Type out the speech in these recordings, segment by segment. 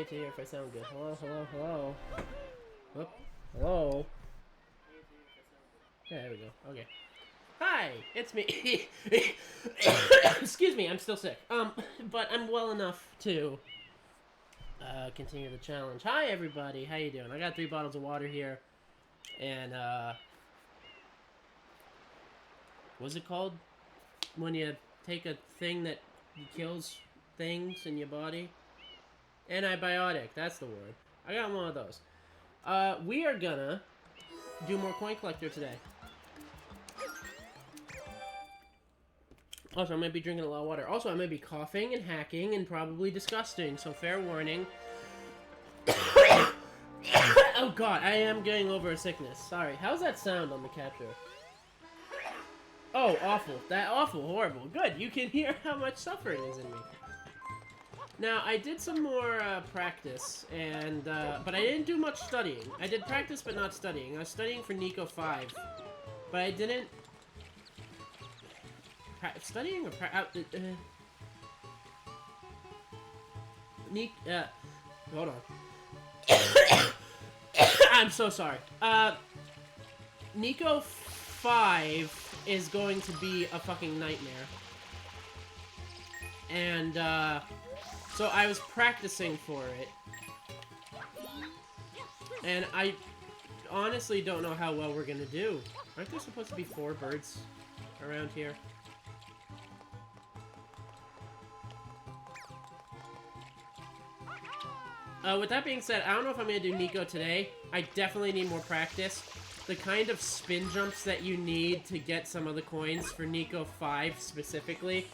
need to hear if I sound good. Hello, hello, hello. Whoop. Hello. Yeah, there we go. Okay. Hi, it's me. Excuse me, I'm still sick. But I'm well enough to continue the challenge. Hi, everybody. How you doing? I got 3 bottles of water here, and what's it called when you take a thing that kills things in your body? Antibiotic. That's the word. I got one of those. We are gonna do more coin collector today. Also, I might be drinking a lot of water. Also, I might be coughing and hacking and probably disgusting, so fair warning. Oh god, I am getting over a sickness. Sorry. How's that sound on the capture? Oh, awful. That awful, horrible. Good, you can hear how much suffering is in me. Now, I did some more practice, and but I didn't do much studying. I did practice, but not studying. I was studying for Nico 5, but I didn't... studying or hold on. I'm so sorry. Nico 5 is going to be a fucking nightmare. And, so I was practicing for it. And I honestly don't know how well we're gonna do. Aren't there supposed to be 4 birds around here? With that being said, I don't know if I'm going to do Nico today. I definitely need more practice. The kind of spin jumps that you need to get some of the coins for Nico 5 specifically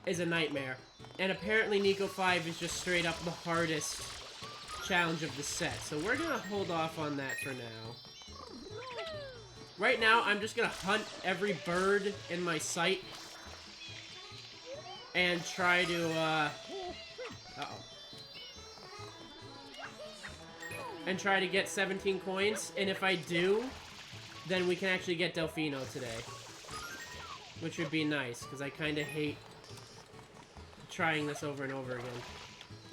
is a nightmare. And apparently Nico 5 is just straight up the hardest challenge of the set. So we're going to hold off on that for now. Right now, I'm just going to hunt every bird in my sight. And try to, uh-oh. And try to get 17 coins, and if I do, then we can actually get Delfino today. Which would be nice, because I kind of hate trying this over and over again.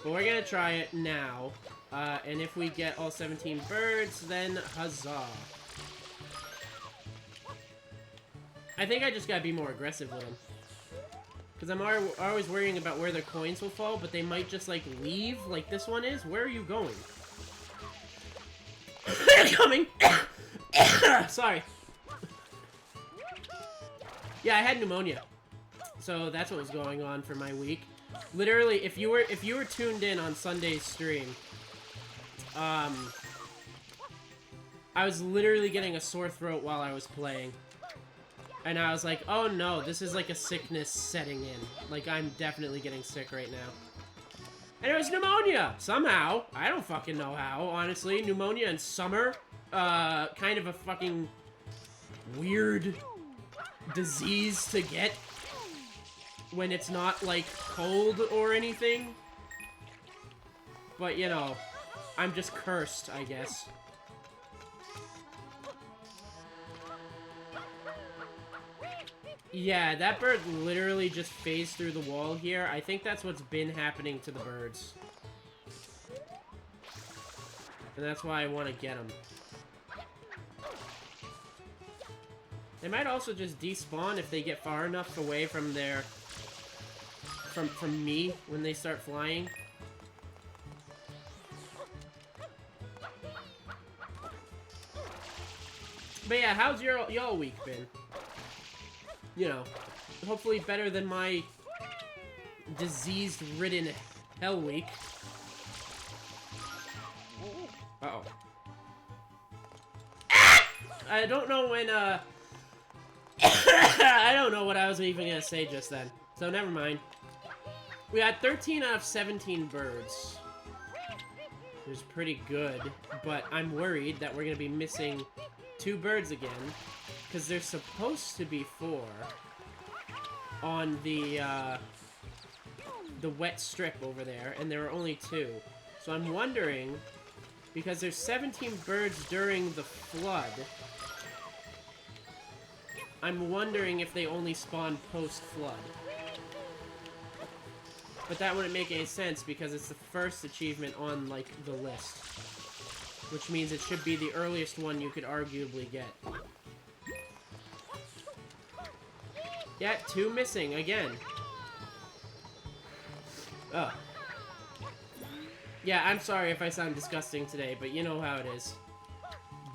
But we're going to try it now, and if we get all 17 birds, then huzzah. I think I just gotta be more aggressive with them. Because I'm always worrying about where their coins will fall, but they might just, like, leave, like this one is. Where are you going? They're coming! Sorry. Yeah, I had pneumonia. So that's what was going on for my week. Literally, if you were tuned in on Sunday's stream, I was literally getting a sore throat while I was playing. And I was like, oh no, this is like a sickness setting in. Like, I'm definitely getting sick right now. And it was pneumonia! Somehow. I don't fucking know how, honestly. Pneumonia in summer. Kind of a fucking weird disease to get when it's not, like, cold or anything. But, you know, I'm just cursed, I guess. Yeah, that bird literally just phased through the wall here. I think that's what's been happening to the birds. And that's why I want to get them. They might also just despawn if they get far enough away from their... From me when they start flying. But yeah, how's y'all week been? You know, hopefully better than my disease-ridden hell week. Uh-oh. I don't know when, I don't know what I was even gonna say just then. So, never mind. We had 13 out of 17 birds. It was pretty good, but I'm worried that we're gonna be missing 2 birds again. Because there's supposed to be 4 on the wet strip over there, and there are only 2. So I'm wondering, because there's 17 birds during the flood, I'm wondering if they only spawn post-flood. But that wouldn't make any sense because it's the first achievement on, like, the list. Which means it should be the earliest one you could arguably get. Yeah, 2 missing again. Ugh. Yeah, I'm sorry if I sound disgusting today, but you know how it is.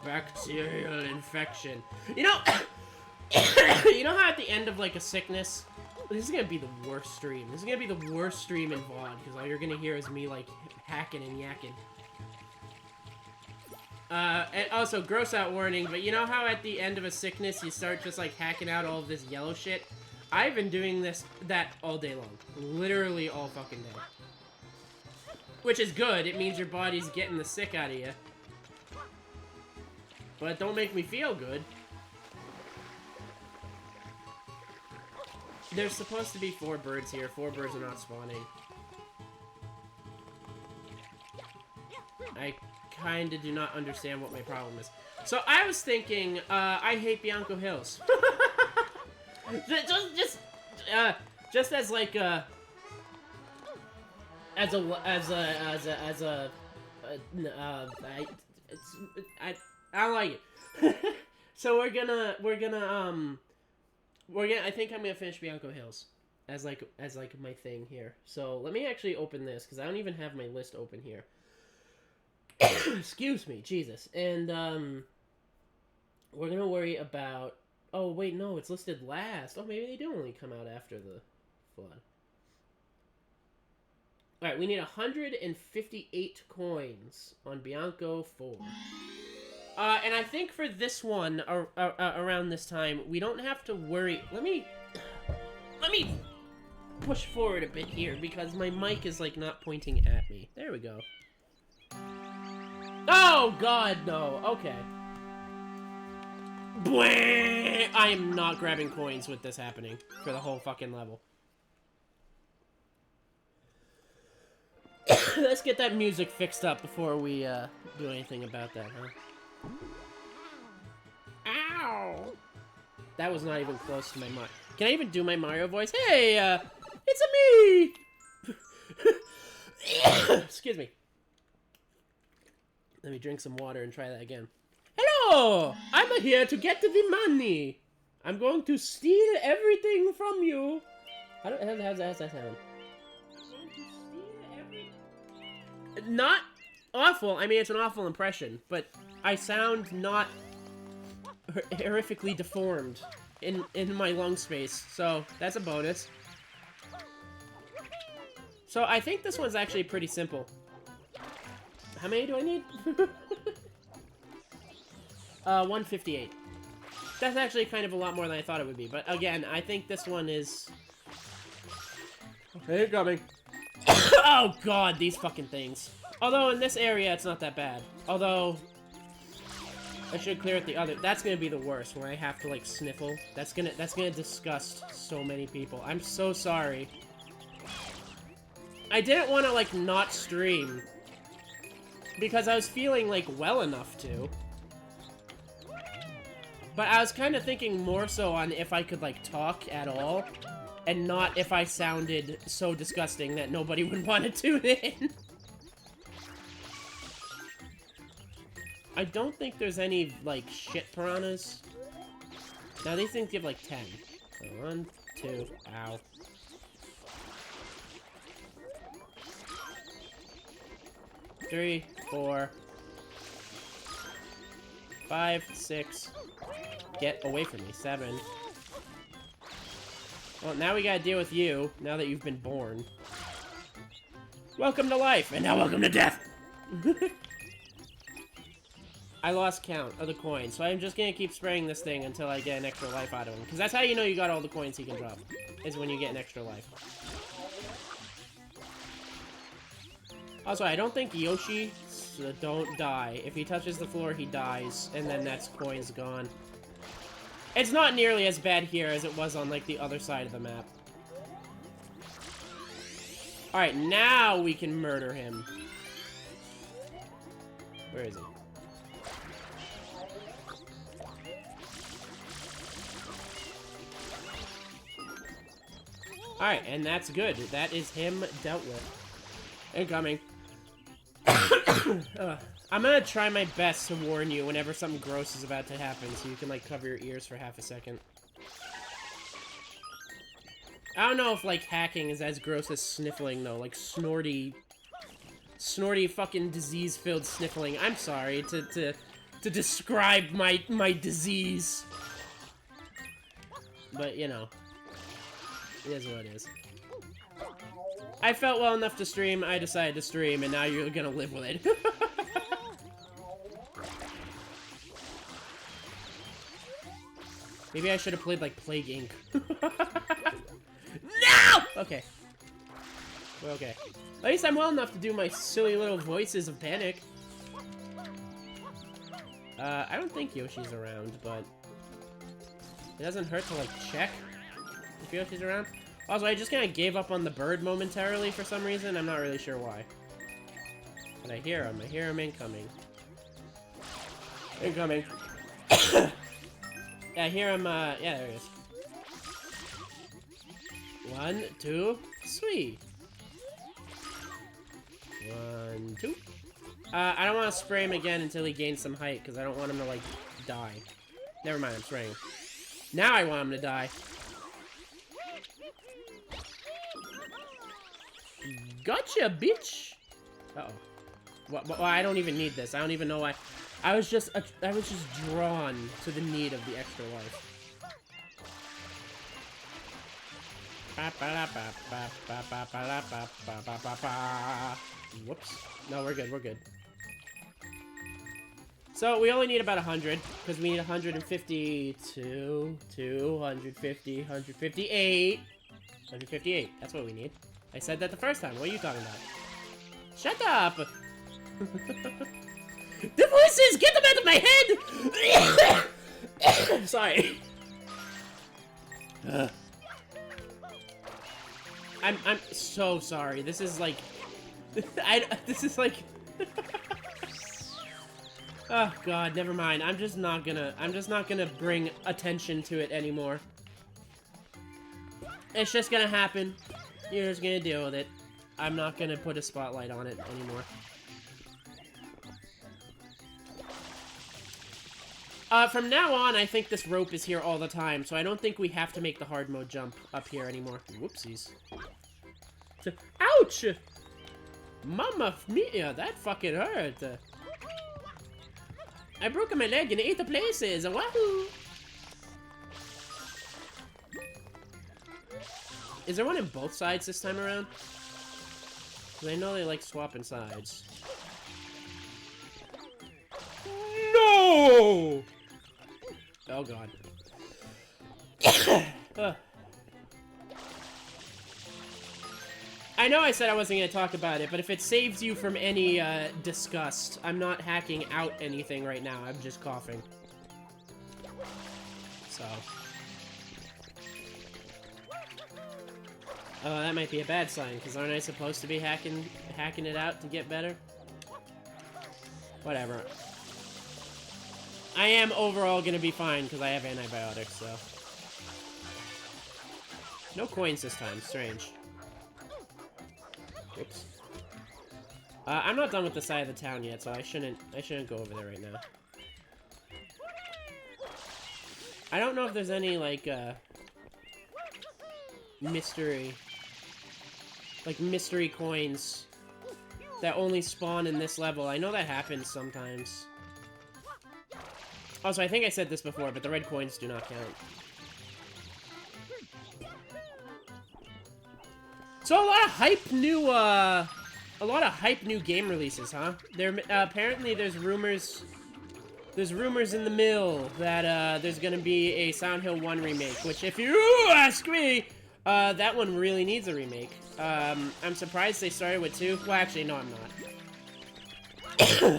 Bacterial infection. You know, you know how at the end of, like, a sickness, this is gonna be the worst stream. This is gonna be the worst stream in VOD, because all you're gonna hear is me, like, hacking and yakking. And also, gross out warning, but you know how at the end of a sickness, you start just, like, hacking out all of this yellow shit? I've been doing that all day long. Literally all fucking day. Which is good, it means your body's getting the sick out of you. But don't make me feel good. There's supposed to be 4 birds here. 4 birds are not spawning. I kinda do not understand what my problem is. So I was thinking, I hate Bianco Hills. just as like I don't like it. So we're gonna I think I'm gonna finish Bianco Hills as like my thing here. So let me actually open this because I don't even have my list open here. Excuse me, Jesus. And we're gonna worry about. Oh wait, no, it's listed last. Oh, maybe they do only come out after the flood. All right, we need 158 coins on Bianco 4. And I think for this one, around this time, we don't have to worry. Let me push forward a bit here, because my mic is, like, not pointing at me. There we go. Oh, God, no. Okay. Bwah! I am not grabbing coins with this happening for the whole fucking level. Let's get that music fixed up before we, do anything about that, huh? Ow! That was not even close to my Mario. Can I even do my Mario voice? Hey, it's a me! Excuse me. Let me drink some water and try that again. Hello! I'm here to get the money! I'm going to steal everything from you! How's that sound? I'm going to steal everything... Not awful. I mean, it's an awful impression, but I sound not horrifically deformed in my lung space, so that's a bonus. So I think this one's actually pretty simple. How many do I need? 158. That's actually kind of a lot more than I thought it would be, but again, I think this one is... Hey, coming. Oh god, these fucking things. Although in this area, it's not that bad. Although, I should clear it the other. That's gonna be the worst, where I have to like sniffle. That's gonna disgust so many people. I'm so sorry. I didn't want to like not stream because I was feeling like well enough to. But I was kind of thinking more so on if I could like talk at all, and not if I sounded so disgusting that nobody would want to tune in. I don't think there's any, like, shit piranhas. Now, these things give, like, 10. So 1, 2, ow. 3, 4, 5, 6. Get away from me. 7. Well, now we gotta deal with you, now that you've been born. Welcome to life, and now welcome to death! I lost count of the coins, so I'm just gonna keep spraying this thing until I get an extra life out of him. Because that's how you know you got all the coins he can drop, is when you get an extra life. Also, I don't think Yoshi don't die. If he touches the floor, he dies, and then that's coins gone. It's not nearly as bad here as it was on, like, the other side of the map. Alright, now we can murder him. Where is he? Alright, and that's good. That is him dealt with. Incoming. I'm gonna try my best to warn you whenever something gross is about to happen, so you can, like, cover your ears for half a second. I don't know if, like, hacking is as gross as sniffling, though. Like, snorty fucking disease-filled sniffling. I'm sorry to describe my disease. But, you know. It is what it is. I felt well enough to stream, I decided to stream, and now you're gonna live with it. Maybe I should have played, like, Plague Inc. No! Okay. We're okay. At least I'm well enough to do my silly little voices of panic. I don't think Yoshi's around, but... it doesn't hurt to, like, check if Yoshi's around. Also, I just kind of gave up on the bird momentarily for some reason. I'm not really sure why. But I hear him. I hear him incoming. Incoming. Yeah, I hear him, yeah, there he is. 1, 2, sweet. 1, 2. I don't want to spray him again until he gains some height, because I don't want him to, like, die. Never mind, I'm spraying him. Now I want him to die. Gotcha, bitch! Uh-oh. Well, I don't even need this. I don't even know why. I was just drawn to the need of the extra life. Whoops. No, we're good, we're good. So, we only need about 100, because we need 152, 250, 158. 158, that's what we need. I said that the first time, what are you talking about? Shut up! The voices! Get them out of my head! Sorry. I'm so sorry. This is like... this is like... Oh god, never mind. I'm just not gonna bring attention to it anymore. It's just gonna happen. You're just gonna deal with it. I'm not gonna put a spotlight on it anymore. From now on, I think this rope is here all the time, so I don't think we have to make the hard mode jump up here anymore. Whoopsies. Ouch! Mamma mia, that fucking hurt. I broke my leg in 8 places. Wahoo! Is there one in both sides this time around? Because I know they like swapping sides. No! Oh god. I know I said I wasn't going to talk about it, but if it saves you from any disgust, I'm not hacking out anything right now. I'm just coughing. So. Oh, that might be a bad sign, because aren't I supposed to be hacking it out to get better? Whatever. I am overall gonna be fine, because I have antibiotics, so... No coins this time, strange. Oops. I'm not done with the side of the town yet, so I shouldn't go over there right now. I don't know if there's any, like, mystery coins that only spawn in this level. I know that happens sometimes. Also, I think I said this before, but the red coins do not count. So a lot of hype new game releases, huh? There apparently there's rumors in the mill that there's gonna be a Silent Hill 1 remake, which if you ask me, that one really needs a remake. I'm surprised they started with 2. Well, actually, no, I'm not.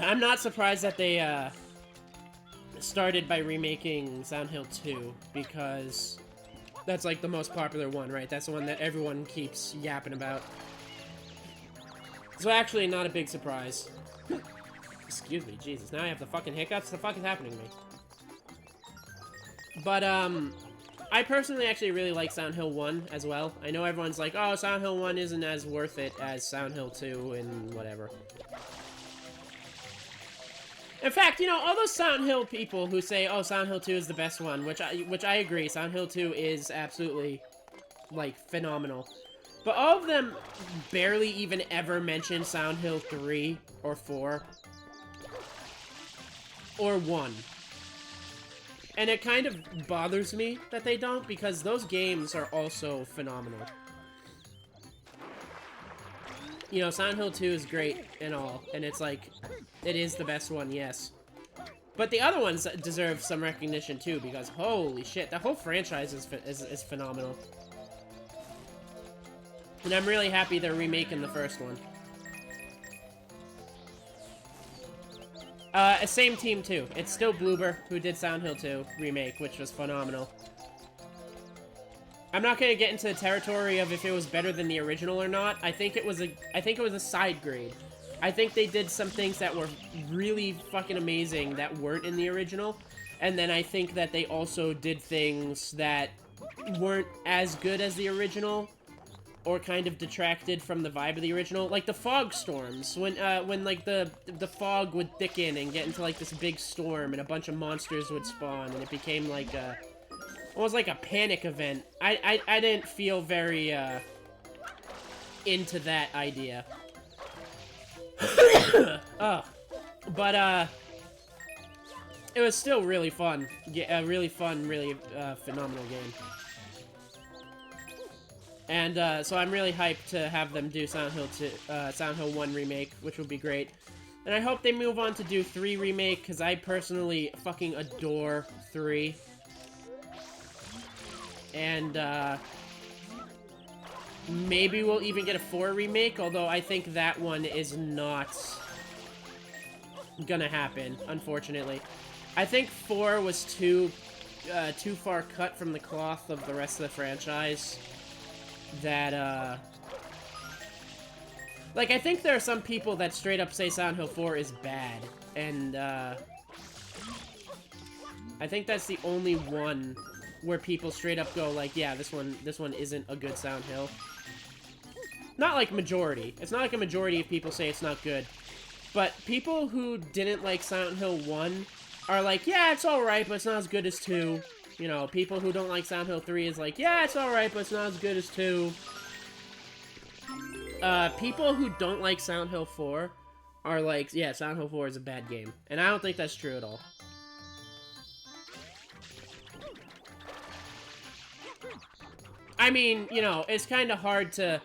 I'm not surprised that they started by remaking Silent Hill 2, because that's like the most popular one, right? That's the one that everyone keeps yapping about. So actually, not a big surprise. Excuse me, Jesus. Now I have the fucking hiccups. What the fuck is happening to me? But, I personally actually really like Silent Hill 1 as well. I know everyone's like, oh, Silent Hill 1 isn't as worth it as Silent Hill 2 and whatever. In fact, you know, all those Silent Hill people who say, oh, Silent Hill 2 is the best one, which I agree. Silent Hill 2 is absolutely, like, phenomenal. But all of them barely even ever mention Silent Hill 3 or 4 or 1. And it kind of bothers me that they don't, because those games are also phenomenal. You know, Silent Hill 2 is great and all, and it's like, it is the best one, yes. But the other ones deserve some recognition too, because holy shit, the whole franchise is phenomenal. And I'm really happy they're remaking the first one. Same team too. It's still Bloober who did Silent Hill 2 remake, which was phenomenal. I'm not gonna get into the territory of if it was better than the original or not. I think it was a side grade. I think they did some things that were really fucking amazing that weren't in the original, and then I think that they also did things that weren't as good as the original, or kind of detracted from the vibe of the original. Like the fog storms, when like the fog would thicken and get into like this big storm and a bunch of monsters would spawn and it became like almost like a panic event. I didn't feel very into that idea. But it was still really fun. Yeah, a really fun, really phenomenal game. And so I'm really hyped to have them do Silent Hill 1 remake, which will be great. And I hope they move on to do 3 remake, because I personally fucking adore 3. And maybe we'll even get a 4 remake, although I think that one is not gonna happen, unfortunately. I think 4 was too far cut from the cloth of the rest of the franchise. That, like, I think there are some people that straight up say Silent Hill 4 is bad, and, I think that's the only one where people straight up go, like, yeah, this one isn't a good Silent Hill. Not like majority. It's not like a majority of people say it's not good. But people who didn't like Silent Hill 1 are like, yeah, it's alright, but it's not as good as 2. You know, people who don't like Silent Hill 3 is like, yeah, it's alright, but it's not as good as 2. People who don't like Silent Hill 4 are like, yeah, Silent Hill 4 is a bad game. And I don't think that's true at all. I mean, you know, it's kind of hard to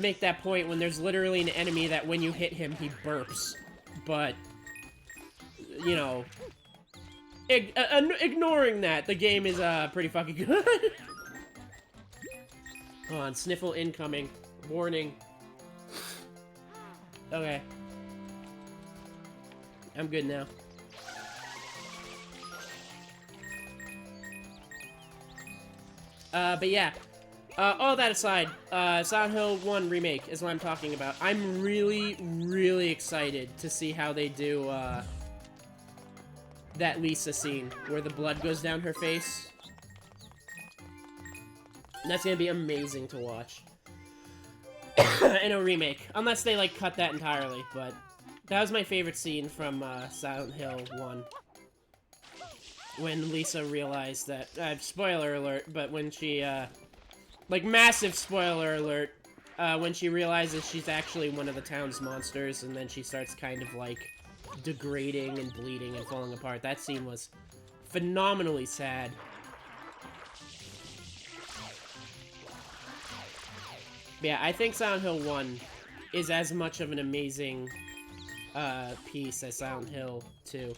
make that point when there's literally an enemy that when you hit him, he burps. But, you know, ignoring that, the game is pretty fucking good. Hold on, sniffle incoming. Warning. Okay. I'm good now. But yeah. All that aside, Silent Hill 1 remake is what I'm talking about. I'm really, really excited to see how they do, that Lisa scene where the blood goes down her face. That's gonna be amazing to watch. In a remake. Unless they, like, cut that entirely, but that was my favorite scene from, Silent Hill 1. When Lisa realized that, spoiler alert, but when she, like, massive spoiler alert, when she realizes she's actually one of the town's monsters, and then she starts kind of, like, degrading and bleeding and falling apart. That scene was phenomenally sad. But yeah, I think Silent Hill 1 is as much of an amazing piece as Silent Hill 2.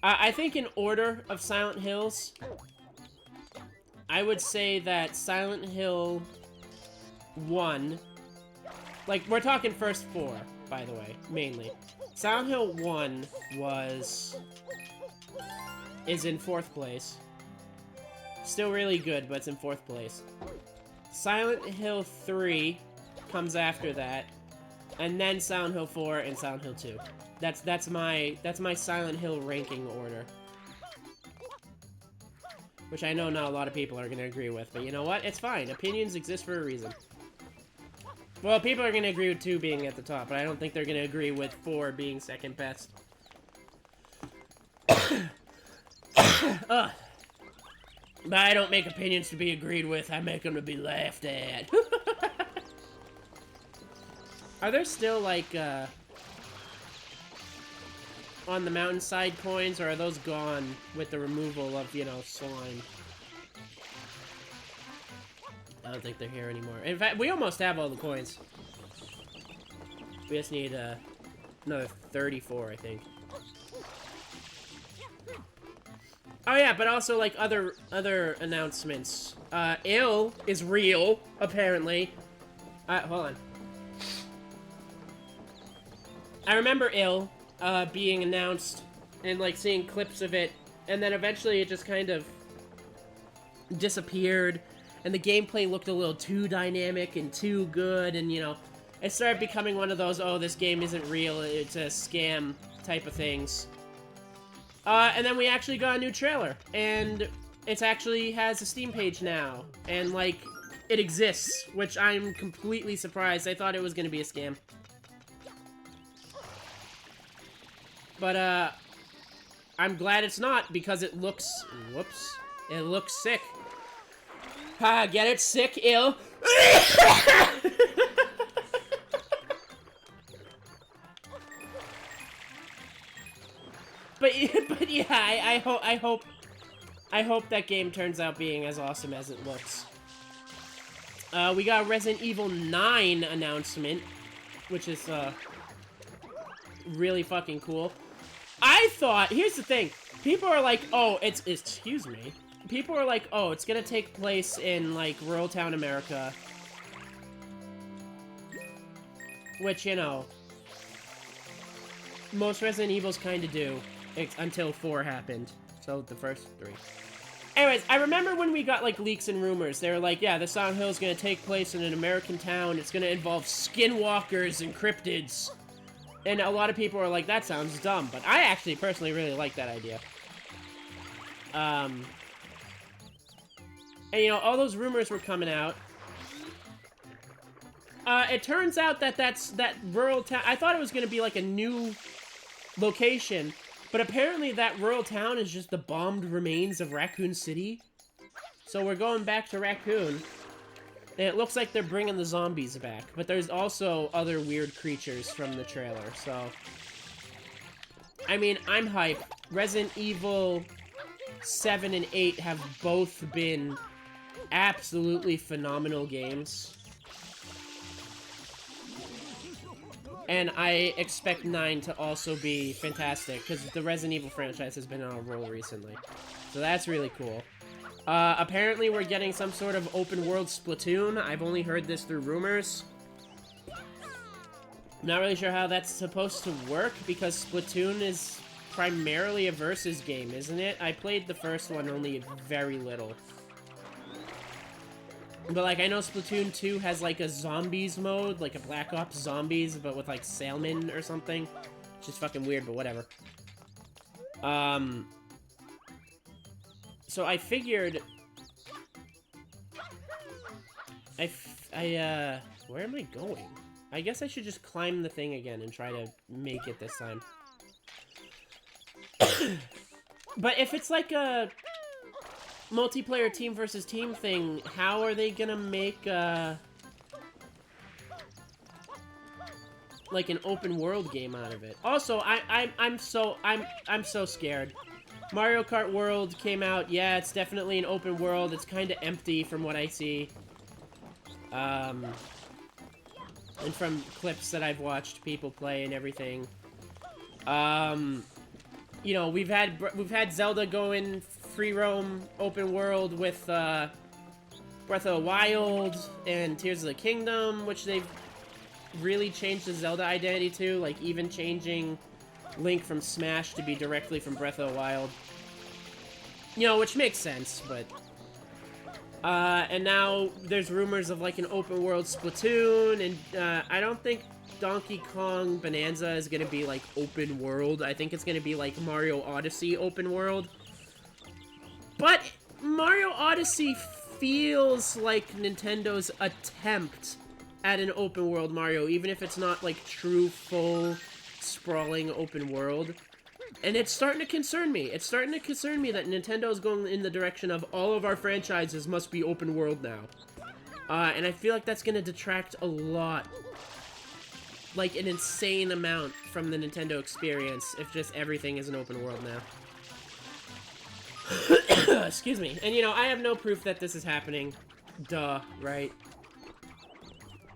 I think in order of Silent Hills, I would say that Silent Hill 1, like, we're talking first 4, by the way, mainly. Silent Hill 1 is in 4th place. Still really good, but it's in 4th place. Silent Hill 3 comes after that, and then Silent Hill 4 and Silent Hill 2. That's my Silent Hill ranking order. Which I know not a lot of people are going to agree with, but you know what? It's fine. Opinions exist for a reason. Well, people are going to agree with 2 being at the top, but I don't think they're going to agree with 4 being second best. But I don't make opinions to be agreed with. I make them to be laughed at. Are there still, like, on the mountainside coins, or are those gone with the removal of, you know, slime? I don't think they're here anymore. In fact, we almost have all the coins. We just need, another 34, I think. Oh yeah, but also, like, other announcements. Ill is real, apparently. Hold on. I remember Ill, being announced, and, like, seeing clips of it, and then eventually it just kind of disappeared, and the gameplay looked a little too dynamic and too good, and, you know, it started becoming one of those, oh, this game isn't real, it's a scam type of things. And then we actually got a new trailer, and it actually has a Steam page now, and, like, it exists, which I'm completely surprised. I thought it was gonna be a scam. But, I'm glad it's not, because it looks... Whoops. It looks sick. Ha, get it? Sick, ill. But yeah, I hope that game turns out being as awesome as it looks. We got a Resident Evil 9 announcement, which is, really fucking cool. I thought, here's the thing, people are like, oh, excuse me. People are like, oh, it's gonna take place in, like, rural town America. Which, you know, most Resident Evils kind of do, until 4 happened. So, the first 3. Anyways, I remember when we got, like, leaks and rumors. They were like, yeah, the Silent Hill is gonna take place in an American town. It's gonna involve skinwalkers and cryptids. And a lot of people are like, that sounds dumb. But I actually personally really like that idea. And, you know, all those rumors were coming out. It turns out that that rural town... I thought it was going to be, like, a new location. But apparently that rural town is just the bombed remains of Raccoon City. So we're going back to Raccoon. And it looks like they're bringing the zombies back. But there's also other weird creatures from the trailer, so... I mean, I'm hyped. Resident Evil 7 and 8 have both been absolutely phenomenal games. And I expect 9 to also be fantastic, because the Resident Evil franchise has been on a roll recently. So that's really cool. Apparently we're getting some sort of open-world Splatoon. I've only heard this through rumors. Not really sure how that's supposed to work, because Splatoon is primarily a versus game, isn't it? I played the first one only very little. But, like, I know Splatoon 2 has, like, a zombies mode, like a Black Ops Zombies, but with, like, salmon or something. Which is fucking weird, but whatever. So I figured... where am I going? I guess I should just climb the thing again and try to make it this time. But if it's like a multiplayer team versus team thing, how are they gonna make, like an open world game out of it? Also, I'm so scared. Mario Kart World came out. Yeah, it's definitely an open world. It's kind of empty from what I see. And from clips that I've watched people play and everything. You know, we've had Zelda go in free roam open world with Breath of the Wild and Tears of the Kingdom, which they've really changed the Zelda identity to, like even changing Link from Smash to be directly from Breath of the Wild. You know, which makes sense, but... and now there's rumors of, like, an open-world Splatoon, and, I don't think Donkey Kong Bonanza is gonna be, like, open-world. I think it's gonna be, like, Mario Odyssey open-world. But, Mario Odyssey feels like Nintendo's attempt at an open world Mario, even if it's not like true, full, sprawling open world. And it's starting to concern me. It's starting to concern me that Nintendo's going in the direction of all of our franchises must be open world now. And I feel like that's going to detract a lot, like an insane amount from the Nintendo experience if just everything is an open world now. Excuse me. And, you know, I have no proof that this is happening. Duh, right?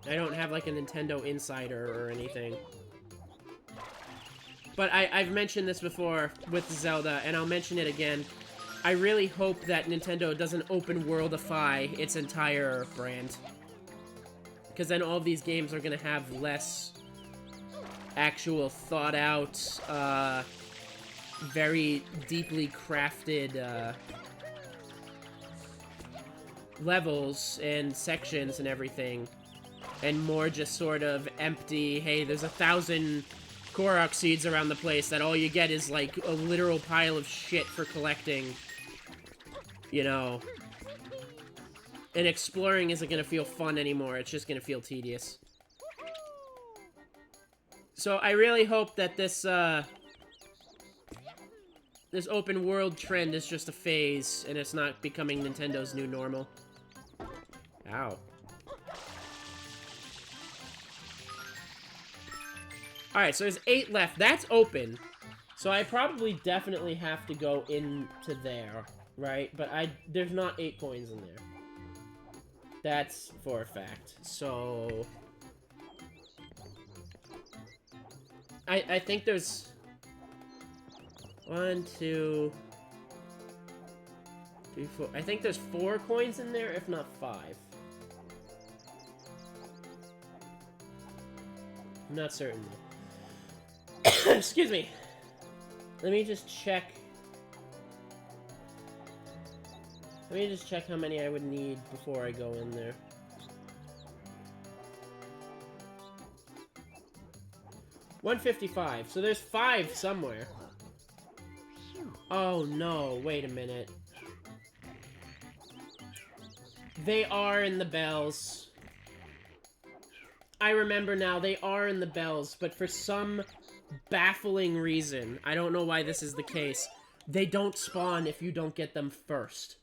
I don't have, like, a Nintendo insider or anything. But I've mentioned this before with Zelda, and I'll mention it again. I really hope that Nintendo doesn't open-worldify its entire brand. Because then all of these games are going to have less actual thought-out, very deeply crafted levels and sections and everything, and more just sort of empty, hey, there's 1,000 Korok seeds around the place that all you get is like a literal pile of shit for collecting, you know. And exploring isn't gonna feel fun anymore, it's just gonna feel tedious. So I really hope that this this open world trend is just a phase, and it's not becoming Nintendo's new normal. Ow. Alright, so there's 8 left. That's open. So I probably definitely have to go into there, right? But there's not 8 coins in there. That's for a fact. So I think there's 1, 2, 3, 4. I think there's 4 coins in there, if not 5. I'm not certain though. Excuse me. Let me just check. Let me just check how many I would need before I go in there. $155. So there's 5 somewhere. Oh no, wait a minute. They are in the bells. I remember now, they are in the bells, but for some baffling reason, I don't know why this is the case, they don't spawn if you don't get them first.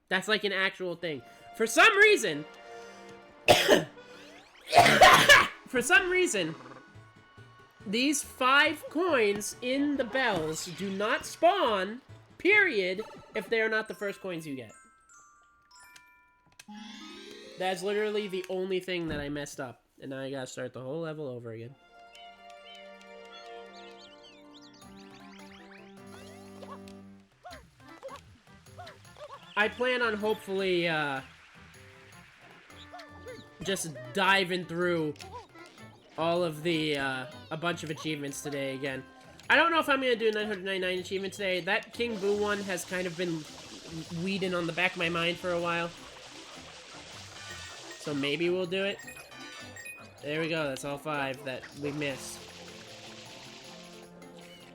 That's like an actual thing. For some reason... for some reason, these 5 coins in the bells do not spawn, period, if they are not the first coins you get. That's literally the only thing that I messed up. And now I gotta start the whole level over again. I plan on hopefully, just diving through all of the, a bunch of achievements today again. I don't know if I'm gonna do a 999 achievement today. That King Boo one has kind of been weeding on the back of my mind for a while. So maybe we'll do it. There we go, that's all 5 that we missed.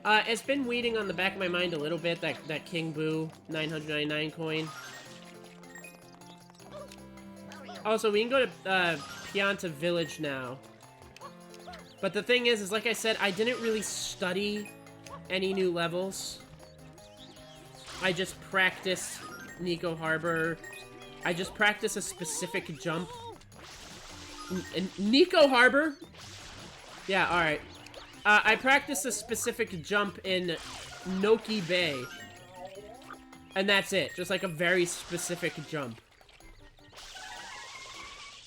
It's been weeding on the back of my mind a little bit, that King Boo 999 coin. Also, we can go to, Pianta Village now. But the thing is like I said, I didn't really study any new levels. I just practiced Nico Harbor. I just practiced a specific jump. Nico Harbor? Yeah, alright. I practiced a specific jump in Noki Bay. And that's it. Just like a very specific jump.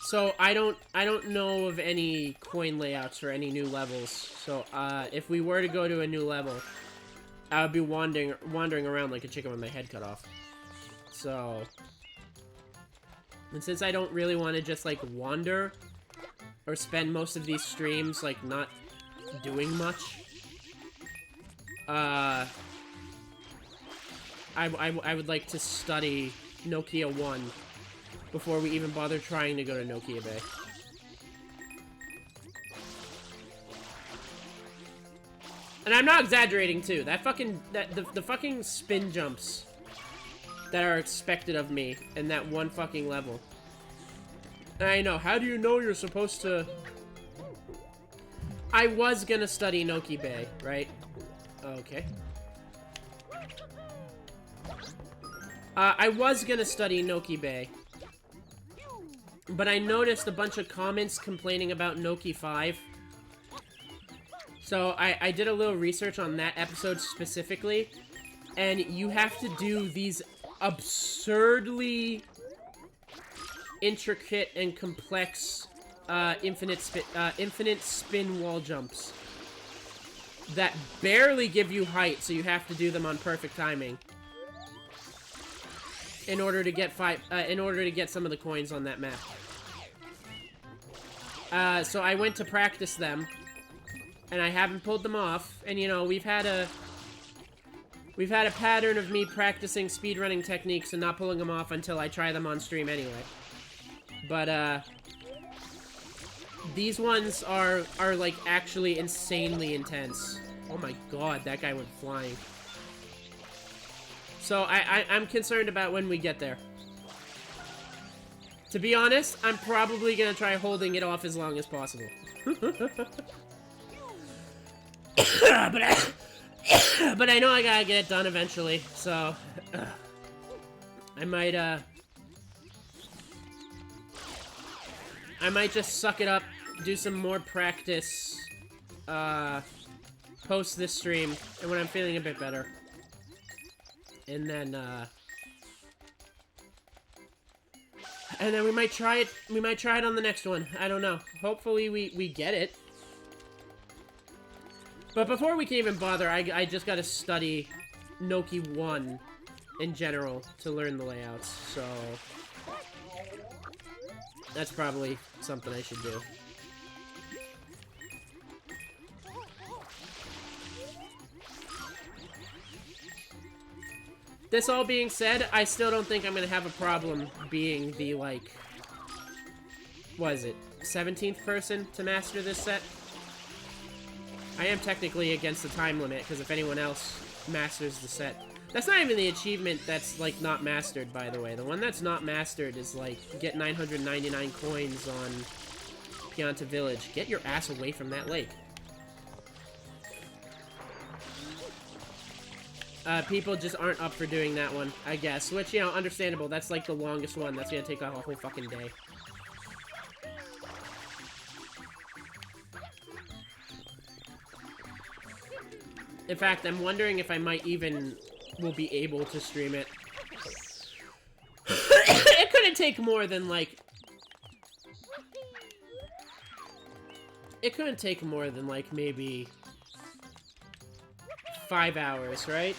So I don't know of any coin layouts or any new levels. So if we were to go to a new level, I would be wandering around like a chicken with my head cut off. So, and since I don't really want to just like wander or spend most of these streams like not doing much, I would like to study Nokia 1 before we even bother trying to go to Nokia Bay. And I'm not exaggerating too. That fucking the fucking spin jumps that are expected of me in that one fucking level. I know, how do you know you're supposed to... I was gonna study Noki Bay, right? Okay. I was gonna study Noki Bay. But I noticed a bunch of comments complaining about Noki 5. So I did a little research on that episode specifically. And you have to do these absurdly intricate and complex infinite spin wall jumps that barely give you height, so you have to do them on perfect timing in order to get some of the coins on that map. So I went to practice them, and I haven't pulled them off. And you know, we've had a pattern of me practicing speedrunning techniques and not pulling them off until I try them on stream anyway. But these ones are like actually insanely intense. Oh my god, that guy went flying. So I'm concerned about when we get there. To be honest, I'm probably gonna try holding it off as long as possible. But I know I gotta get it done eventually, so I might just suck it up, do some more practice, post this stream, and when I'm feeling a bit better. And then we might try it, on the next one. I don't know. Hopefully we get it. But before we can even bother, I just gotta study Noki 1 in general to learn the layouts, so... That's probably something I should do. This all being said, I still don't think I'm gonna have a problem being the, like... What is it? 17th person to master this set? I am technically against the time limit, because if anyone else masters the set... That's not even the achievement that's, like, not mastered, by the way. The one that's not mastered is, like, get 999 coins on Pianta Village. Get your ass away from that lake. People just aren't up for doing that one, I guess. Which, you know, understandable. That's, like, the longest one. That's gonna take a whole fucking day. In fact, I'm wondering if I might even will be able to stream it. It couldn't take more than, like... It couldn't take more than, like, maybe... 5 hours, right?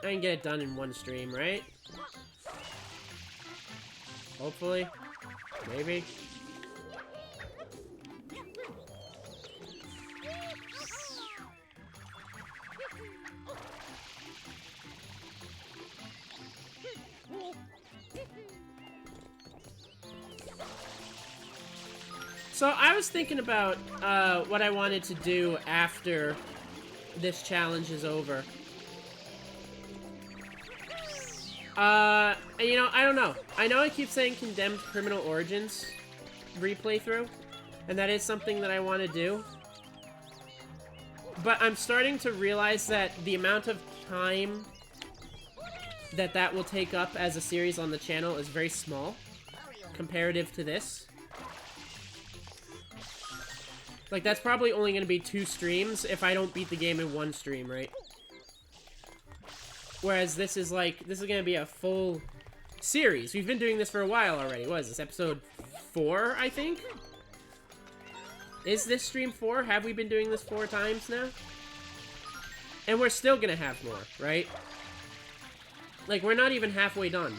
I can get it done in one stream, right? Hopefully. Maybe. So I was thinking about what I wanted to do after this challenge is over. You know, I don't know. I know I keep saying Condemned Criminal Origins replay through, and that is something that I want to do. But I'm starting to realize that the amount of time that will take up as a series on the channel is very small, comparative to this. Like, that's probably only going to be 2 streams if I don't beat the game in 1 stream, right? Whereas this is, like, this is going to be a full series. We've been doing this for a while already. What is this, episode 4, I think? Is this stream 4? Have we been doing this 4 times now? And we're still going to have more, right? Like, we're not even halfway done.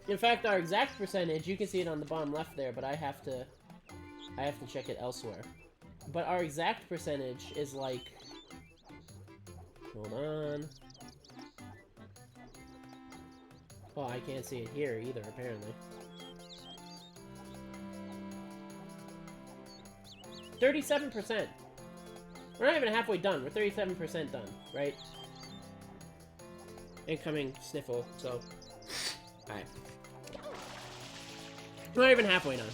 In fact, our exact percentage, you can see it on the bottom left there, but I have to check it elsewhere. But our exact percentage is like... Hold on. Oh, I can't see it here either, apparently. 37%! We're not even halfway done. We're 37% done, right? Incoming sniffle, so... Alright. We're not even halfway done.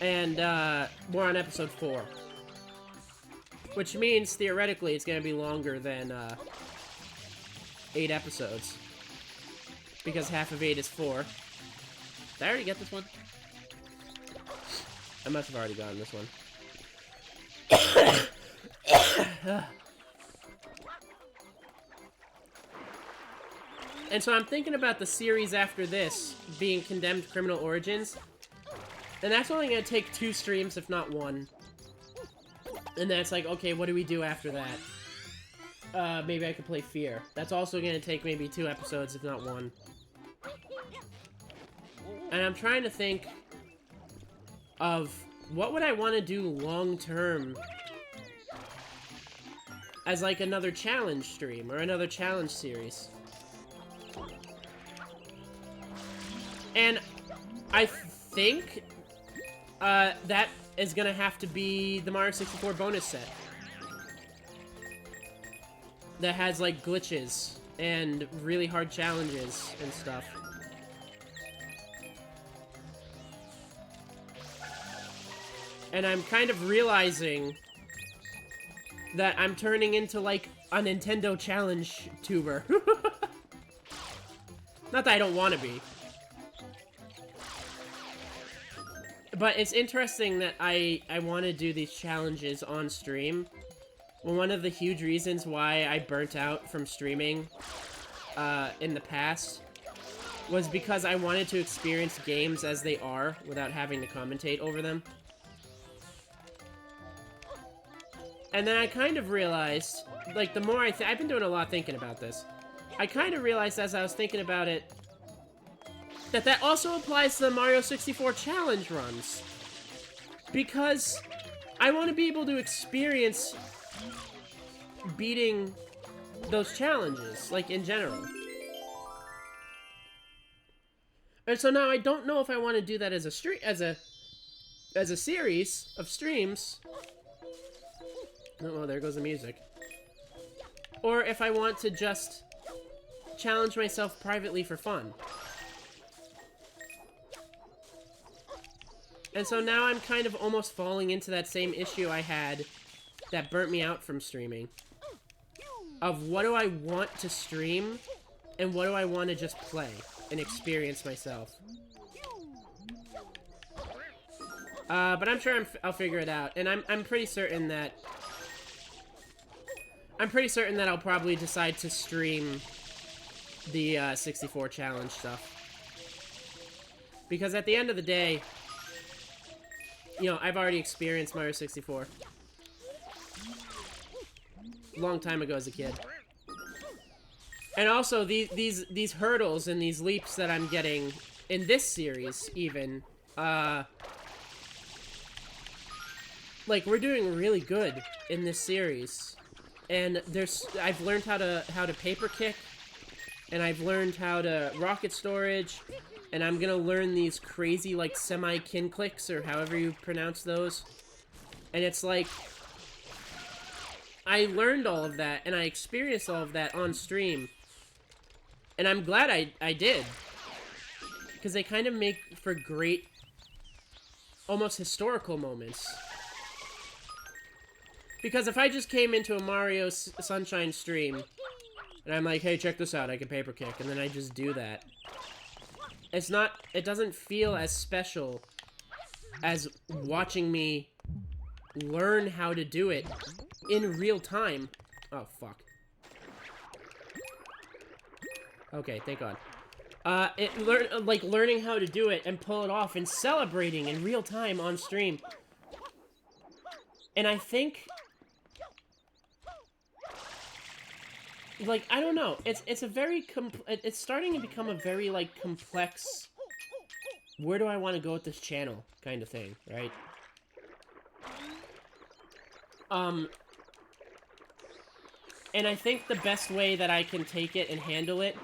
And, we're on episode 4. Which means, theoretically, it's gonna be longer than, 8 episodes. Because half of 8 is 4. Did I already get this one? I must have already gotten this one. And so I'm thinking about the series after this being Condemned Criminal Origins. And that's only going to take 2 streams, if not 1. And that's like, okay, what do we do after that? Maybe I could play Fear. That's also going to take maybe 2 episodes, if not 1. And I'm trying to think of what would I want to do long-term as like another challenge stream or another challenge series. And I think that is gonna have to be the Mario 64 bonus set that has like glitches and really hard challenges and stuff. And I'm kind of realizing that I'm turning into, like, a Nintendo challenge tuber. Not that I don't want to be. But it's interesting that I want to do these challenges on stream. Well, one of the huge reasons why I burnt out from streaming in the past was because I wanted to experience games as they are without having to commentate over them. And then I kind of realized, like, the more I've been doing a lot thinking about this. I kind of realized as I was thinking about it, that also applies to the Mario 64 challenge runs. Because I want to be able to experience beating those challenges, like, in general. And so now I don't know if I want to do that as a series of streams. Oh, there goes the music. Or if I want to just challenge myself privately for fun. And so now I'm kind of almost falling into that same issue I had that burnt me out from streaming. Of what do I want to stream, and what do I want to just play and experience myself. But I'm sure I'll figure it out, and I'm pretty certain that I'll probably decide to stream the 64 challenge stuff. Because at the end of the day, you know, I've already experienced Mario 64. Long time ago as a kid. And also, these hurdles and these leaps that I'm getting in this series, even, like, we're doing really good in this series. And I've learned how to paper kick, and I've learned how to rocket storage, and I'm gonna learn these crazy, like, semi-kin clicks, or however you pronounce those. And it's like, I learned all of that, and I experienced all of that on stream. And I'm glad I did. Because they kind of make for great, almost historical moments. Because if I just came into a Mario Sunshine stream, and I'm like, hey, check this out, I can paper kick, and then I just do that. It doesn't feel as special as watching me learn how to do it in real time. Oh, fuck. Okay, thank God. Learning how to do it and pull it off and celebrating in real time on stream. And I think, like, I don't know. It's a very it's starting to become a very, like, complex, where do I want to go with this channel kind of thing, right? And I think the best way that I can take it and handle it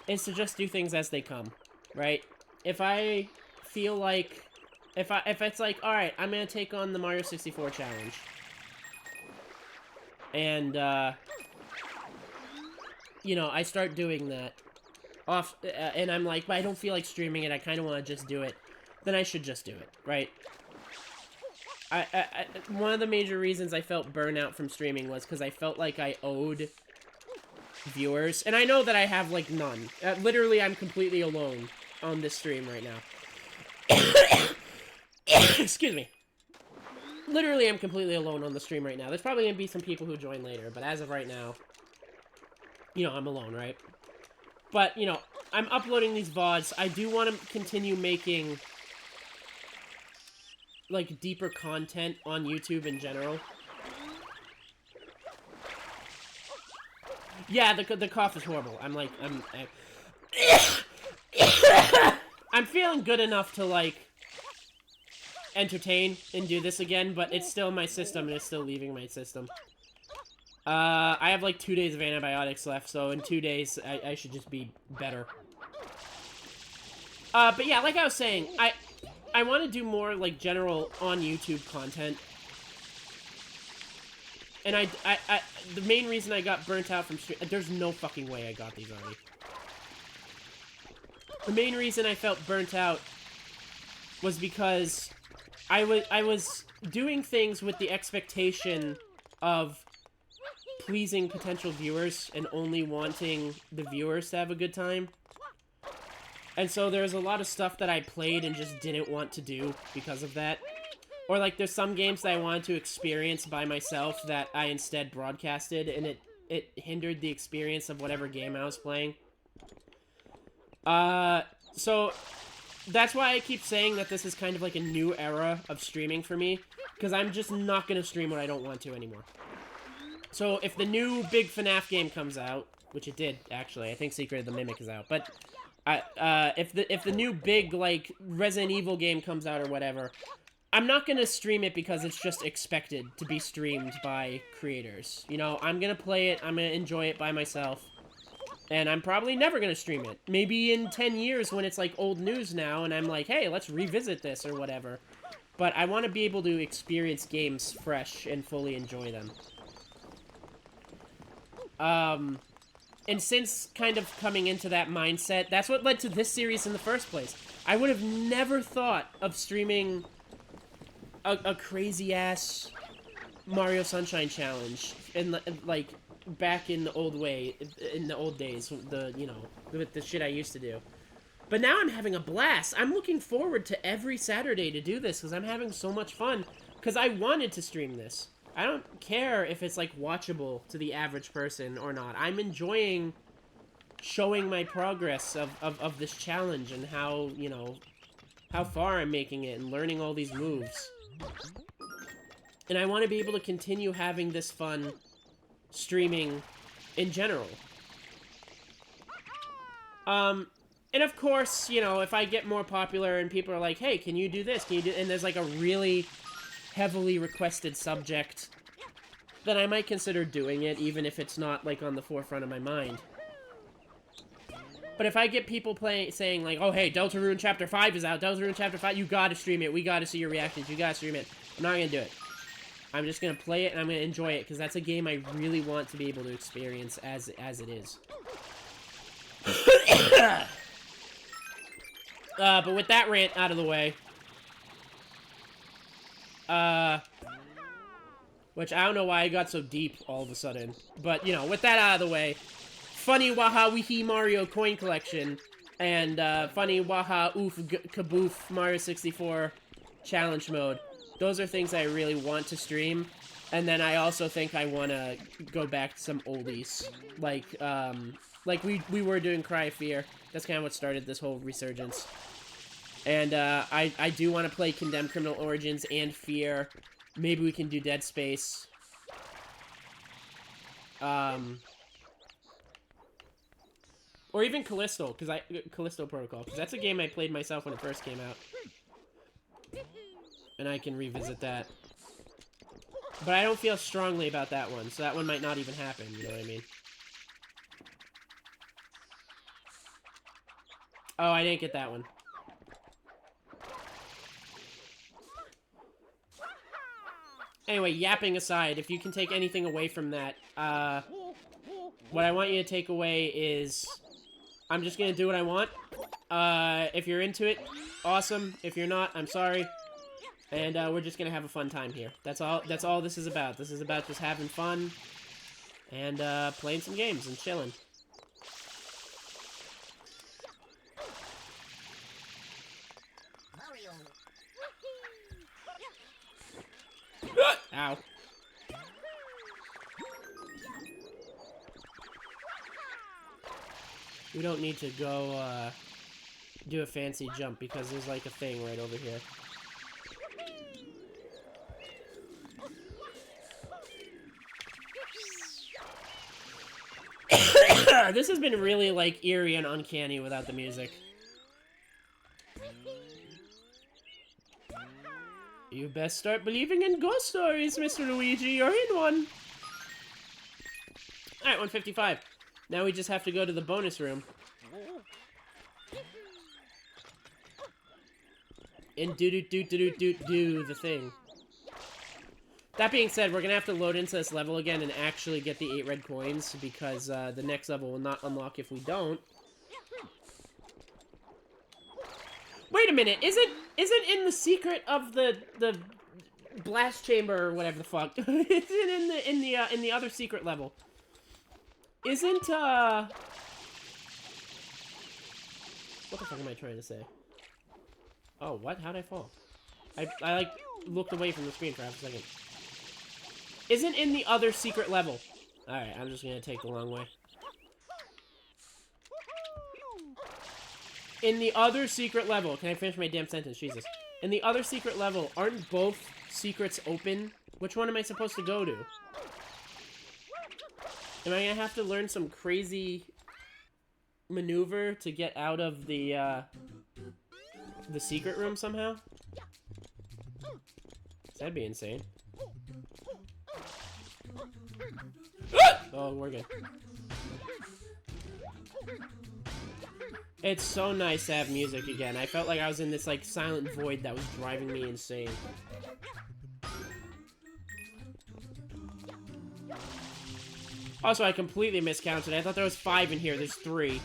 is to just do things as they come, right? If I feel like, if it's like, alright, I'm gonna take on the Mario 64 challenge. And, you know, I start doing that off, and I'm like, but I don't feel like streaming it, I kind of want to just do it, then I should just do it, right? One of the major reasons I felt burnout from streaming was because I felt like I owed viewers, and I know that I have, like, none. Literally, I'm completely alone on this stream right now. Excuse me. Literally, I'm completely alone on the stream right now. There's probably gonna be some people who join later, but as of right now, you know, I'm alone, right? But, you know, I'm uploading these VODs. I do want to continue making, like, deeper content on YouTube in general. Yeah, the cough is horrible. I'm feeling good enough to, like, entertain and do this again, but it's still in my system, and it's still leaving my system. I have, like, 2 days of antibiotics left, so in 2 days, I should just be better. But yeah, like I was saying, I want to do more, like, general on YouTube content. And the main reason I got burnt out from stream... There's no fucking way I got these already. The main reason I felt burnt out was because I was doing things with the expectation of pleasing potential viewers and only wanting the viewers to have a good time. And so there's a lot of stuff that I played and just didn't want to do because of that. Or, like, there's some games that I wanted to experience by myself that I instead broadcasted, and it hindered the experience of whatever game I was playing. So that's why I keep saying that this is kind of like a new era of streaming for me, because I'm just not going to stream what I don't want to anymore. So if the new big FNAF game comes out, which it did, actually, I think Secret of the Mimic is out, but if the new big, like, Resident Evil game comes out or whatever, I'm not gonna stream it because it's just expected to be streamed by creators. You know, I'm gonna play it, I'm gonna enjoy it by myself, and I'm probably never gonna stream it. Maybe in 10 years when it's, like, old news now, and I'm like, hey, let's revisit this or whatever. But I want to be able to experience games fresh and fully enjoy them. And since kind of coming into that mindset, that's what led to this series in the first place. I would have never thought of streaming a crazy-ass Mario Sunshine challenge in, like, back in the old days, you know, with the shit I used to do. But now I'm having a blast. I'm looking forward to every Saturday to do this, because I'm having so much fun, because I wanted to stream this. I don't care if it's, like, watchable to the average person or not. I'm enjoying showing my progress of this challenge and how, you know, how far I'm making it and learning all these moves. And I want to be able to continue having this fun streaming in general. And of course, you know, if I get more popular and people are like, hey, can you do this? Can you do... And there's, like, a really heavily requested subject, then I might consider doing it, even if it's not, like, on the forefront of my mind. But if I get people saying, like, oh, hey, Deltarune Chapter 5 is out, Deltarune Chapter 5, you gotta stream it, we gotta see your reactions, you gotta stream it, I'm not gonna do it. I'm just gonna play it, and I'm gonna enjoy it, because that's a game I really want to be able to experience as it is. But with that rant out of the way, which I don't know why I got so deep all of a sudden. But, you know, with that out of the way, Funny Waha Weehee Mario Coin Collection and Funny Waha Oof Kaboof Mario 64 Challenge Mode. Those are things I really want to stream. And then I also think I want to go back to some oldies. Like we were doing Cry of Fear. That's kind of what started this whole resurgence. And I do want to play Condemned Criminal Origins and Fear. Maybe we can do Dead Space. Or even Callisto Protocol, because that's a game I played myself when it first came out. And I can revisit that. But I don't feel strongly about that one, so that one might not even happen, you know what I mean? Oh, I didn't get that one. Anyway, yapping aside, if you can take anything away from that, what I want you to take away is I'm just gonna do what I want. If you're into it, awesome. If you're not, I'm sorry. And we're just gonna have a fun time here. That's all this is about. This is about just having fun and playing some games and chilling. Ow. We don't need to go, do a fancy jump because there's like a thing right over here. This has been really, like, eerie and uncanny without the music. You best start believing in ghost stories, Mr. Luigi. You're in one. Alright, 155. Now we just have to go to the bonus room. And do the thing. That being said, we're gonna have to load into this level again and actually get the 8 red coins because the next level will not unlock if we don't. Wait a minute, isn't in the secret of the blast chamber or whatever the fuck? Isn't in the other secret level? Isn't what the fuck am I trying to say? Oh, what? How'd I fall? I like looked away from the screen for half a second. Isn't in the other secret level? Alright, I'm just gonna take the long way. In the other secret level, can I finish my damn sentence? Jesus. In the other secret level, aren't both secrets open? Which one am I supposed to go to? Am I gonna have to learn some crazy maneuver to get out of the secret room somehow? That'd be insane. Oh, we're good. It's so nice to have music again. I felt like I was in this, like, silent void that was driving me insane. Also, I completely miscounted. I thought there was 5 in here. There's 3.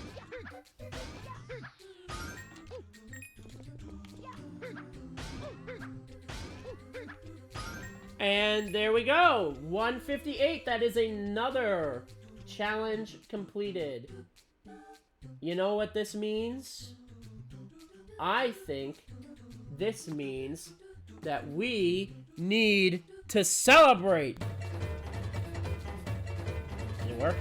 And there we go! 158! That is another challenge completed. You know what this means? I think this means that we need to celebrate! Did it work?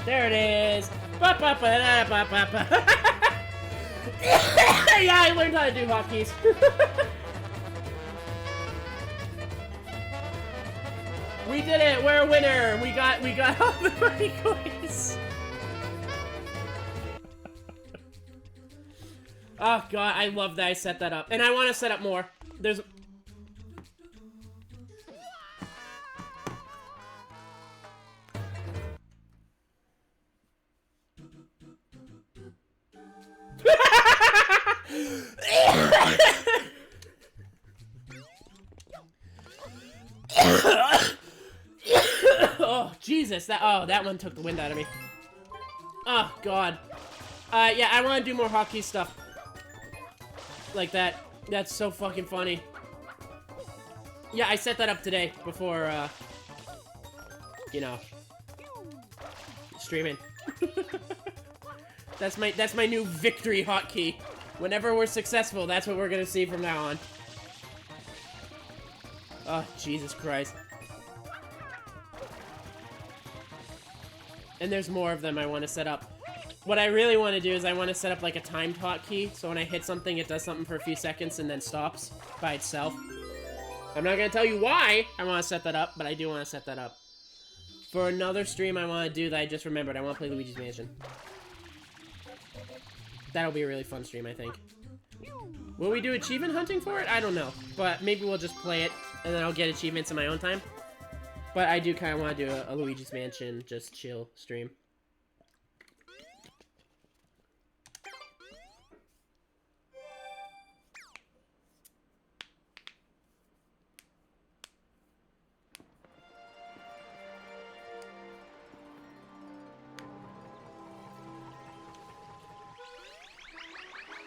There it is! Ba -ba -ba -da -ba -ba -ba. Yeah, I learned how to do hotkeys. We did it! We're a winner! We got all the money coins! Oh god, I love that I set that up. And I want to set up more. There's... Oh, Jesus, that one took the wind out of me. Oh, God. Yeah, I want to do more hotkey stuff. Like that. That's so fucking funny. Yeah, I set that up today before, you know, streaming. That's my new victory hotkey. Whenever we're successful, that's what we're gonna see from now on. Oh, Jesus Christ. And there's more of them I want to set up. What I really want to do is I want to set up like a timed hotkey, so when I hit something, it does something for a few seconds and then stops by itself. I'm not going to tell you why I want to set that up, but I do want to set that up. For another stream I want to do that I just remembered, I want to play Luigi's Mansion. That'll be a really fun stream, I think. Will we do achievement hunting for it? I don't know. But maybe we'll just play it, and then I'll get achievements in my own time. But I do kind of want to do a Luigi's Mansion, just chill stream.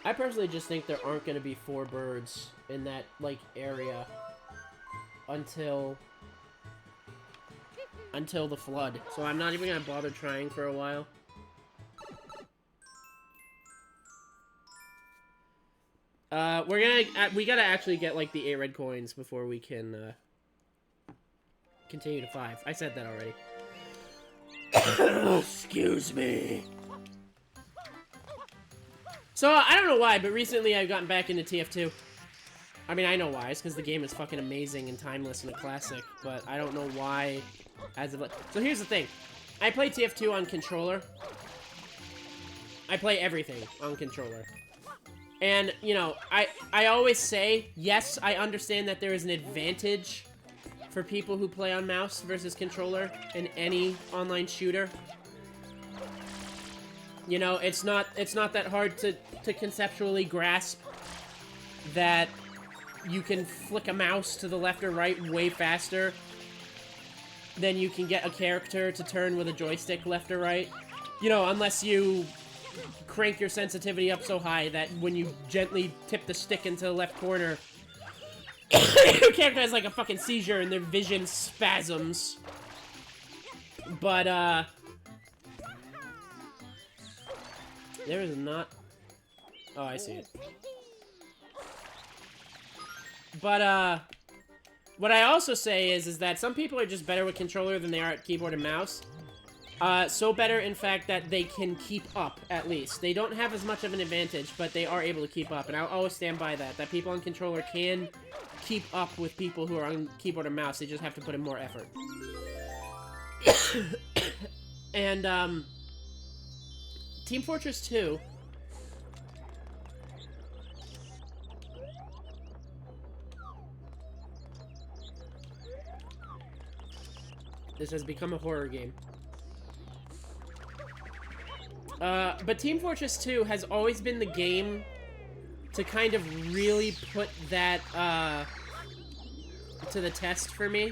I personally just think there aren't going to be 4 birds in that, like, area until the flood. So I'm not even going to bother trying for a while. We gotta actually get, like, the 8 red coins before we can, continue to 5. I said that already. Excuse me. So, I don't know why, but recently I've gotten back into TF2. I mean, I know why. It's because the game is fucking amazing and timeless and a classic, but I don't know why as of... So here's the thing. I play TF2 on controller. I play everything on controller. And, you know, I always say, yes, I understand that there is an advantage for people who play on mouse versus controller in any online shooter. You know, it's not that hard to conceptually grasp that you can flick a mouse to the left or right way faster than you can get a character to turn with a joystick left or right. You know, unless you crank your sensitivity up so high that when you gently tip the stick into the left corner, your character has like a fucking seizure and their vision spasms. But, there is not... Oh, I see it. But, what I also say is that some people are just better with controller than they are at keyboard and mouse. So better, in fact, that they can keep up, at least. They don't have as much of an advantage, but they are able to keep up, and I'll always stand by that. That people on controller can keep up with people who are on keyboard and mouse. They just have to put in more effort. And, Team Fortress 2... This has become a horror game. But Team Fortress 2 has always been the game to kind of really put that, to the test for me.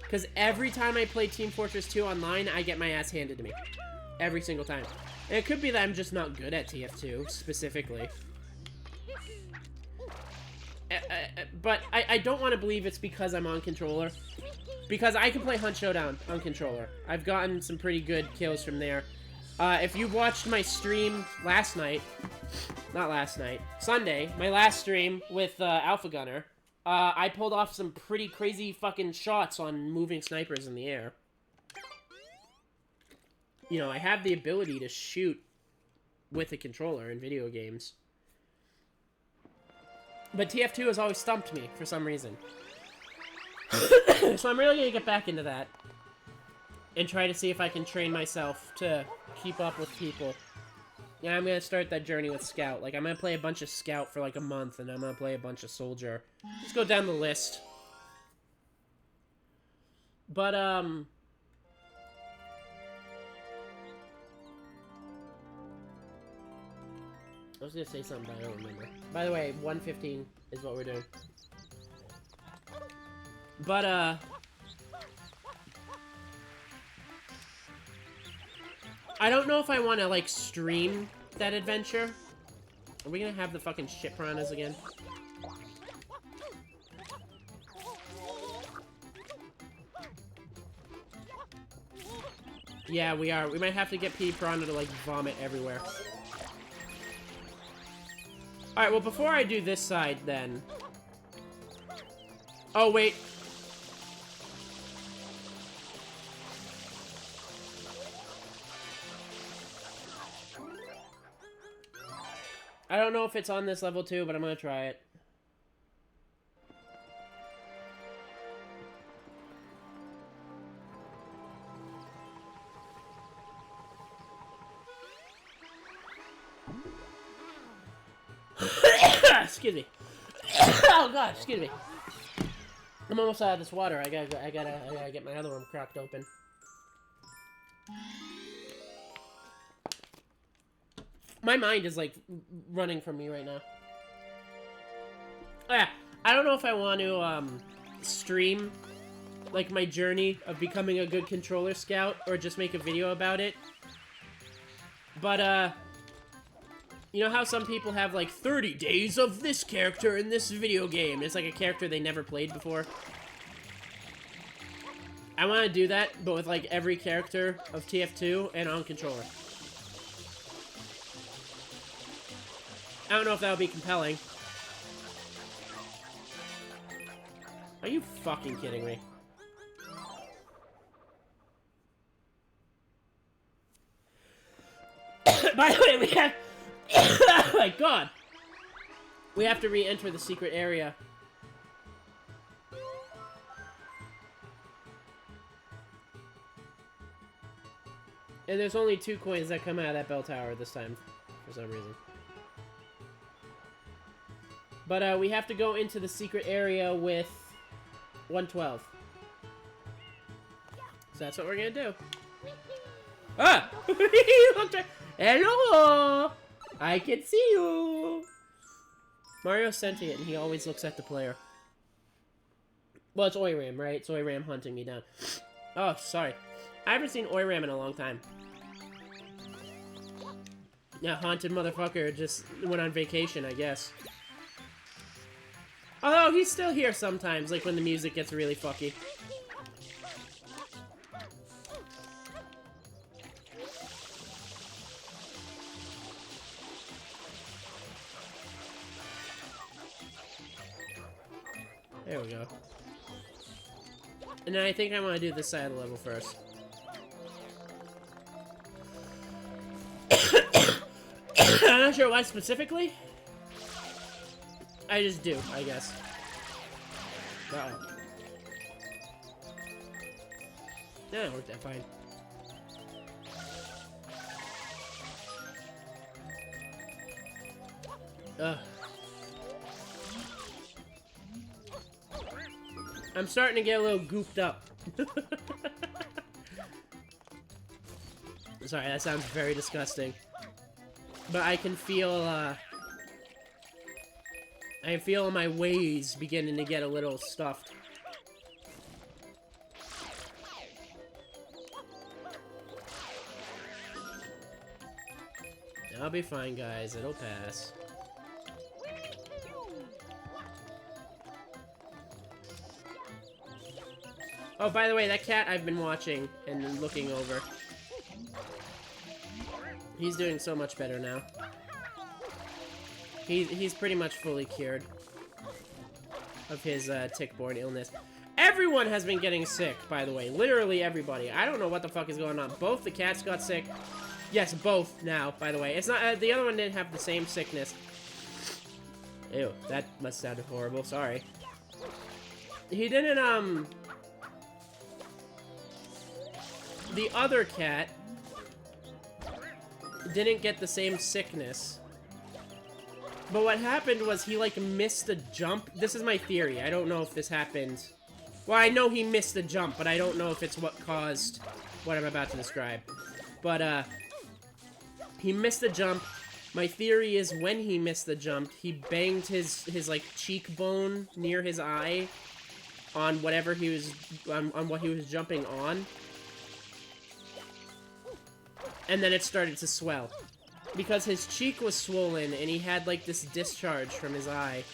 Because every time I play Team Fortress 2 online, I get my ass handed to me. Every single time. And it could be that I'm just not good at TF2, specifically. But I don't want to believe it's because I'm on controller. Because I can play Hunt Showdown on controller. I've gotten some pretty good kills from there. If you watched my stream last night, not last night, Sunday, my last stream with Alpha Gunner, I pulled off some pretty crazy fucking shots on moving snipers in the air. You know, I have the ability to shoot with a controller in video games. But TF2 has always stumped me for some reason. So I'm really gonna get back into that. And try to see if I can train myself to keep up with people. Yeah, I'm gonna start that journey with Scout. Like, I'm gonna play a bunch of Scout for like a month, and I'm gonna play a bunch of Soldier. Let's go down the list. But, I was gonna say something, but I don't remember. By the way, 1:15 is what we're doing. But, I don't know if I want to, like, stream that adventure. Are we gonna have the fucking shit piranhas again? Yeah, we are. We might have to get P Piranha to, like, vomit everywhere. Alright, well, before I do this side, then... Oh, wait. I don't know if it's on this level, too, but I'm gonna try it. Excuse me. Oh god, excuse me. I'm almost out of this water. I gotta get my other one cracked open. My mind is like running from me right now. Oh yeah, I don't know if I want to stream like my journey of becoming a good controller scout or just make a video about it. But You know how some people have, like, 30 days of this character in this video game? It's like a character they never played before. I want to do that, but with, like, every character of TF2 and on controller. I don't know if that would be compelling. Are you fucking kidding me? By the way, we have... Oh my god! We have to re-enter the secret area. And there's only 2 coins that come out of that bell tower this time, for some reason. But, we have to go into the secret area with 112. So that's what we're gonna do. Ah! Hello! I can see you! Mario's sentient, and he always looks at the player. Well, it's Oiram, right? It's Oiram hunting me down. Oh, sorry. I haven't seen Oiram in a long time. Yeah, haunted motherfucker just went on vacation, I guess. Although, he's still here sometimes, like when the music gets really fucky. There we go. And then I think I want to do this side of the level first. I'm not sure why specifically. I just do, I guess. Uh-oh. Yeah, it worked out fine. Ugh. I'm starting to get a little gooped up. Sorry, that sounds very disgusting. But I can feel, I feel my ways beginning to get a little stuffed. I'll be fine, guys. It'll pass. Oh, by the way, that cat I've been watching and looking over. He's doing so much better now. He's pretty much fully cured of his tick-borne illness. Everyone has been getting sick, by the way. Literally everybody. I don't know what the fuck is going on. Both the cats got sick. Yes, both now, by the way. It's not the other one didn't have the same sickness. Ew, that must sound horrible. Sorry. He didn't, the other cat didn't get the same sickness. But what happened was he, like, missed a jump. This is my theory. I don't know if this happened. Well, I know he missed the jump, but I don't know if it's what caused what I'm about to describe. But, he missed the jump. My theory is when he missed the jump, he banged his like, cheekbone near his eye on whatever he was, on what he was jumping on. And then it started to swell. Because his cheek was swollen, and he had, like, this discharge from his eye.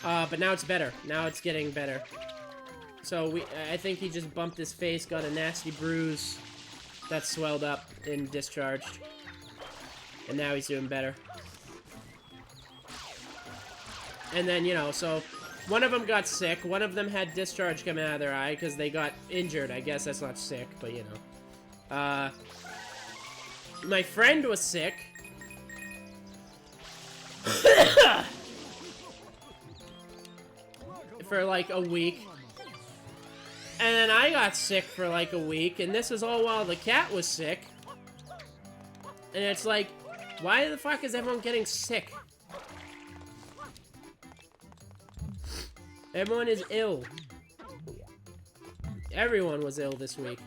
But now it's better. Now it's getting better. So, I think he just bumped his face, got a nasty bruise that swelled up and discharged. And now he's doing better. And then, you know, so... one of them got sick, one of them had discharge coming out of their eye because they got injured. I guess that's not sick, but, you know. My friend was sick. For like a week. And then I got sick for like a week, and this was all while the cat was sick. And it's like, why the fuck is everyone getting sick? Everyone is ill. Everyone was ill this week.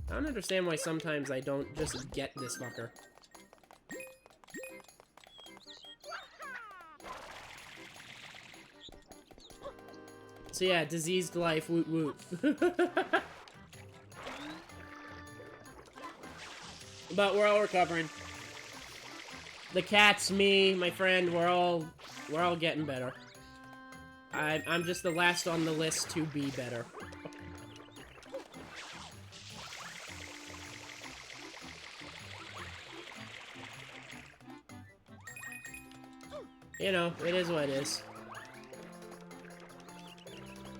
I don't understand why sometimes I don't just get this fucker. So yeah, diseased life, woot woot. But we're all recovering. The cats, me, my friend, we're all getting better. I'm just the last on the list to be better. You know, it is what it is.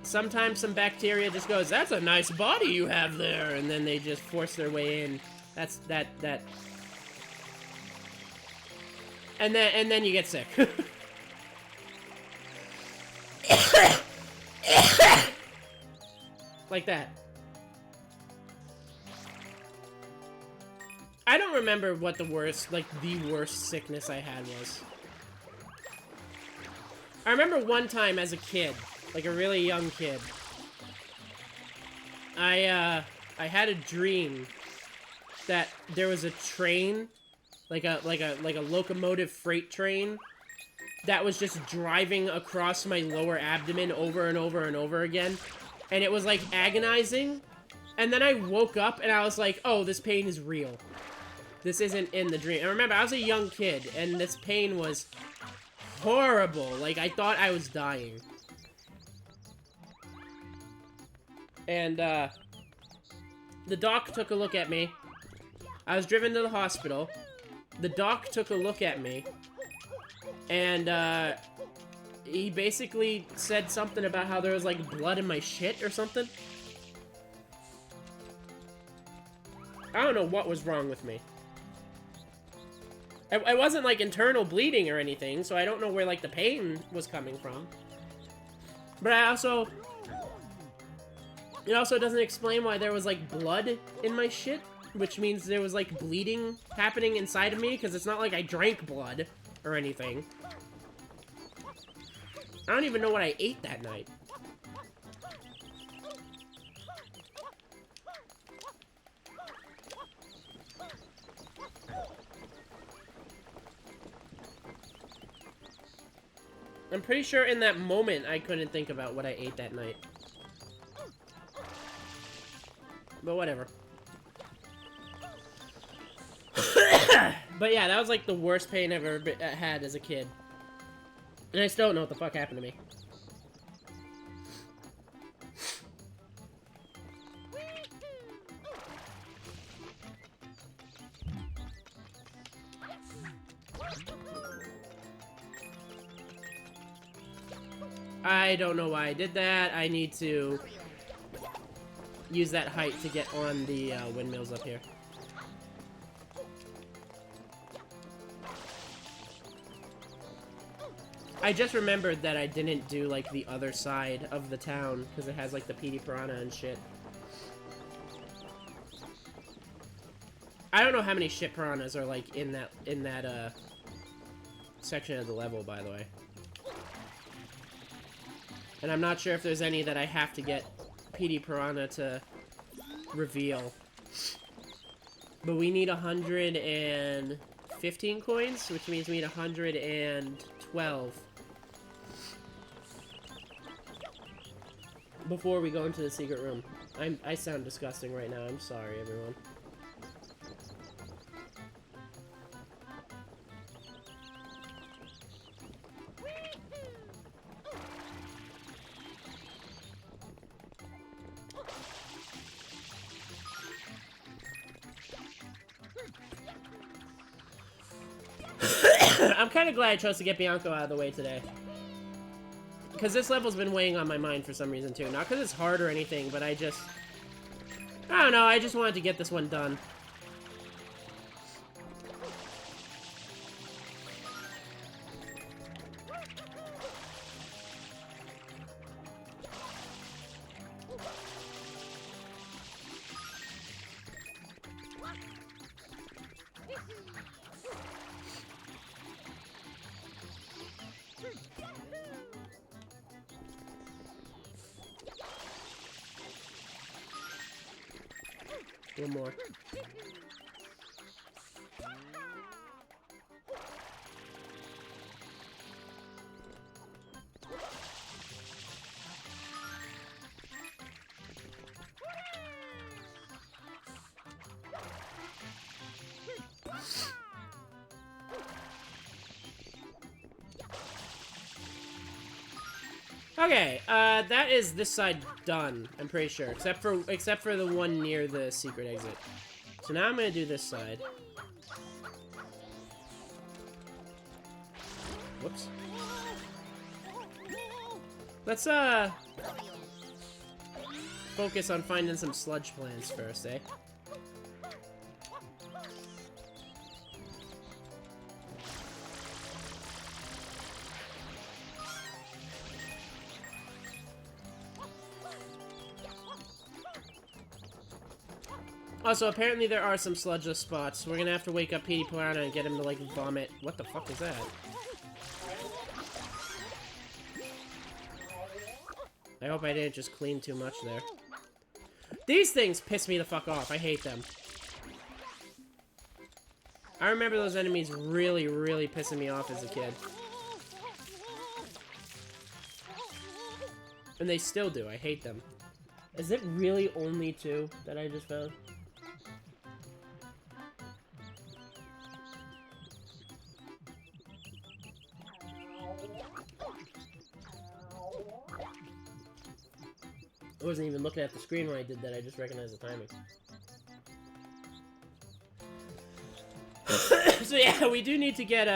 Sometimes some bacteria just goes, "That's a nice body you have there," and then they just force their way in. That's that. And then you get sick. Like that. I don't remember what the worst sickness I had was. I remember one time as a kid, like a really young kid, I had a dream that there was a train, like a locomotive freight train, that was just driving across my lower abdomen over and over and over again, and it was like agonizing. And then I woke up and I was like, oh, this pain is real. This isn't in the dream. And remember, I was a young kid, and this pain was horrible. Like, I thought I was dying. And, the doc took a look at me. I was driven to the hospital. The doc took a look at me. And, he basically said something about how there was, like, blood in my shit or something. I don't know what was wrong with me. I wasn't, like, internal bleeding or anything, so I don't know where, like, the pain was coming from. But I also... It also doesn't explain why there was, like, blood in my shit, which means there was, like, bleeding happening inside of me, because it's not like I drank blood or anything. I don't even know what I ate that night. I'm pretty sure in that moment I couldn't think about what I ate that night. But whatever. But yeah, that was like the worst pain I've ever had as a kid. And I still don't know what the fuck happened to me. I don't know why I did that. I need to use that height to get on the windmills up here. I just remembered that I didn't do, like, the other side of the town, because it has, like, the PD Piranha and shit. I don't know how many shit piranhas are, like, in that section of the level, by the way. And I'm not sure if there's any that I have to get PD Piranha to reveal. But we need 115 coins, which means we need 112 before we go into the secret room. I sound disgusting right now. I'm sorry, everyone. I'm kind of glad I chose to get Bianco out of the way today. Because this level's been weighing on my mind for some reason, too. Not because it's hard or anything, but I don't know, I just wanted to get this one done. One more. Okay, that is this side done, I'm pretty sure. Except for the one near the secret exit. So now I'm gonna do this side. Whoops. Let's, focus on finding some sludge plants first, eh? Also, apparently there are some sludgeless spots. We're gonna have to wake up Petey Piranha and get him to, like, vomit. What the fuck is that? I hope I didn't just clean too much there. These things piss me the fuck off. I hate them. I remember those enemies really, really pissing me off as a kid. And they still do. I hate them. Is it really only 2 that I just found? I wasn't even looking at the screen when I did that, I just recognized the timing. So yeah, we do need to get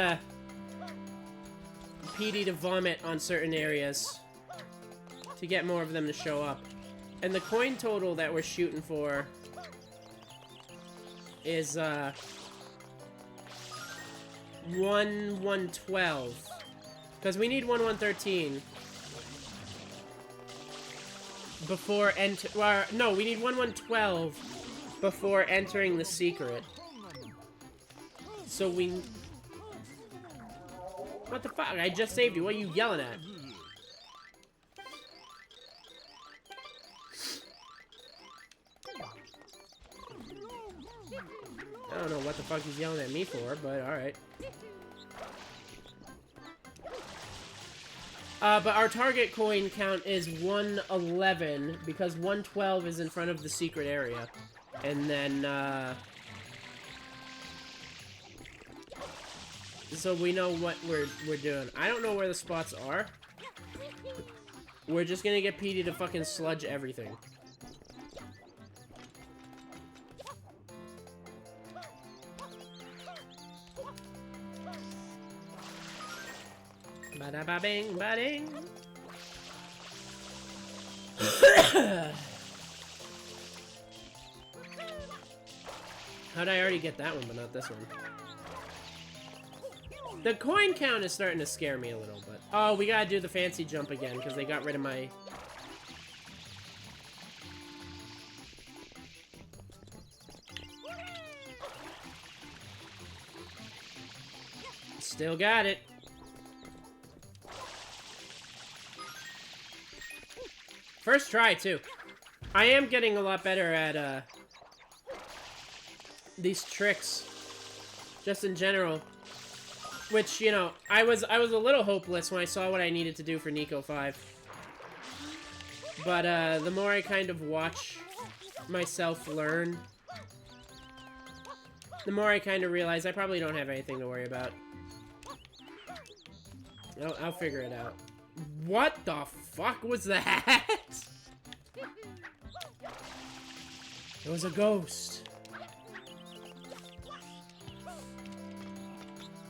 PD to vomit on certain areas to get more of them to show up. And the coin total that we're shooting for is 112. Because we need 113 before no, we need 112 before entering the secret. So we... What the fuck? I just saved you. What are you yelling at? I don't know what the fuck he's yelling at me for, but alright. But our target coin count is 111, because 112 is in front of the secret area. And then, so we know what we're doing. I don't know where the spots are. We're just gonna get Petey to fucking sludge everything. Ba-da-ba-bing, ba-ding. How'd I already get that one, but not this one? The coin count is starting to scare me a little, but... Oh, we gotta do the fancy jump again, because they got rid of my... Still got it. First try, too. I am getting a lot better at, these tricks. Just in general. Which, you know, I was a little hopeless when I saw what I needed to do for Nico 5. But, the more I kind of watch myself learn, the more I kind of realize I probably don't have anything to worry about. I'll figure it out. What the fuck was that? It was a ghost.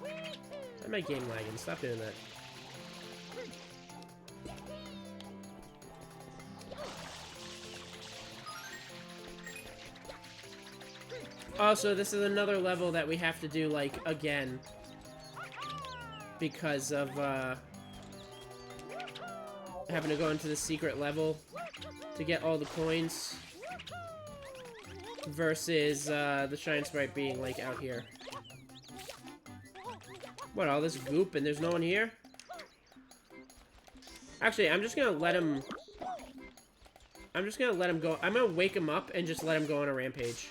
Why am I game lagging? Stop doing that. Also, this is another level that we have to do, like, again. Because of, having to go into the secret level to get all the coins. Versus, the Shine Sprite being, like, out here. What, all this goop and there's no one here? Actually, I'm just gonna let him... go. I'm gonna wake him up and just let him go on a rampage.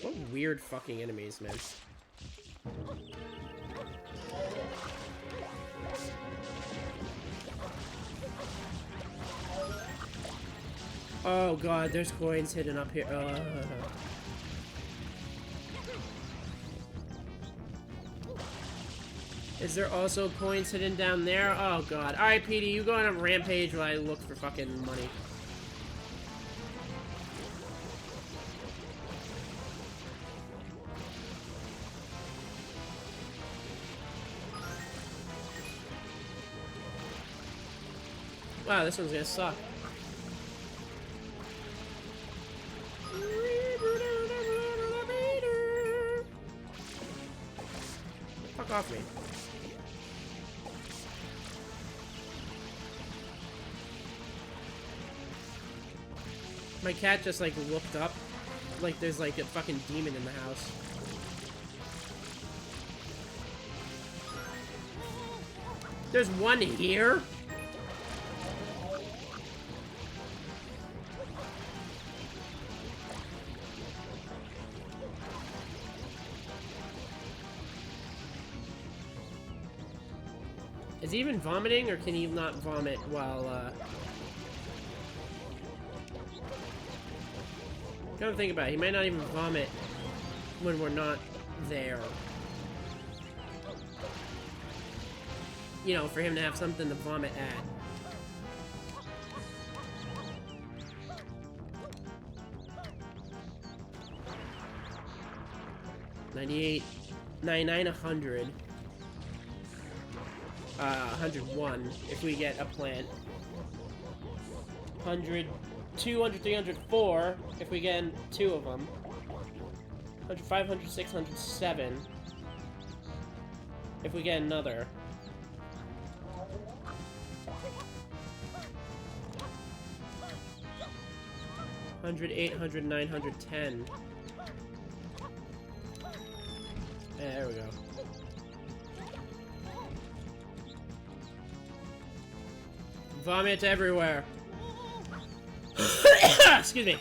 What weird fucking enemies, man. Oh god, there's coins hidden up here. Is there also coins hidden down there? Oh god. Alright, Petey, you go on a rampage while I look for fucking money. Wow, this one's gonna suck. Fuck off me. My cat just like looked up like there's like a fucking demon in the house. There's one here? Is he even vomiting, or can he not vomit while, Come think about it, he might not even vomit when we're not there. You know, for him to have something to vomit at. $98, $99, 100. 101 if we get a plant. 100, 200, 300, 4 if we get 2 of them. 100, 500, 600, 7 if we get another. 100, 800, 910. There we go. Vomit everywhere. Excuse me.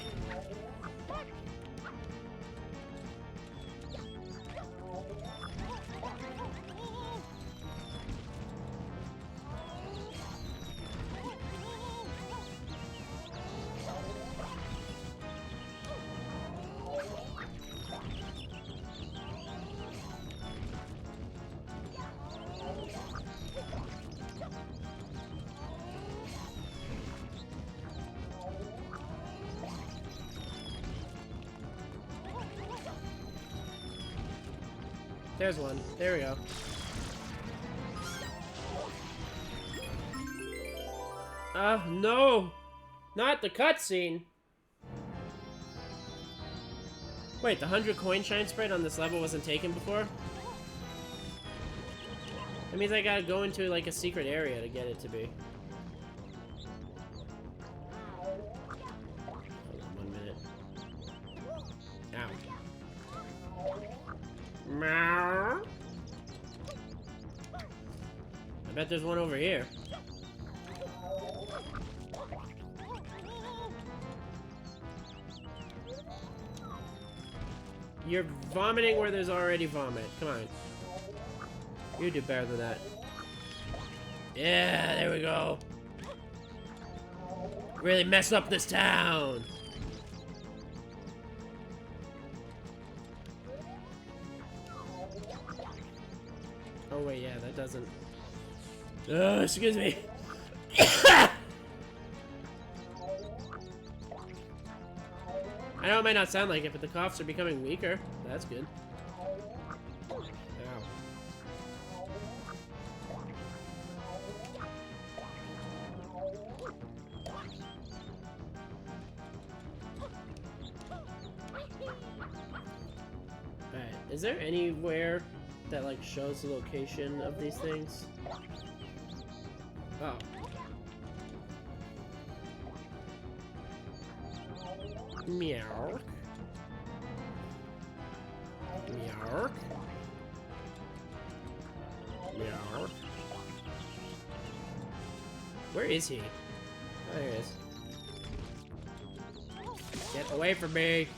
There's one. There we go. No! Not the cutscene! Wait, the 100 coin shine sprite on this level wasn't taken before? That means I gotta go into, like, a secret area to get it to be. Hold on 1 minute. Ow. Meow. I bet there's one over here. You're vomiting where there's already vomit. Come on. You do better than that. Yeah, there we go. Really mess up this town. Oh wait, yeah, that doesn't... excuse me. I know it might not sound like it, but the coughs are becoming weaker. That's good. Ow. Alright, is there anywhere that like shows the location of these things? Oh. Meow. Meow. Meow. Where is he? Oh, there he is. Get away from me!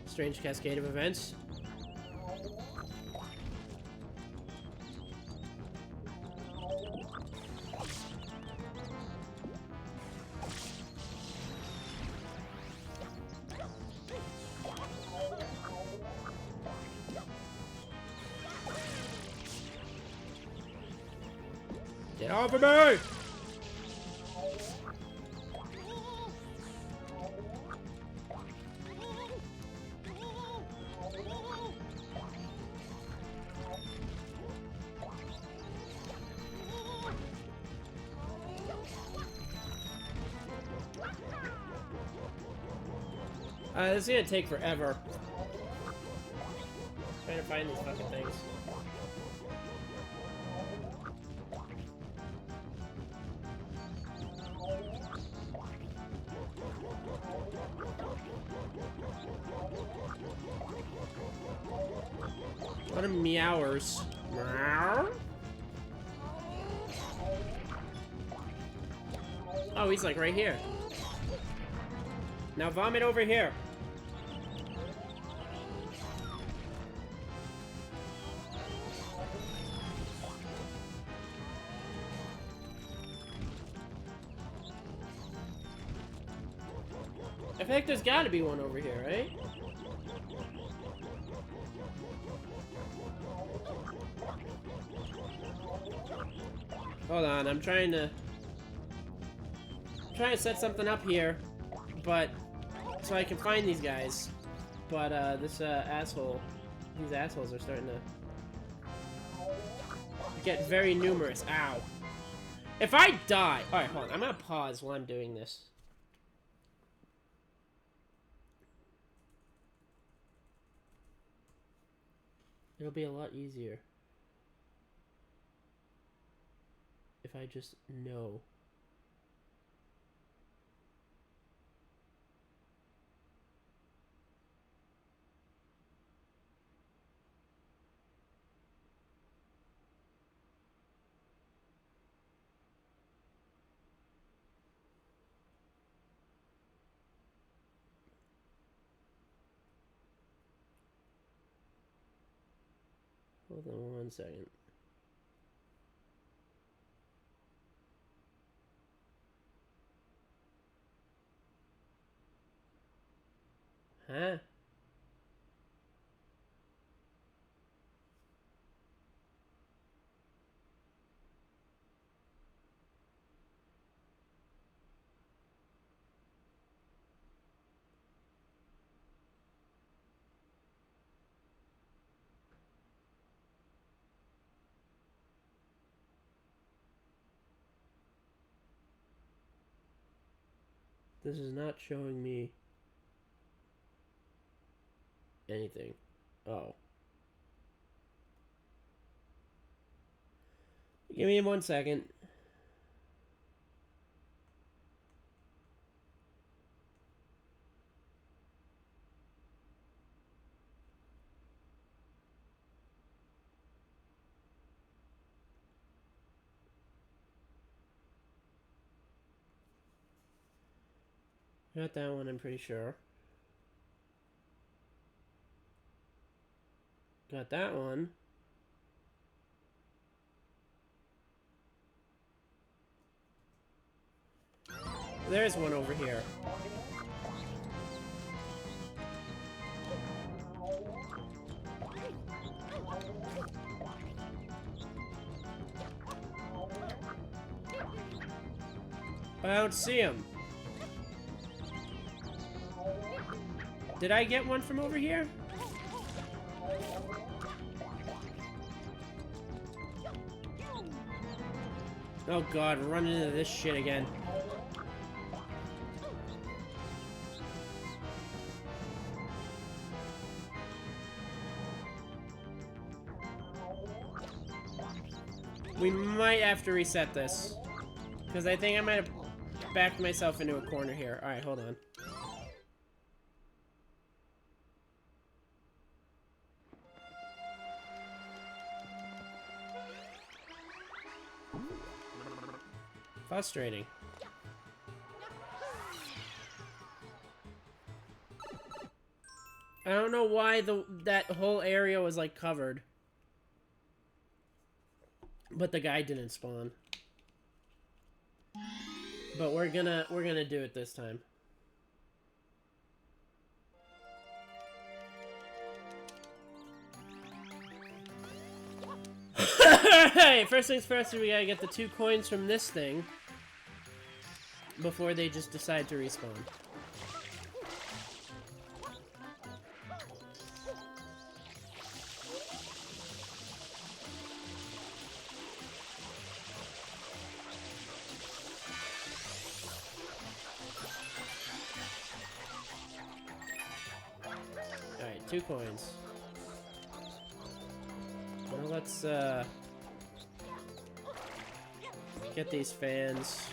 Strange cascade of events. Get off of me! This is gonna take forever. Trying to find these fucking things. What are meowers? Meow? Oh, he's like right here. Now vomit over here. I think there's gotta be one over here, right? Hold on, I'm trying to set something up here, but so I can find these guys. But these assholes are starting to get very numerous. Ow. If I die, alright, hold on, I'm gonna pause while I'm doing this. It'll be a lot easier if I just know. Hold on 1 second. Huh? This is not showing me anything. Oh. Give me 1 second. Got that one, I'm pretty sure. Got that one. There's one over here. I don't see him. Did I get one from over here? Oh god, we're running into this shit again. We might have to reset this. Because I think I might have backed myself into a corner here. Alright, hold on. Frustrating. I don't know why that whole area was like covered. But the guy didn't spawn. But we're gonna do it this time. Alright, first things first, we gotta get the 2 coins from this thing before they just decide to respawn. Alright, 2 coins. Well, let's, get these fans.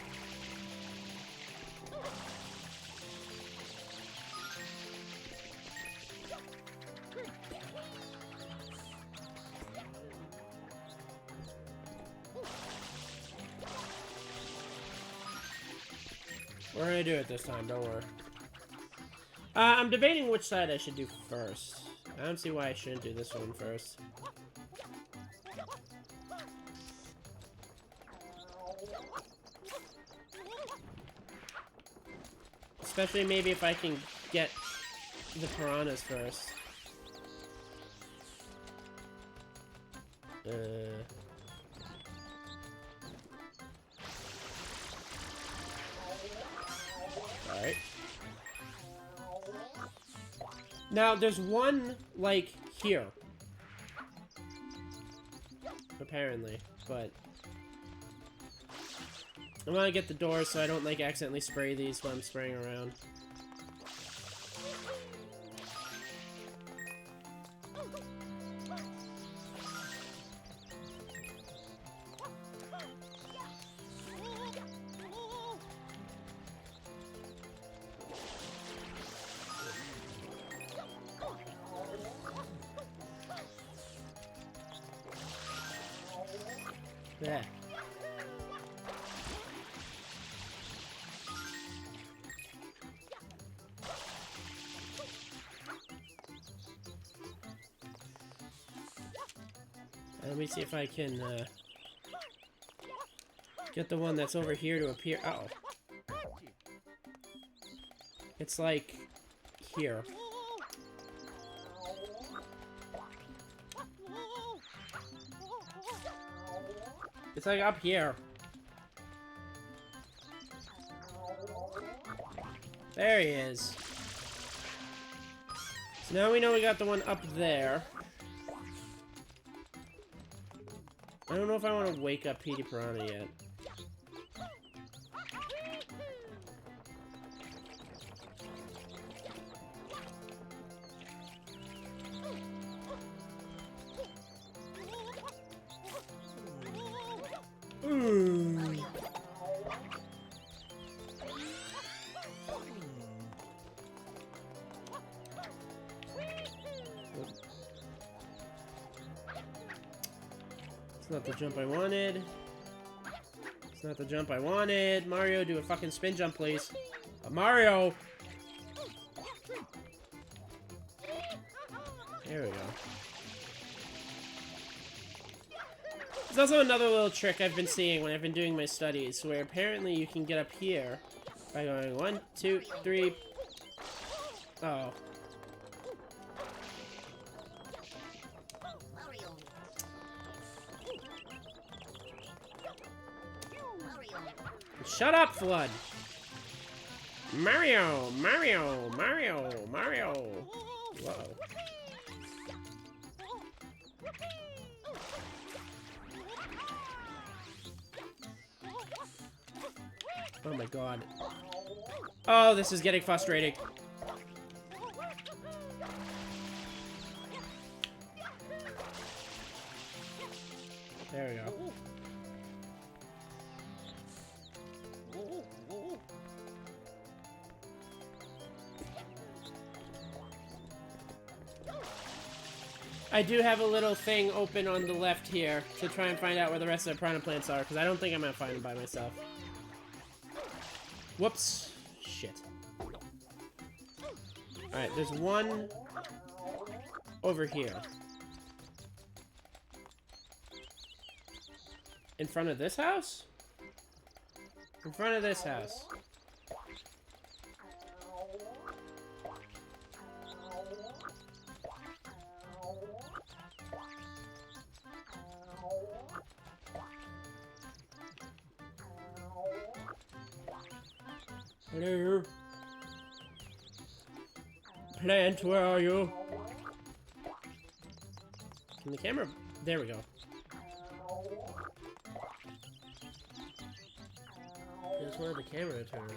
We're gonna do it this time, don't worry. I'm debating which side I should do first. I don't see why I shouldn't do this one first. Especially maybe if I can get the piranhas first. Alright. Now, there's one, like, here. Apparently, but... I want to get the door so I don't, like, accidentally spray these while I'm spraying around. Yeah. Let me see if I can get the one that's over here to appear. Uh-oh. It's like here. It's like up here. There he is. So now we know we got the one up there. I don't know if I want to wake up Petey Piranha yet. It's not the jump I wanted. It's not the jump I wanted. Mario, do a fucking spin jump, please. Mario! There we go. There's also another little trick I've been seeing when I've been doing my studies, where apparently you can get up here by going 1, 2, 3. Oh. Shut up, Flood! Mario! Mario! Mario! Mario! Whoa. Oh my god. Oh, this is getting frustrating. There we go. I do have a little thing open on the left here to try and find out where the rest of the piranha plants are, because I don't think I'm gonna find them by myself. Whoops. Shit. Alright, there's one over here. In front of this house? In front of this house. Hello? Plant, where are you? Can the camera... There we go. I just wanted the camera to turn around.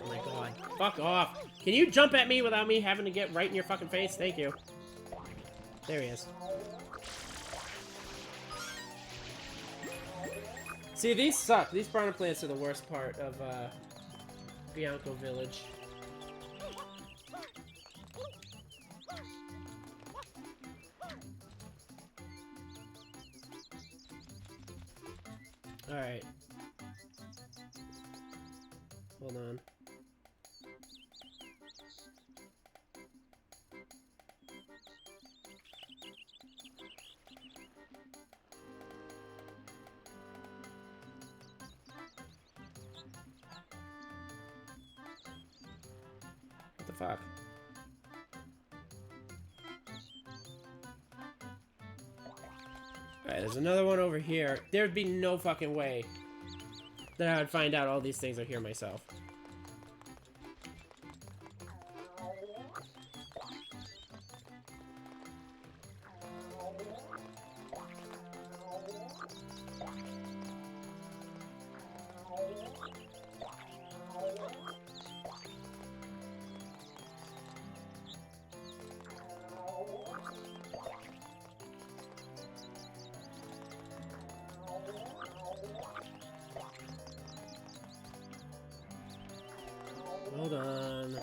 Oh my god. Fuck off. Can you jump at me without me having to get right in your fucking face? Thank you. There he is. See, these suck. These piranha plants are the worst part of, Bianco Village. Alright. Hold on. What the fuck? Alright, there's another one over here. There'd be no fucking way that I would find out all these things are here myself. Hold on.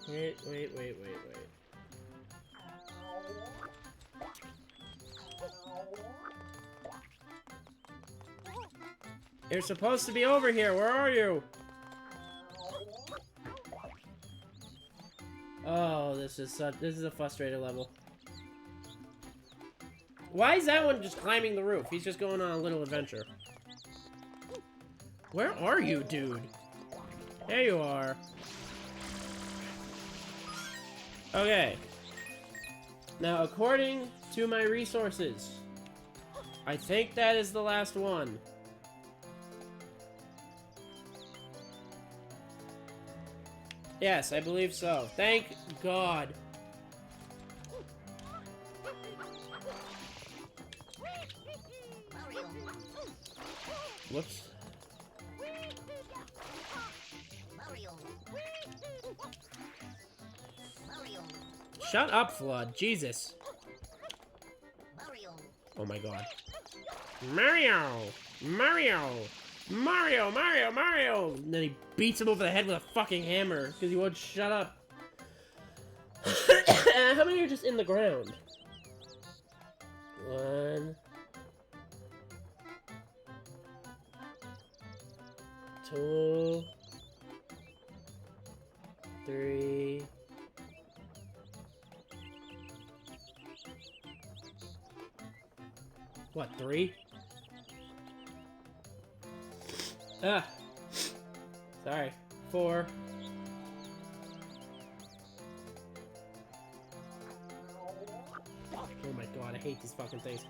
Wait. You're supposed to be over here. Where are you? Oh, this is a frustrating level. Why is that one just climbing the roof? He's just going on a little adventure. Where are you, dude? There you are. Okay. Now, according to my resources, I think that is the last one. Yes, I believe so. Thank God. Whoops. Shut up, Flood. Jesus. Oh my God. Mario! Mario! Mario! Mario! Mario! And then he beats him over the head with a fucking hammer because he won't shut up. How many are just in the ground? 1, 2, 3. What, 3? Ah. Sorry. 4. Oh my God, I hate these fucking things.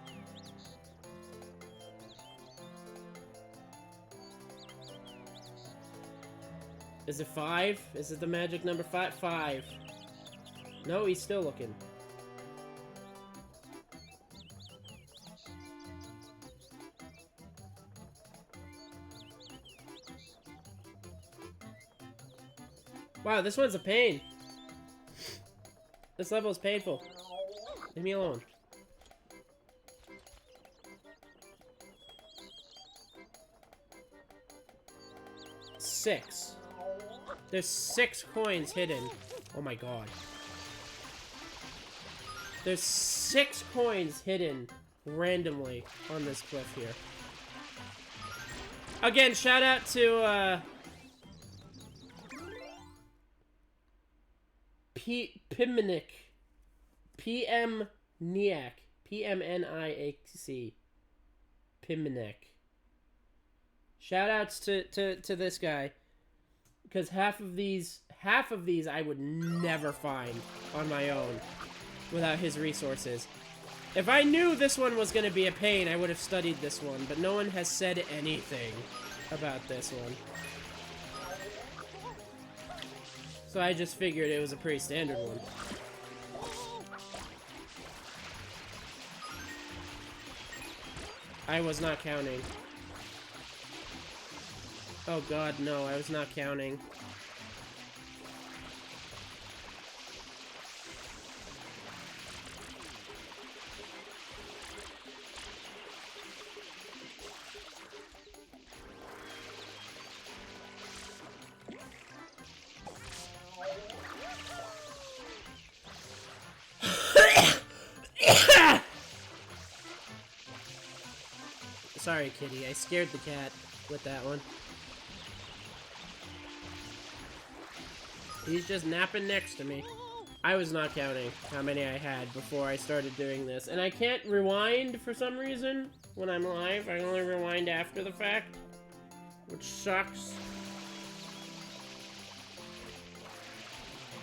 Is it 5? Is it the magic number 5? 5. No, he's still looking. Wow, this one's a pain. This level is painful. Leave me alone. Six. There's 6 coins hidden. Oh my God. There's 6 coins hidden randomly on this cliff here. Again, shout out to Pimnic. Pmniac. Pmniac. Pimnic. Shoutouts to this guy. Because half of these I would never find on my own without his resources. If I knew this one was going to be a pain, I would have studied this one, but no one has said anything about this one. So I just figured it was a pretty standard one. I was not counting. Oh god, no, I was not counting. Sorry, kitty. I scared the cat with that one. He's just napping next to me. I was not counting how many I had before I started doing this. And I can't rewind for some reason when I'm live. I can only rewind after the fact, which sucks.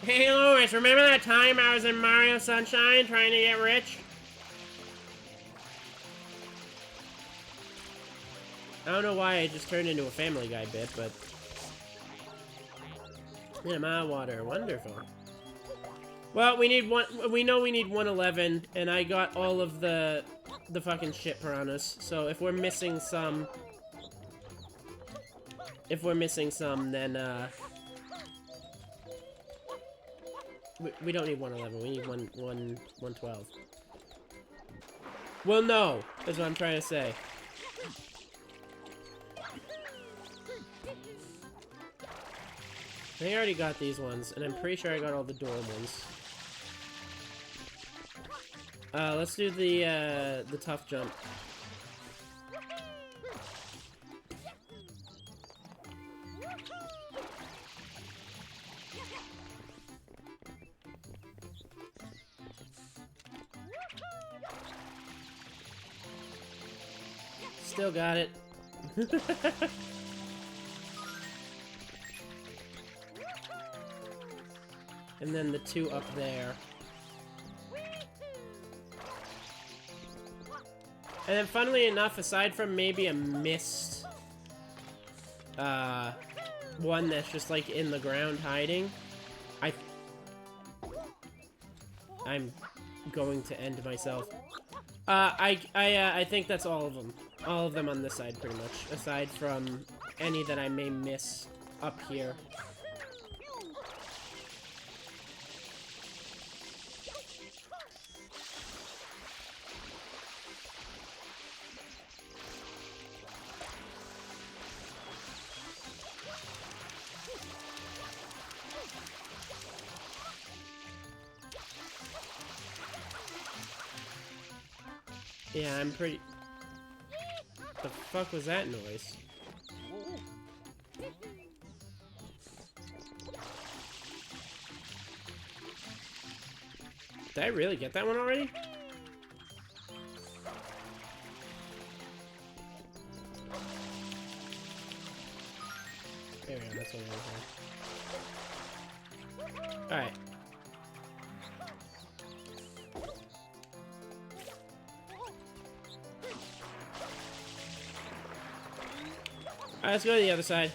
Hey, Louis, remember that time I was in Mario Sunshine trying to get rich? I don't know why I just turned into a Family Guy bit, but... Yeah, my water. Wonderful. Well, we need one... We know we need 111, and I got all of the fucking shit piranhas. So if we're missing some... If we're missing some, then, we don't need 111. We need 112. Well, no. That's what I'm trying to say. I already got these ones, and I'm pretty sure I got all the door ones. Let's do the tough jump. Still got it. And then the two up there. And then funnily enough, aside from maybe a missed one that's just like in the ground hiding, I'm going to end myself. I think that's all of them. All of them on this side, pretty much. Aside from any that I may miss up here. Yeah, I'm pretty... The fuck was that noise? Did I really get that one already? There we go, that's what I was doing. Alright. Alright, let's go to the other side.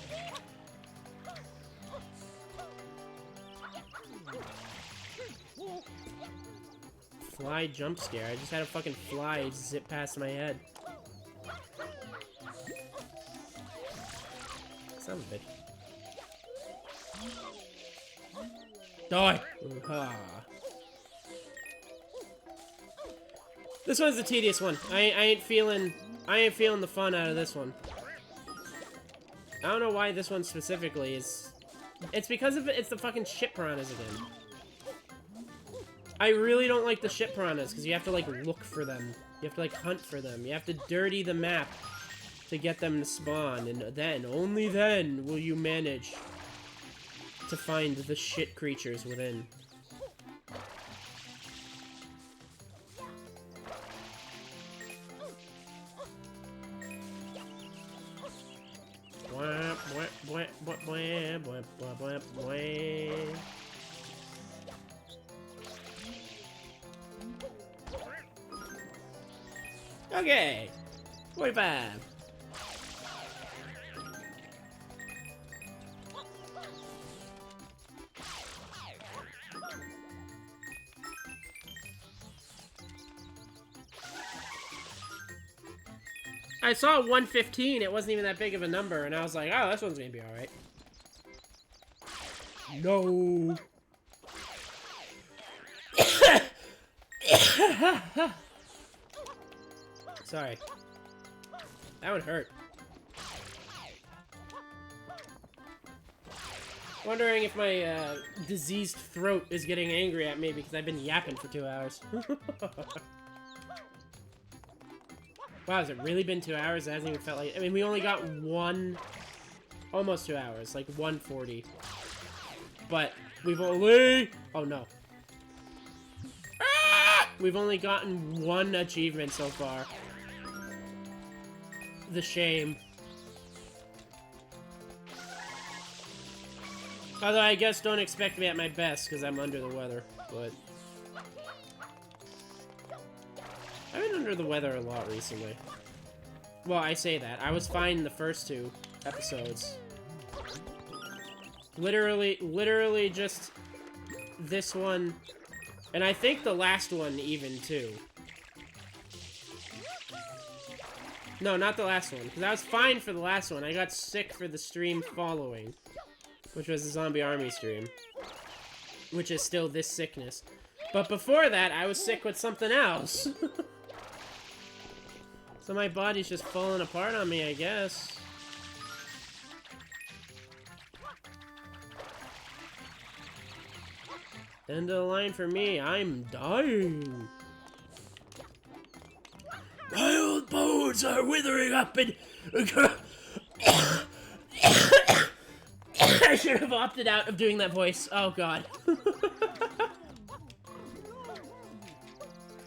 Fly jump scare. I just had a fucking fly zip past my head. Son of a bitch. Die! This one's the tedious one. I ain't feeling the fun out of this one. I don't know why this one specifically is... It's because of it's the fucking shit piranhas again. I really don't like the shit piranhas, because you have to, like, look for them. You have to, like, hunt for them. You have to dirty the map to get them to spawn, and then, only then, will you manage to find the shit creatures within. Okay. 45. I saw 115, it wasn't even that big of a number, and I was like, oh, this one's gonna be alright. No. Sorry. That would hurt. Wondering if my diseased throat is getting angry at me because I've been yapping for 2 hours. Wow, has it really been 2 hours? It hasn't even felt like... I mean, we only got one... Almost 2 hours. Like, 140. But we've only... Oh, no. Ah! We've only gotten one achievement so far. The shame. Although, I guess don't expect me at my best, because I'm under the weather. But... I've been under the weather a lot recently. Well, I say that. I was fine the first 2 episodes. Literally just this one. And I think the last one even, too. No, not the last one. Because I was fine for the last one. I got sick for the stream following. Which was the Zombie Army stream. Which is still this sickness. But before that, I was sick with something else. So my body's just falling apart on me, I guess. End of the line for me. I'm dying. My old bones are withering up and... I should have opted out of doing that voice. Oh, God.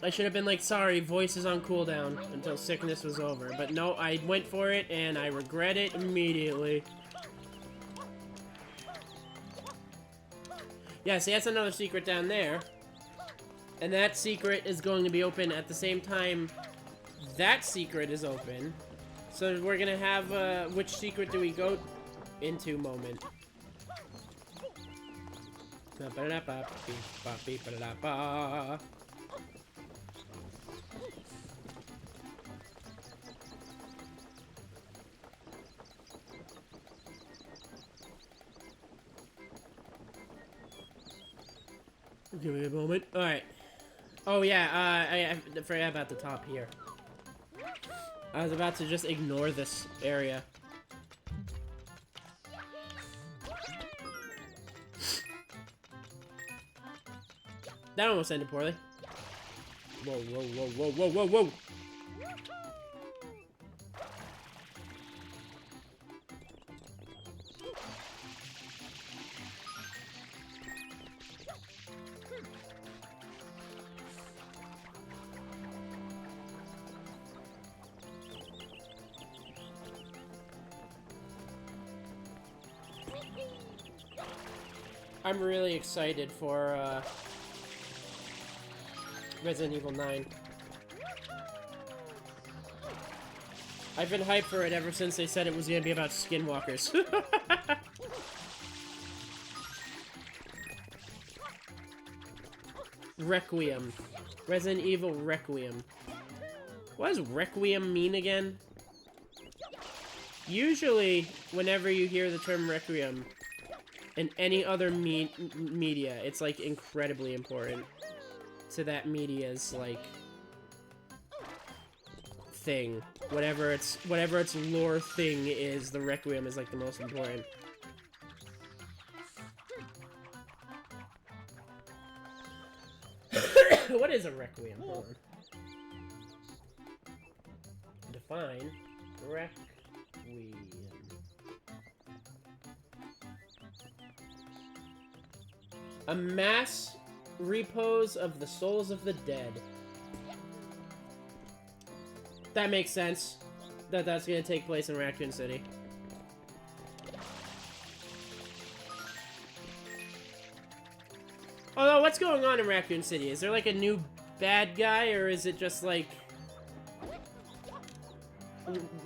I should have been like, sorry, voice is on cooldown until sickness was over. But no, I went for it, and I regret it immediately. Yeah, see, that's another secret down there. And that secret is going to be open at the same time that secret is open. So we're gonna have a which secret do we go into moment. Give me a moment. Alright. Oh yeah, I forgot about the top here. I was about to just ignore this area. That almost ended poorly. Whoa, whoa, whoa, whoa, whoa, whoa, whoa! I'm really excited for, Resident Evil 9. I've been hyped for it ever since they said it was gonna be about skinwalkers. Requiem. Resident Evil Requiem. What does Requiem mean again? Usually, whenever you hear the term Requiem, in any other media, it's, like, incredibly important to that media's, like, thing. Whatever its lore thing is, the Requiem is, like, the most important. What is a Requiem? Hold on. Define Requiem. A mass repose of the souls of the dead. That makes sense. That's gonna take place in Raccoon City. Although, what's going on in Raccoon City? Is there like a new bad guy, or is it just like...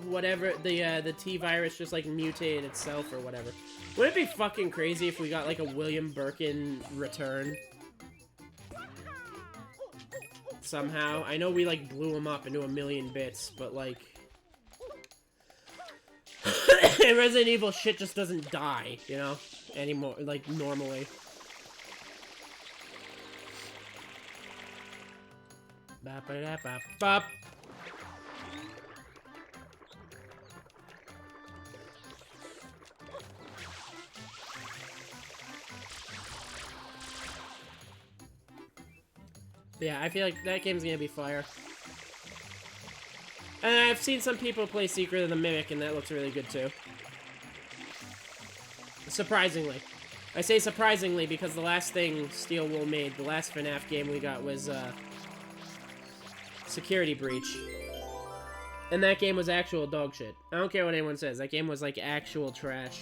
whatever, the T virus just, like, mutated itself or whatever. Wouldn't it be fucking crazy if we got, like, a William Birkin return? Somehow. I know we, like, blew him up into a million bits, but, like... in Resident Evil, shit just doesn't die, you know? Anymore, like, normally. Bop-a-da-bop-bop. Yeah, I feel like that game's gonna be fire. And I've seen some people play Secret of the Mimic, and that looks really good too. Surprisingly. I say surprisingly because the last thing Steel Wool made, the last FNAF game we got was, Security Breach. And that game was actual dog shit. I don't care what anyone says, that game was like actual trash.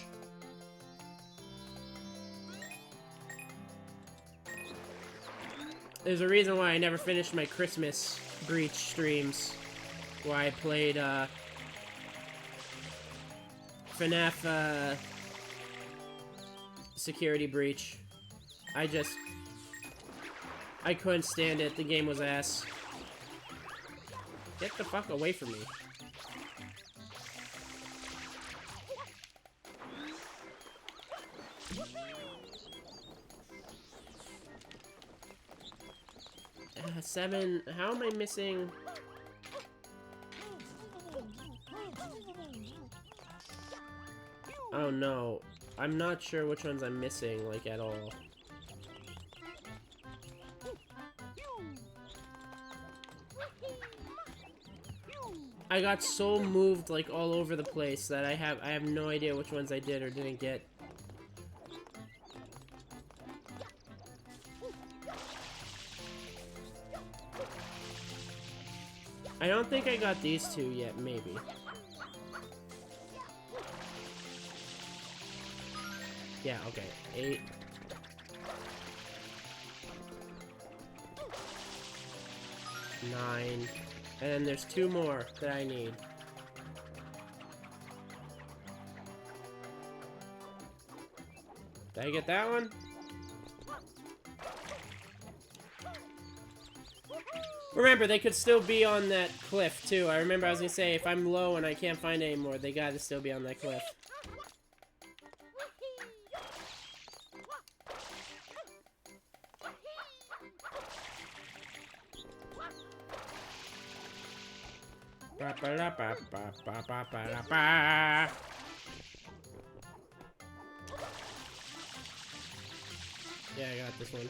There's a reason why I never finished my Christmas Breach streams, where I played, FNAF, Security Breach. I couldn't stand it, the game was ass. Get the fuck away from me. Seven, how am I missing? Oh no, I'm not sure which ones I'm missing, like, at all. I got so moved, like, all over the place that I have no idea which ones I did or didn't get. I don't think I got these two yet, maybe. Yeah, okay. 8. Nine. And then there's 2 more that I need. Did I get that one? Remember, they could still be on that cliff, too. I remember I was gonna say, if I'm low and I can't find any more, they gotta still be on that cliff. Yeah, I got this one.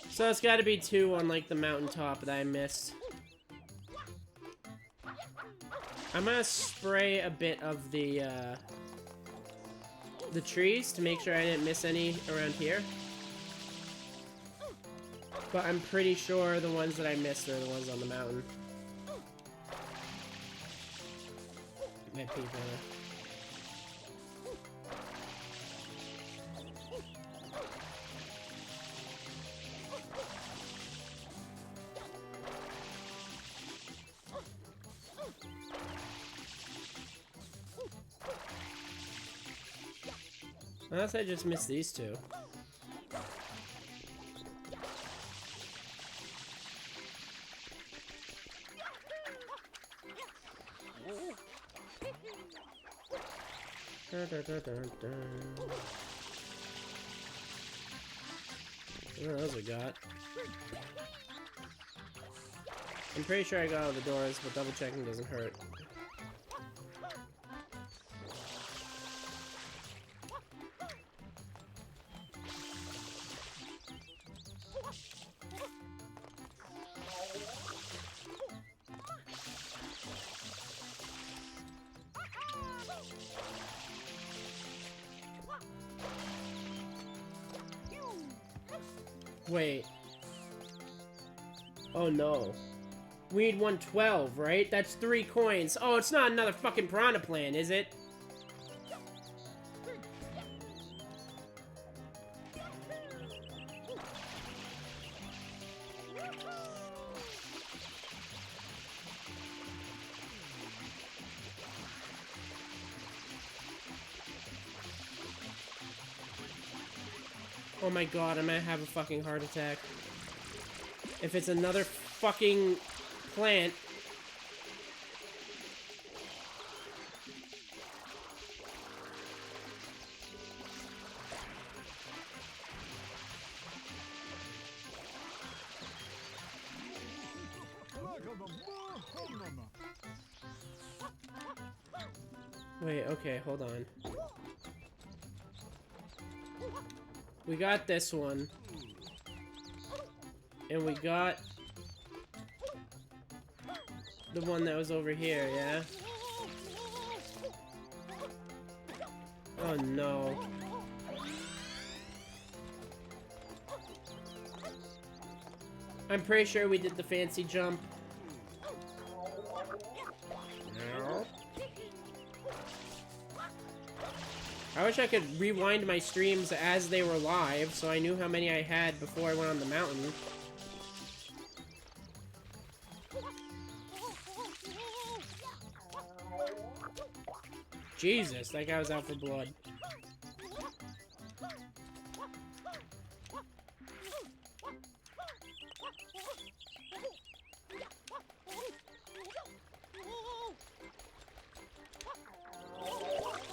So it's gotta be 2 on, like, the mountaintop that I missed. I'm gonna spray a bit of the trees to make sure I didn't miss any around here. But I'm pretty sure the ones that I missed are the ones on the mountain. My people. Unless I just missed these 2. What else we got? I'm pretty sure I got all the doors, but double checking doesn't hurt. Wait. Oh no. We need 112, right? That's 3 coins. Oh, it's not another fucking piranha plant, is it? Oh my god, I might have a fucking heart attack. If it's another fucking plant. Wait, okay, hold on. We got this one. And we got the one that was over here, yeah? Oh no. I'm pretty sure we did the fancy jump. No. I wish I could rewind my streams as they were live, so I knew how many I had before I went on the mountain. Jesus, that guy was out for blood.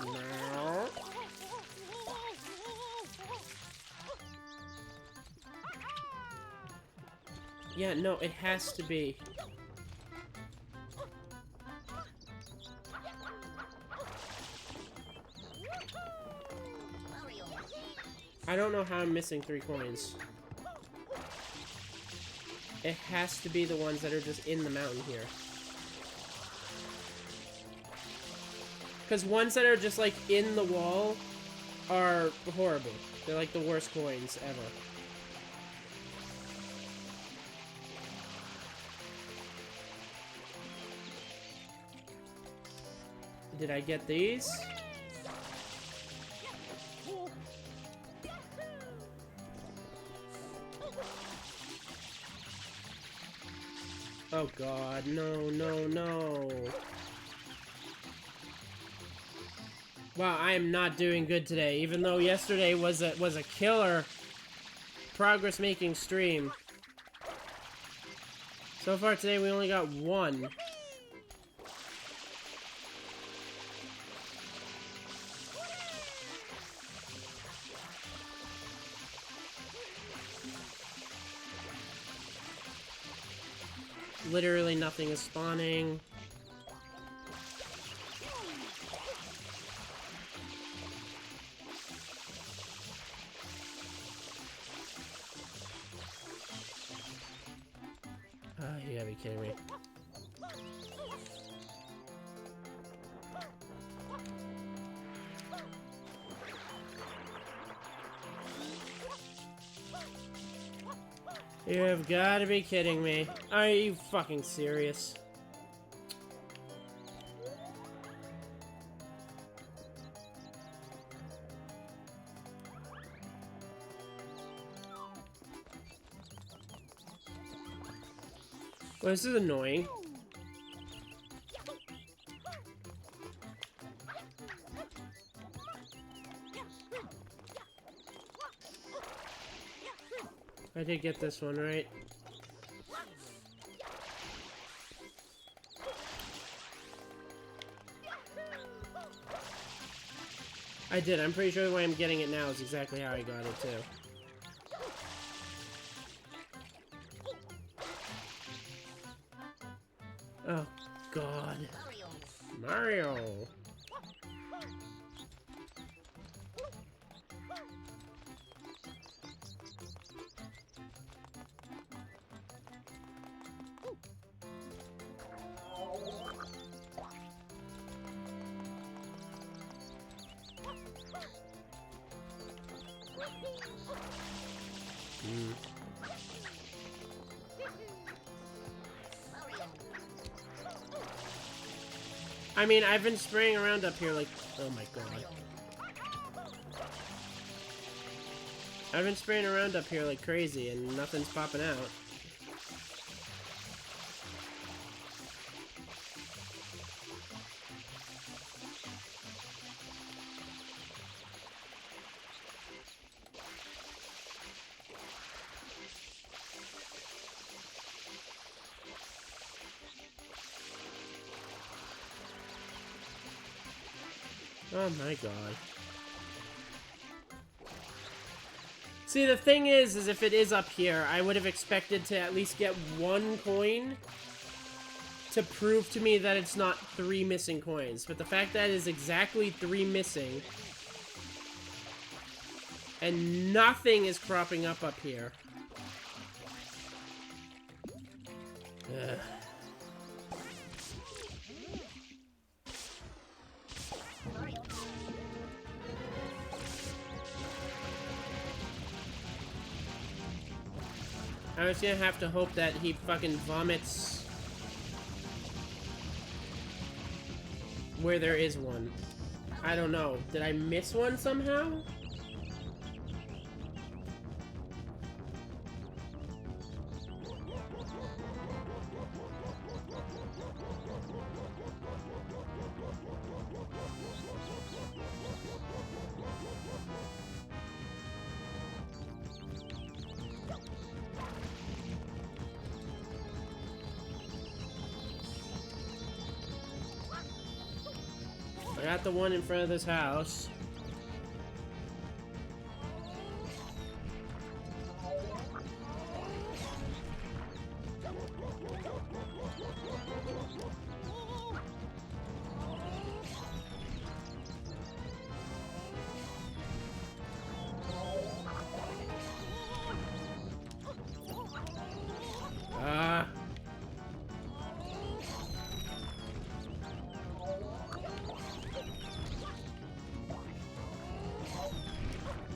No. Yeah, no, it has to be. I don't know how I'm missing 3 coins. It has to be the ones that are just in the mountain here. Because ones that are just, like, in the wall are horrible. They're, like, the worst coins ever. Did I get these? Oh god, no, no, no. Wow, I am not doing good today, even though yesterday was a killer progress-making stream. So far today we only got 1. Literally nothing is spawning. You gotta be kidding me. You have gotta be kidding me. Are you fucking serious? Well, this is annoying. I did get this one, right? I did. I'm pretty sure the way I'm getting it now is exactly how I got it, too. Oh, God. Mario! I mean, I've been spraying around up here like... Oh my god. I've been spraying around up here like crazy and nothing's popping out. Oh my god. See, the thing is if it is up here, I would have expected to at least get 1 coin to prove to me that it's not 3 missing coins. But the fact that it is exactly 3 missing, and nothing is cropping up here. Ugh. I was gonna have to hope that he fucking vomits where there is one. I don't know. Did I miss one somehow? I got the one in front of this house.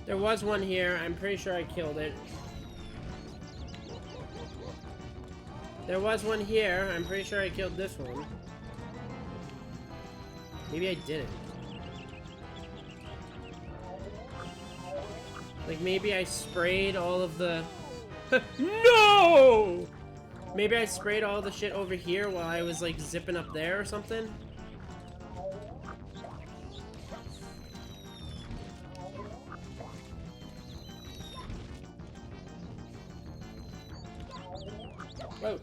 There was one here. I'm pretty sure I killed it. There was one here. I'm pretty sure I killed this one. Maybe I didn't. Like, maybe I sprayed all of the... No! Maybe I sprayed all the shit over here while I was, like, zipping up there or something. Whoa.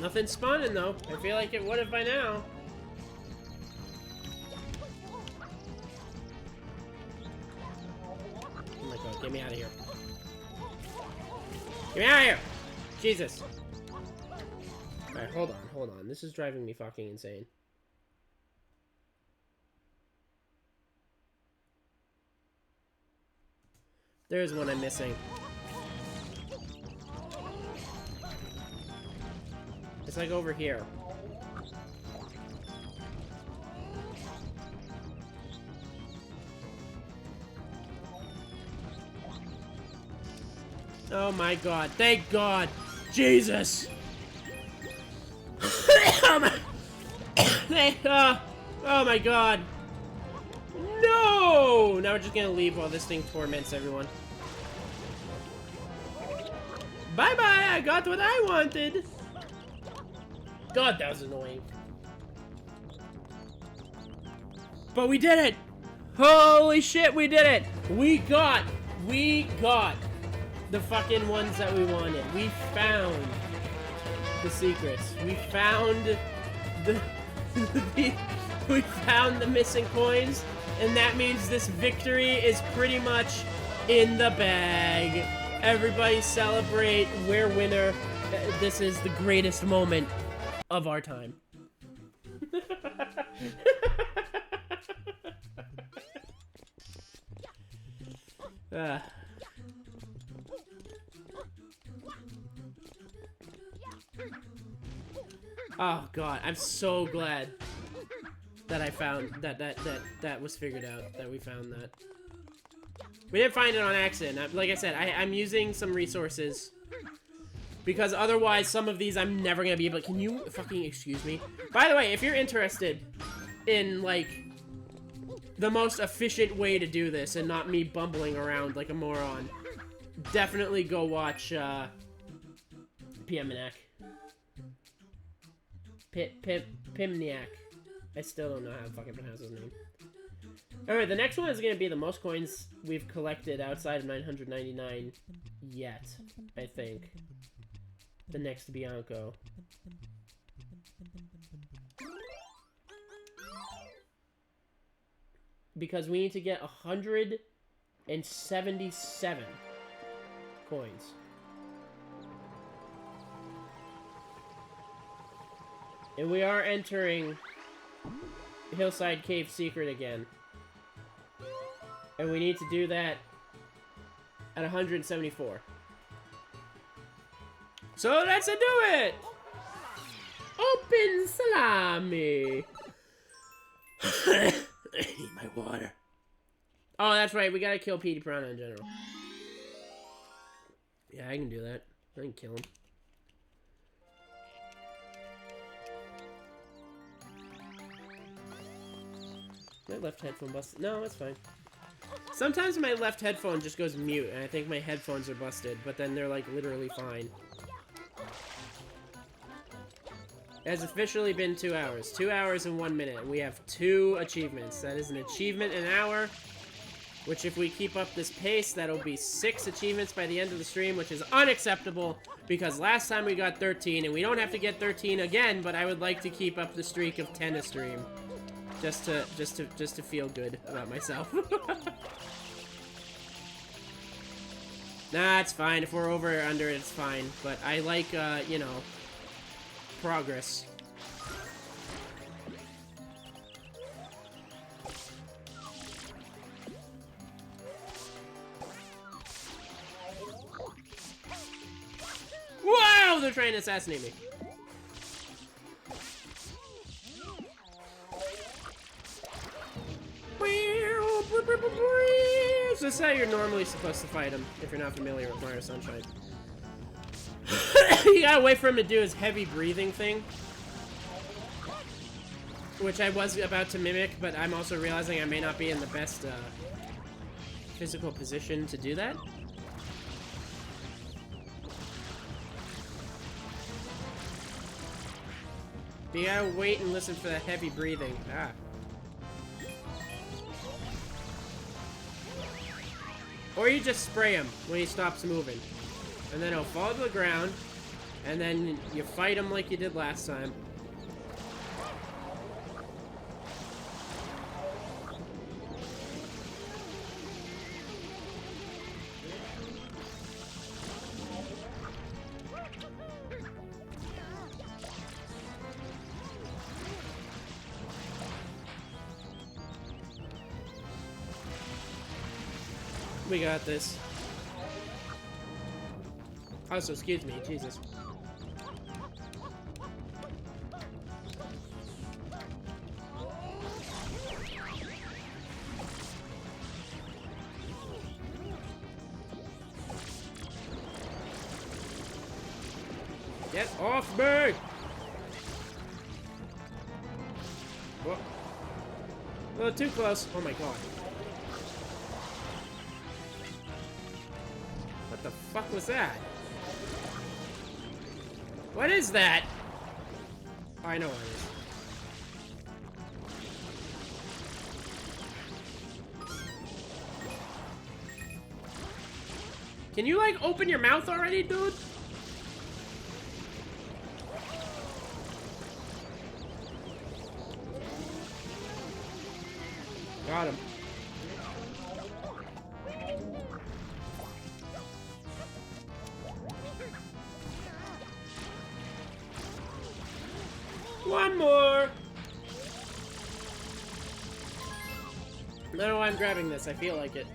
Nothing spawning though. I feel like it would have by now. Oh my god, get me out of here. Get me out of here! Jesus. Alright, hold on. This is driving me fucking insane. There's one I'm missing. It's like over here. Oh my god. Thank God. Jesus. Oh my god. No! Now we're just gonna leave while this thing torments everyone. Bye-bye! I got what I wanted! God, that was annoying. But we did it! Holy shit, we did it! We got the fucking ones that we wanted. We found the secrets. We found we found the missing coins, and that means this victory is pretty much in the bag. Everybody celebrate, we're winner. This is the greatest moment of our time. Oh god, I'm so glad that I found that was figured out, that we found that. We didn't find it on accident. Like I said, I'm using some resources. Because otherwise, some of these I'm never gonna be able to... Can you fucking excuse me? By the way, if you're interested in, like, the most efficient way to do this and not me bumbling around like a moron, definitely go watch, PM and Ek. Pimniak. I still don't know how to fucking pronounce his name. Alright, the next one is going to be the most coins we've collected outside of 999 yet, I think. The next Bianco. Because we need to get 177 coins. And we are entering Hillside Cave Secret again. And we need to do that at 174. So let's do it! Open salami! I need my water. Oh, that's right. We gotta kill Petey Piranha in general. Yeah, I can do that. I can kill him. My left headphone busted. No, it's fine. Sometimes my left headphone just goes mute, and I think my headphones are busted, but then they're, like, literally fine. It has officially been 2 hours. 2 hours and 1 minute, and we have 2 achievements. That is an achievement an hour, which if we keep up this pace, that'll be 6 achievements by the end of the stream, which is unacceptable, because last time we got 13, and we don't have to get 13 again, but I would like to keep up the streak of 10 a stream. Just to feel good about myself. Nah, it's fine. If we're over or under, it's fine. But I like, you know, progress. Wow! They're trying to assassinate me. So this is how you're normally supposed to fight him, if you're not familiar with Mario Sunshine. You gotta wait for him to do his heavy breathing thing. Which I was about to mimic, but I'm also realizing I may not be in the best physical position to do that. But you gotta wait and listen for that heavy breathing. Ah. Or you just spray him when he stops moving. And then he'll fall to the ground. And then you fight him like you did last time. We got this. Also, excuse me, Jesus. Get off me! Whoa. Oh, too close. Oh my god. What the fuck was that? What is that? Oh, I know what it is. Can you, like, open your mouth already, dude? Got him. One more! I don't know why I'm grabbing this. I feel like it.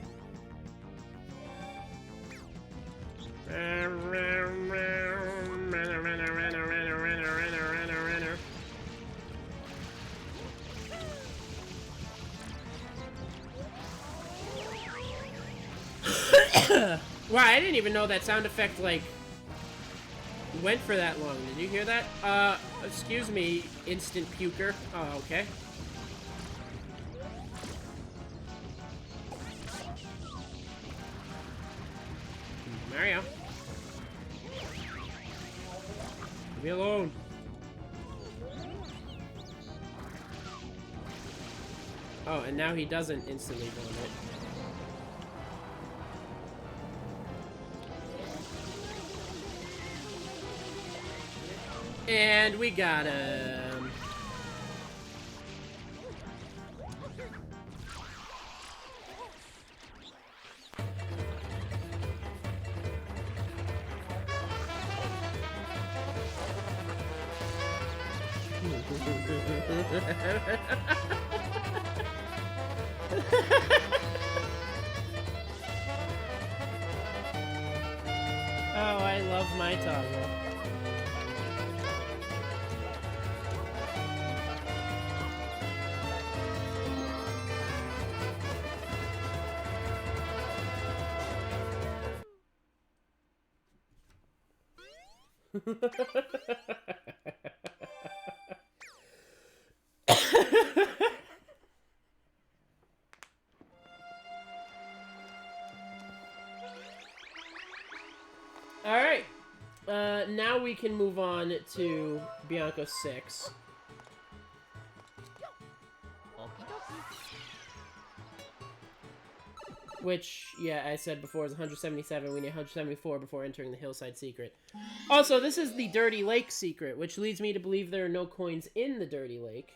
Wow, I didn't even know that sound effect, like, went for that long. Did you hear that? Excuse me, instant puker. Oh, okay. Mario. Leave me alone. Oh, and now he doesn't instantly vomit. And we got him. Oh, I love my toggle. Alright. Now we can move on to Bianco 6. Which, yeah, I said before is 177. We need 174 before entering the Hillside Secret. Also, this is the Dirty Lake Secret, which leads me to believe there are no coins in the Dirty Lake.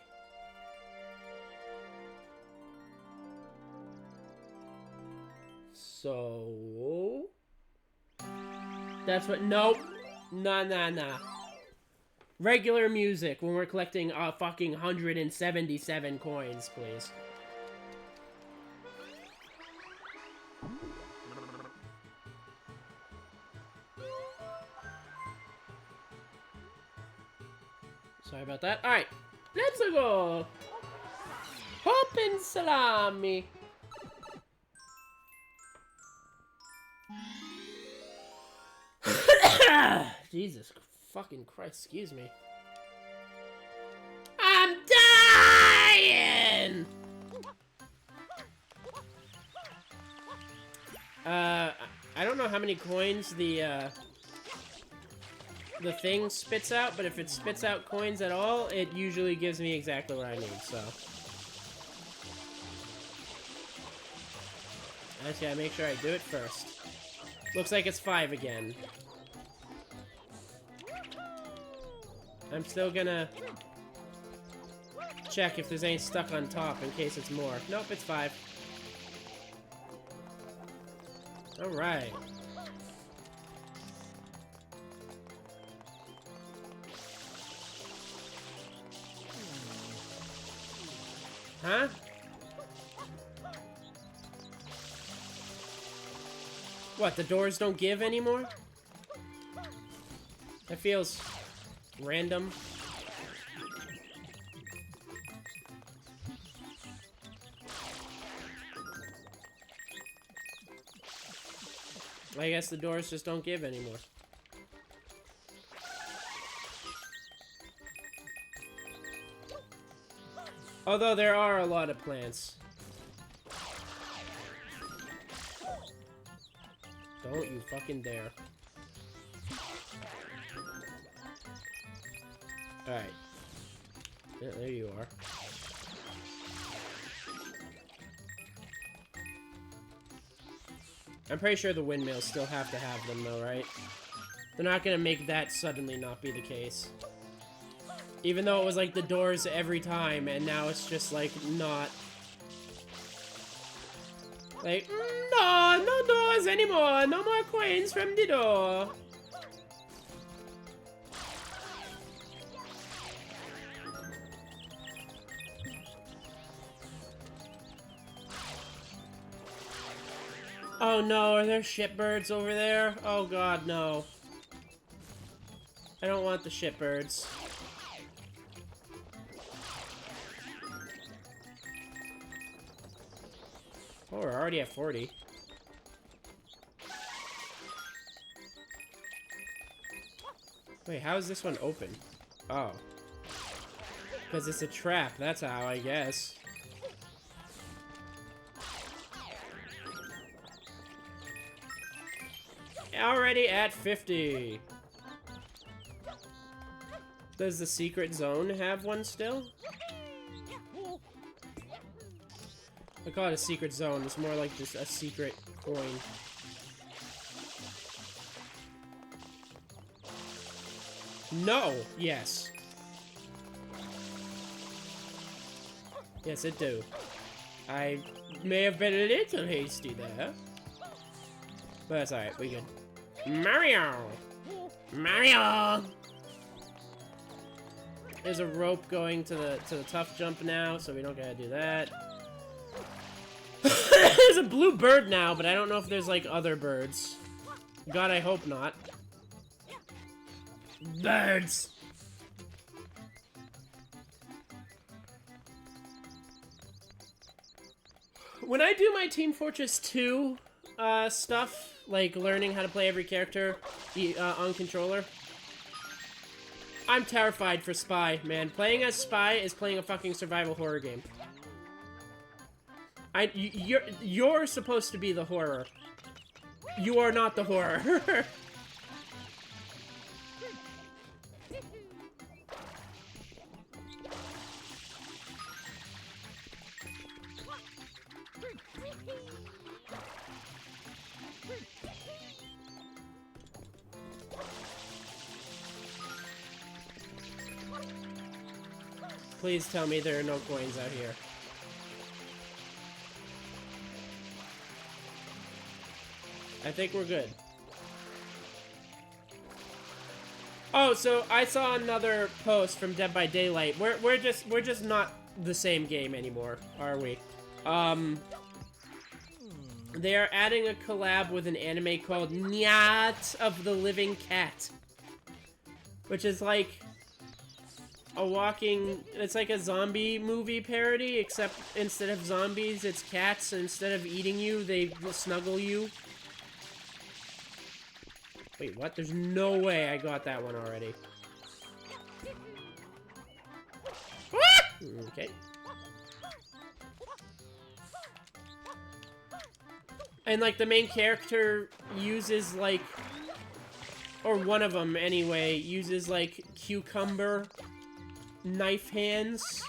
So... That's what... Nope. Nah. Regular music when we're collecting fucking 177 coins, please. Sorry about that. Alright. Let's go. Hop and salami. Jesus fucking Christ, excuse me. I'm dying! I don't know how many coins the thing spits out, but if it spits out coins at all, it usually gives me exactly what I need, so. I just gotta make sure I do it first. Looks like it's 5 again. I'm still gonna check if there's any stuck on top in case it's more. Nope, it's 5. Alright. Huh? What, the doors don't give anymore? That feels random. I guess the doors just don't give anymore. Although there are a lot of plants. Don't you fucking dare. Alright. Yeah, there you are. I'm pretty sure the windmills still have to have them though, right? They're not gonna make that suddenly not be the case. Even though it was like the doors every time, and now it's just like not. Like, no, no doors anymore, no more coins from the door. Oh no, are there shitbirds over there? Oh god, no. I don't want the shitbirds. Oh, we're already at 40. Wait, how is this one open? Oh. Because it's a trap, that's how, I guess. Already at 50. Does the secret zone have one still? I call it a secret zone. It's more like just a secret coin. No! Yes. Yes, it do. I may have been a little hasty there. But that's alright, we good. Mario! Mario! There's a rope going to the tough jump now, so we don't gotta do that. There's a blue bird now, but I don't know if there's like other birds. God, I hope not. Birds! When I do my Team Fortress 2 stuff, like learning how to play every character on controller, I'm terrified for Spy, man. Playing as Spy is playing a fucking survival horror game. You're supposed to be the horror. You are not the horror. Please tell me there are no coins out here. I think we're good. Oh, so I saw another post from Dead by Daylight. We're just not the same game anymore, are we? They are adding a collab with an anime called Nyat of the Living Cat, which is like a walking, it's like a zombie movie parody, except instead of zombies, it's cats, and instead of eating you, they snuggle you. Wait, what? There's no way I got that one already. Okay. And, like, the main character uses, like, or one of them, anyway, uses, like, cucumber knife hands.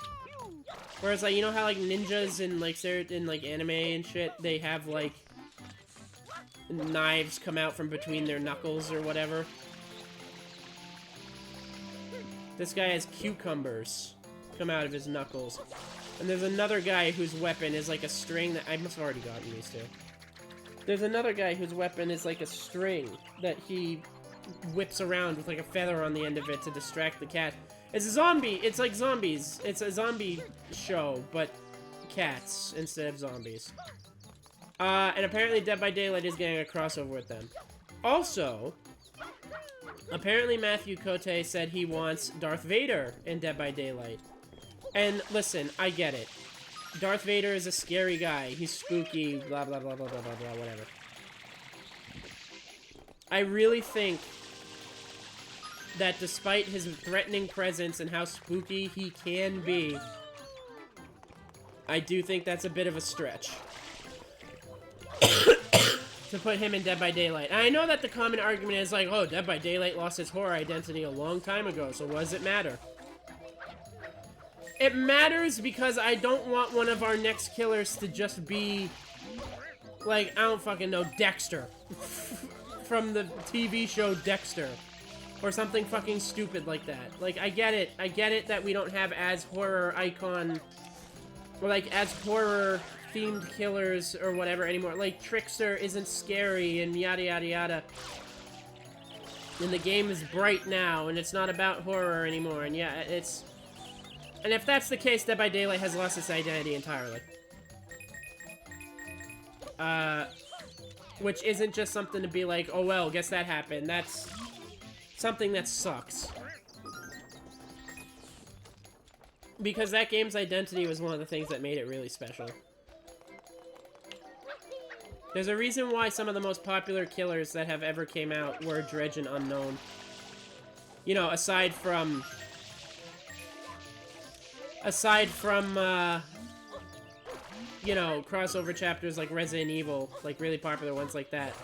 Whereas, like, you know how, like, ninjas in, like, anime and shit, they have, like, knives come out from between their knuckles or whatever? This guy has cucumbers come out of his knuckles. And there's another guy whose weapon is, like, a string that... I must have already gotten these two. There's another guy whose weapon is, like, a string that he whips around with, like, a feather on the end of it to distract the cat. It's a zombie! It's like zombies. It's a zombie show, but cats instead of zombies. And apparently Dead by Daylight is getting a crossover with them. Also, apparently Matthew Cote said he wants Darth Vader in Dead by Daylight. And listen, I get it. Darth Vader is a scary guy. He's spooky, blah, blah, blah, blah, blah, blah, blah, whatever. I really think that despite his threatening presence and how spooky he can be, I do think that's a bit of a stretch to put him in Dead by Daylight. And I know that the common argument is like, oh, Dead by Daylight lost its horror identity a long time ago, so what does it matter? It matters because I don't want one of our next killers to just be, like, I don't fucking know, Dexter. From the TV show Dexter. Or something fucking stupid like that. Like, I get it that we don't have as horror icon, or like, as horror-themed killers or whatever anymore. Like, Trickster isn't scary and yada yada yada. And the game is bright now, and it's not about horror anymore, and yeah, it's... And if that's the case, Dead by Daylight has lost its identity entirely. Which isn't just something to be like, oh well, guess that happened. That's something that sucks. Because that game's identity was one of the things that made it really special. There's a reason why some of the most popular killers that have ever came out were Dredge and Unknown. You know, aside from, you know, crossover chapters like Resident Evil, like really popular ones like that.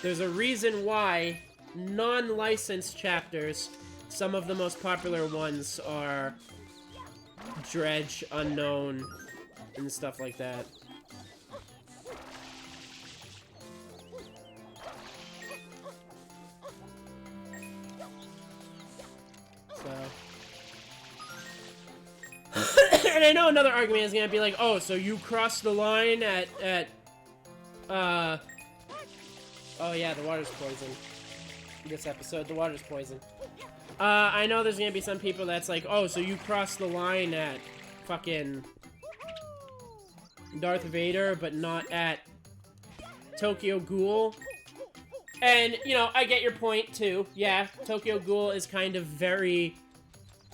There's a reason why non-licensed chapters, some of the most popular ones are Dredge, Unknown, and stuff like that. And I know another argument is gonna be like, oh, so you crossed the line at oh yeah, the water's poison. This episode, the water's poison. I know there's gonna be some people that's like, oh, so you crossed the line at fucking Darth Vader, but not at Tokyo Ghoul. And, you know, I get your point, too. Yeah, Tokyo Ghoul is kind of very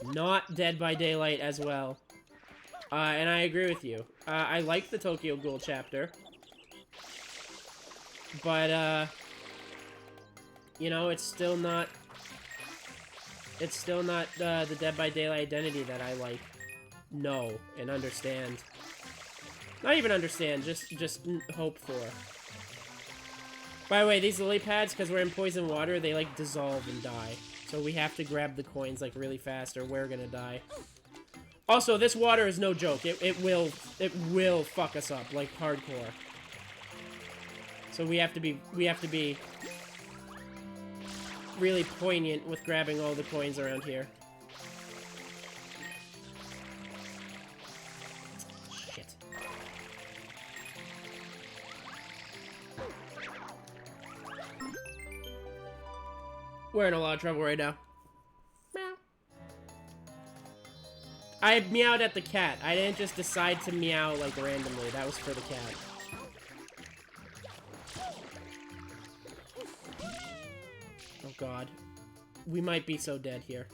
not Dead by Daylight as well. And I agree with you. I like the Tokyo Ghoul chapter. But, you know, it's still not the Dead by Daylight identity that I, like, know and understand. Not even understand, just hope for. By the way, these lily pads, because we're in poison water, they, like, dissolve and die. So we have to grab the coins, like, really fast, or we're gonna die. Also, this water is no joke. It will fuck us up, like, hardcore. So we have to be really poignant with grabbing all the coins around here. Shit. We're in a lot of trouble right now. Meow. I meowed at the cat. I didn't just decide to meow, like, randomly. That was for the cat. Oh god. We might be so dead here.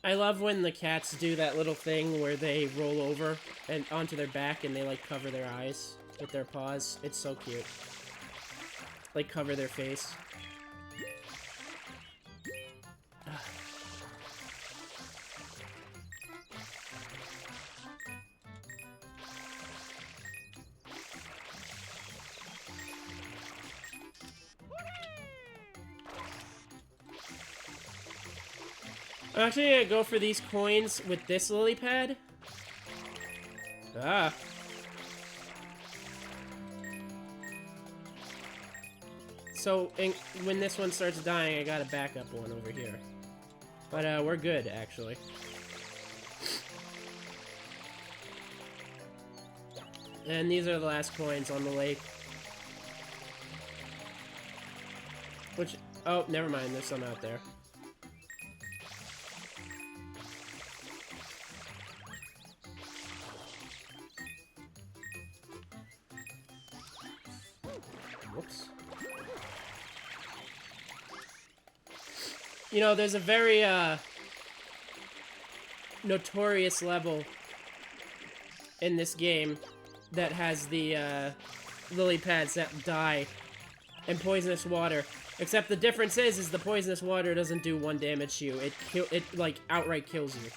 I love when the cats do that little thing where they roll over and onto their back and they, like, cover their eyes with their paws. It's so cute. Like, cover their face. I'm actually gonna go for these coins with this lily pad. Ah. So, when this one starts dying, I got a backup one over here. But, we're good, actually. And these are the last coins on the lake. Which, oh, never mind, there's some out there. Whoops. You know, there's a very, notorious level in this game that has the, lily pads that die in poisonous water. Except the difference is the poisonous water doesn't do 1 damage to you. It like, outright kills you.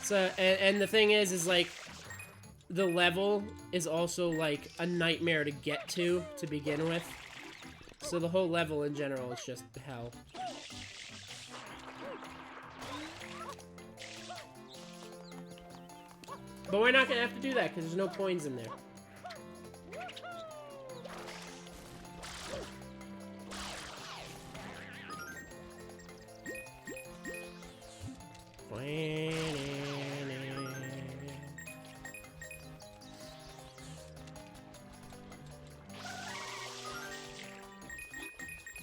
So, and the thing is like, the level is also, like, a nightmare to get to begin with. So the whole level in general is just hell. But we're not gonna have to do that, because there's no coins in there.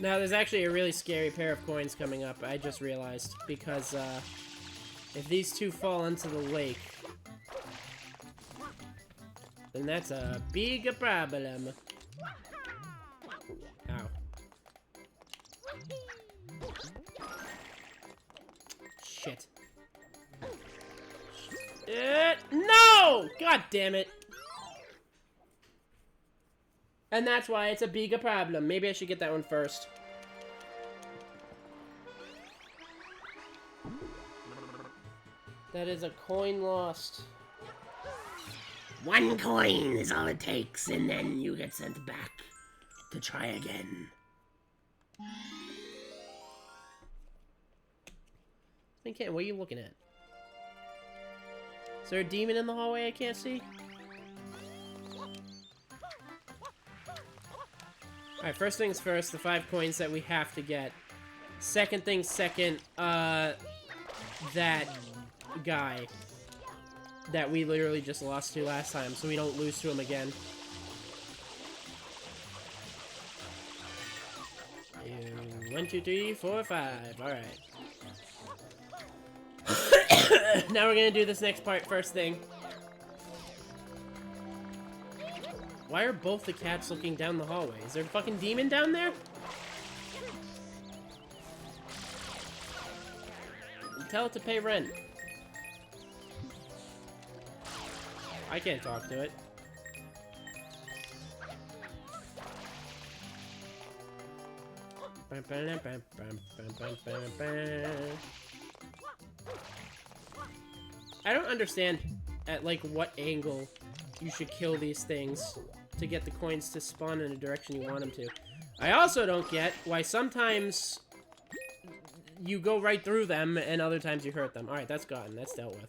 Now, there's actually a really scary pair of coins coming up, I just realized, because, if these two fall into the lake, then that's a big problem. Ow. Shit. No! God damn it! And that's why it's a big problem. Maybe I should get that one first. That is a coin lost. 1 coin is all it takes, and then you get sent back to try again. Okay, what are you looking at? Is there a demon in the hallway I can't see? Alright, first things first, the 5 coins that we have to get. Second things second, that guy that we literally just lost to last time, so we don't lose to him again. 1, 2, 3, 4, 5. Alright. Now we're gonna do this next part first thing. Why are both the cats looking down the hallway? Is there a fucking demon down there? Tell it to pay rent. I can't talk to it. I don't understand at like what angle you should kill these things to get the coins to spawn in the direction you want them to. I also don't get why sometimes you go right through them and other times you hurt them. Alright, that's gotten. That's dealt with.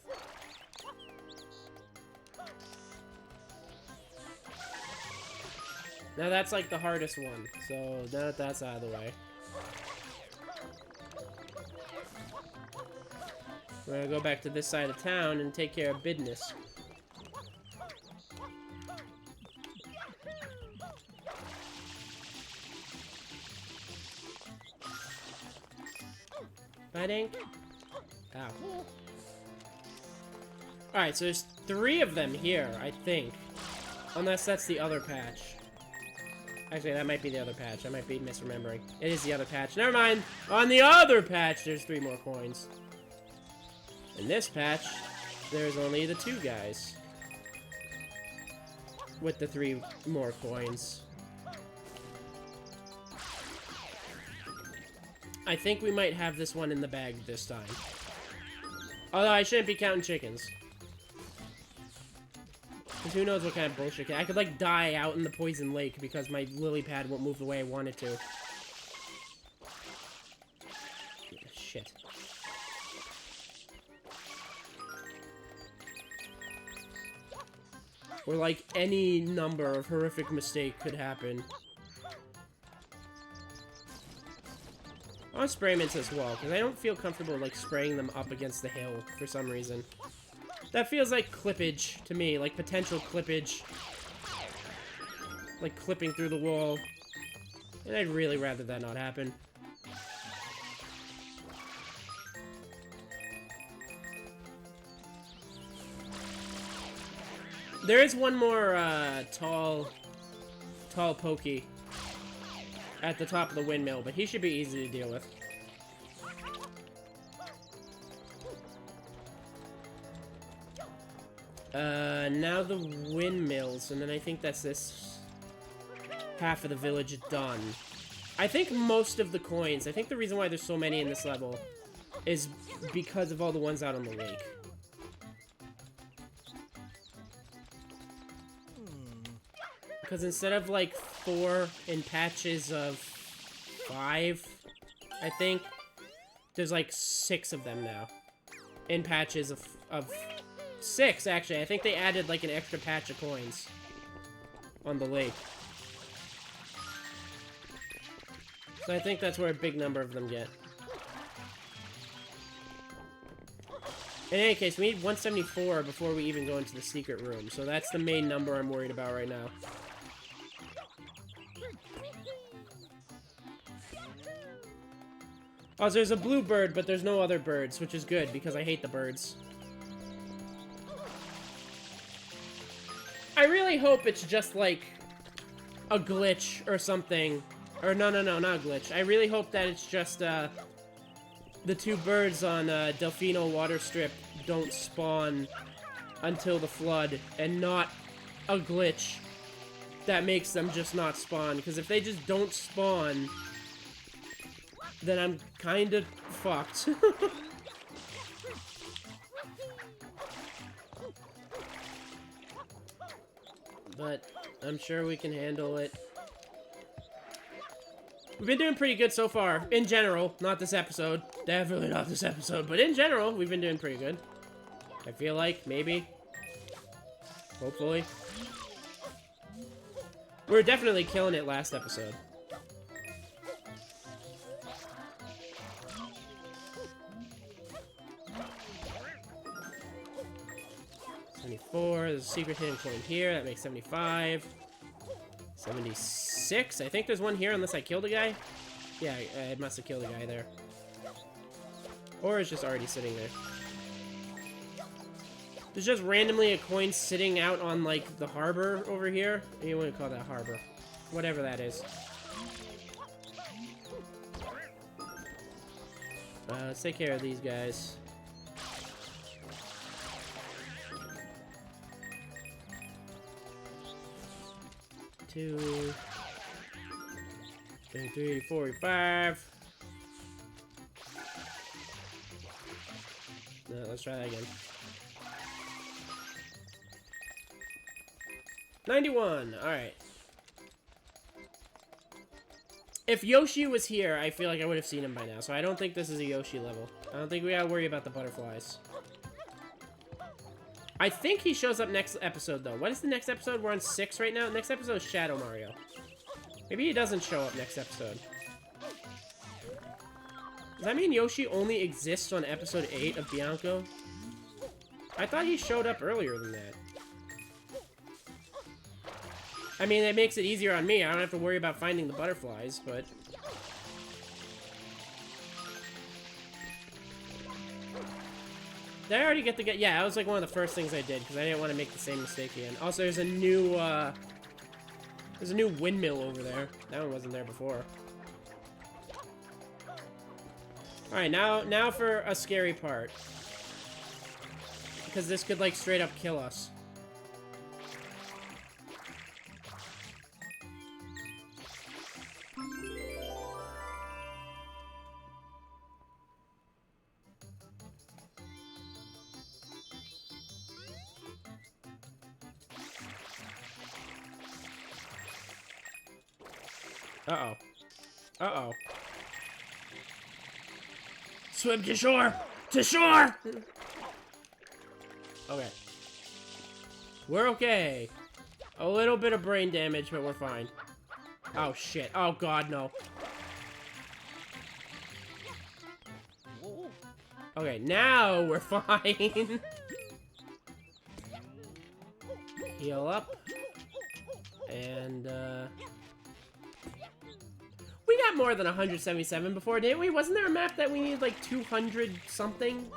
Now that's like the hardest one, so now that that's out of the way. We're gonna go back to this side of town and take care of business. Badink. Ow. Alright, so there's 3 of them here, I think. Unless that's the other patch. Actually, that might be the other patch. I might be misremembering. It is the other patch. Never mind! On the other patch, there's 3 more coins. In this patch, there's only the 2 guys. With the 3 more coins. I think we might have this one in the bag this time. Although I shouldn't be counting chickens. Because who knows what kind of bullshit. I could like die out in the poison lake because my lily pad won't move the way I want it to. Shit. Or like any number of horrific mistake could happen. I'll spray them into this wall, because I don't feel comfortable, like, spraying them up against the hill for some reason. That feels like clippage to me, like potential clippage. Like clipping through the wall. And I'd really rather that not happen. There is one more, tall pokey at the top of the windmill, but he should be easy to deal with. Now the windmills, and then I think that's this half of the village done. I think most of the coins, I think the reason why there's so many in this level is because of all the ones out on the lake. Because instead of like 4 in patches of 5, I think, there's like 6 of them now. In patches of 6, actually. I think they added like an extra patch of coins on the lake. So I think that's where a big number of them get. In any case, we need 174 before we even go into the secret room. So that's the main number I'm worried about right now. Oh, so there's a blue bird, but there's no other birds, which is good, because I hate the birds. I really hope it's just, like, a glitch or something. Or, no, not a glitch. I really hope that it's just, the 2 birds on, Delfino water strip don't spawn until the flood, and not a glitch that makes them just not spawn. Because if they just don't spawn, then I'm kind of fucked. But I'm sure we can handle it. We've been doing pretty good so far, in general. Not this episode. Definitely not this episode, but in general, we've been doing pretty good. I feel like, maybe. Hopefully. We were definitely killing it last episode. 74. There's a secret hidden coin here. That makes 75. 76. I think there's one here unless I killed a guy. Yeah, I must have killed a guy there. Or it's just already sitting there. There's just randomly a coin sitting out on, like, the harbor over here. You wouldn't call that harbor. Whatever that is. Let's take care of these guys. Two, 23, 45. No, let's try that again. 91. All right. If Yoshi was here, I feel like I would have seen him by now. So I don't think this is a Yoshi level. I don't think we gotta worry about the butterflies. I think he shows up next episode, though. What is the next episode? We're on 6 right now. Next episode is Shadow Mario. Maybe he doesn't show up next episode. Does that mean Yoshi only exists on episode 8 of Bianco? I thought he showed up earlier than that. I mean, it makes it easier on me. I don't have to worry about finding the butterflies, but... Did I already get the... Yeah, that was like one of the first things I did, because I didn't want to make the same mistake again. Also, there's a new, there's a new windmill over there. That one wasn't there before. Alright, now for a scary part. Because this could, like, straight up kill us. Uh-oh. Uh-oh. Swim to shore! To shore! Okay. We're okay. A little bit of brain damage, but we're fine. Oh, shit. Oh, God, no. Okay, now we're fine. Heal up. And, we got more than 177 before, didn't we? Wasn't there a map that we needed like 200 something?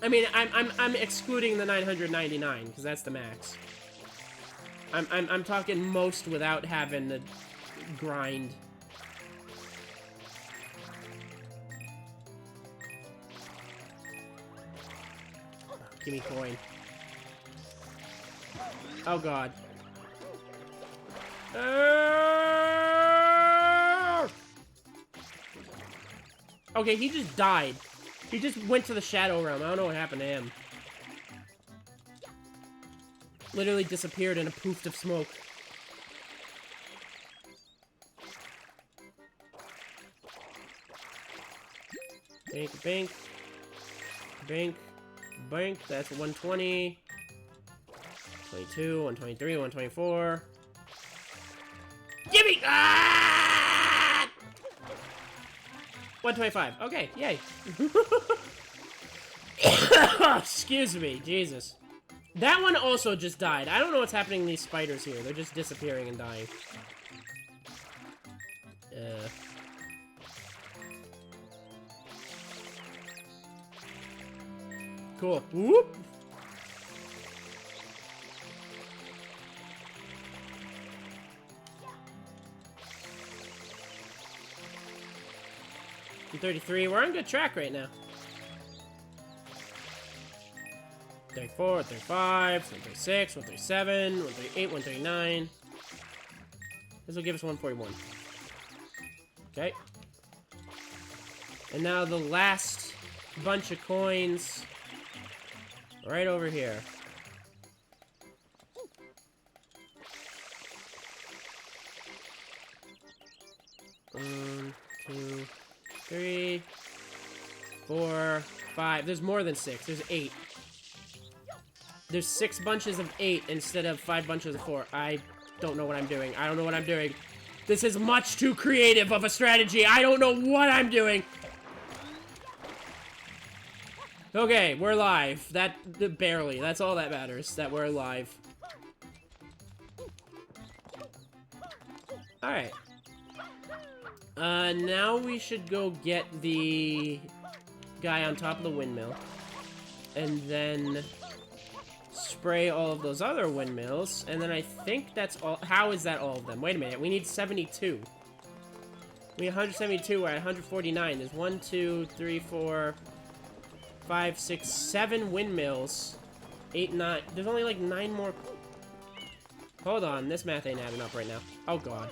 I mean, I'm excluding the 999 because that's the max. I'm talking most without having to grind. Give me coin. Oh God. Okay, he just died. He just went to the Shadow Realm. I don't know what happened to him. Literally disappeared in a poof of smoke. Bink, bink. Bink. Bink. That's 120. 22, 123, 124. Gimme! Ah! 125. Okay, yay. Excuse me, Jesus. That one also just died. I don't know what's happening to these spiders here. They're just disappearing and dying. Cool. Whoop! I'm 33. We're on good track right now. 34, 35, 136, 137, 138, 139. This will give us 141. Okay. And now the last bunch of coins right over here. One, two, 3, 4, 5. There's more than 6. There's 8. There's 6 bunches of 8 instead of 5 bunches of 4. I don't know what I'm doing. I don't know what I'm doing. This is much too creative of a strategy. I don't know what I'm doing. Okay, we're live. Barely. That's all that matters, that we're live. Alright. Now we should go get the guy on top of the windmill. And then spray all of those other windmills. And then I think that's all. How is that all of them? Wait a minute. We need 72. We need 172. We're at 149. There's 1, 2, 3, 4, 5, 6, 7 windmills. 8, 9. There's only like 9 more. Hold on. This math ain't adding up right now. Oh, God.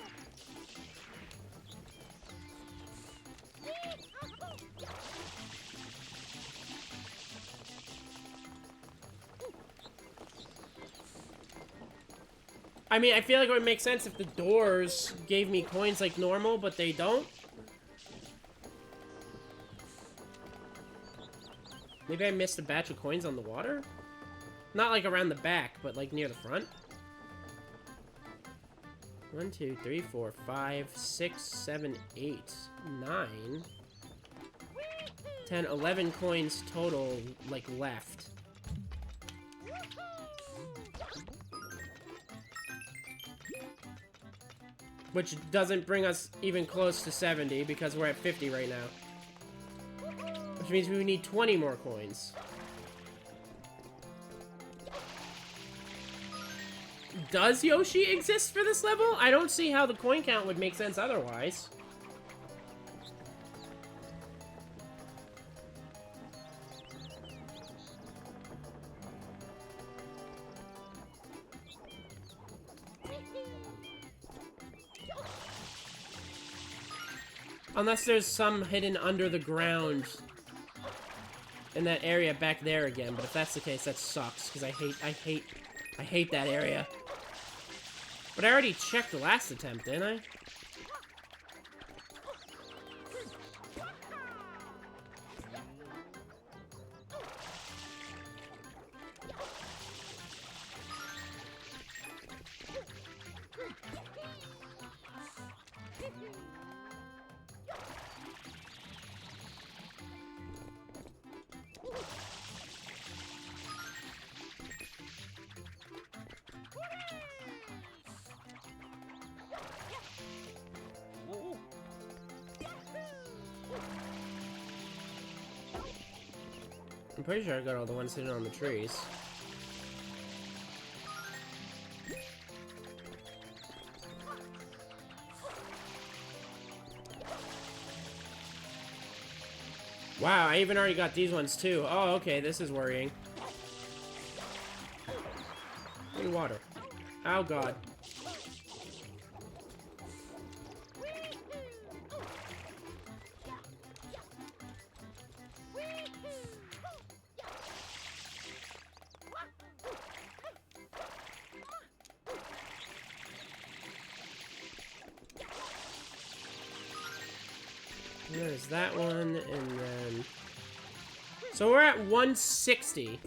I mean, I feel like it would make sense if the doors gave me coins like normal, but they don't. Maybe I missed a batch of coins on the water? Not like around the back, but like near the front. 1, 2, 3, 4, 5, 6, 7, 8, 9, 10, 11 coins total, like, left. Which doesn't bring us even close to 70, because we're at 50 right now. Which means we need 20 more coins. Does Yoshi exist for this level? I don't see how the coin count would make sense otherwise. Unless there's some hidden under the ground in that area back there again. But if that's the case, that sucks, because I hate that area. But I already checked the last attempt, didn't I? I'm pretty sure I got all the ones hidden on the trees. Wow, I even already got these ones too. Oh, okay, this is worrying. I need water. Oh, God. There's that one, and then... So we're at 160.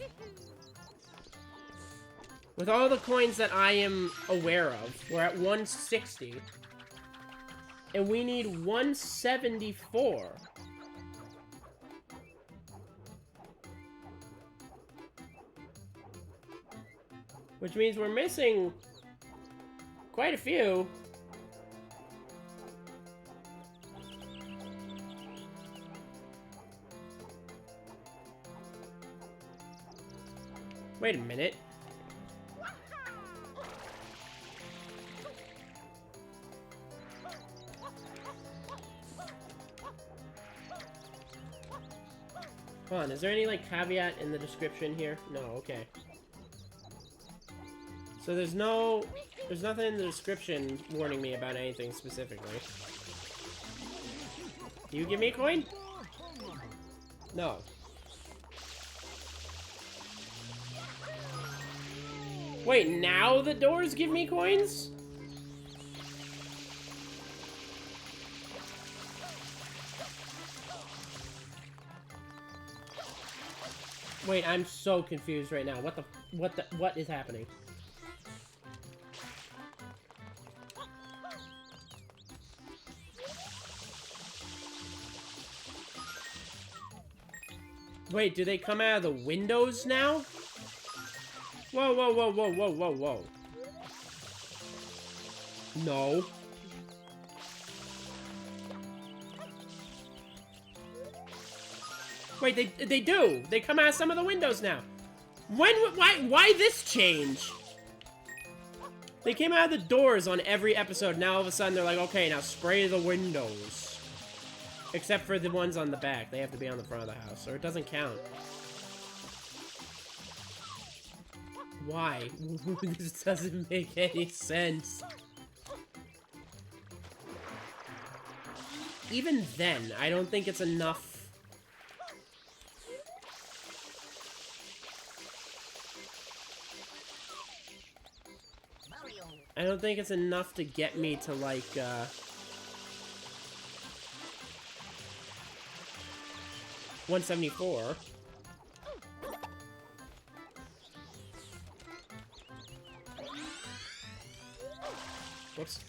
With all the coins that I am aware of, we're at 160. And we need 174. Which means we're missing quite a few. Wait a minute. Hold on, is there any, like, caveat in the description here? No, okay. So there's nothing in the description warning me about anything specifically. Do you give me a coin? No. Wait, now the doors give me coins? Wait, I'm so confused right now. What is happening? Wait, do they come out of the windows now? Whoa, whoa, whoa, whoa, whoa, whoa, whoa. No. Wait, they do. They come out of some of the windows now. Why this change? They came out of the doors on every episode. Now all of a sudden they're like, okay, now spray the windows. Except for the ones on the back. They have to be on the front of the house, or it doesn't count. Why? This doesn't make any sense. Even then, I don't think it's enough. I don't think it's enough to get me to, like, 174. Whoops.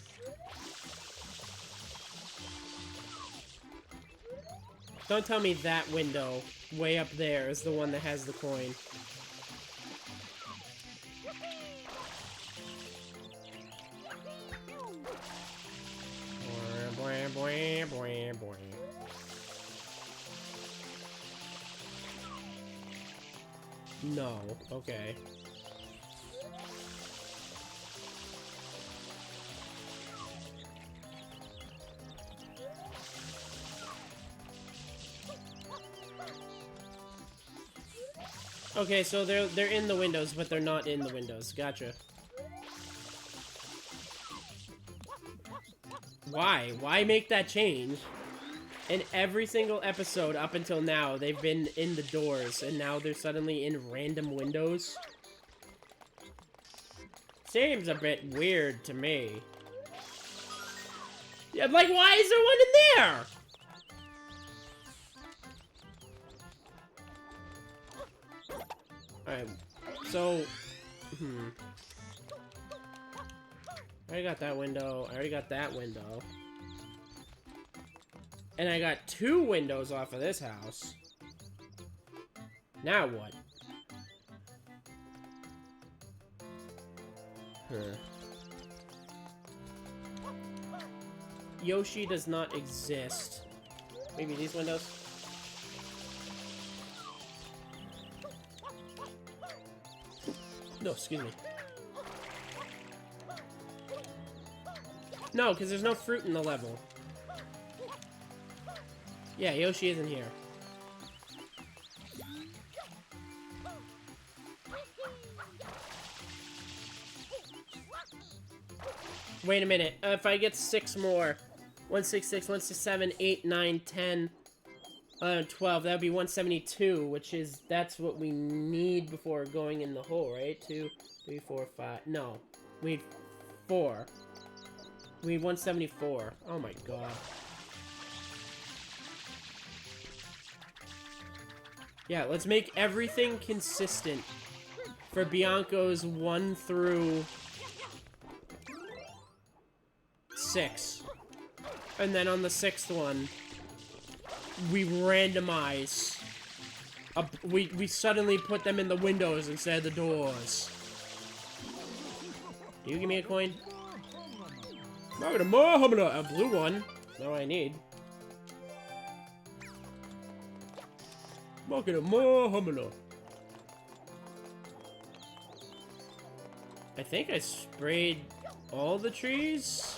Don't tell me that window way up there is the one that has the coin. No, okay. Okay, so they're in the windows, but they're not in the windows. Gotcha. Why? Why make that change? In every single episode up until now, they've been in the doors, and now they're suddenly in random windows. Seems a bit weird to me. Yeah, like, why is there one in there? Alright, so... I already got that window. I already got that window. And I got 2 windows off of this house. Now what? Yoshi does not exist. Maybe these windows? No, excuse me. No, because there's no fruit in the level. Yeah, Yoshi isn't here. Wait a minute. If I get 6 more. 166, 167, 8, 9, 10, 12. That would be 172, which is... That's what we need before going in the hole, right? 2, 3, 4, 5... No. We need 4. We need 174. Oh my god. Yeah, let's make everything consistent for Bianco's 1 through 6. And then on the 6th one, we randomize. We suddenly put them in the windows instead of the doors. Can you give me a coin? A blue one. That's what I need. I think I sprayed all the trees.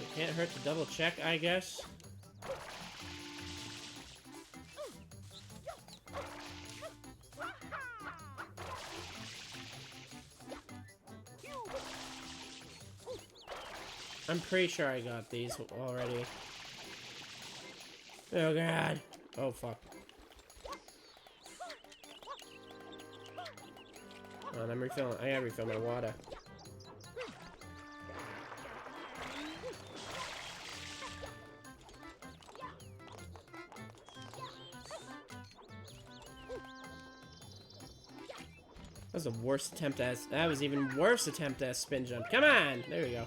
It can't hurt to double check, I guess. I'm pretty sure I got these already. Oh god. Oh fuck. Oh, I'm refilling. I gotta refill my water. That was the worst attempt at... That was even worse attempt at a spin jump. Come on! There we go.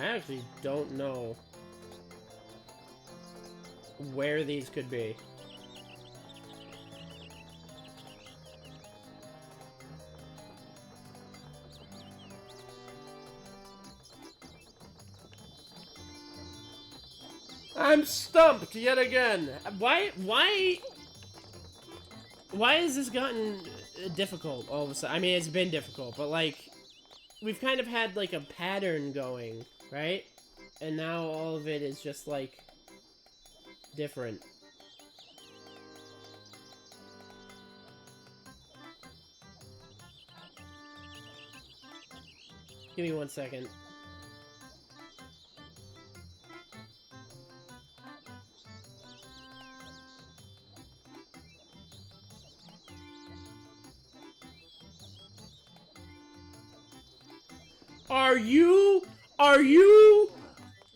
I actually don't know where these could be. I'm stumped yet again. Why has this gotten difficult all of a sudden? I mean, it's been difficult, but like, we've kind of had like a pattern going, right? And now all of it is just like different. Give me 1 second.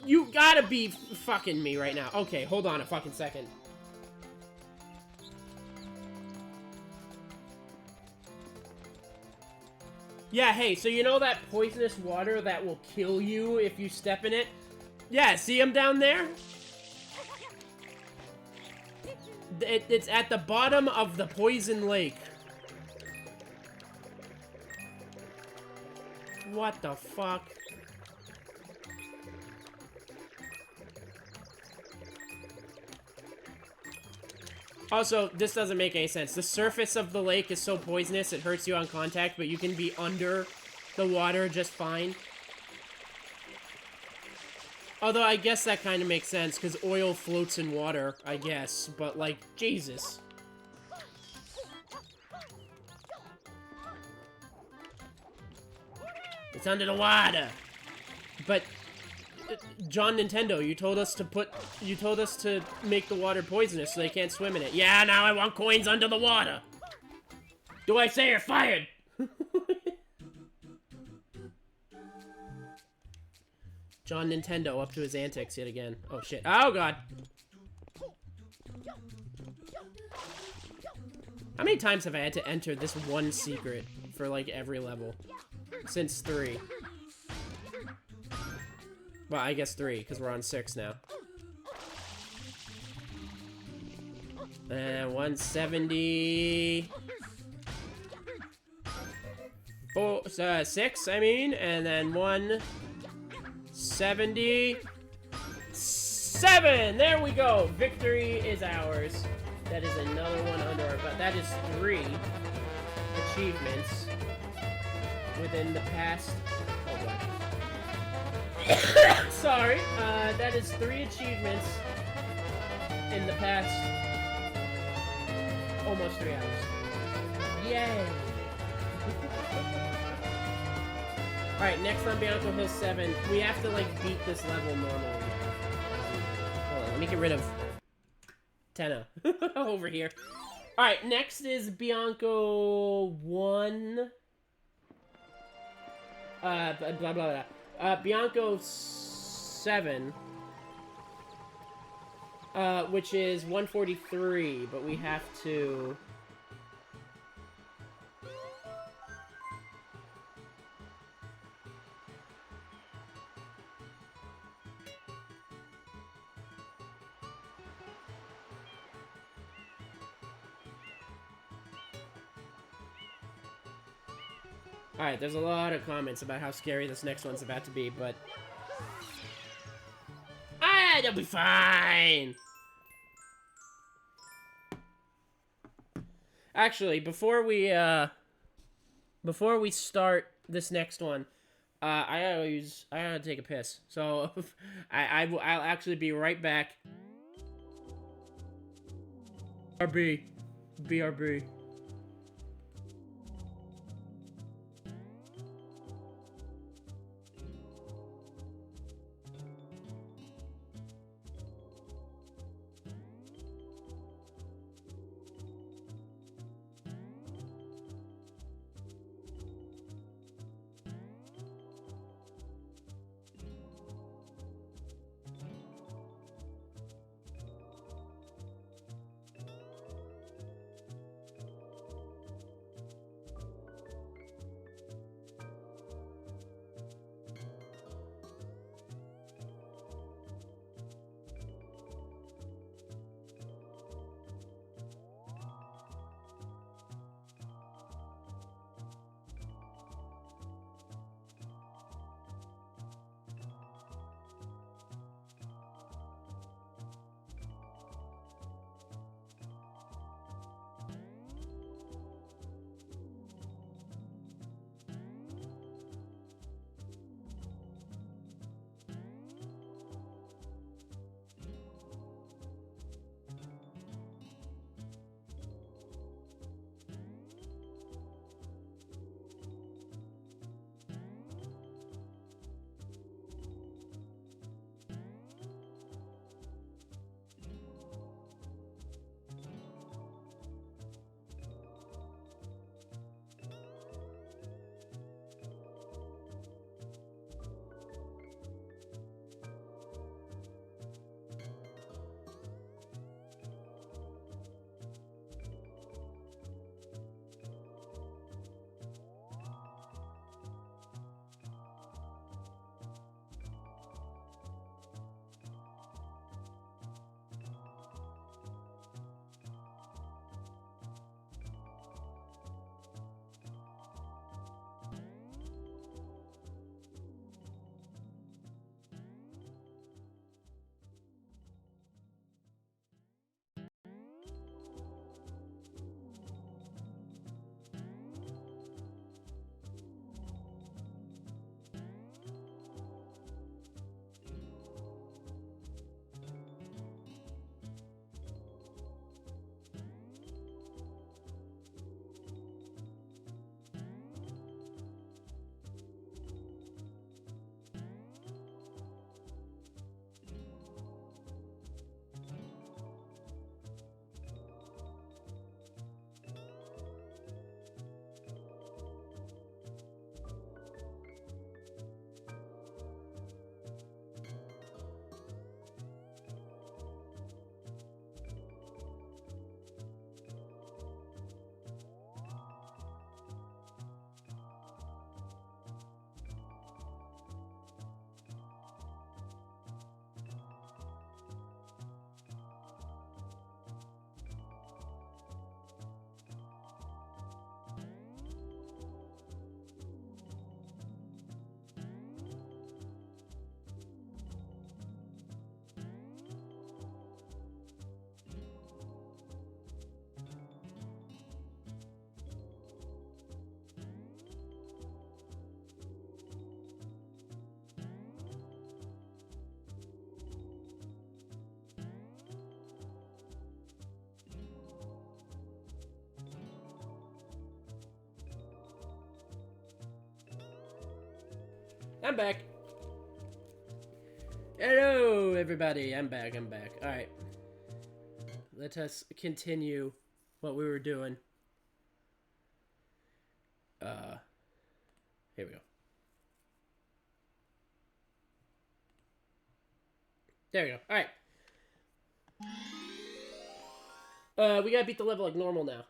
You gotta be fucking me right now. Okay, hold on a fucking second. Yeah, hey, so you know that poisonous water that will kill you if you step in it? Yeah, see him down there? It's at the bottom of the poison lake. What the fuck? Also, this doesn't make any sense. The surface of the lake is so poisonous it hurts you on contact, but you can be under the water just fine. Although, I guess that kind of makes sense, because oil floats in water, I guess. But, like, Jesus. It's under the water. But, John Nintendo, you told us to make the water poisonous so they can't swim in it. Yeah, now I want coins under the water. Do I say you're fired? John Nintendo up to his antics yet again. Oh shit. Oh god. How many times have I had to enter this one secret for like every level? Since 3. Well, I guess 3, because we're on 6 now. 170... 6, I mean, and then 177! There we go! Victory is ours. That is another one under our belt. That is 3 achievements within the past... Oh, what? Sorry, that is 3 achievements in the past almost 3 hours. Yay! Alright, next on Bianco Hill 7, we have to, like, beat this level normally. Hold on, let me get rid of Tenna over here. Alright, next is Bianco 1. Blah, blah, blah. Bianco 7, which is 143, but we have to... Alright, there's a lot of comments about how scary this next one's about to be, but... it'll be fine! Actually, before we start this next one, I gotta take a piss. So, I'll actually be right back. BRB. I'm back. Hello, everybody. I'm back. Alright. Let us continue what we were doing. Here we go. There we go. Alright. We gotta beat the level like normal now.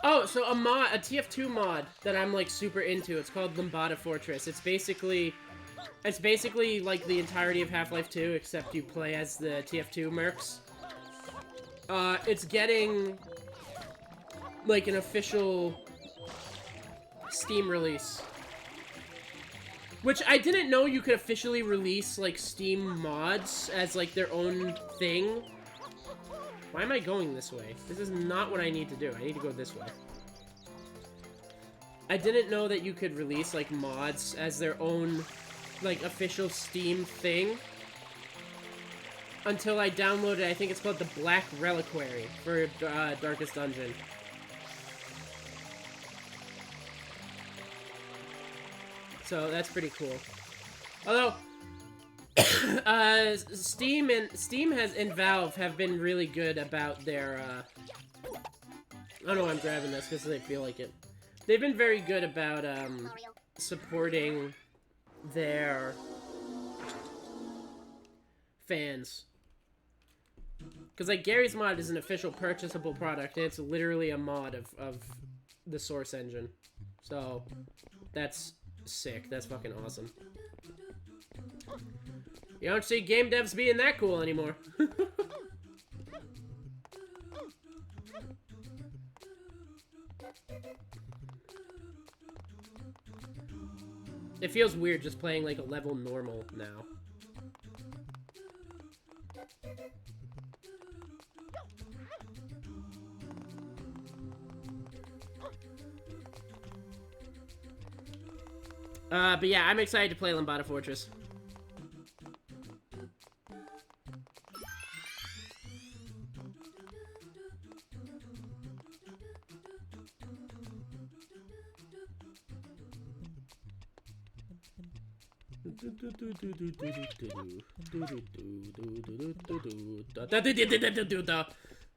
Oh, so a TF2 mod that I'm like super into. It's called Lambada Fortress. It's basically like the entirety of Half-Life 2, except you play as the TF2 mercs. It's getting like an official Steam release. Which I didn't know you could officially release like Steam mods as like their own thing. Why am I going this way? This is not what I need to do. I need to go this way. I didn't know that you could release, like, mods as their own, like, official Steam thing. Until I downloaded, I think it's called the Black Reliquary for Darkest Dungeon. So, that's pretty cool. Although... Steam and Valve have been really good about their, I don't know why I'm grabbing this, because they feel like it. They've been very good about, supporting their fans. Because, like, Gary's mod is an official purchasable product, and it's literally a mod of the Source engine. So, that's sick. That's fucking awesome. You don't see game devs being that cool anymore. It feels weird just playing like a level normal now. But yeah, I'm excited to play Lambada Fortress.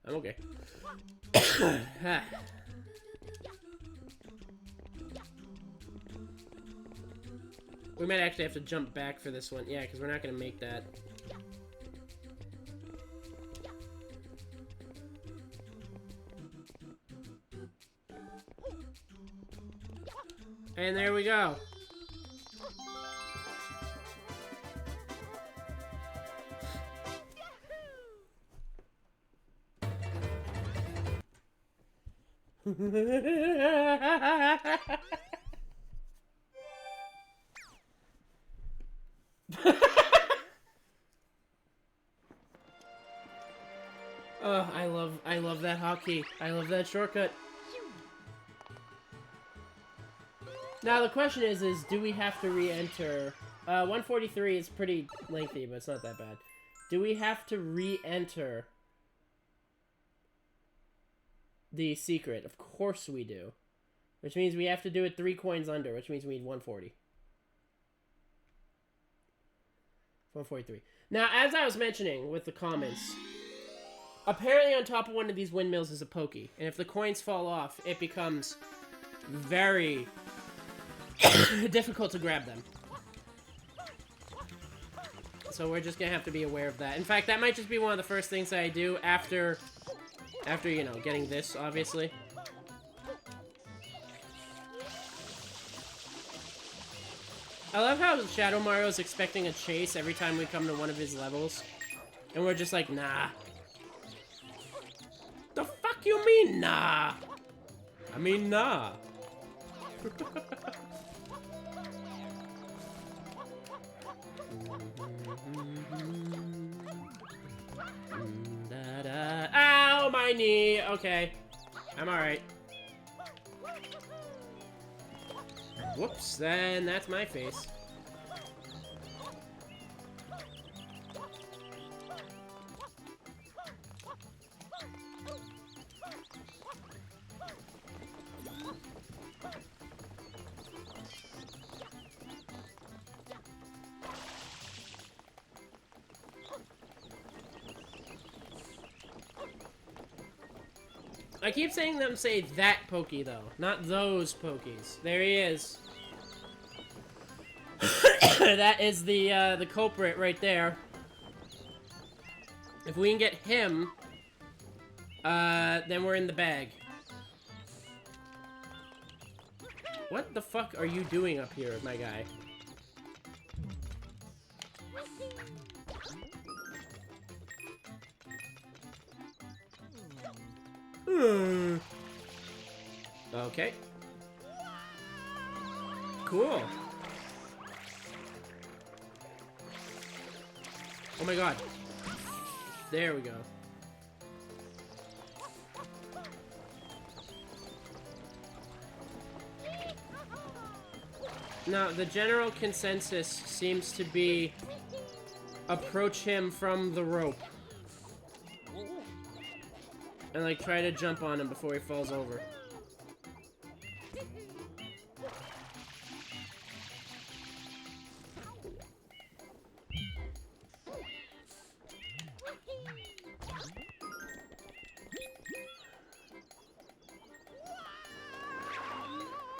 I'm okay. We might actually have to jump back for this one. Yeah, because we're not going to make that. And there we go. Oh, I love that hotkey. I love that shortcut. Now the question is do we have to re-enter? 143 is pretty lengthy, but it's not that bad. Do we have to re-enter the secret? Of course we do. Which means we have to do it 3 coins under, which means we need 140. 143. Now, as I was mentioning with the comments, apparently on top of one of these windmills is a pokey. And if the coins fall off, it becomes very difficult to grab them. So we're just gonna have to be aware of that. In fact, that might just be one of the first things that I do after you know, getting this, obviously. I love how Shadow Mario's expecting a chase every time we come to one of his levels. And we're just like, nah. The fuck you mean, nah? I mean, nah. Ow, my knee. Okay. I'm alright. Whoops, then that's my face. I keep saying them say that Pokey, though. Not those Pokies. There he is. That is the culprit right there. If we can get him, then we're in the bag. What the fuck are you doing up here, my guy? Okay. Cool. Oh my god. There we go. Now, the general consensus seems to be approach him from the rope. And, like, try to jump on him before he falls over.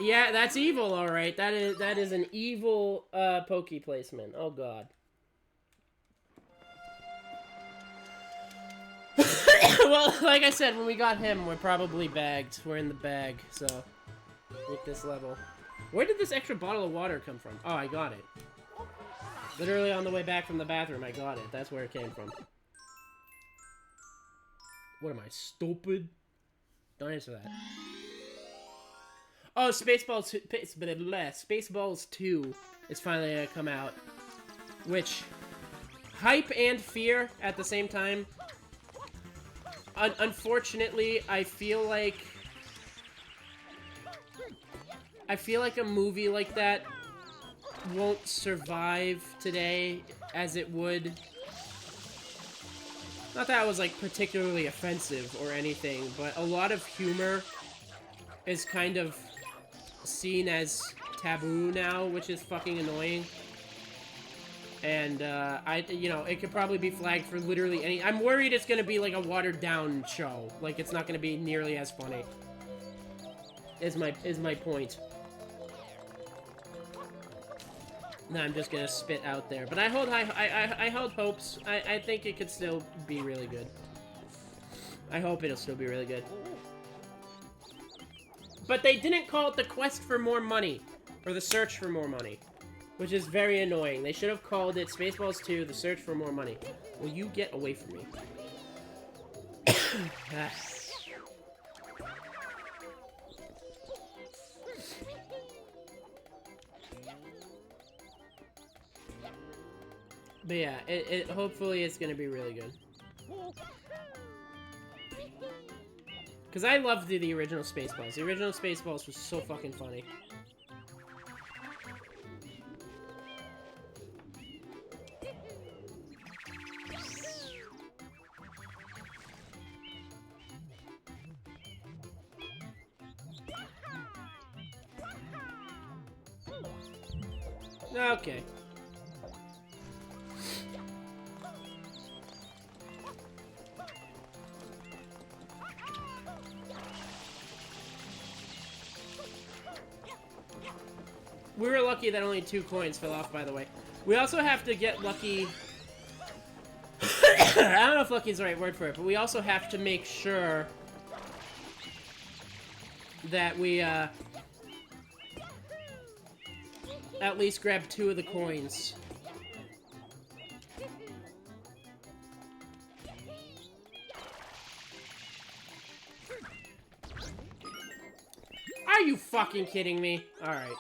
Yeah, that's evil, alright. That is an evil, Poke placement. Oh, God. Well, like I said, when we got him, we're probably bagged. We're in the bag, so... with this level. Where did this extra bottle of water come from? Oh, I got it. Literally on the way back from the bathroom, I got it. That's where it came from. What am I, stupid? Don't answer that. Oh, Spaceballs 2 is finally gonna come out. Which, hype and fear at the same time. Unfortunately, I feel like a movie like that won't survive today as it would. Not that it was, like, particularly offensive or anything, but a lot of humor is kind of seen as taboo now, which is fucking annoying. And, you know, it could probably be flagged for literally any... I'm worried it's gonna be, like, a watered-down show. Like, it's not gonna be nearly as funny. Is my point. No, I'm just gonna spit out there. But I hold I hold hopes. I think it could still be really good. I hope it'll still be really good. But they didn't call it the quest for more money. Or the search for more money. Which is very annoying. They should have called it Spaceballs 2, the search for more money. Will you get away from me? But yeah, hopefully it's gonna be really good. Because I loved the original Spaceballs. The original Spaceballs was so fucking funny. Okay. We were lucky that only 2 coins fell off, by the way. We also have to get lucky... I don't know if lucky is the right word for it, but we also have to make sure that we, at least grab 2 of the coins. Are you fucking kidding me? Alright.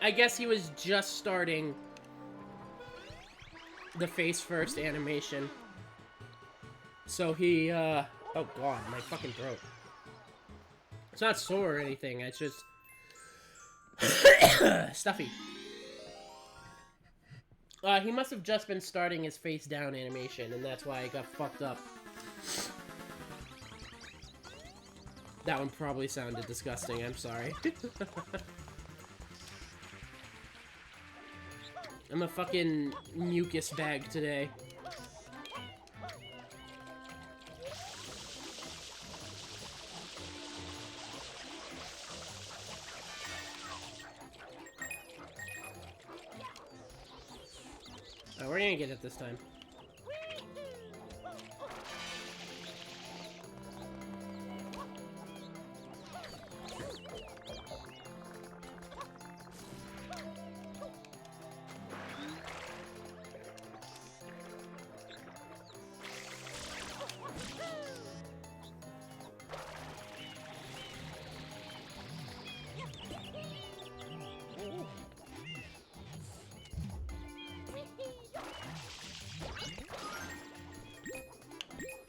I guess he was just starting the face first animation. So he, oh god, my fucking throat. It's not sore or anything, it's just stuffy. He must have just been starting his face down animation, and that's why it got fucked up. That one probably sounded disgusting, I'm sorry. I'm a fucking mucus bag today. Oh, we're gonna get it this time.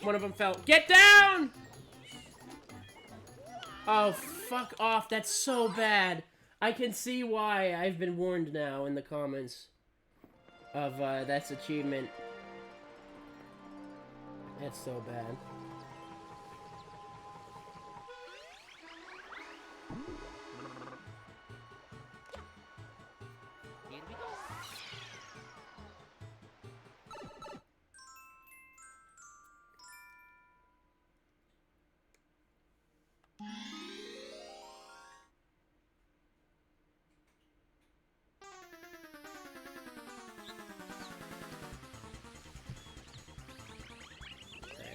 One of them fell. Get down! Oh, fuck off. That's so bad. I can see why I've been warned now in the comments of, that's achievement. That's so bad.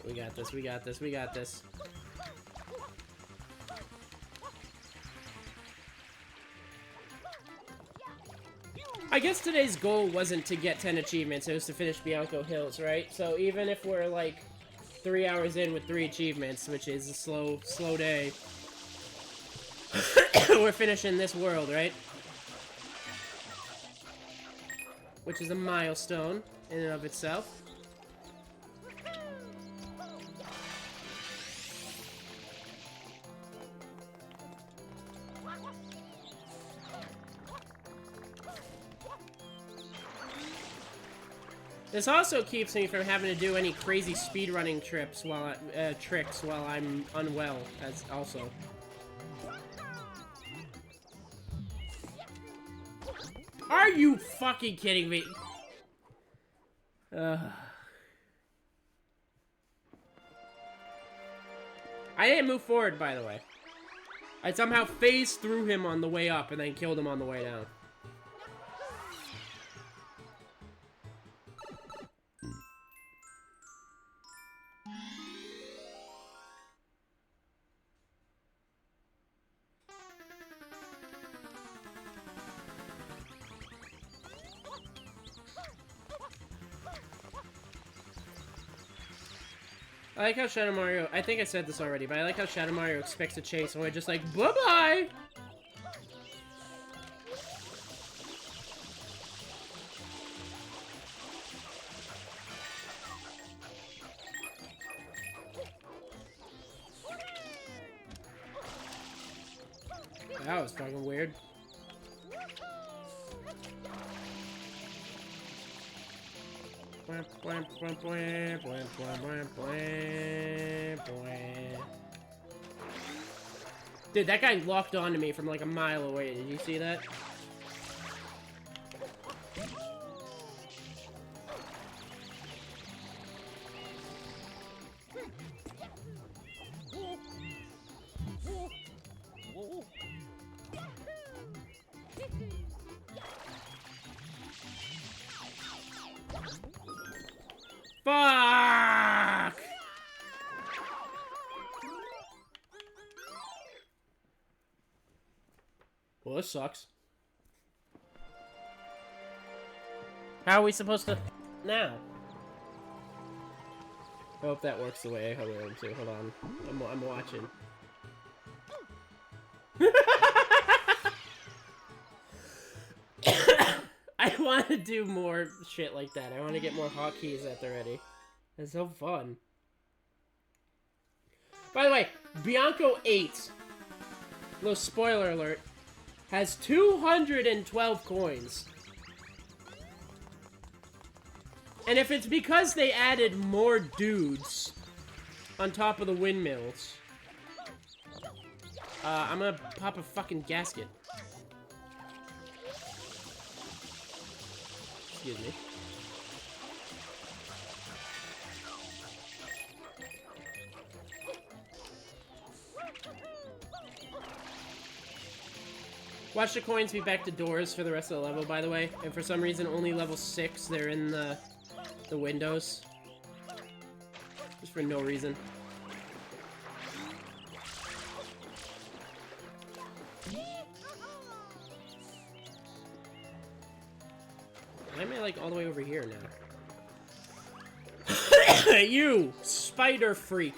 We got this, we got this, we got this. I guess today's goal wasn't to get 10 achievements, it was to finish Bianco Hills, right? So even if we're like 3 hours in with 3 achievements, which is a slow day, we're finishing this world, right? Which is a milestone in and of itself. This also keeps me from having to do any crazy speedrunning tricks while I'm unwell, as also. Are you fucking kidding me? I didn't move forward, by the way. I somehow phased through him on the way up and then killed him on the way down. I like how Shadow Mario, I think I said this already, but I like how Shadow Mario expects a chase, and we're just like, bye-bye! That was fucking weird. Dude, that guy locked onto me from like a mile away. Did you see that? Fuck! Well, this sucks. How are we supposed to... now? I hope that works the way I want it to. Hold on. I'm watching. I want to do more shit like that. I want to get more hotkeys at the ready. It's so fun. By the way, Bianco 8, little spoiler alert, has 212 coins. And if it's because they added more dudes on top of the windmills, I'm gonna pop a fucking gasket. Excuse me. Watch the coins be back to doors for the rest of the level, by the way. And for some reason, only level 6, they're in the windows. Just for no reason. Why am I, like, all the way over here now? You! Spider freak!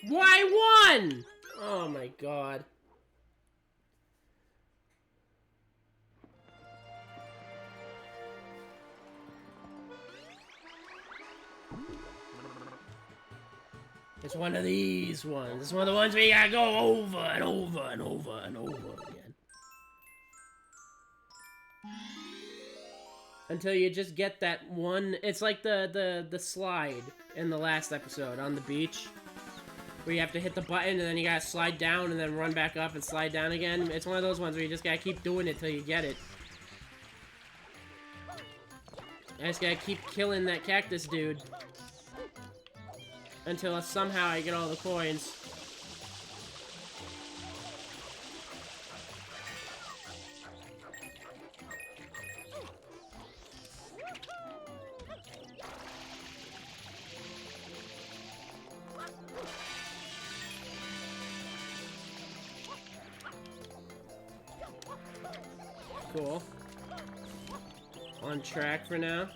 Why one? Oh my god. It's one of these ones. It's one of the ones we gotta go over and over and over and over again. Until you just get that one. It's like the slide in the last episode on the beach. Where you have to hit the button and then you gotta slide down and then run back up and slide down again. It's one of those ones where you just gotta keep doing it till you get it. I just gotta keep killing that cactus dude. Until somehow I get all the coins. Cool. On track for now.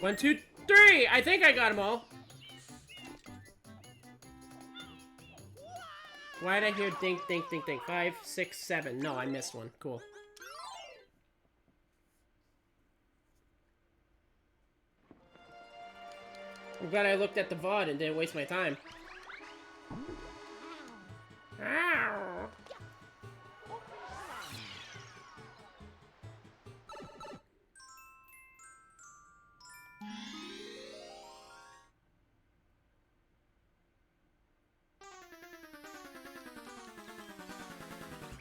One, two, three! I think I got them all. Why did I hear dink, dink, dink, dink? 5, 6, 7. No, I missed one. Cool. I'm glad I looked at the VOD and didn't waste my time. Ow!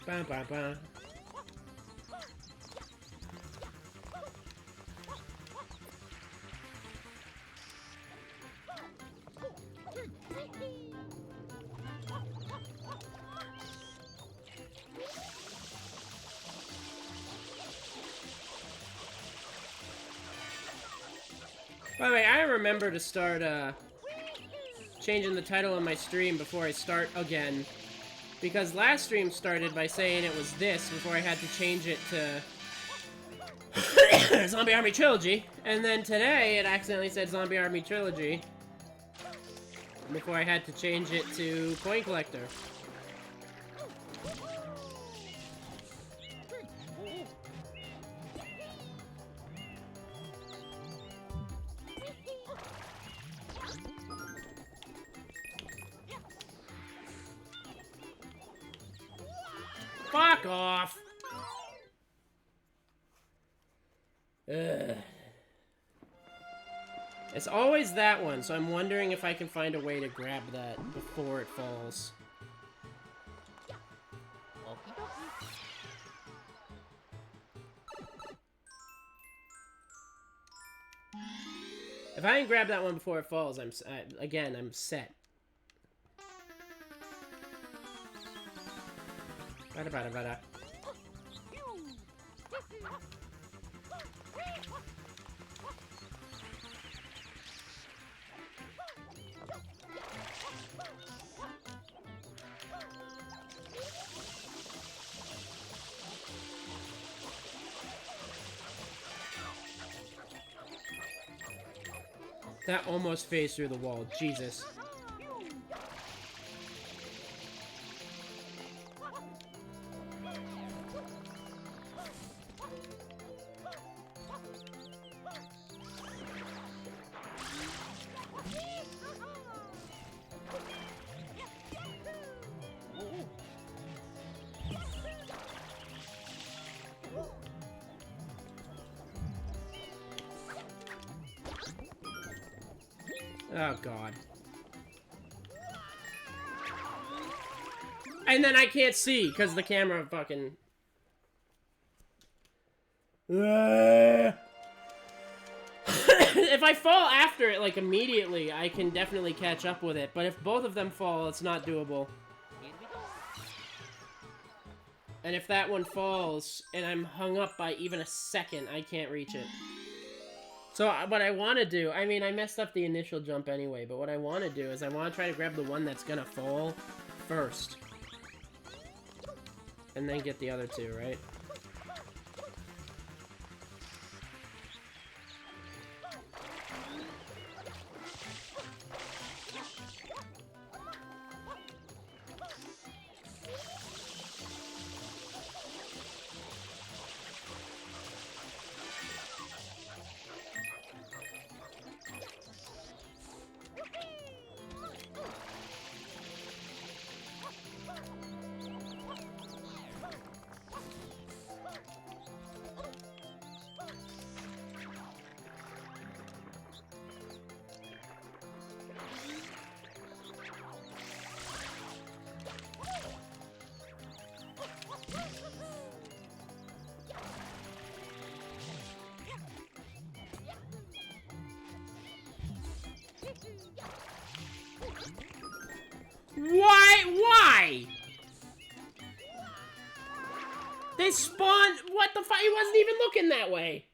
Ba ba ba. By the way, I remember to start changing the title of my stream before I start again. Because last stream started by saying it was this before I had to change it to Zombie Army Trilogy. And then today it accidentally said Zombie Army Trilogy before I had to change it to Coin Collector. Fuck off! Ugh. It's always that one, so I'm wondering if I can find a way to grab that before it falls. If I can grab that one before it falls, I'm set. Bada bada bada. That almost phased through the wall. Jesus. Oh, God. And then I can't see, because the camera fucking... If I fall after it, like, immediately, I can definitely catch up with it. But if both of them fall, it's not doable. And if that one falls, and I'm hung up by even a second, I can't reach it. So, what I want to do... I mean, I messed up the initial jump anyway, but what I want to do is I want to try to grab the one that's gonna fall first. And then get the other two, right? Why? They spawned... What the fuck? He wasn't even looking that way.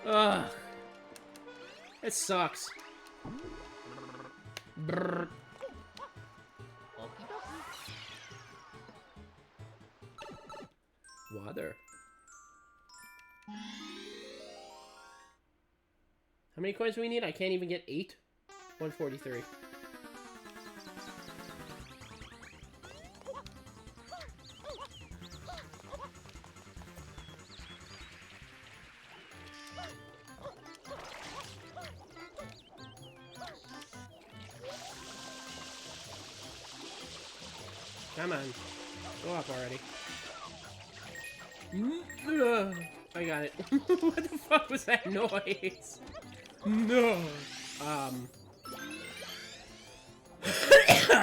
Ugh. It sucks. Brrr. Water. How many coins do we need? I can't even get 8. 143. Come on. Go up already. I got it. What the fuck was that noise? No.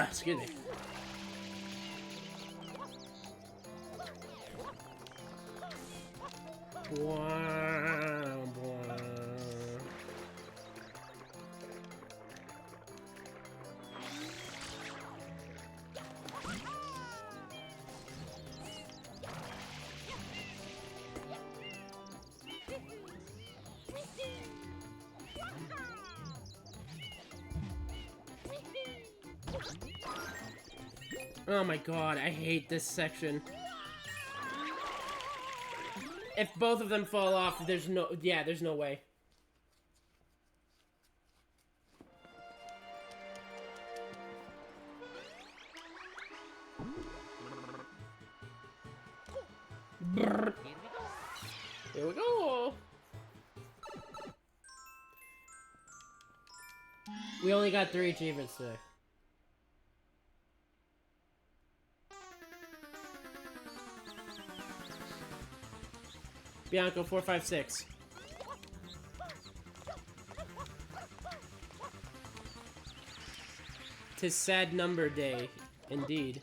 Excuse me. Wow, boy. Oh my god, I hate this section. If both of them fall off, there's no... Yeah, there's no way. Brrr. Here we go. We only got 3 achievements today. Bianco 456. 'Tis sad number day, indeed.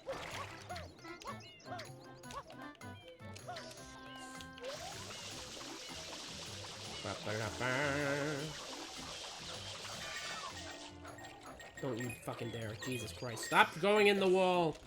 Don't you fucking dare. Jesus Christ. Stop going in the wall.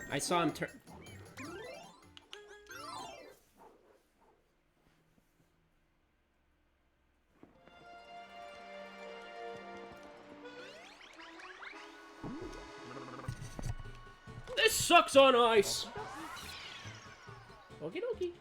I saw him turn. This sucks on ice. Okie dokie.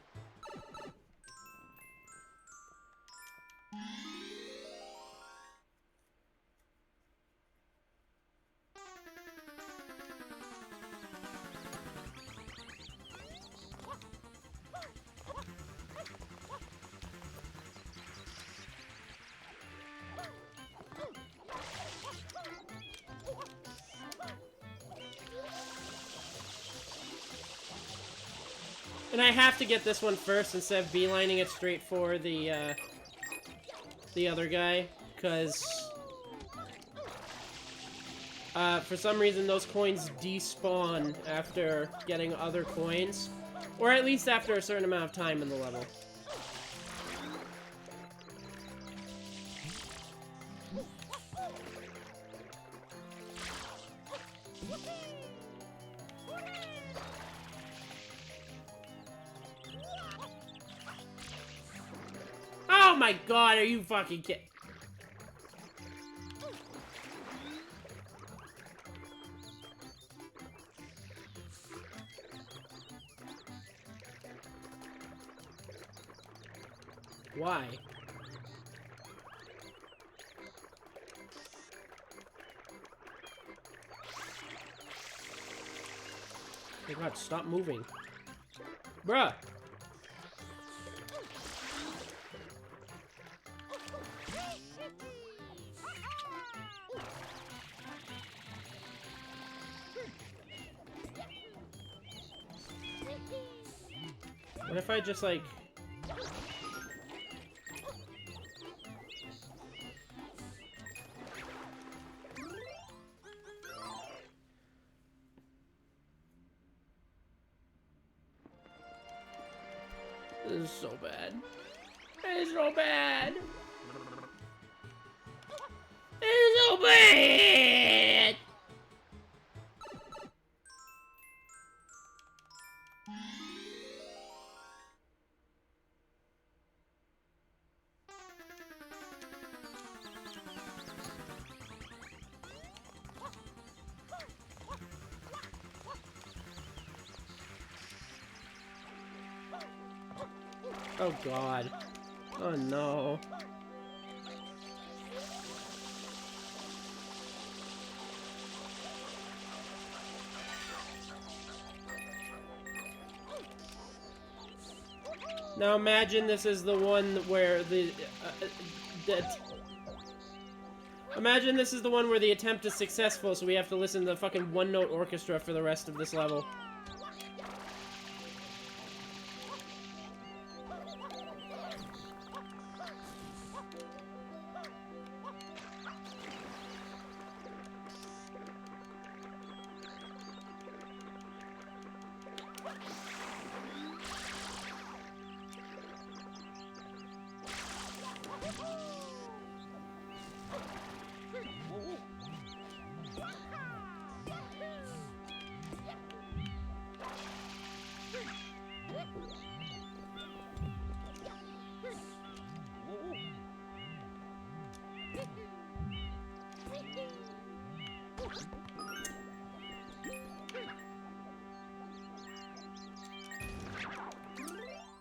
And I have to get this one first instead of beelining it straight for the other guy, because for some reason those coins despawn after getting other coins, or at least after a certain amount of time in the level. Oh my god, are you fucking kidding? Why? Oh god, stop moving. Bruh! What if I just, like... This is so bad. It's so bad! It's so bad! Oh god. Oh no. Now imagine this is the one where the... Imagine this is the one where the attempt is successful, so we have to listen to the fucking one-note orchestra for the rest of this level.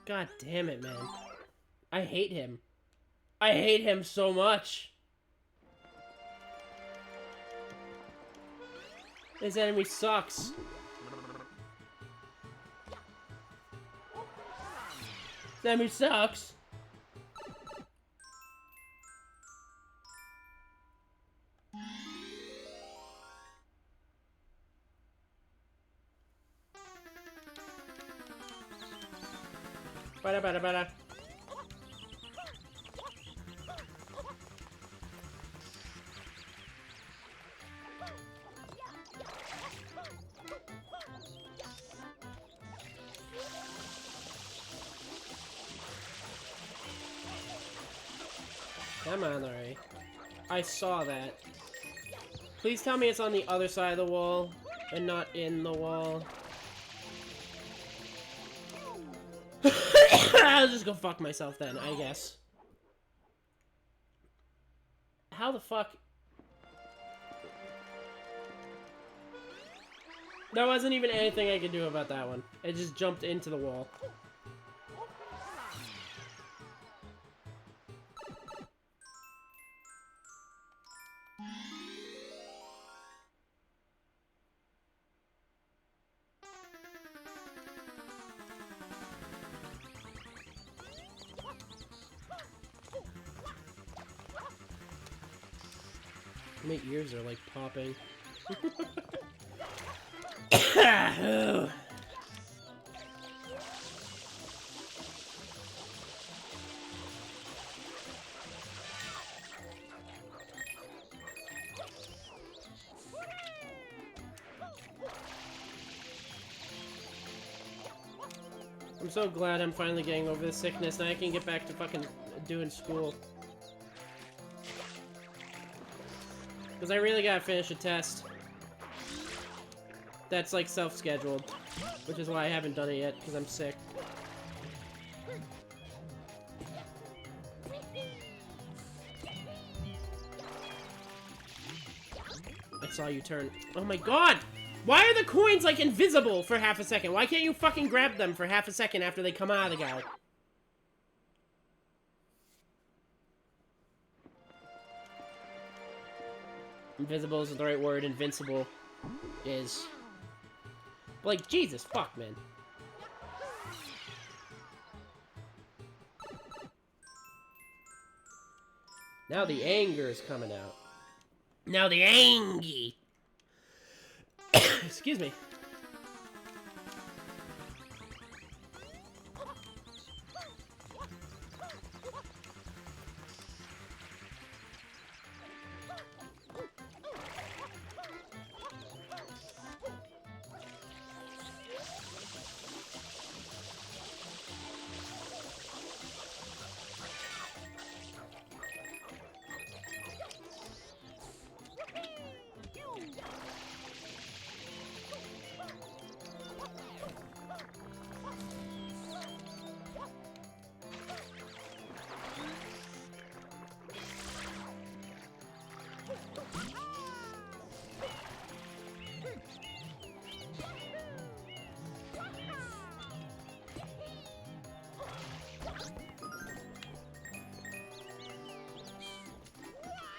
God damn it, man. I hate him. I hate him so much. This enemy sucks. This enemy sucks. Bada bada bada. Come on, alright. I saw that. Please tell me it's on the other side of the wall and not in the wall. I'll just go fuck myself then, I guess. How the fuck? There wasn't even anything I could do about that one. It just jumped into the wall. My ears are like popping. I'm so glad I'm finally getting over the sickness, and I can get back to fucking doing school. Because I really gotta finish a test. That's, like, self-scheduled. Which is why I haven't done it yet, because I'm sick. I saw you turn. Oh my god! Why are the coins, like, invisible for half a second? Why can't you fucking grab them for half a second after they come out of the guy? Invisible isn't the right word. Invincible is. Like, Jesus, fuck, man. Now the anger is coming out. Now the angy. Excuse me.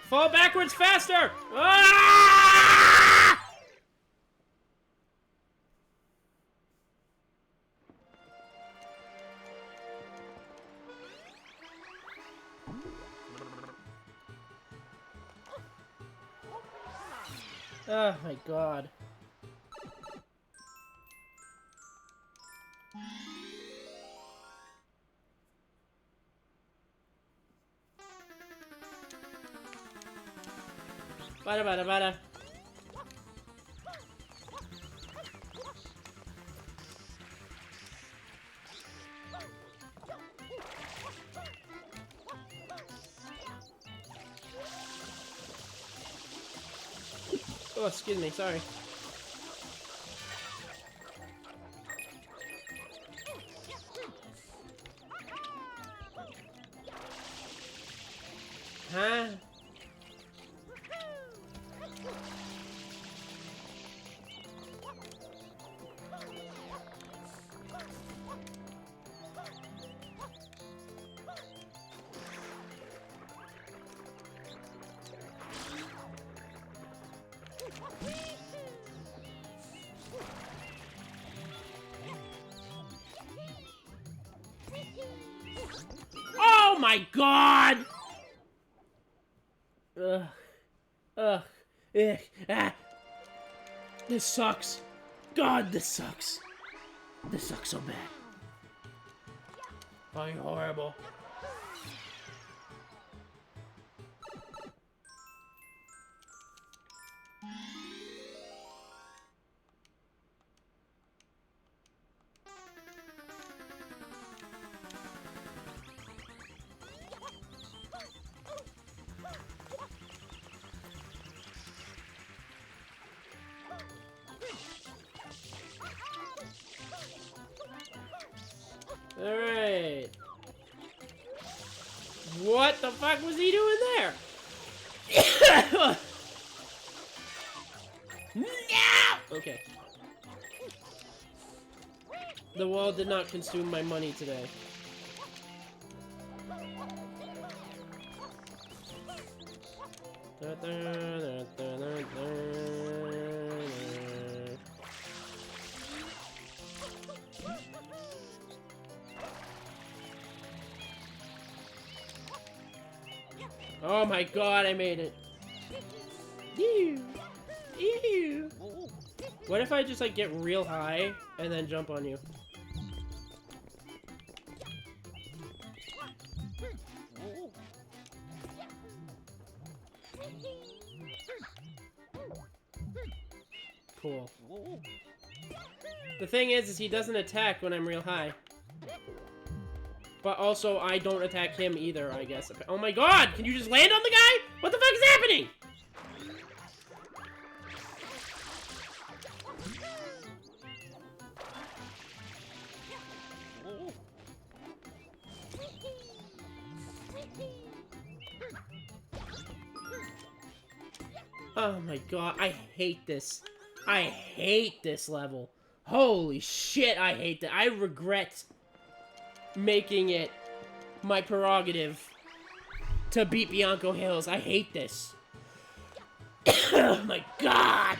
Fall backwards faster! Ah! Oh my god. Bada bada bada. Oh, excuse me, sorry. Huh? Oh my god! Ugh. Ugh. Ugh. Ah. This sucks. God, this sucks. This sucks so bad. Fucking horrible. Alright. What the fuck was he doing there? No! Okay. The wall did not consume my money today. Oh my god, I made it. Ew. Ew. What if I just like get real high and then jump on you? Cool. The thing is he doesn't attack when I'm real high. But also, I don't attack him either, I guess. Oh my god! Can you just land on the guy? What the fuck is happening? Oh my god, I hate this. I hate this level. Holy shit, I hate that. I regret making it my prerogative to beat Bianco Hills. I hate this. Oh my god!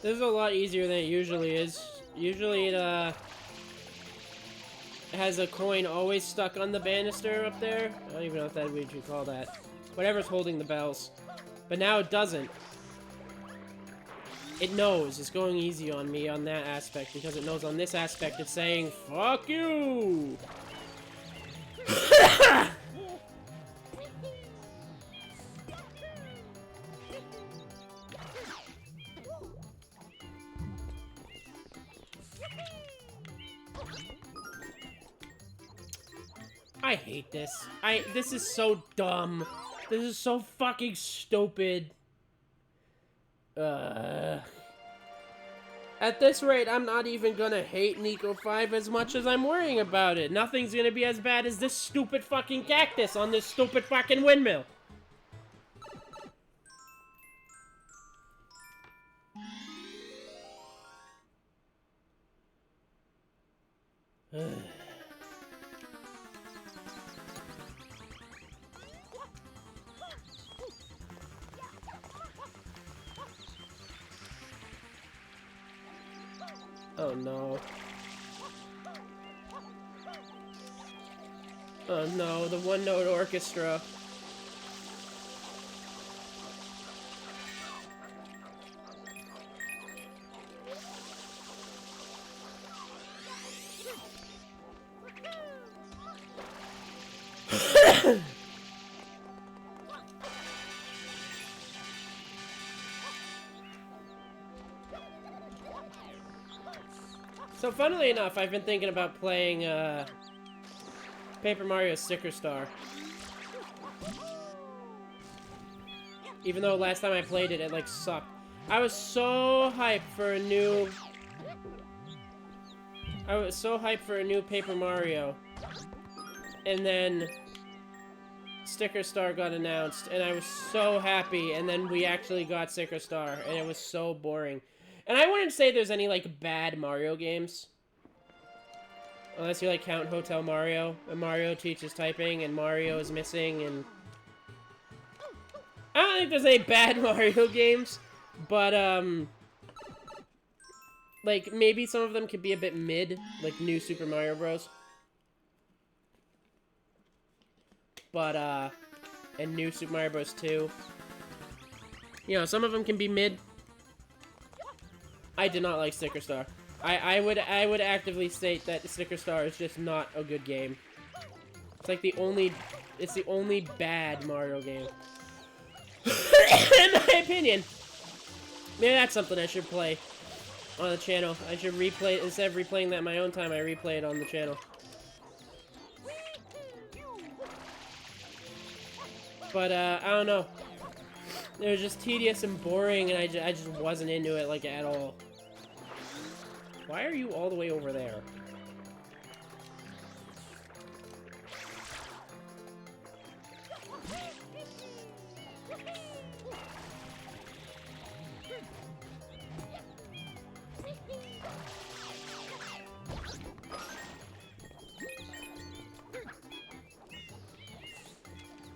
This is a lot easier than it usually is. Usually it has a coin always stuck on the banister up there. I don't even know if that what you call that. Whatever's holding the bells. But now it doesn't. It knows it's going easy on me on that aspect because it knows on this aspect it's saying, fuck you! I hate this. This is so dumb. This is so fucking stupid. At this rate, I'm not even gonna hate Nico 5 as much as I'm worrying about it. Nothing's gonna be as bad as this stupid fucking cactus on this stupid fucking windmill. Oh no. Oh no, the one-note orchestra. So, funnily enough, I've been thinking about playing, Paper Mario Sticker Star. Even though last time I played it, it, like, sucked. I was so hyped for a new... Paper Mario. And then... Sticker Star got announced, and I was so happy, and then we actually got Sticker Star, and it was so boring. And I wouldn't say there's any, like, bad Mario games. Unless you, like, count Hotel Mario. And Mario teaches typing, and Mario is missing, and... I don't think there's any bad Mario games. But, like, maybe some of them could be a bit mid. Like, New Super Mario Bros. But, and New Super Mario Bros. 2. You know, some of them can be mid. I did not like Sticker Star. I would actively state that Sticker Star is just not a good game. It's like the only bad Mario game. In my opinion. Maybe that's something I should play on the channel. I should replay, instead of replaying that in my own time, I replay it on the channel. But, I don't know. It was just tedious and boring, and I just wasn't into it, like, at all. Why are you all the way over there?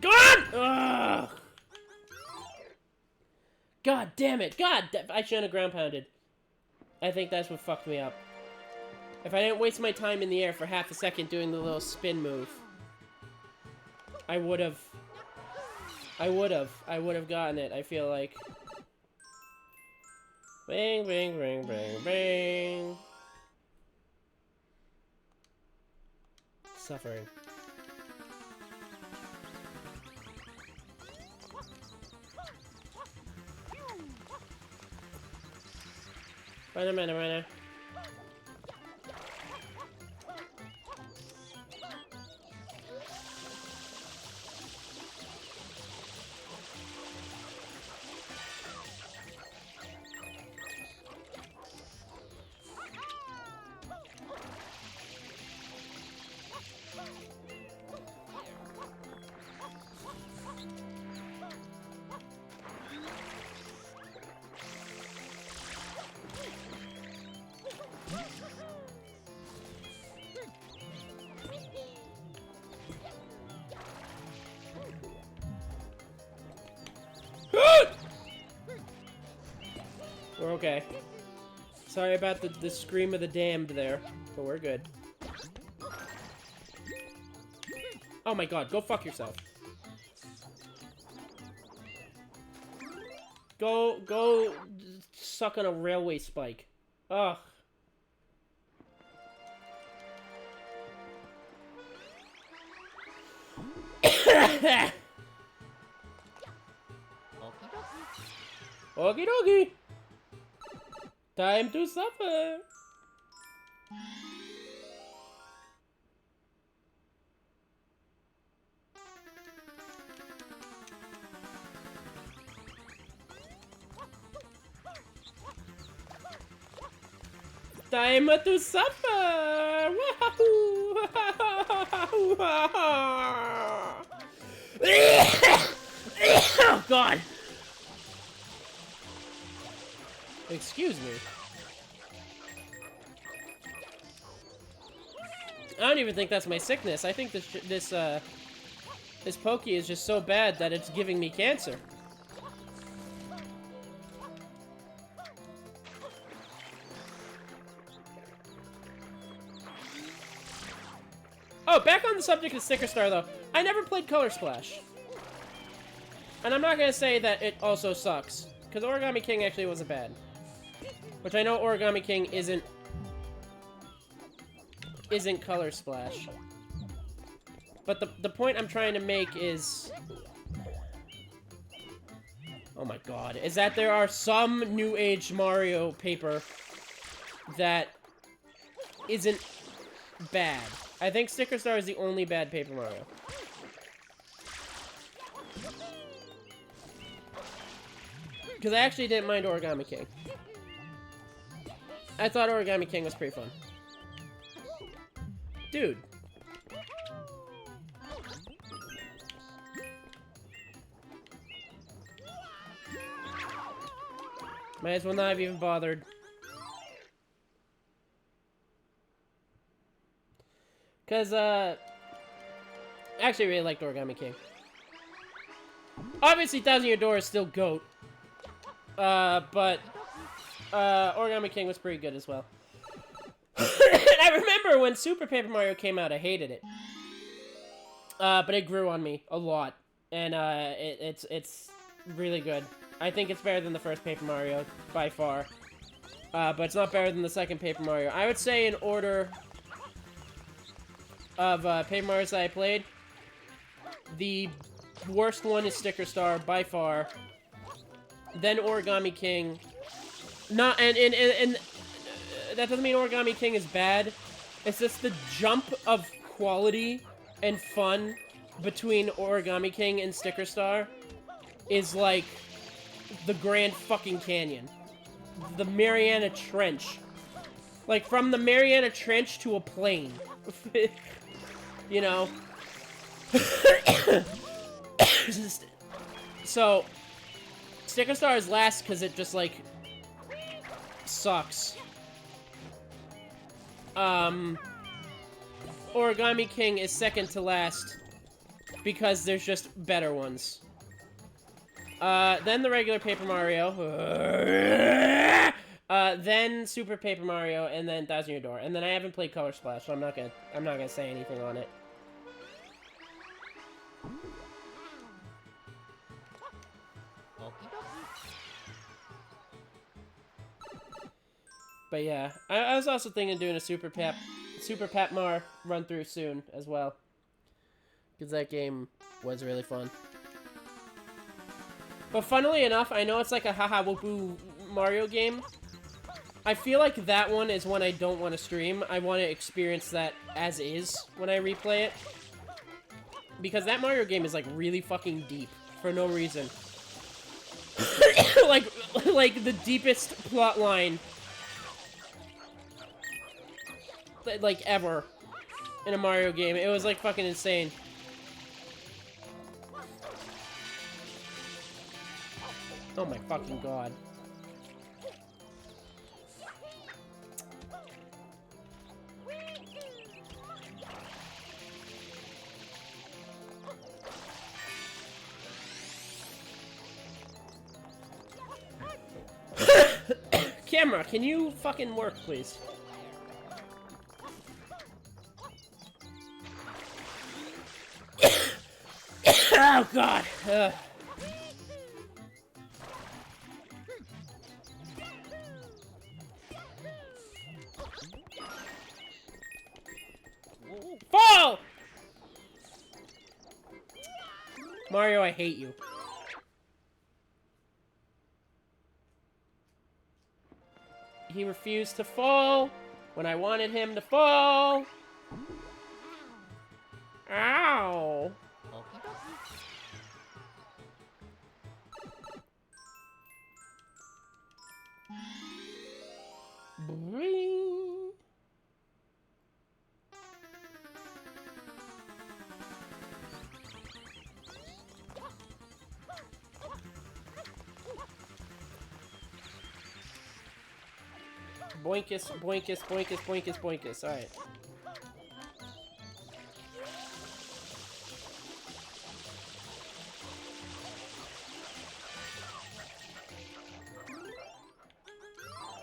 God! Ugh! God damn it! God, I shouldn't have ground pounded. I think that's what fucked me up. If I didn't waste my time in the air for half a second doing the little spin move, I would have gotten it, I feel like. Bang, bang, bang, bang, bang. Suffering. Wait a minute. We're okay. Sorry about the scream of the damned there, but we're good. Oh my god, go fuck yourself. Go suck on a railway spike. Ugh. Okie dokie. Time to suffer. Time to suffer. Wahoo! Oh God. Excuse me. I don't even think that's my sickness. I think this Pokey is just so bad that it's giving me cancer. Oh, back on the subject of Sticker Star, though. I never played Color Splash. And I'm not gonna say that it also sucks, because Origami King actually wasn't bad. Which I know Origami King isn't Color Splash. But the point I'm trying to make is... Oh my god. Is that there are some New Age Mario paper that isn't bad. I think Sticker Star is the only bad Paper Mario. Because I actually didn't mind Origami King. I thought Origami King was pretty fun. Dude. Might as well not have even bothered. Because, I actually really liked Origami King. Obviously, Thousand Year Door is still GOAT. But Origami King was pretty good as well. I remember when Super Paper Mario came out, I hated it. But it grew on me a lot. And, it's really good. I think it's better than the first Paper Mario, by far. But it's not better than the second Paper Mario. I would say in order of Paper Marios that I played, the worst one is Sticker Star, by far. Then Origami King. Not, and that doesn't mean Origami King is bad. It's just the jump of quality and fun between Origami King and Sticker Star is like the Grand fucking Canyon. The Mariana Trench. Like, from the Mariana Trench to a plane. You know? So, Sticker Star is last because it just, like, sucks. Origami King is second to last because there's just better ones. Then the regular Paper Mario. Then Super Paper Mario, and then Thousand Year Door. And then I haven't played Color Splash, so I'm not gonna say anything on it. But yeah, I was also thinking of doing a Super Pat Mar run through soon as well, because that game was really fun. But funnily enough, I know it's like a haha whoopoo Mario game. I feel like that one is one I don't want to stream. I want to experience that as is when I replay it, because that Mario game is like really fucking deep for no reason. like the deepest plot line like ever in a Mario game. It was like fucking insane. Oh my fucking god. Camera, can you fucking work, please? Oh god. Fall! Mario, I hate you. He refused to fall when I wanted him to fall. Ow. Bring. Boinkus, boinkus, boinkus, boinkus, boinkus. Alright.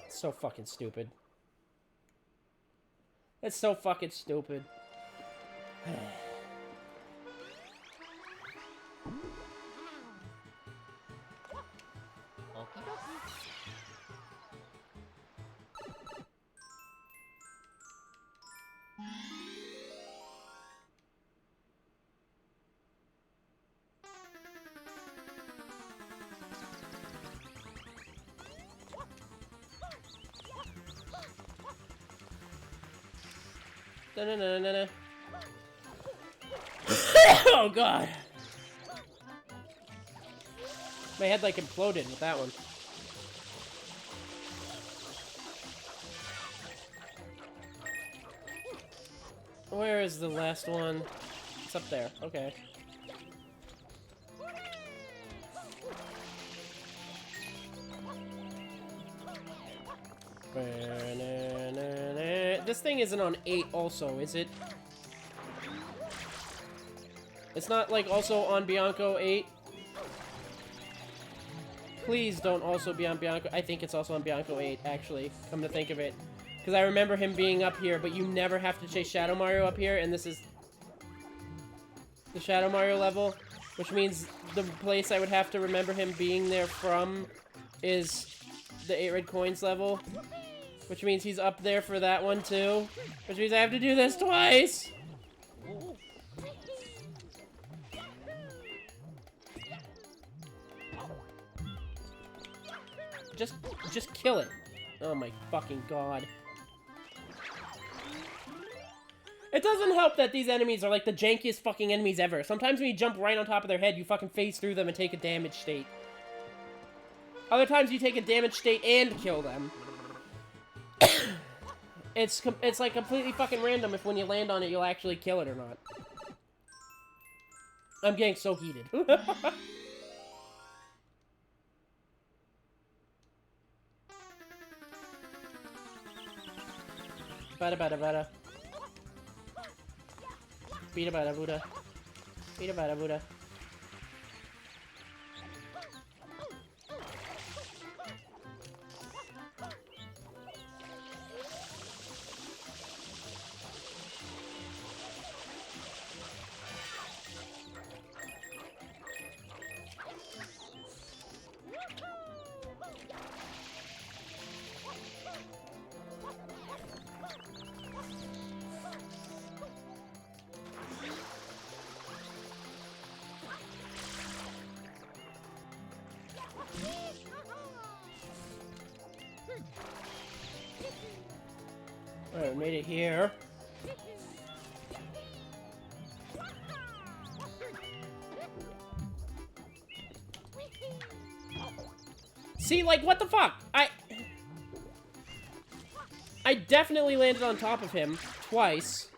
So fucking stupid. It's so fucking stupid. Da-na-na-na-na. Oh god. My head like imploded with that one. Where is the last one? It's up there. Okay. This thing isn't on 8 also, is it? It's not, like, also on Bianco 8? Please don't also be on Bianco. I think it's also on Bianco 8, actually, come to think of it. Because I remember him being up here, but you never have to chase Shadow Mario up here, and this is the Shadow Mario level, which means the place I would have to remember him being there from is the 8 red coins level, which means he's up there for that one too, which means I have to do this twice. Just kill it. Oh my fucking god. It doesn't help that these enemies are like the jankiest fucking enemies ever. Sometimes when you jump right on top of their head, you fucking phase through them and take a damage state. Other times you take a damage state and kill them. It's like completely fucking random if when you land on it, you'll actually kill it or not. I'm getting so heated. Bada bada bada. Bida bada buddha. Bida bada buddha. Alright, made it here. See, like, what the fuck? I definitely landed on top of him twice.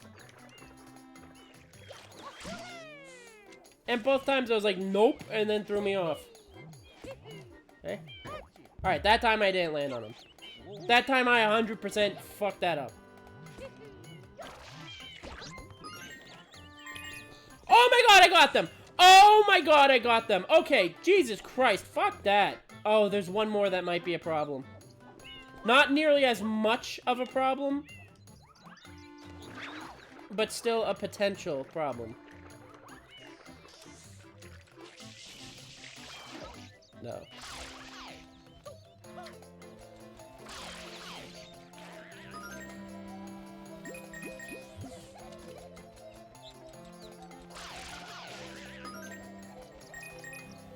And both times I was like, nope, and then threw me off. Okay. Alright, that time I didn't land on him. That time I 100% fucked that up. Oh my god, I got them! Oh my god, I got them! Okay, Jesus Christ, fuck that. Oh, there's one more that might be a problem. Not nearly as much of a problem, but still a potential problem. No.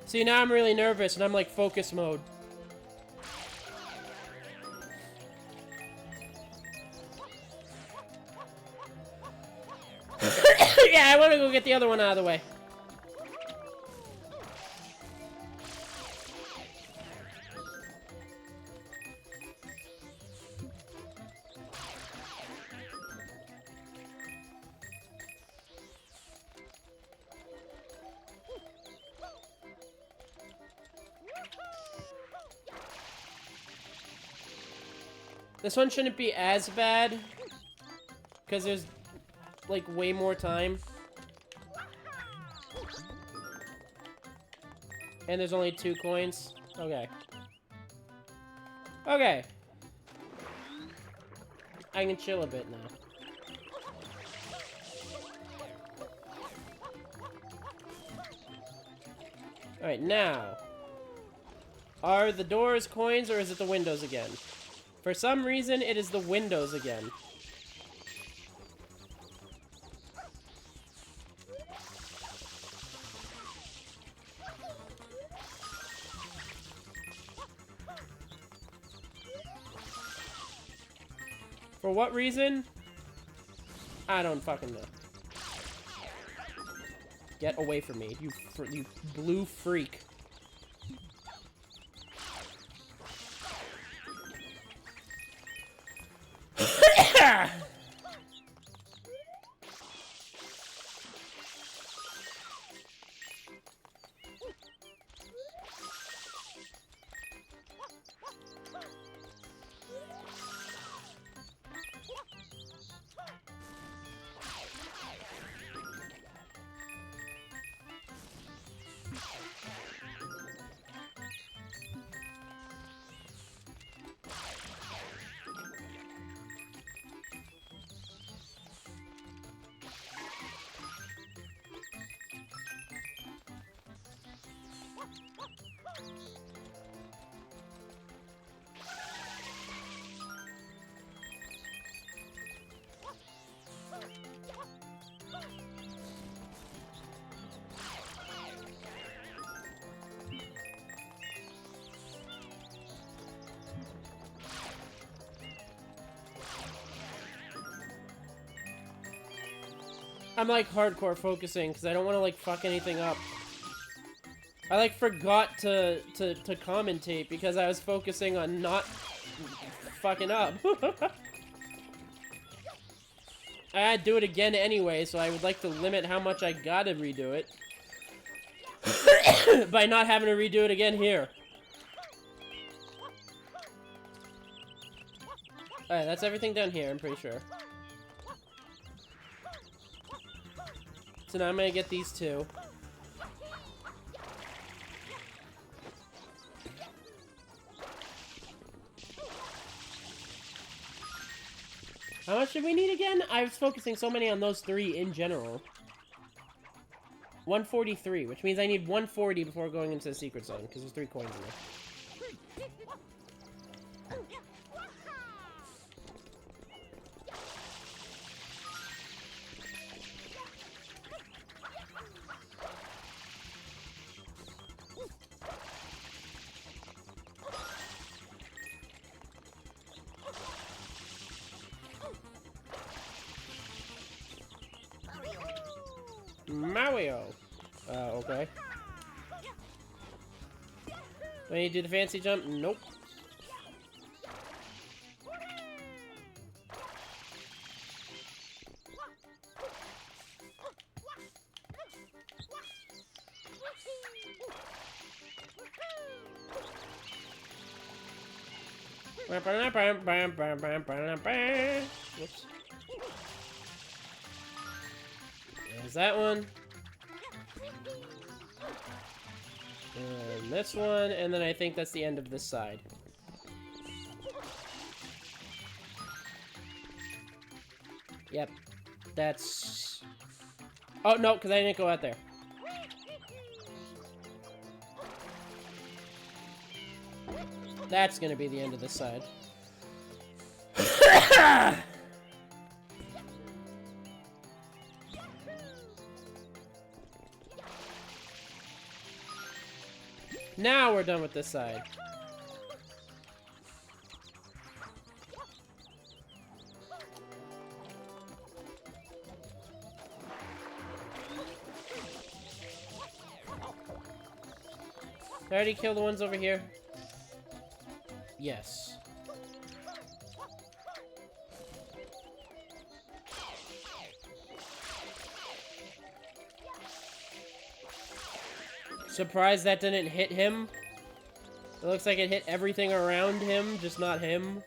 See, now I'm really nervous, and I'm like focus mode. Yeah, I want to go get the other one out of the way. This one shouldn't be as bad, because there's, like, way more time. And there's only 2 coins. Okay. Okay. I can chill a bit now. Alright, now. Are the doors coins, or is it the windows again? For some reason, it is the windows again. For what reason? I don't fucking know. Get away from me, you blue freak. I'm like hardcore focusing because I don't want to like fuck anything up. I like forgot to commentate because I was focusing on not fucking up. I had to do it again anyway, so I would like to limit how much I gotta redo it by not having to redo it again here. Alright, that's everything down here, I'm pretty sure. So now I'm gonna get these 2. How much did we need again? I was focusing so many on those 3 in general. 143, which means I need 140 before going into the secret zone, because there's 3 coins in there. Mario. Okay. Do I need to do the fancy jump? Nope. Whoops. There's that one. And this one, and then I think that's the end of this side. Yep. That's... Oh, no, because I didn't go out there. That's gonna be the end of this side. Now we're done with this side. Did I already kill the ones over here? Yes. Surprised that didn't hit him. It looks like it hit everything around him, just not him.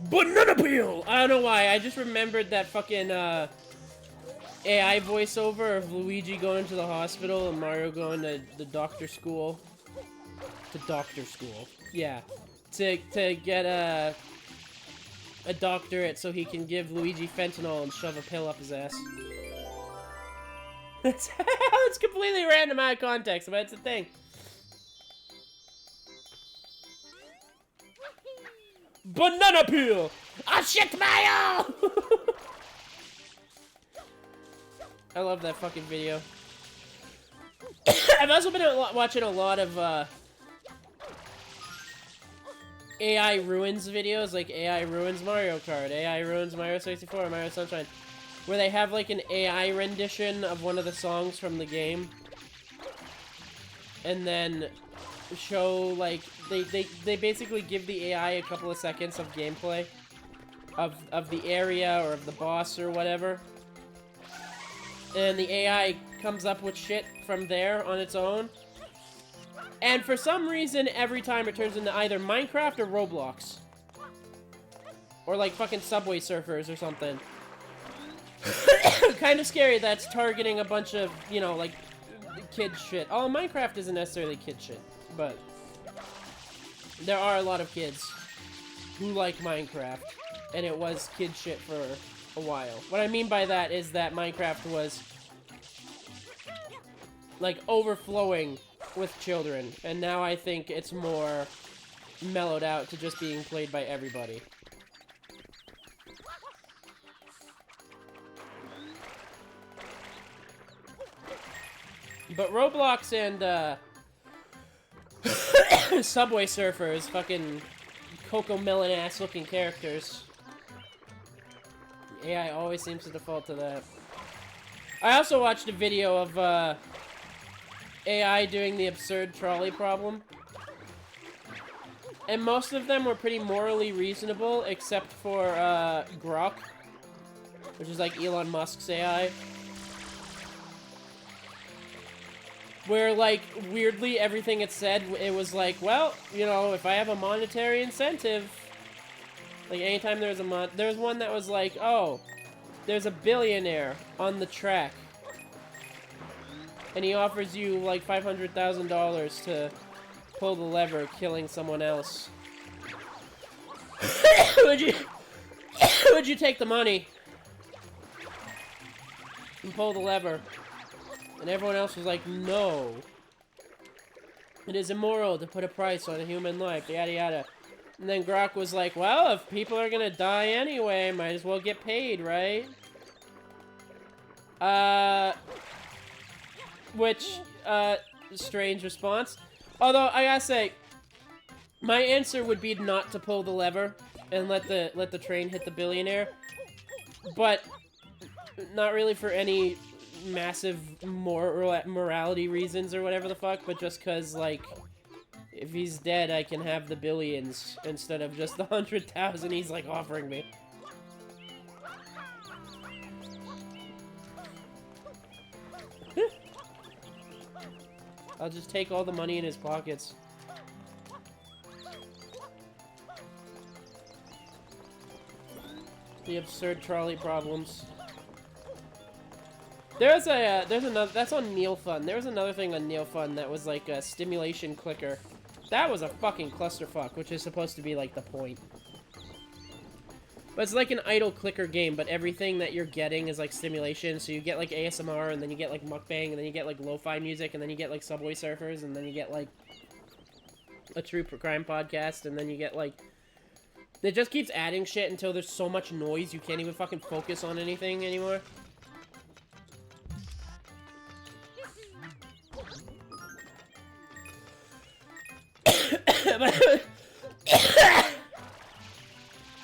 Banana peel! I don't know why, I just remembered that fucking AI voiceover of Luigi going to the hospital and Mario going to the doctor school. To doctor school. Yeah. To get a doctorate so he can give Luigi fentanyl and shove a pill up his ass. It's completely random out of context, but it's a thing. Banana peel! Ah, shit, Mario! I love that fucking video. I've also been watching a lot of AI ruins videos, like AI ruins Mario Kart, AI ruins Mario 64, Mario Sunshine, where they have like an AI rendition of one of the songs from the game, and then show like they basically give the AI a couple of seconds of gameplay of the area or of the boss or whatever, and the AI comes up with shit from there on its own. And for some reason, every time it turns into either Minecraft or Roblox. Or like fucking Subway Surfers or something. Kind of scary that's targeting a bunch of, you know, like, kid shit. Oh, Minecraft isn't necessarily kid shit, but there are a lot of kids who like Minecraft, and it was kid shit for a while. What I mean by that is that Minecraft was, like, overflowing with children, and now I think it's more mellowed out to just being played by everybody. But Roblox and Subway Surfers, fucking Coco Melon ass looking characters. AI always seems to default to that. I also watched a video of AI doing the absurd trolley problem. And most of them were pretty morally reasonable, except for Grok, which is like Elon Musk's AI. Where, like, weirdly, everything it said, it was like, well, you know, if I have a monetary incentive, like, anytime there's there's one that was like, oh, there's a billionaire on the track, and he offers you, like, $500,000 pull the lever, killing someone else, would you would you take the money and pull the lever? And everyone else was like, no. It is immoral to put a price on a human life, yada yada. And then Grok was like, well, if people are gonna die anyway, might as well get paid, right? Which, strange response. Although, I gotta say, my answer would be not to pull the lever and let the train hit the billionaire. But, not really for any massive morality reasons or whatever the fuck, but just cause, like, if he's dead, I can have the billions instead of just the 100,000 he's, like, offering me. I'll just take all the money in his pockets. The absurd trolley problems. There's another, that's on Neil Fun. There was another thing on Neil Fun that was like a stimulation clicker. That was a fucking clusterfuck, which is supposed to be like the point. But it's like an idle clicker game, but everything that you're getting is like stimulation. So you get like ASMR, and then you get like mukbang, and then you get like lo-fi music, and then you get like Subway Surfers, and then you get like a true crime podcast, and then you get like... It just keeps adding shit until there's so much noise you can't even fucking focus on anything anymore.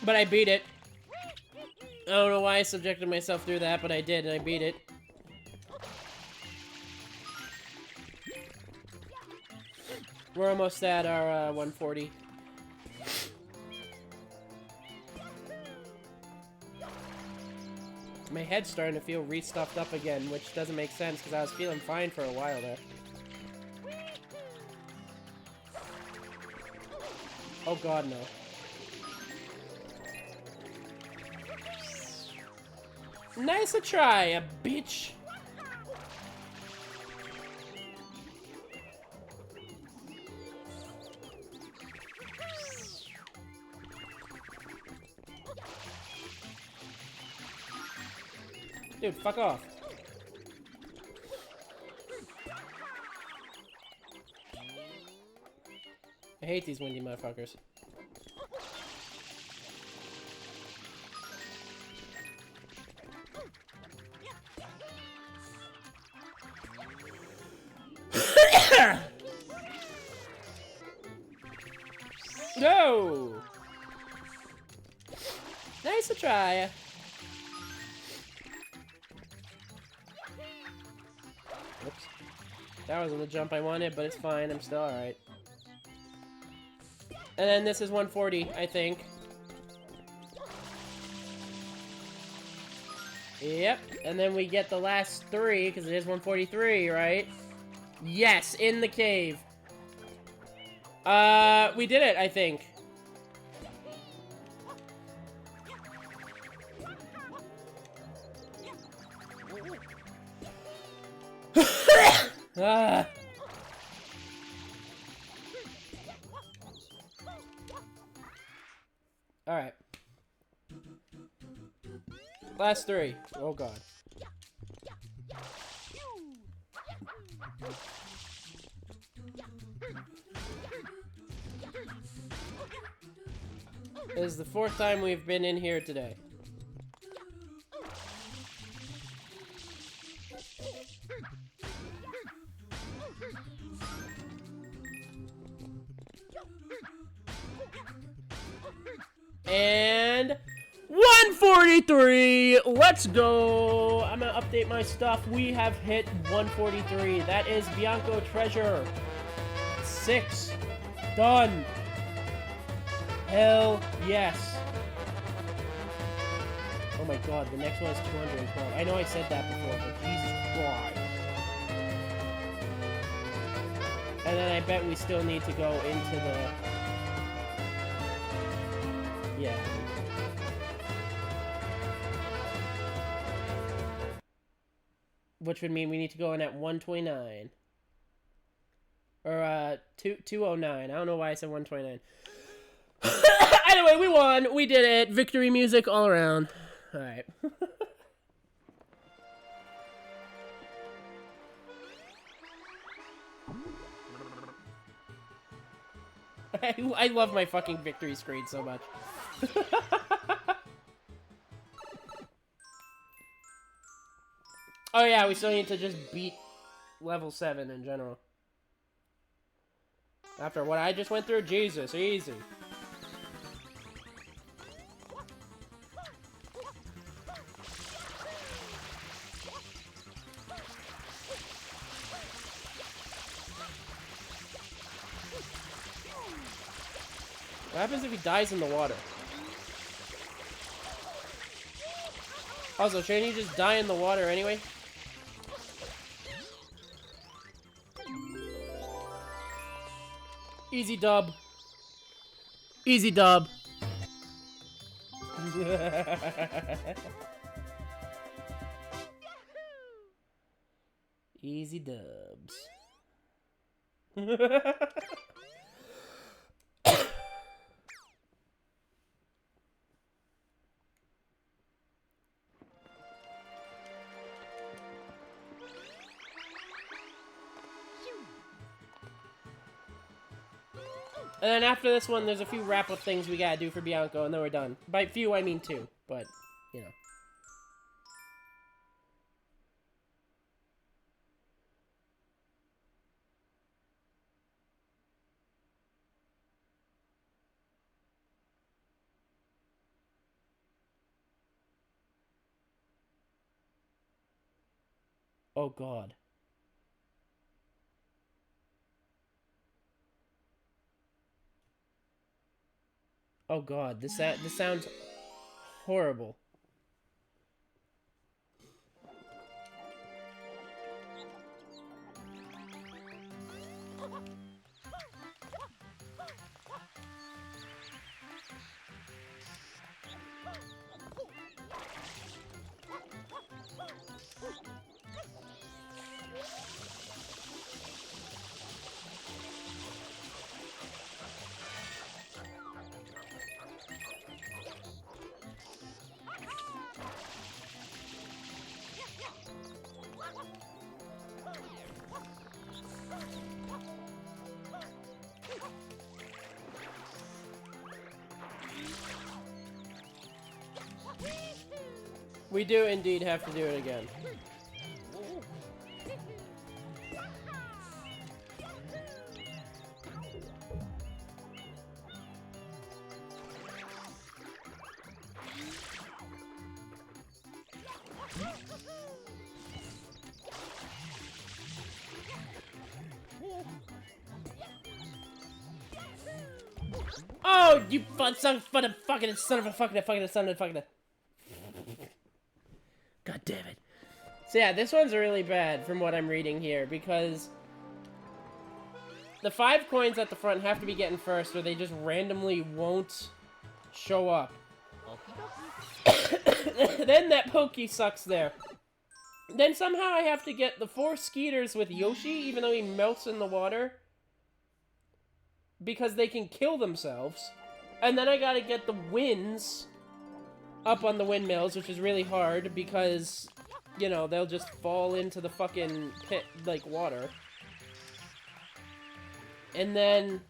But I beat it. I don't know why I subjected myself through that, but I did, and I beat it. We're almost at our 140. My head's starting to feel restuffed up again, which doesn't make sense because I was feeling fine for a while there. Oh god, no. Nice a try, a bitch. Dude, fuck off. I hate these windy motherfuckers. No! Nice to try. Oops. That wasn't the jump I wanted, but it's fine. I'm still alright. And then this is 140, I think. Yep. And then we get the last three, because it is 143, right? Yes, in the cave. We did it, I think. Ah. Alright. Last three. Oh god. This is the fourth time we've been in here today. And 143. Let's go. I'm gonna update my stuff. We have hit 143. That is Bianco Treasure 6. Done. Hell yes. Oh my god, the next one is 212. I know I said that before, but Jesus Christ. And then I bet we still need to go into the... Yeah. Which would mean we need to go in at 129. Or, 209. I don't know why I said 129. Anyway, we won. We did it. Victory music all around. Alright. I love my fucking victory screen so much. Oh yeah, we still need to just beat level 7 in general. After what I just went through, Jesus, easy. What happens if he dies in the water? Also, shouldn't he just die in the water anyway? Easy dub. Easy dub. Easy dubs. And then after this one, there's a few wrap-up things we gotta do for Bianco, and then we're done. By few, I mean 2, but, you know. Oh, God. Oh God, this sounds horrible. We do indeed have to do it again. Oh, you son of a fucking God damn it. So yeah, this one's really bad from what I'm reading here, because the 5 coins at the front have to be getting first, or they just randomly won't show up. Then that Pokey sucks there. Then somehow I have to get the 4 Skeeters with Yoshi, even though he melts in the water, because they can kill themselves. And then I gotta get the Winds up on the windmills, which is really hard, because, you know, they'll just fall into the fucking pit, like, water. And then...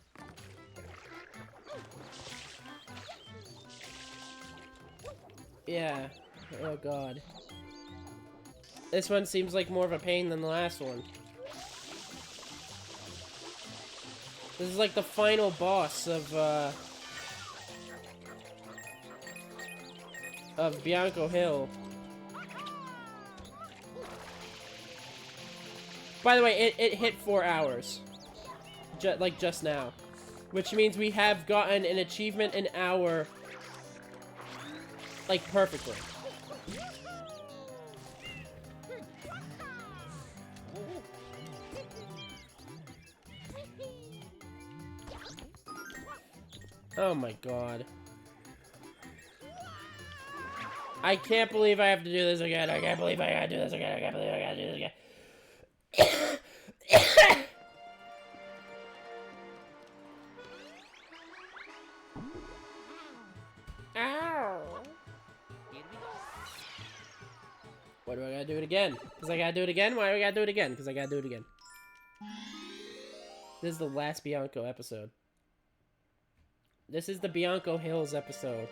yeah. Oh, God. This one seems like more of a pain than the last one. This is like the final boss of Bianco Hill. By the way, it hit 4 hours. Like just now. Which means we have gotten an achievement an hour, like, perfectly. Oh my God. I can't believe I have to do this again. I can't believe I gotta do this again. I can't believe I gotta do this again. Ow! Why do I gotta do it again? Because I gotta do it again? Why do I gotta do it again? Because I gotta do it again. This is the last Bianco episode. This is the Bianco Hills episode.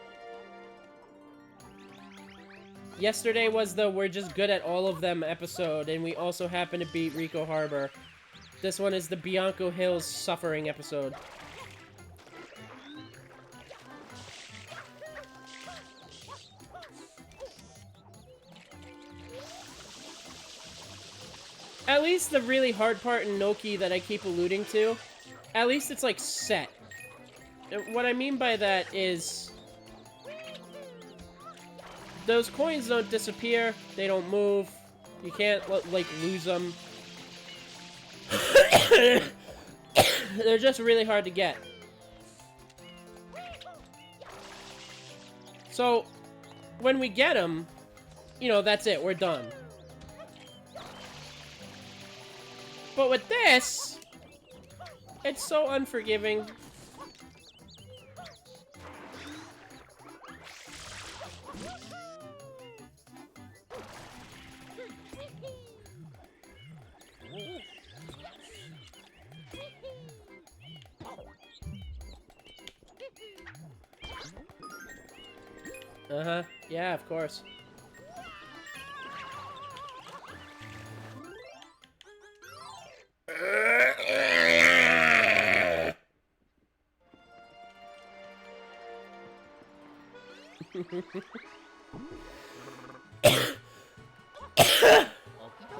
Yesterday was the we're just good at all of them episode, and we also happen to beat Rico Harbor. This one is the Bianco Hills suffering episode. At least the really hard part in Noki that I keep alluding to, at least it's like set. What I mean by that is those coins don't disappear, they don't move, you can't like lose them. They're just really hard to get. So when we get them, you know, that's it, we're done. But with this, it's so unforgiving. Uh-huh. Yeah, of course.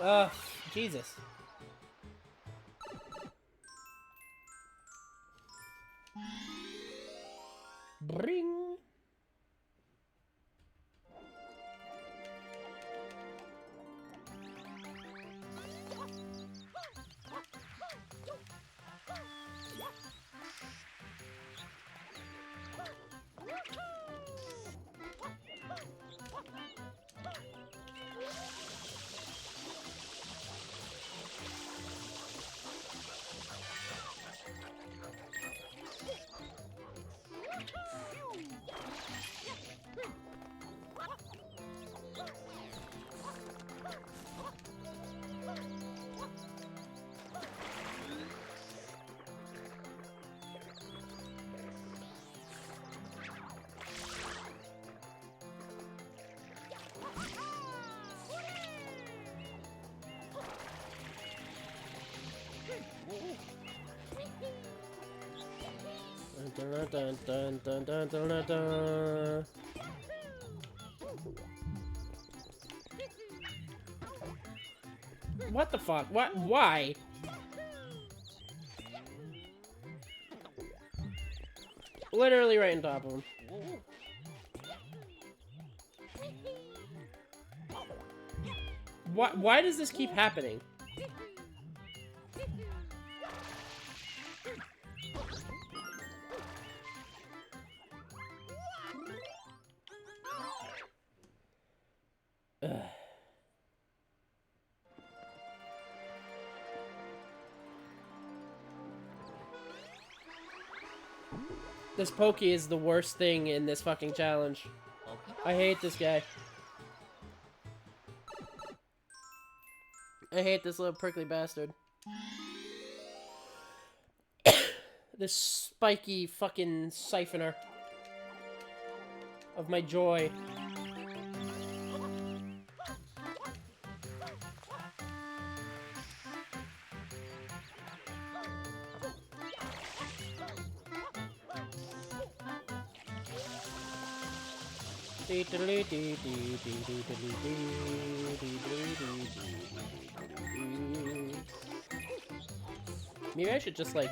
Oh, Jesus. Bring. Dun, dun, dun, dun, dun, dun, dun, dun. What the fuck? What? Why? Literally right on top of him. Why does this keep happening? Ugh. This Pokey is the worst thing in this fucking challenge. I hate this guy. I hate this little prickly bastard. This spiky fucking siphoner of my joy. Maybe I should just like...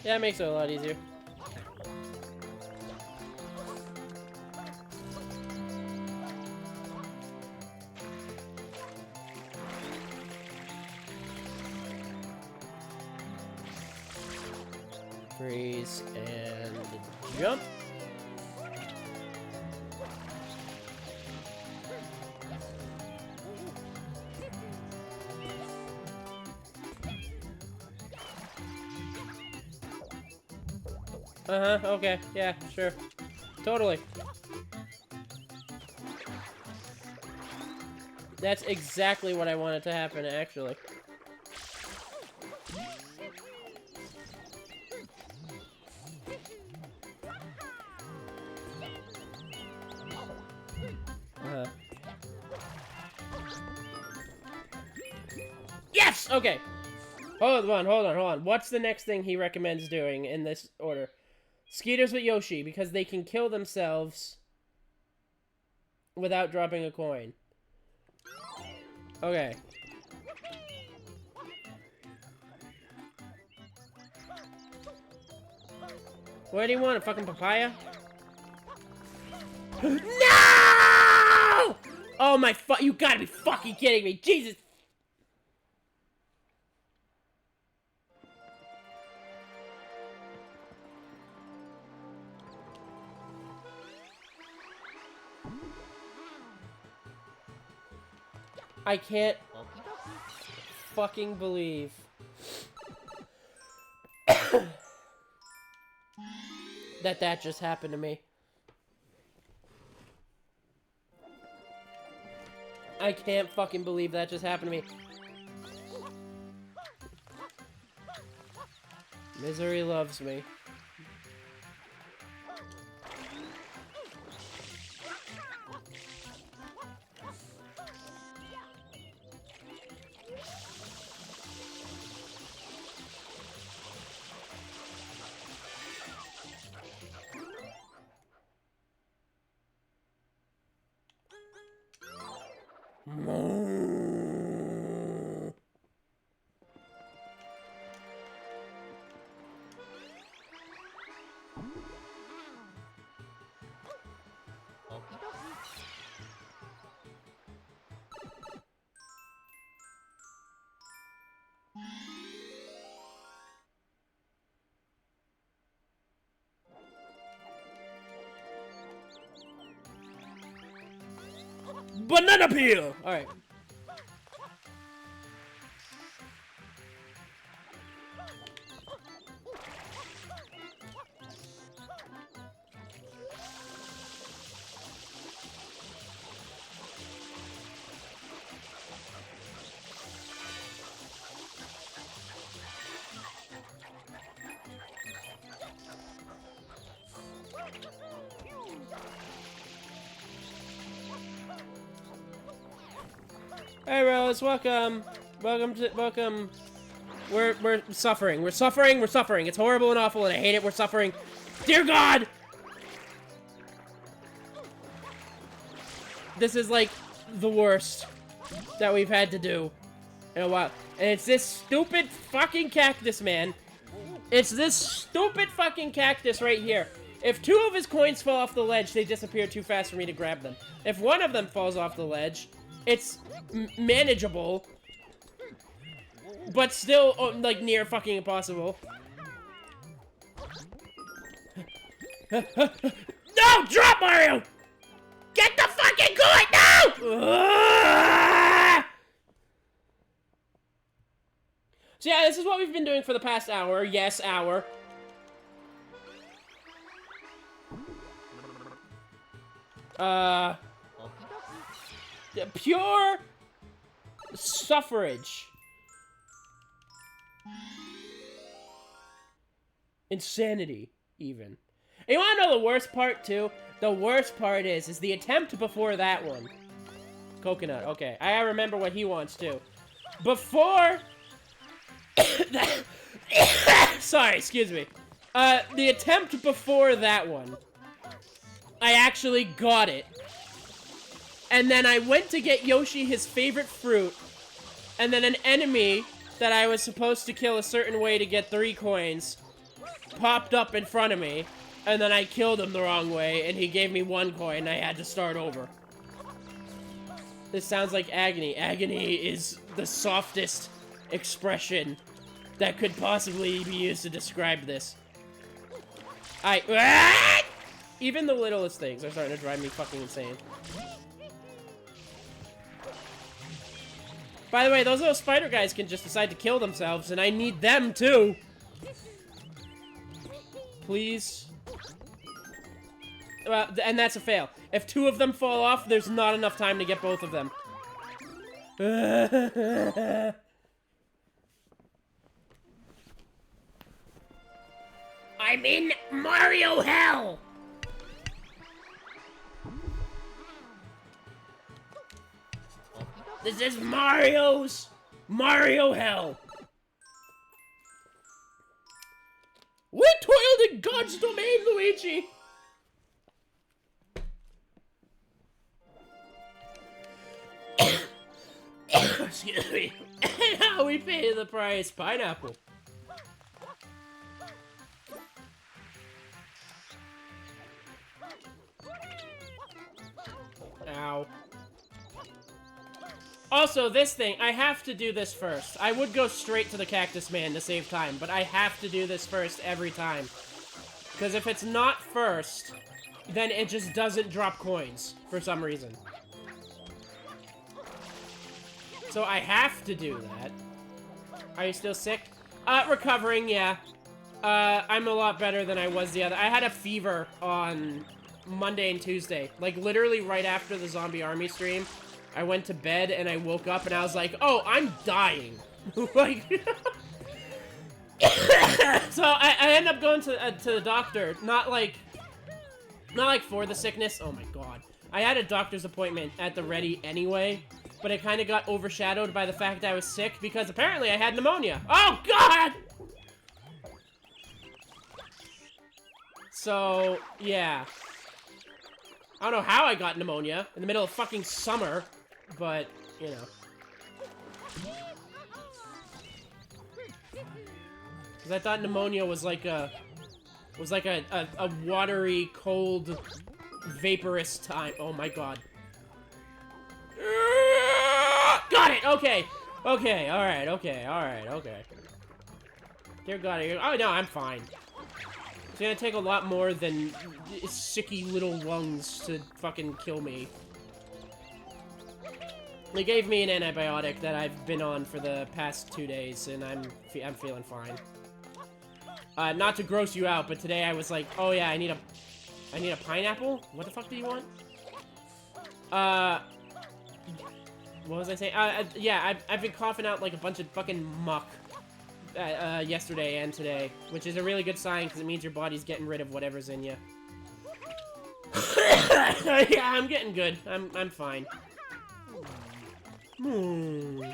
Yeah, it makes it a lot easier. Freeze and jump. Uh-huh, okay, yeah, sure. Totally. That's exactly what I wanted to happen, actually. Yes! Okay. Hold on. What's the next thing he recommends doing in this order? Skeeters with Yoshi, because they can kill themselves without dropping a coin. Okay. What do you want? A fucking papaya? No! Oh my you gotta be fucking kidding me. Jesus. I can't fucking believe that just happened to me. I can't fucking believe that just happened to me. Misery loves me. Banana peel! Alright. Hey Rose, welcome. Welcome. We're suffering. We're suffering. It's horrible and awful and I hate it. We're suffering. Dear God! This is like the worst that we've had to do in a while. And it's this stupid fucking cactus, man. It's this stupid fucking cactus right here. If two of his coins fall off the ledge, they disappear too fast for me to grab them. If one of them falls off the ledge, it's manageable, but still, like, near fucking impossible. No! Drop, Mario! Get the fucking coin! No! So yeah, this is what we've been doing for the past hour. Yes, hour. Pure suffrage. Insanity, even. And you wanna know the worst part, too? The worst part is the attempt before that one. Coconut, okay. I remember what he wants, too. Before... Sorry, excuse me. The attempt before that one, I actually got it. And then I went to get Yoshi his favorite fruit, and then an enemy that I was supposed to kill a certain way to get 3 coins popped up in front of me, and then I killed him the wrong way, and he gave me 1 coin, and I had to start over. This sounds like agony. Agony is the softest expression that could possibly be used to describe this. Even the littlest things are starting to drive me fucking insane. By the way, those little spider guys can just decide to kill themselves, and I need them too. Please. and that's a fail. If 2 of them fall off, there's not enough time to get both of them. I'm in Mario Hell! This is Mario Hell! We toiled in God's domain, Luigi! Excuse me. And how we pay the price, pineapple. Ow. Also, this thing, I have to do this first. I would go straight to the Cactus Man to save time, but I have to do this first every time. Because if it's not first, then it just doesn't drop coins for some reason. So I have to do that. Are you still sick? Recovering, yeah. I'm a lot better than I was the other. I had a fever on Monday and Tuesday. Like, literally right after the Zombie Army stream, I went to bed and I woke up and I was like, oh, I'm dying. Like... So I ended up going to the doctor. Not like for the sickness. Oh my god. I had a doctor's appointment at the ready anyway. But it kind of got overshadowed by the fact that I was sick because apparently I had pneumonia. Oh, God! So, yeah. I don't know how I got pneumonia in the middle of fucking summer, but, you know. Because I thought pneumonia was like a watery, cold, vaporous time. Oh my god. Got it! Okay! Okay, alright, okay. Dear God, oh no, I'm fine. It's gonna take a lot more than sicky little lungs to fucking kill me. They gave me an antibiotic that I've been on for the past 2 days, and I'm feeling fine. Not to gross you out, but today I was like, oh yeah, I need a pineapple? What the fuck do you want? What was I saying? Yeah, I've been coughing out like a bunch of fucking muck yesterday and today, which is a really good sign because it means your body's getting rid of whatever's in you. Yeah, I'm getting good. I'm fine. Ow.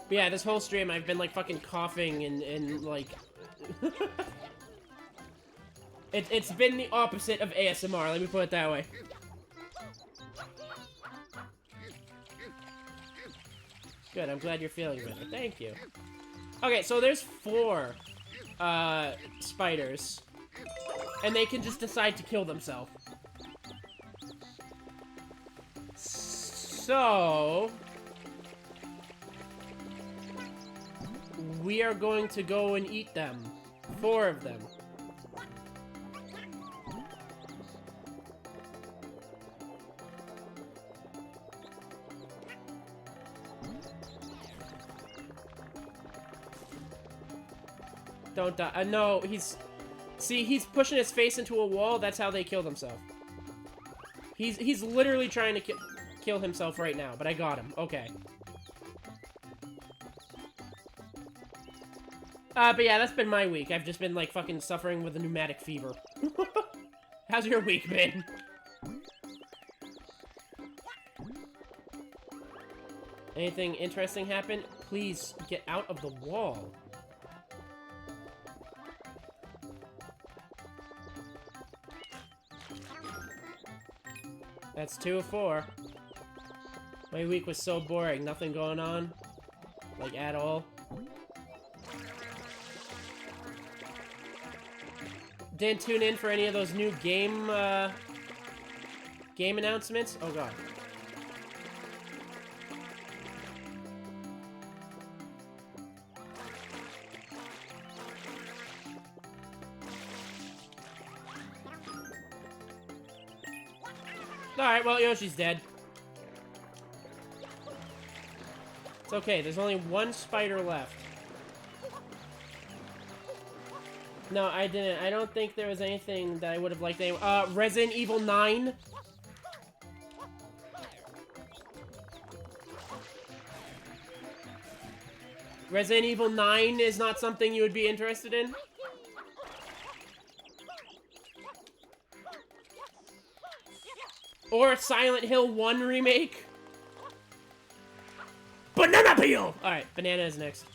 But yeah, this whole stream I've been like fucking coughing and like it's been the opposite of ASMR, let me put it that way. Good, I'm glad you're feeling better. Thank you. Okay, so there's 4 spiders. And they can just decide to kill themselves. So we are going to go and eat them. 4 of them. Don't die. No, he's... See, he's pushing his face into a wall. That's how they kill themselves. He's literally trying to kill himself right now, but I got him. Okay. But yeah, that's been my week. I've just been, like, fucking suffering with a pneumatic fever. How's your week been? Anything interesting happen? Please get out of the wall. That's 2 of 4. My week was so boring. Nothing going on. Like, at all. Didn't tune in for any of those new game announcements? Oh, God. Alright, well, Yoshi's dead. It's okay, there's only one spider left. No, I didn't. I don't think there was anything that I would have liked. Resident Evil 9? Resident Evil 9 is not something you would be interested in? Or Silent Hill 1 remake? Banana peel! Alright, banana is next.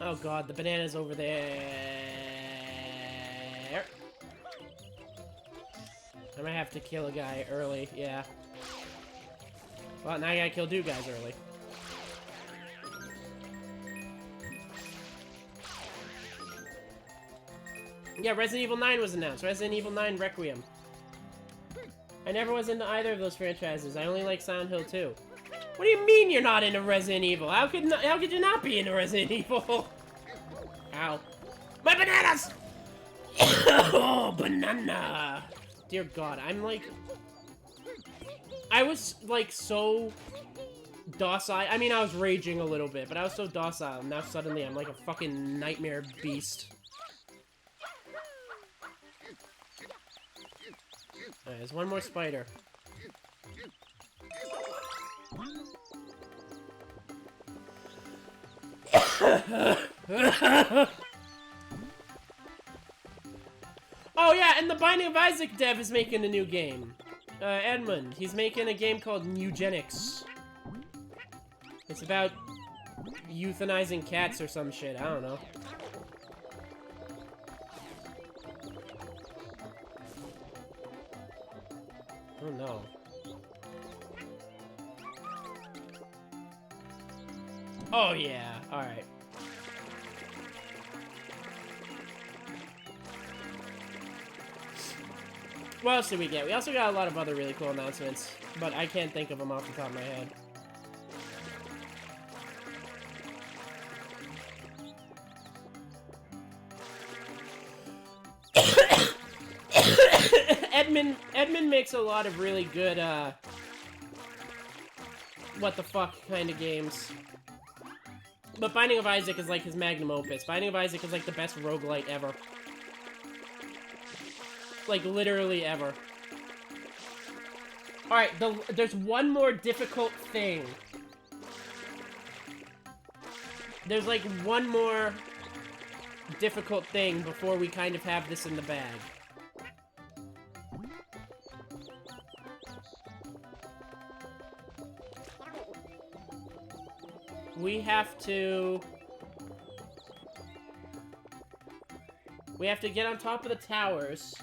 Oh god, the banana's over there. I might have to kill a guy early, yeah. Well, now I gotta kill two guys early. Yeah, Resident Evil 9 was announced. Resident Evil 9 Requiem. I never was into either of those franchises. I only like Silent Hill 2. What do you mean you're not into Resident Evil? How could you not be into Resident Evil? Ow. My bananas! Oh, banana! Dear God, I'm like... I was, like, so docile. I mean, I was raging a little bit, but I was so docile, and now suddenly I'm like a fucking nightmare beast. Alright, there's one more spider. Oh yeah, and the Binding of Isaac dev is making a new game. Edmund, he's making a game called Eugenics. It's about euthanizing cats or some shit, I don't know. Oh no. Oh yeah, alright. What else did we get? We also got a lot of other really cool announcements, but I can't think of them off the top of my head. Edmund makes a lot of really good, what the fuck kind of games. But Binding of Isaac is like his magnum opus. Binding of Isaac is like the best roguelite ever. Like, literally ever. Alright, there's one more difficult thing. There's like one more difficult thing before we kind of have this in the bag. We have to get on top of the towers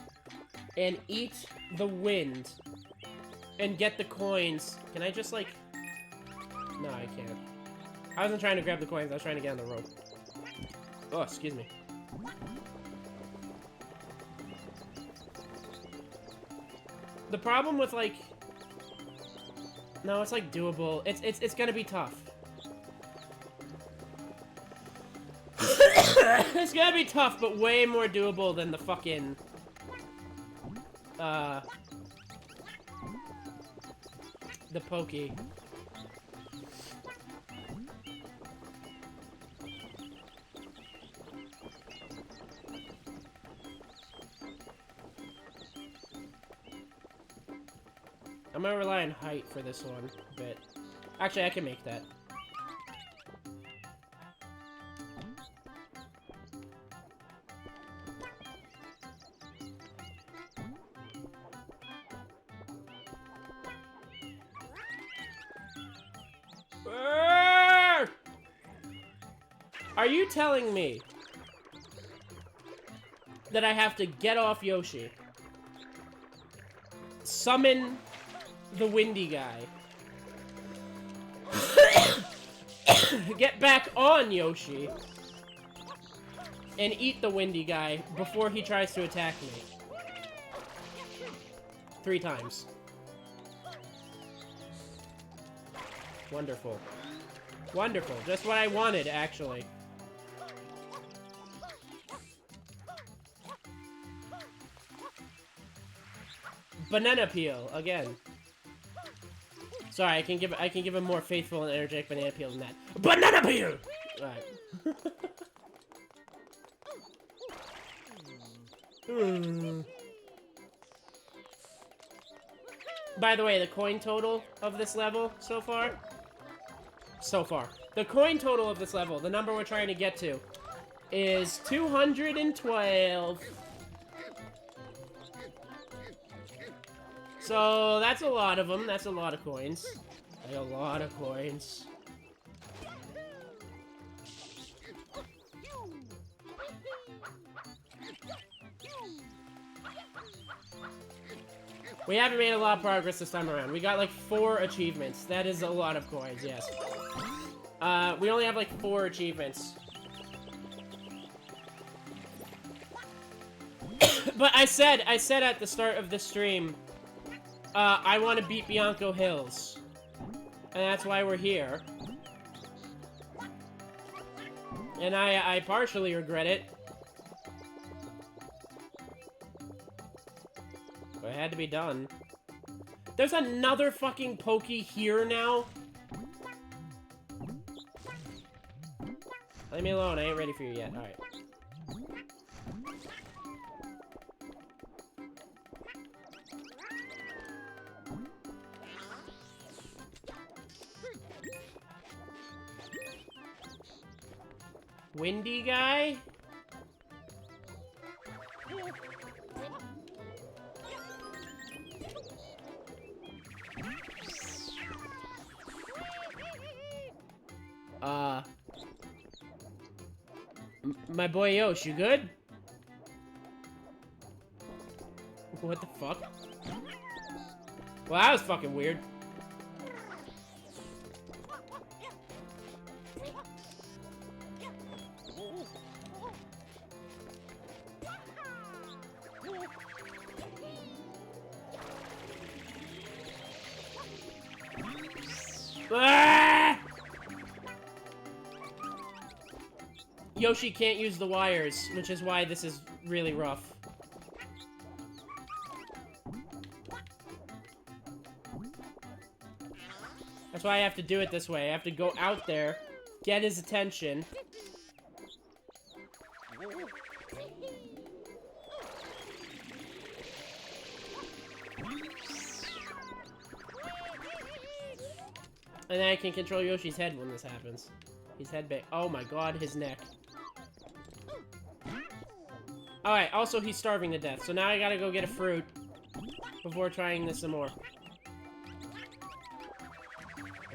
and eat the wind and get the coins. Can I just, like... No, I can't. I wasn't trying to grab the coins. I was trying to get on the rope. Oh, excuse me. The problem with, like... No, it's, like, doable. It's gonna be tough. It's gonna be tough, but way more doable than the fucking... the pokey. I'm gonna rely on height for this one a bit. Actually, I can make that. Are you telling me that I have to get off Yoshi, summon the windy guy, get back on Yoshi, and eat the windy guy before he tries to attack me? 3 times. Wonderful. Wonderful. Just what I wanted, actually. Banana peel, again. Sorry, I can give a more faithful and energetic banana peel than that. Banana peel! Alright. By the way, the coin total of this level so far. The coin total of this level, the number we're trying to get to, is 212. So that's a lot of them. That's a lot of coins. Like a lot of coins. We haven't made a lot of progress this time around. We got like 4 achievements. That is a lot of coins, yes. We only have like 4 achievements. But I said at the start of the stream, I want to beat Bianco Hills. And that's why we're here. And I partially regret it. But it had to be done. There's another fucking Pokey here now? Leave me alone, I ain't ready for you yet. Alright. Windy guy? My boy Yosh, you good? What the fuck? Well, that was fucking weird. Ah! Yoshi can't use the wires, which is why this is really rough. That's why I have to do it this way. I have to go out there, get his attention. And then I can control Yoshi's head when this happens. His head big. Oh my god, his neck. Alright, also he's starving to death, so now I gotta go get a fruit before trying this some more.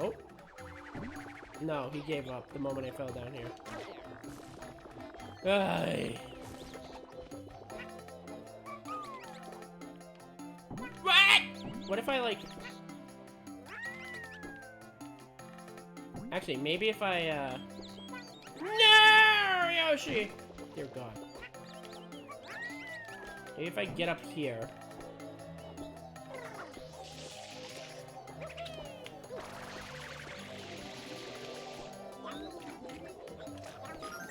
Oh. No, he gave up the moment I fell down here. Ay. What? What if I, like... Actually, maybe if I, No, Yoshi! Dear God. Maybe if I get up here...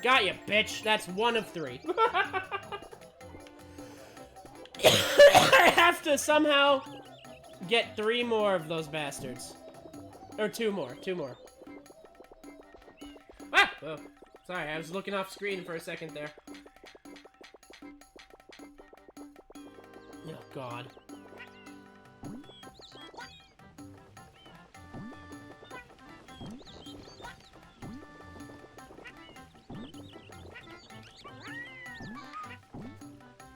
Got ya, bitch! That's 1 of 3. I have to somehow get 3 more of those bastards. Or 2 more. 2 more. Ah! Oh, sorry, I was looking off screen for a second there. Oh, God.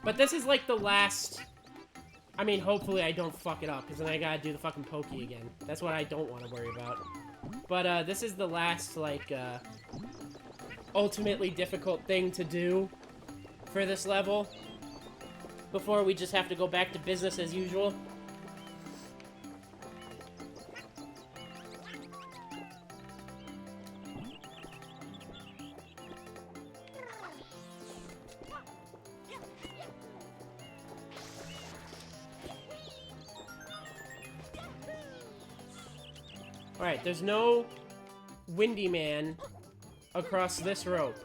But this is like the last... I mean, hopefully I don't fuck it up, because then I gotta do the fucking Pokey again. That's what I don't want to worry about. But, this is the last, like, ultimately difficult thing to do for this level. Before we just have to go back to business as usual. Alright, there's no Windy Man across this rope.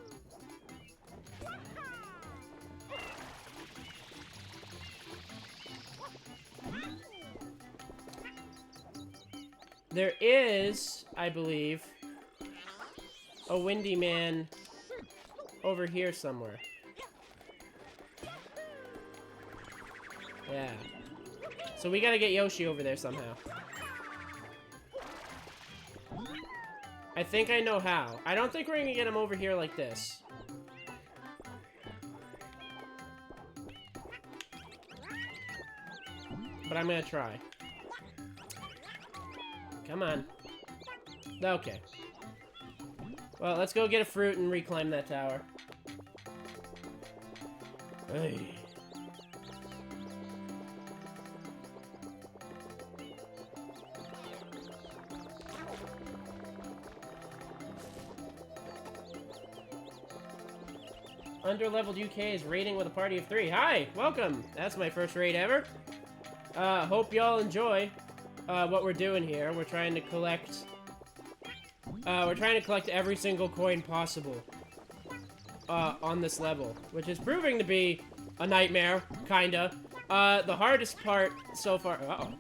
There is, I believe, a Windy Man over here somewhere. Yeah. So we gotta get Yoshi over there somehow. I think I know how. I don't think we're gonna get him over here like this. But I'm gonna try. Come on. Okay. Well, let's go get a fruit and reclimb that tower. Hey. Underleveled UK is raiding with a party of 3. Hi! Welcome! That's my first raid ever. Hope y'all enjoy what we're doing here. We're trying to collect every single coin possible on this level, which is proving to be a nightmare, kinda. The hardest part so far,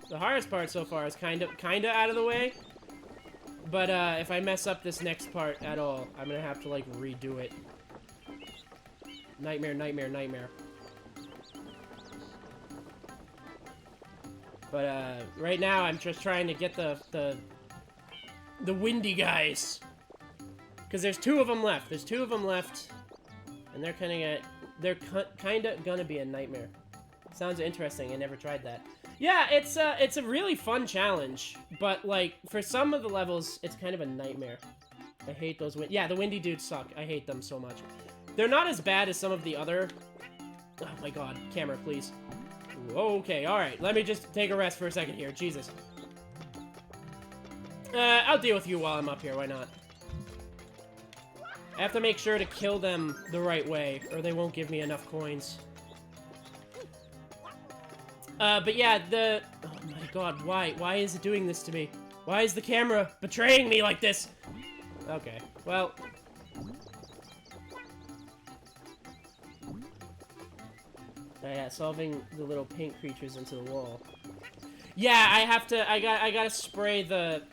the hardest part so far is kinda out of the way. But if I mess up this next part at all, I'm gonna have to like redo it. Nightmare, nightmare, nightmare. But right now I'm just trying to get the windy guys, because there's 2 of them left. There's 2 of them left, and they're kind of gonna be a nightmare. Sounds interesting. I never tried that. Yeah, it's a really fun challenge, but like for some of the levels, it's kind of a nightmare. I hate those yeah, the windy dudes suck. I hate them so much. They're not as bad as some of the other... Oh my god, camera, please. Okay, alright. Let me just take a rest for a second here. Jesus. I'll deal with you while I'm up here. Why not? I have to make sure to kill them the right way, or they won't give me enough coins. But yeah, oh my god, why? Why is it doing this to me? Why is the camera betraying me like this? Okay, well... Yeah, solving the little pink creatures into the wall. Yeah, I gotta spray the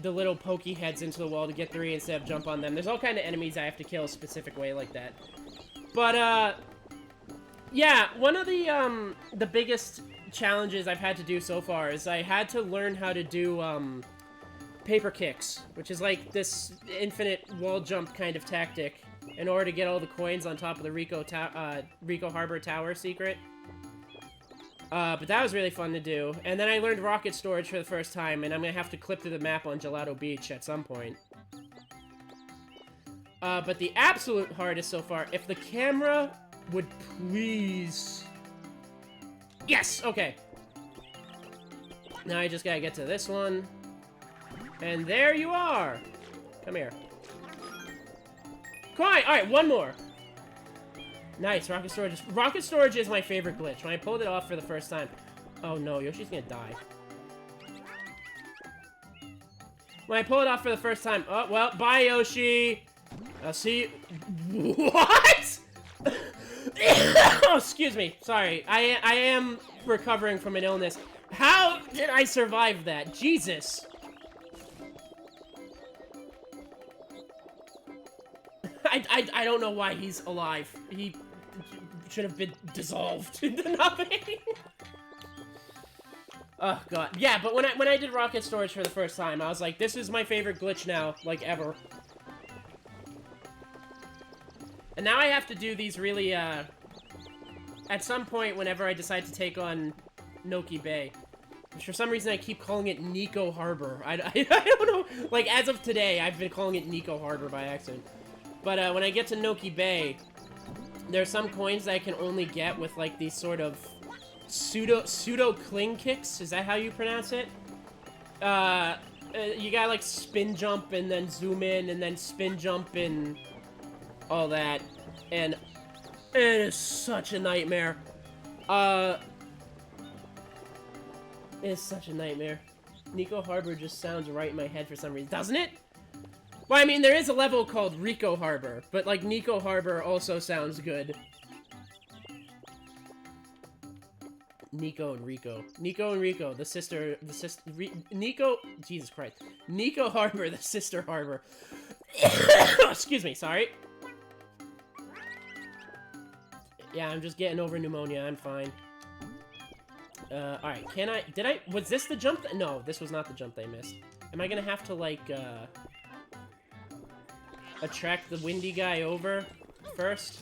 little pokey heads into the wall to get 3 instead of jump on them. There's all kind of enemies I have to kill a specific way like that. But, yeah, one of the biggest challenges I've had to do so far is I had to learn how to do, paper kicks, which is like this infinite wall jump kind of tactic, in order to get all the coins on top of the Rico Harbor Tower secret. But that was really fun to do. And then I learned rocket storage for the first time, and I'm gonna have to clip through the map on Gelato Beach at some point. But the absolute hardest so far, if the camera would please... Yes! Okay. Now I just gotta get to this one. And there you are! Come here. Quiet! Alright, one more. Nice, rocket storage. Rocket storage is my favorite glitch. When I pulled it off for the first time. Oh no, Yoshi's gonna die. When I pull it off for the first time. Oh, well, bye, Yoshi! I'll see you. What?! Oh, excuse me. Sorry. I am recovering from an illness. How did I survive that? Jesus! I don't know why he's alive. He should have been dissolved into nothing. Oh god. Yeah, but when I did rocket storage for the first time, I was like, this is my favorite glitch now, like ever. And now I have to do these really at some point whenever I decide to take on Noki Bay. Which for some reason I keep calling it Nico Harbor. I don't know. Like as of today, I've been calling it Nico Harbor by accident. But when I get to Noki Bay, there's some coins that I can only get with like these sort of pseudo cling kicks. Is that how you pronounce it? You gotta like spin jump and then zoom in and then spin jump and all that. And it is such a nightmare. It is such a nightmare. Nico Harbor just sounds right in my head for some reason. Doesn't it? Well, I mean, there is a level called Rico Harbor, but, like, Nico Harbor also sounds good. Nico and Rico. Nico and Rico, Nico, Jesus Christ. Nico Harbor, the sister harbor. Excuse me, sorry. Yeah, I'm just getting over pneumonia, I'm fine. Alright, was this the jump? No, this was not the jump they missed. Am I gonna have to, like, attract the windy guy over first?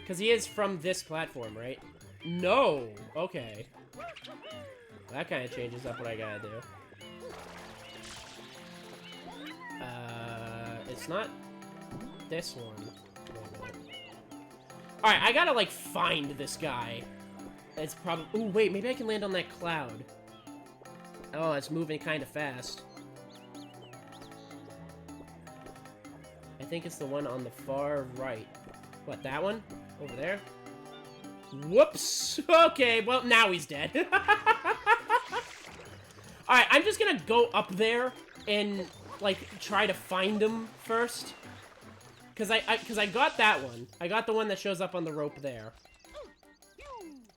Because he is from this platform, right? No! Okay. That kind of changes up what I gotta do. It's not this one. Alright, I gotta, like, find this guy. It's probably... Ooh, wait, maybe I can land on that cloud. Oh, it's moving kind of fast. I think it's the one on the far right. What, that one? Over there? Whoops! Okay, well, now he's dead. Alright, I'm just gonna go up there and, like, try to find him first. Because I got that one. I got the one that shows up on the rope there.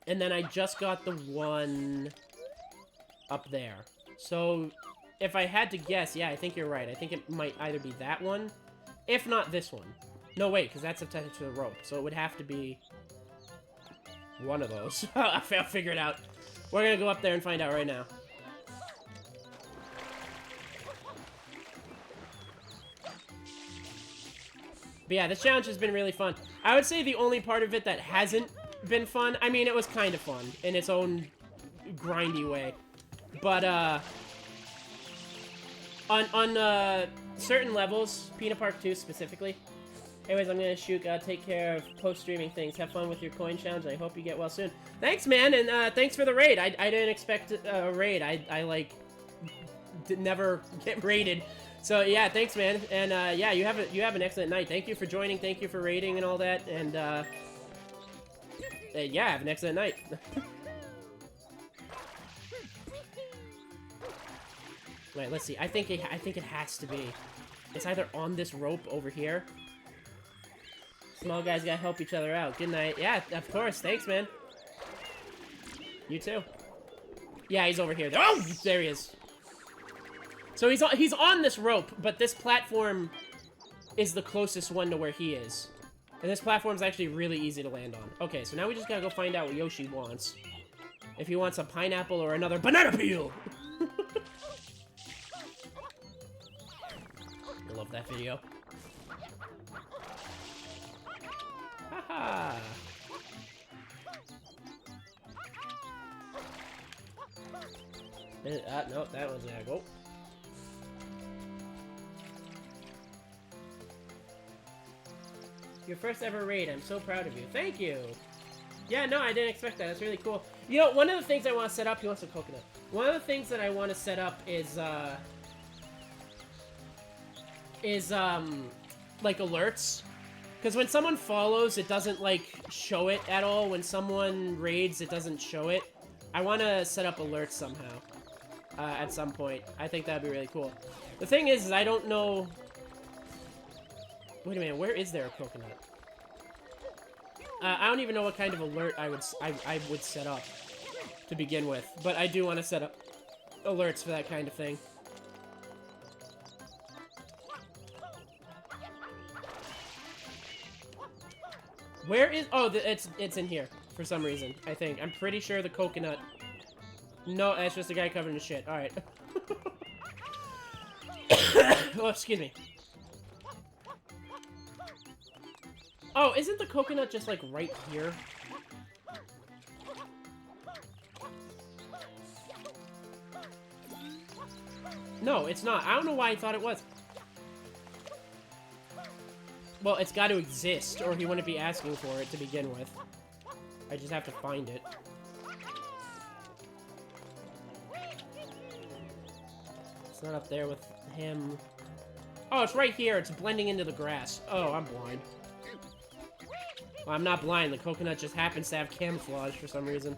And then I just got the one up there. So, if I had to guess, yeah, I think you're right. I think it might either be that one, if not this one. No, wait, because that's attached to the rope. So it would have to be one of those. I'll figure it out. We're going to go up there and find out right now. But yeah, this challenge has been really fun. I would say the only part of it that hasn't been fun, I mean, it was kind of fun in its own grindy way. But, on certain levels, Peanut Park 2 specifically. Anyways, I'm gonna shoot. Take care of post-streaming things. Have fun with your coin challenge. I hope you get well soon. Thanks, man, and thanks for the raid. I didn't expect a raid. I like, never get raided. So yeah, thanks, man. And yeah, you have an excellent night. Thank you for joining. Thank you for raiding and all that. And yeah, have an excellent night. Wait, let's see. I think it has to be. It's either on this rope over here. Small guys gotta help each other out. Good night. Yeah, of course. Thanks, man. You too. Yeah, he's over here. Oh, there he is. So he's on this rope, but this platform is the closest one to where he is. And this platform's actually really easy to land on. Okay, so now we just gotta go find out what Yoshi wants. If he wants a pineapple or another banana peel! I love that video. Haha! Nope, that one's gonna go. Your first ever raid. I'm so proud of you. Thank you. Yeah, no, I didn't expect that. That's really cool. You know, one of the things I want to set up... He wants a coconut. One of the things that I want to set up is, like, alerts. Because when someone follows, it doesn't, like, show it at all. When someone raids, it doesn't show it. I want to set up alerts somehow. At some point. I think that'd be really cool. The thing is I don't know... Wait a minute, where is there a coconut? I don't even know what kind of alert I would set up to begin with, but I do want to set up alerts for that kind of thing. Where is... Oh, it's in here for some reason, I think. I'm pretty sure the coconut... No, that's just a guy covered in shit. Alright. Oh, excuse me. Oh, isn't the coconut just, like, right here? No, it's not. I don't know why I thought it was. Well, it's got to exist, or he wouldn't be asking for it to begin with. I just have to find it. It's not up there with him. Oh, it's right here. It's blending into the grass. Oh, I'm blind. Well, I'm not blind. The coconut just happens to have camouflage for some reason.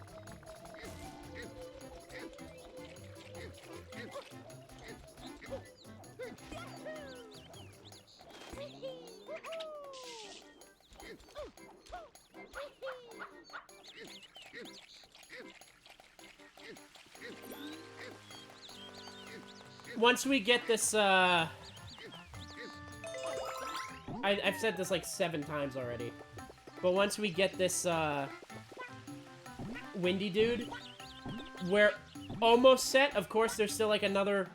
Once we get this, I've said this like 7 times already. But once we get this, Windy Dude, we're almost set. Of course, there's still like another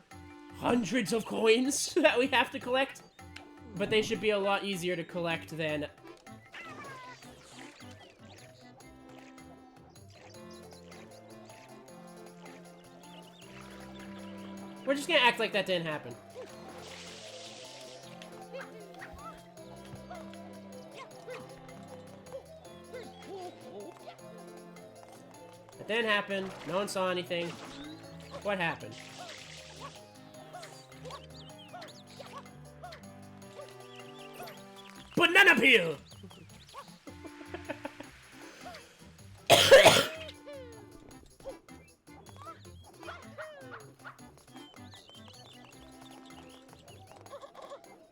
hundreds of coins that we have to collect. But they should be a lot easier to collect than... We're just gonna act like that didn't happen. It didn't happen. No one saw anything. What happened? Banana peel!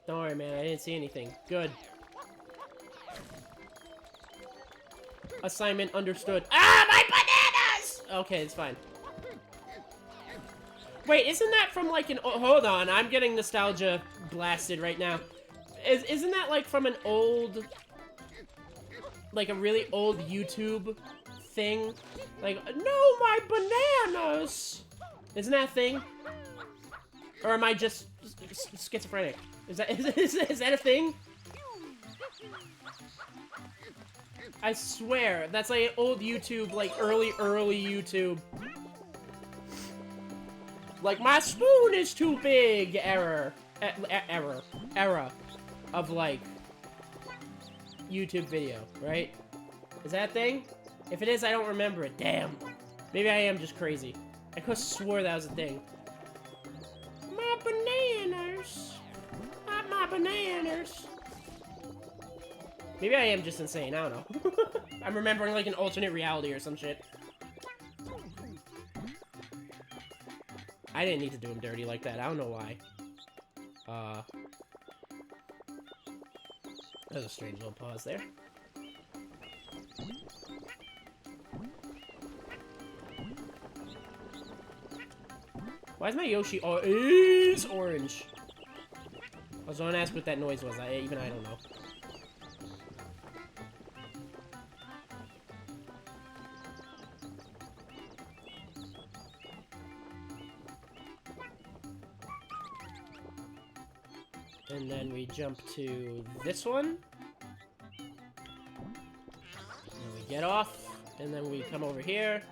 Don't worry, man. I didn't see anything. Good. Assignment understood. Ah, my bananas! Okay, it's fine. Wait, isn't that from like an... hold on, I'm getting nostalgia blasted right now. Isn't that like from an old... like a really old YouTube thing? Like, no, my bananas! Isn't that a thing? Or am I just schizophrenic? Is that a thing? I swear, that's like old YouTube, like early YouTube. Like, my spoon is too big, era of like YouTube video, right? Is that a thing? If it is, I don't remember it. Damn. Maybe I am just crazy. I could have swore that was a thing. My bananas. Not my bananas. Maybe I am just insane. I don't know. I'm remembering like an alternate reality or some shit. I didn't need to do him dirty like that. I don't know why. That was a strange little pause there. Why is my Yoshi is orange? I was gonna ask what that noise was. I don't know. And then we jump to this one. And we get off. And then we come over here.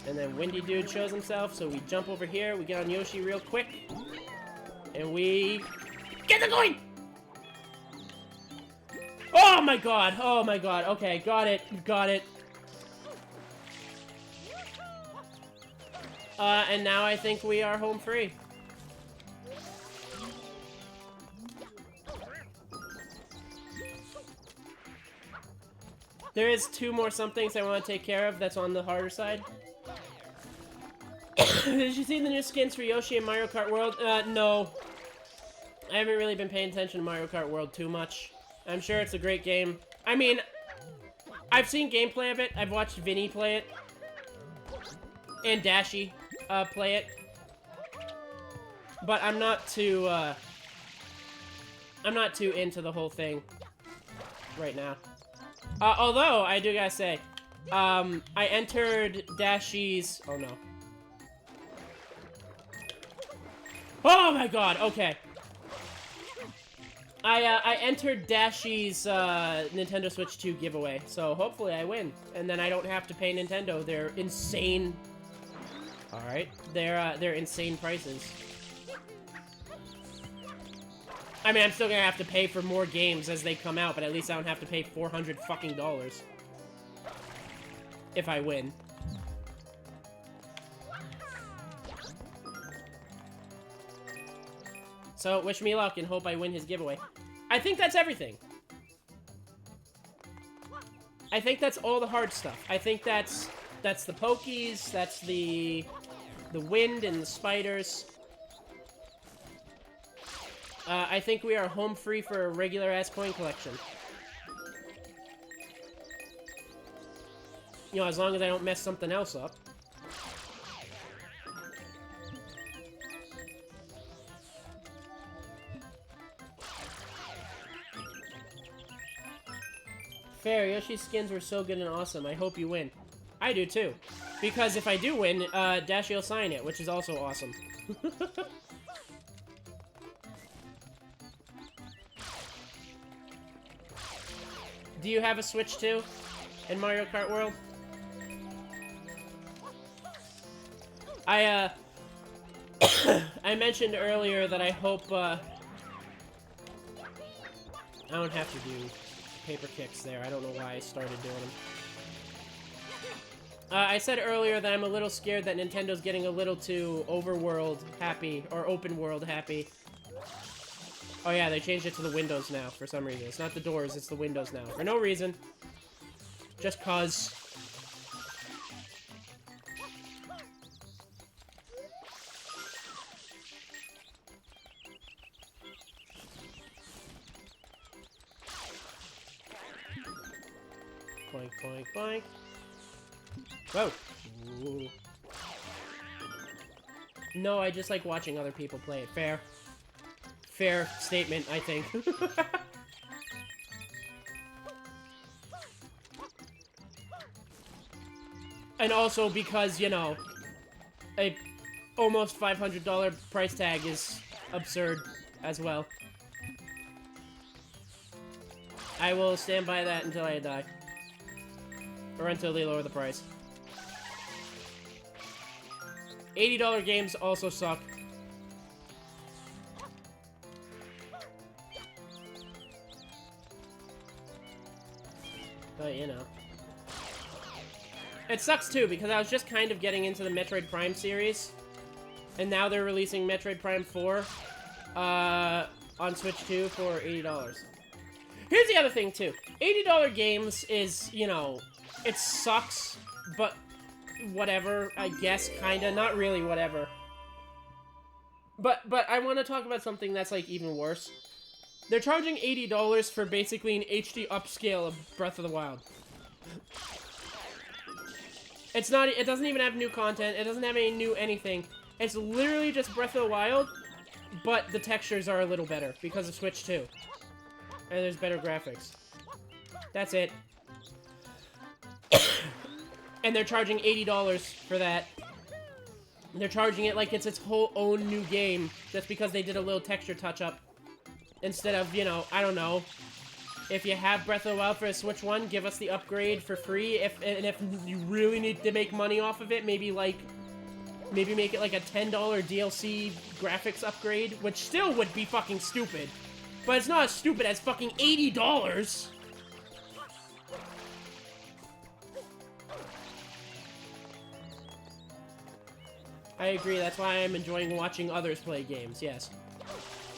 And then Windy Dude shows himself. So we jump over here. We get on Yoshi real quick. And we... get the coin! Oh my god! Oh my god. Okay, got it. Got it. And now I think we are home free. There is 2 more somethings I want to take care of that's on the harder side. Did you see the new skins for Yoshi and Mario Kart World? No. I haven't really been paying attention to Mario Kart World too much. I'm sure it's a great game. I mean, I've seen gameplay of it. I've watched Vinny play it. And Dashi play it. But I'm not too into the whole thing right now. Although, I do gotta say, I entered Dashi's... oh no. Oh my god, okay. I entered Dashi's, Nintendo Switch 2 giveaway, so hopefully I win. And then I don't have to pay Nintendo their insane... alright, their insane prices. I mean, I'm still gonna have to pay for more games as they come out, but at least I don't have to pay $400 fucking dollars. If I win. So, wish me luck and hope I win his giveaway. I think that's everything. I think that's all the hard stuff. I think that's the Pokies, that's the wind and the spiders. I think we are home free for a regular-ass coin collection. You know, as long as I don't mess something else up. Fair, Yoshi's skins were so good and awesome. I hope you win. I do too. Because if I do win, Dashi will sign it, which is also awesome. Do you have a Switch too? In Mario Kart World? I mentioned earlier that I hope, I don't have to do paper kicks there. I don't know why I started doing them. I said earlier that I'm a little scared that Nintendo's getting a little too overworld happy, or open world happy. Oh yeah, they changed it to the windows now for some reason. It's not the doors, it's the windows now. For no reason. Just cause. Boink, boink, boink. Whoa. Ooh. No, I just like watching other people play it. Fair. Fair statement, I think. And also because, you know, a almost $500 price tag is absurd as well. I will stand by that until I die. Or until they lower the price. $80 games also suck. But, you know. It sucks, too, because I was just kind of getting into the Metroid Prime series. And now they're releasing Metroid Prime 4 on Switch 2 for $80. Here's the other thing, too. $80 games is, you know, it sucks, but whatever, I guess, kinda. Not really whatever. But I want to talk about something that's, like, even worse. They're charging $80 for basically an HD upscale of Breath of the Wild. It's not, it doesn't even have new content, it doesn't have any new anything. It's literally just Breath of the Wild, but the textures are a little better because of Switch 2. And there's better graphics. That's it. And they're charging $80 for that. They're charging it like it's its whole own new game, just because they did a little texture touch-up. Instead of, you know, I don't know. If you have Breath of the Wild for a Switch 1, give us the upgrade for free. And if you really need to make money off of it, maybe make it like a $10 DLC graphics upgrade, which still would be fucking stupid. But it's not as stupid as fucking $80. I agree, that's why I'm enjoying watching others play games, yes.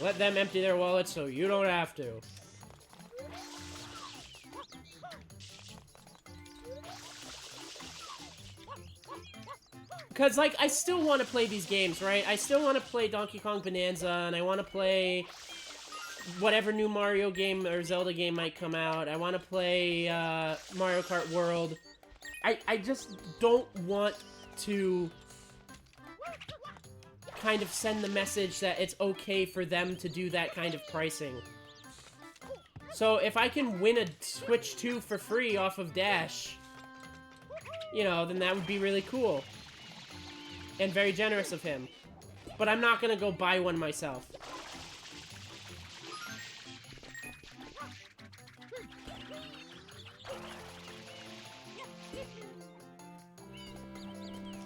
Let them empty their wallets so you don't have to. Because, like, I still want to play these games, right? I still want to play Donkey Kong Bonanza, and I want to play whatever new Mario game or Zelda game might come out. I want to play Mario Kart World. I just don't want to kind of send the message that it's okay for them to do that kind of pricing. So if I can win a Switch 2 for free off of Dash, you know, then that would be really cool. And very generous of him. But I'm not gonna go buy one myself.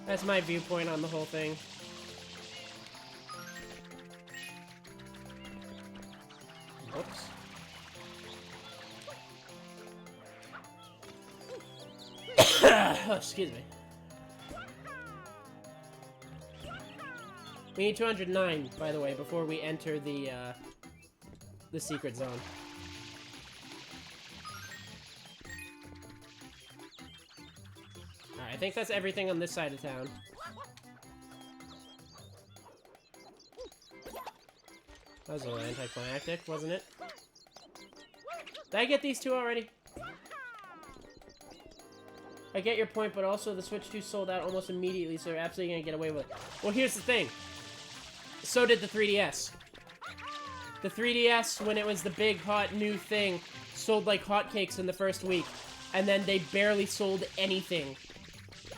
That's my viewpoint on the whole thing. Whoops. Oh, excuse me. We need 209, by the way, before we enter the secret zone. Alright, I think that's everything on this side of town. That was a little anticlimactic, wasn't it? Did I get these two already? I get your point, but also the Switch 2 sold out almost immediately, so they're absolutely gonna get away with it. Well, here's the thing. So did the 3DS. The 3DS, when it was the big, hot, new thing, sold like hotcakes in the first week, and then they barely sold anything.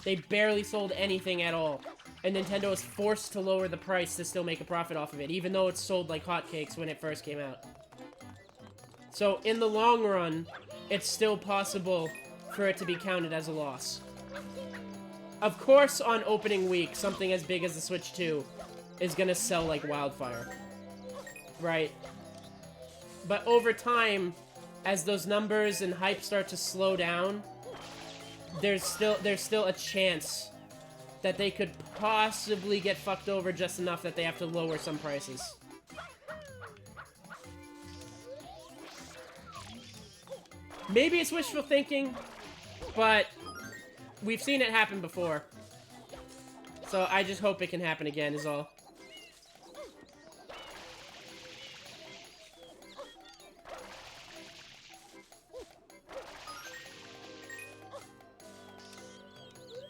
They barely sold anything at all. And Nintendo was forced to lower the price to still make a profit off of it, even though it sold like hotcakes when it first came out. So, in the long run, it's still possible for it to be counted as a loss. Of course, on opening week, something as big as the Switch 2 is gonna sell like wildfire. Right? But over time, as those numbers and hype start to slow down, there's still a chance that they could possibly get fucked over just enough that they have to lower some prices. Maybe it's wishful thinking, but we've seen it happen before. So I just hope it can happen again is all.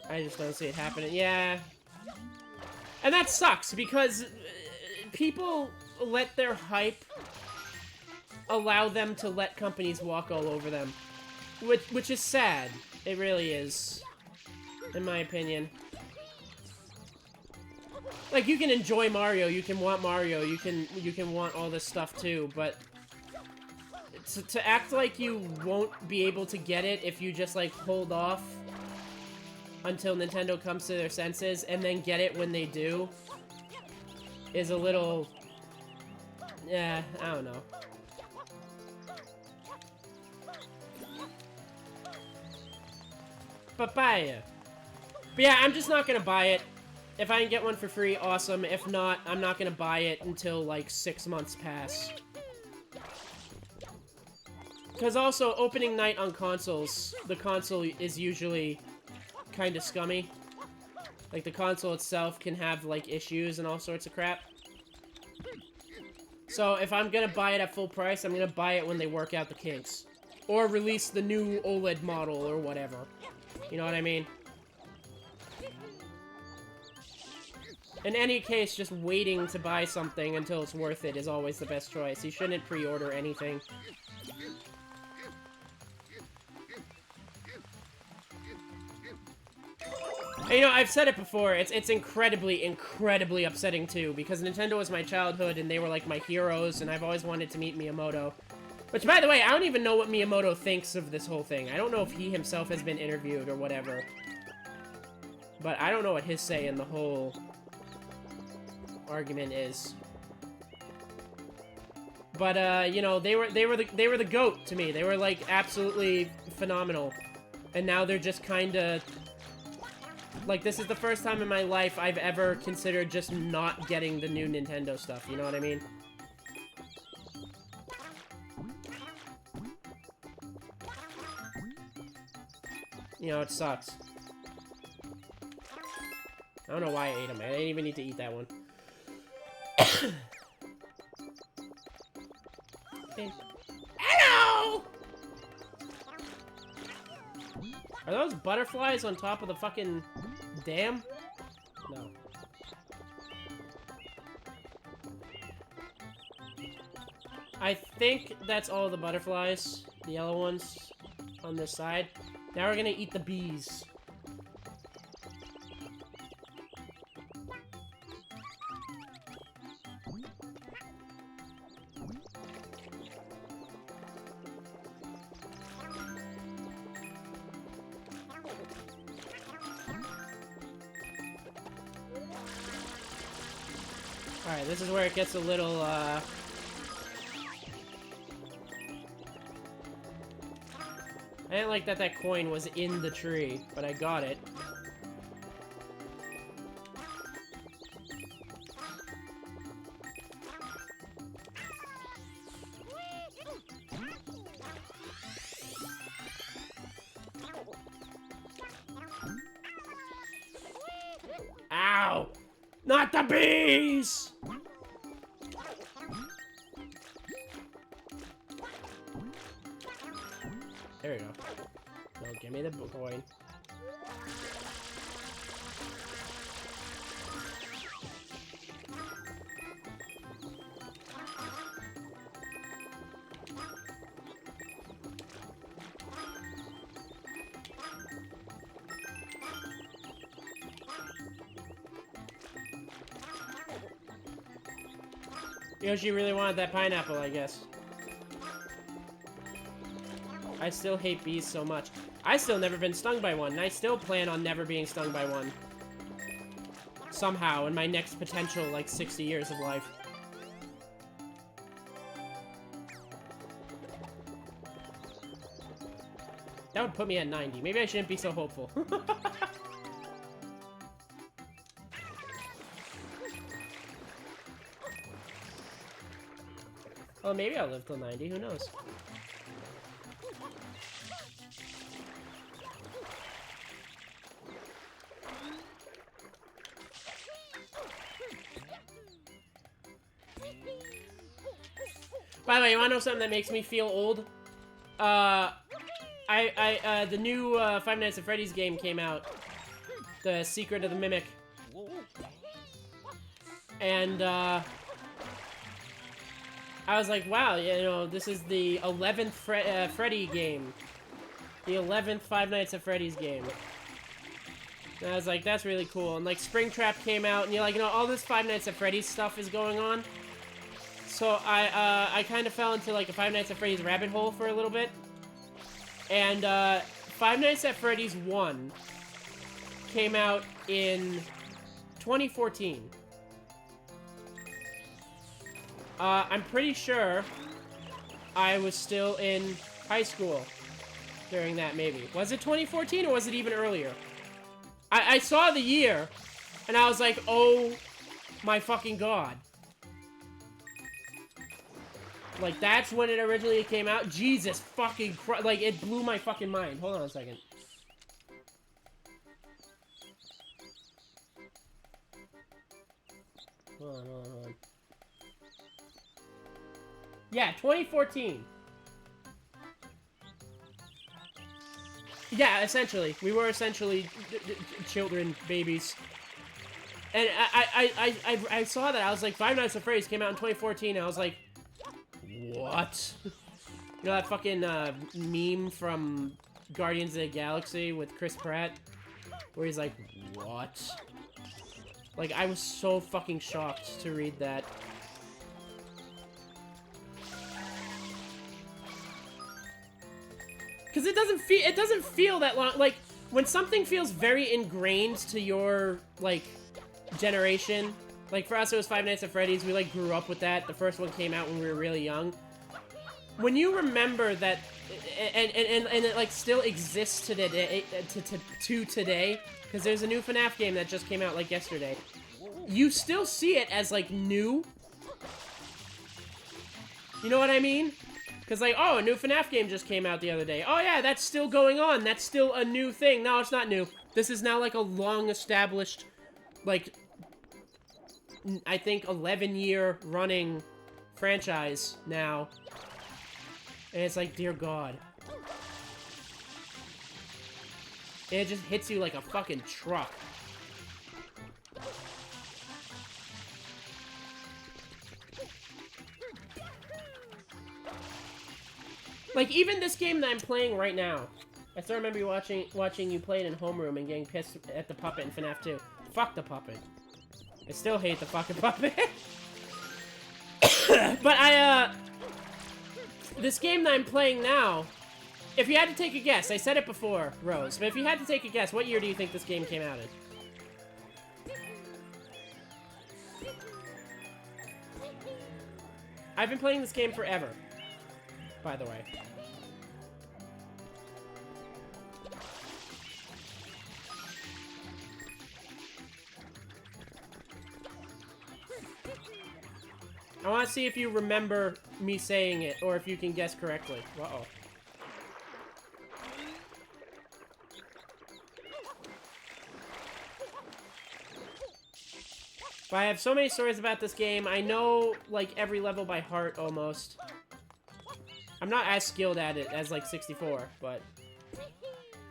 I just don't see it happening. Yeah. And that sucks, because people let their hype allow them to let companies walk all over them. Which is sad. It really is. In my opinion. Like, you can enjoy Mario, you can want Mario, you can want all this stuff too, but to act like you won't be able to get it if you just, like, hold off until Nintendo comes to their senses, and then get it when they do, is a little... yeah, I don't know. Papaya. But yeah, I'm just not gonna buy it. If I can get one for free, awesome. If not, I'm not gonna buy it until, like, 6 months pass. Because also, opening night on consoles, the console is usually kind of scummy. Like, the console itself can have, like, issues and all sorts of crap. So, if I'm gonna buy it at full price, I'm gonna buy it when they work out the kinks. Or release the new OLED model or whatever. You know what I mean? In any case, just waiting to buy something until it's worth it is always the best choice. You shouldn't pre-order anything. And, you know, I've said it before, it's incredibly, incredibly upsetting too, because Nintendo was my childhood and they were like my heroes, and I've always wanted to meet Miyamoto. Which, by the way, I don't even know what Miyamoto thinks of this whole thing. I don't know if he himself has been interviewed or whatever. But I don't know what his say in the whole argument is. But you know, they were the GOAT to me. They were like absolutely phenomenal. And now they're just kind of like, this is the first time in my life I've ever considered just not getting the new Nintendo stuff, you know what I mean? You know, it sucks. I don't know why I ate them. I didn't even need to eat that one. Okay. Hello! Are those butterflies on top of the fucking dam? No. I think that's all the butterflies, the yellow ones on this side. Now we're gonna eat the bees. Alright, this is where it gets a little, I didn't like that that coin was in the tree, but I got it. Ow! Not the bees! There we go. No, give me the coin. Yoshi really wanted that pineapple, I guess. I still hate bees so much. I still never been stung by one, and I still plan on never being stung by one. Somehow, in my next potential, like, 60 years of life. That would put me at 90. Maybe I shouldn't be so hopeful. Well, maybe I'll live till 90. Who knows? By the way, you wanna know something that makes me feel old? The new Five Nights at Freddy's game came out. The Secret of the Mimic. And, I was like, wow, you know, this is the 11th Freddy game. The 11th Five Nights at Freddy's game. And I was like, that's really cool. And, like, Springtrap came out, and you're like, you know, all this Five Nights at Freddy's stuff is going on. So I kind of fell into, like, a Five Nights at Freddy's rabbit hole for a little bit. And, Five Nights at Freddy's 1 came out in 2014. I'm pretty sure I was still in high school during that, maybe. Was it 2014 or was it even earlier? I saw the year, and I was like, oh my fucking god. Like, that's when it originally came out? Jesus fucking Christ. Like, it blew my fucking mind. Hold on a second. Hold on. Yeah, 2014. Yeah, essentially. We were essentially children, babies. And I saw that. I was like, Five Nights at Freddy's came out in 2014. And I was like, what? You know that fucking meme from Guardians of the Galaxy with Chris Pratt? Where he's like, what? Like, I was so fucking shocked to read that. Because it doesn't feel that long. Like, when something feels very ingrained to your, like, generation. Like, for us, it was Five Nights at Freddy's. We, like, grew up with that. The first one came out when we were really young. When you remember that, and it, like, still exists to today, because there's a new FNAF game that just came out, like, yesterday. You still see it as, like, new. You know what I mean? Because, like, oh, a new FNAF game just came out the other day. Oh, yeah, that's still going on. That's still a new thing. No, it's not new. This is now, like, a long-established, like, I think 11-year running franchise now. And it's like, dear God. It just hits you like a fucking truck. Like, even this game that I'm playing right now. I still remember you watching you play it in homeroom and getting pissed at the puppet in FNAF 2. Fuck the puppet. I still hate the fucking puppet. But this game that I'm playing now, if you had to take a guess, I said it before, Rose, but if you had to take a guess, what year do you think this game came out in? I've been playing this game forever, by the way. I want to see if you remember me saying it, or if you can guess correctly. Uh-oh. But I have so many stories about this game. I know, like, every level by heart, almost. I'm not as skilled at it as, like, 64, but...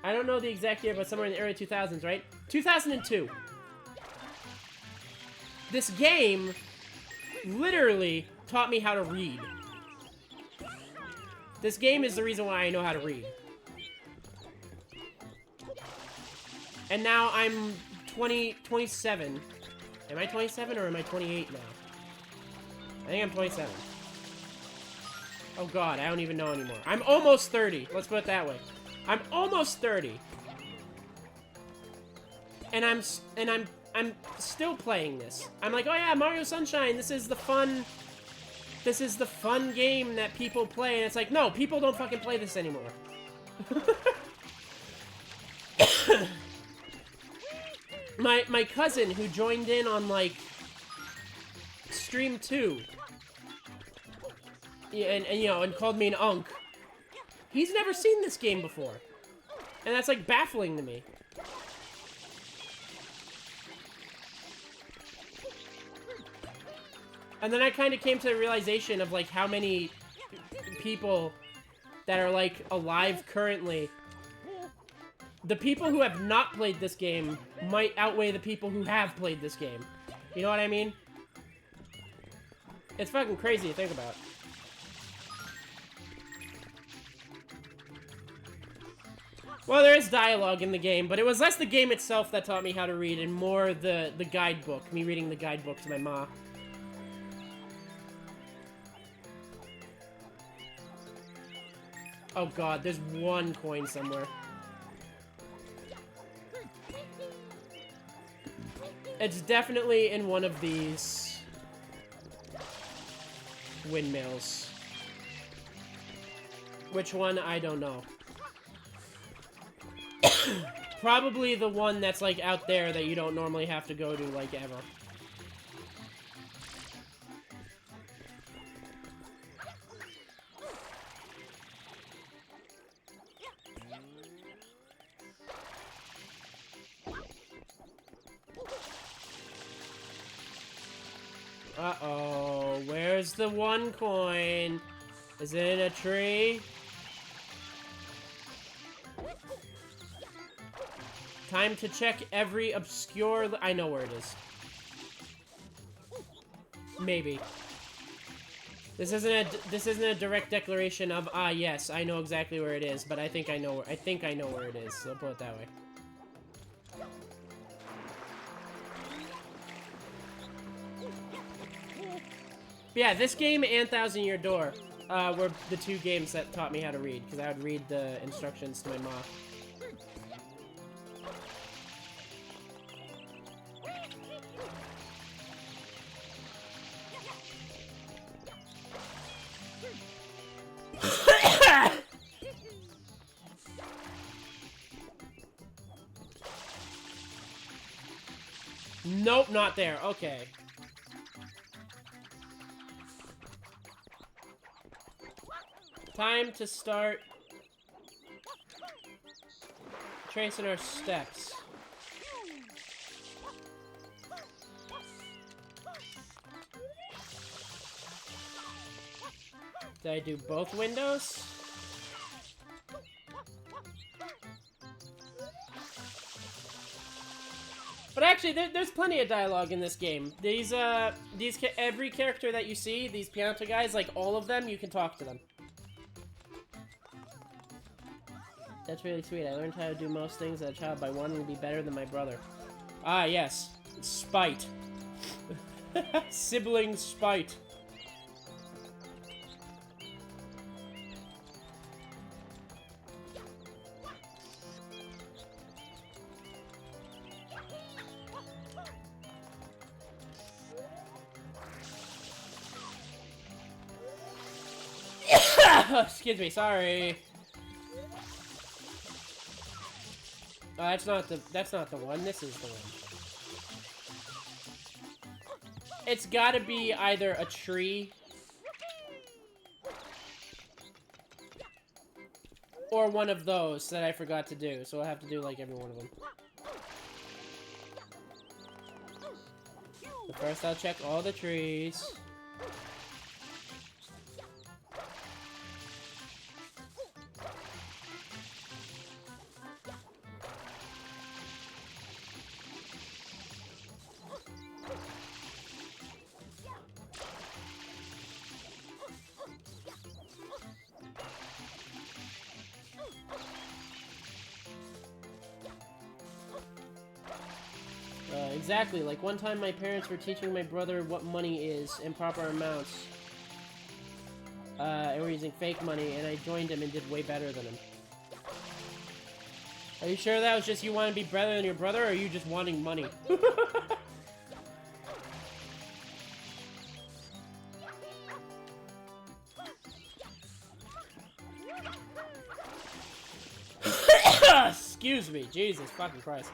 I don't know the exact year, but somewhere in the early 2000s, right? 2002. This game... literally taught me how to read. This game is the reason why I know how to read. And now I'm 27. Am I 27 or am I 28 now? I think I'm 27. Oh god, I don't even know anymore. I'm almost 30. Let's put it that way. I'm almost 30. And I'm still playing this. I'm like, oh yeah, Mario Sunshine. This is the fun game that people play. And it's like, no, people don't fucking play this anymore. My cousin who joined in on like stream 2 and you know, and called me an unk. He's never seen this game before. And that's like baffling to me. And then I kind of came to the realization of like how many people that are like alive currently. The people who have not played this game might outweigh the people who have played this game. You know what I mean? It's fucking crazy to think about. Well, there is dialogue in the game, but it was less the game itself that taught me how to read and more the guidebook. Me reading the guidebook to my ma. Oh god, there's one coin somewhere. It's definitely in one of these windmills. Which one? I don't know. Probably the one that's like out there that you don't normally have to go to like ever. Uh-oh, where's the one coin? Is it in a tree? Time to check every obscure... I know where it is. Maybe. This isn't a direct declaration of, ah, yes, I know exactly where it is, but I think I know where it is, so I'll put it that way. Yeah, this game and Thousand Year Door were the two games that taught me how to read, because I would read the instructions to my mom. Nope, not there. Okay. Time to start tracing our steps. Did I do both windows? But actually, there's plenty of dialogue in this game. Every character that you see, these pianta guys, like all of them, you can talk to them. That's really sweet. I learned how to do most things as a child by wanting to be better than my brother. Ah, yes. Spite. Sibling spite. Excuse me, sorry. Oh, that's not the one. This is the one. It's gotta be either a tree or one of those that I forgot to do, so I'll have to do like every one of them. But first I'll check all the trees. exactly. Like, one time my parents were teaching my brother what money is in proper amounts. And we're using fake money, and I joined him and did way better than him. Are you sure that was just you want to be better than your brother, or are you just wanting money? Excuse me, Jesus fucking Christ.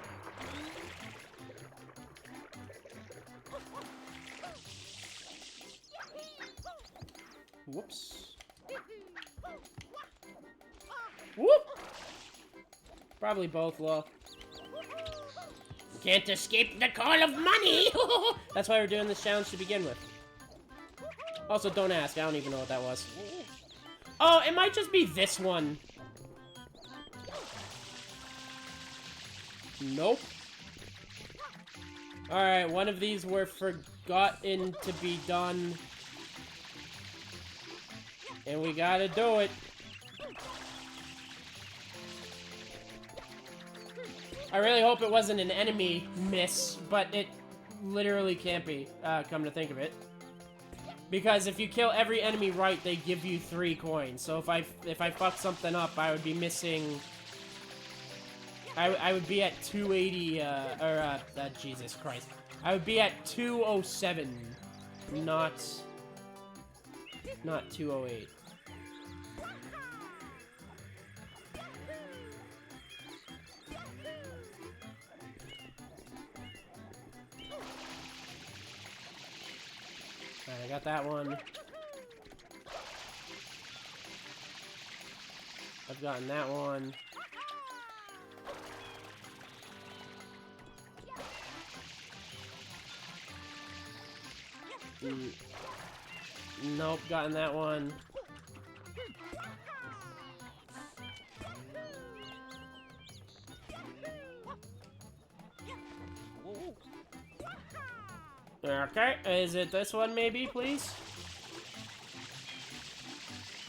Whoops. Whoop! Probably both, lol. Can't escape the call of money! That's why we're doing this challenge to begin with. Also, don't ask. I don't even know what that was. Oh, it might just be this one. Nope. Alright, one of these were forgotten to be done. And we gotta do it. I really hope it wasn't an enemy miss, but it literally can't be, come to think of it. Because if you kill every enemy right, they give you 3 coins. So if I fuck something up, I would be missing... I would be at 280, Jesus Christ. I would be at 207, not 208. Alright, I got that one. I've gotten that one. Nope, gotten that one. Okay, is it this one maybe, please?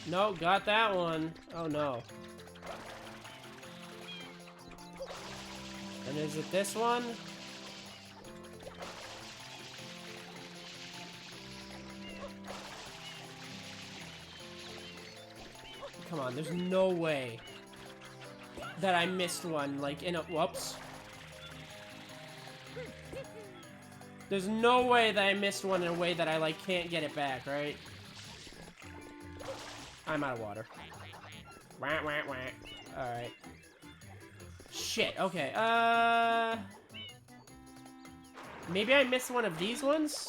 No, got that one. Oh no. And is it this one? Come on, there's no way that I missed one, like, in a... Whoops. There's no way that I missed one in a way that I, like, can't get it back, right? I'm out of water. Wah, wah, wah. Alright. Shit, okay, maybe I missed one of these ones?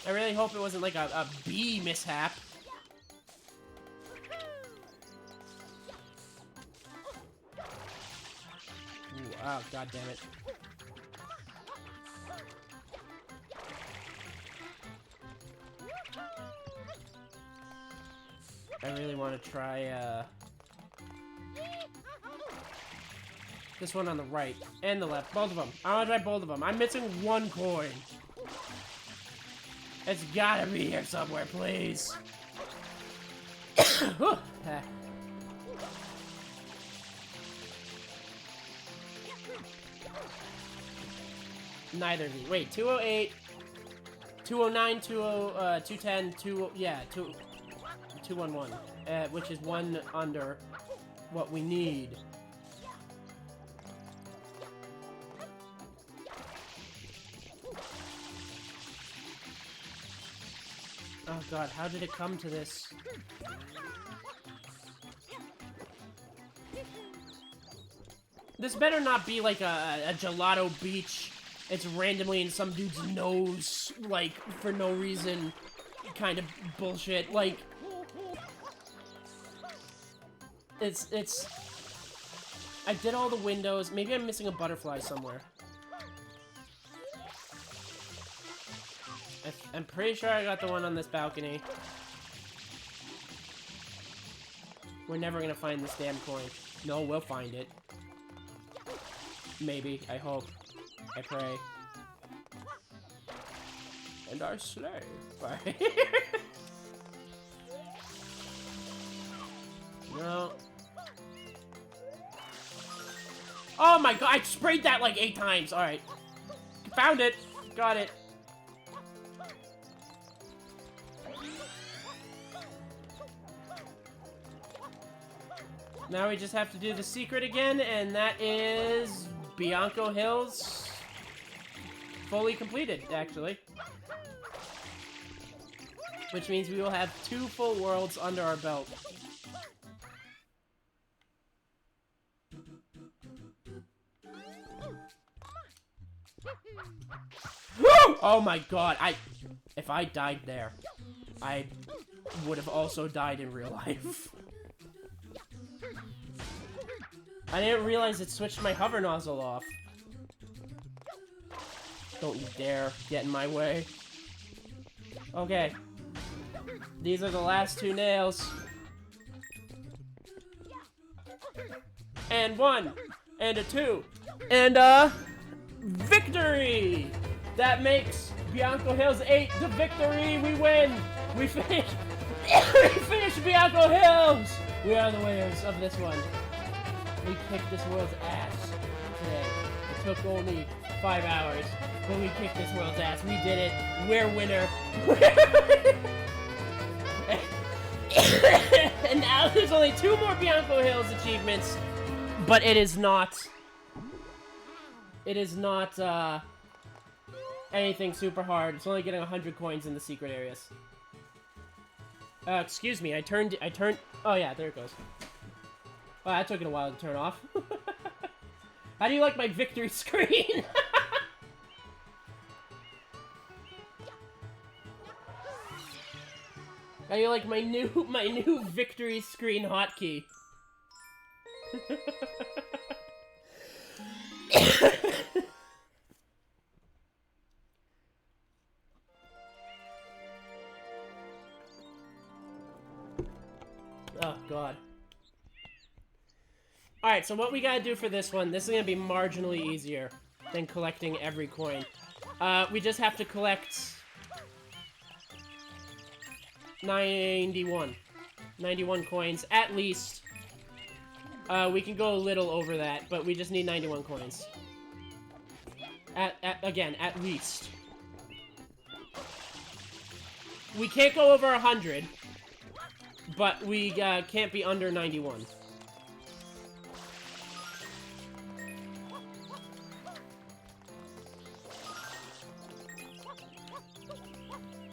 I really hope it wasn't like a bee mishap. Ooh, oh, god damn it. I really want to try, this one on the right and the left. Both of them. I want to try both of them. I'm missing 1 coin. It's gotta be here somewhere, please. Neither of these. Wait, 208, 209, 210, 211, which is 1 under what we need. Oh god, how did it come to this? This better not be like a Gelato Beach. It's randomly in some dude's nose, like, for no reason kind of bullshit. Like, it's... I did all the windows. Maybe I'm missing a butterfly somewhere. I'm pretty sure I got the one on this balcony. We're never gonna find this damn coin. No, we'll find it. Maybe. I hope. I pray. And I slay. Bye. No. Oh my god, I sprayed that like 8 times. Alright. Found it. Got it. Now we just have to do the secret again, and that is Bianco Hills fully completed, actually. Which means we will have 2 full worlds under our belt. Oh my god, if I died there, I would have also died in real life. I didn't realize it switched my hover nozzle off. Don't you dare get in my way. Okay. These are the last 2 nails. And 1. And a 2. And victory! That makes Bianco Hills 8 the victory! We win! We finished! We finished Bianco Hills! We are the winners of this one. We kicked this world's ass today. It took only 5 hours, but we kicked this world's ass. We did it. We're winner. And now there's only 2 more Bianco Hills achievements, but it is not anything super hard. It's only getting 100 coins in the secret areas. Excuse me, I turned, oh yeah, there it goes. Oh, that took it a while to turn off. How do you like my victory screen? How do you like my new victory screen hotkey? Oh god. Alright, so what we gotta do for this one, this is gonna be marginally easier than collecting every coin. We just have to collect 91 coins, at least. We can go a little over that, but we just need 91 coins. Again, at least. We can't go over 100, but we can't be under 91.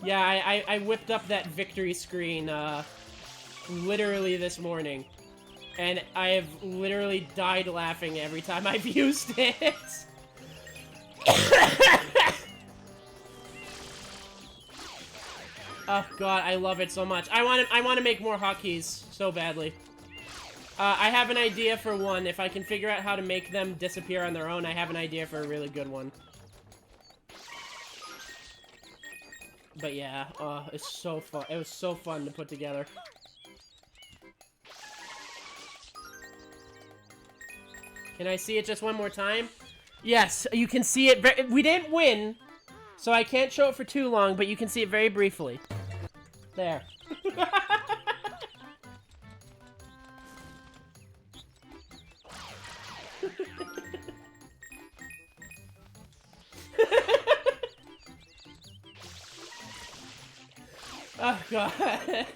Yeah, I whipped up that victory screen, literally this morning. And I have literally died laughing every time I've used it. Oh god, I love it so much. I want to make more hotkeys so badly. I have an idea for one. If I can figure out how to make them disappear on their own, I have an idea for a really good one. But yeah, it's so fun. It was so fun to put together. Can I see it just one more time? Yes, you can see it. We didn't win, so I can't show it for too long, but you can see it very briefly. There. Oh, God.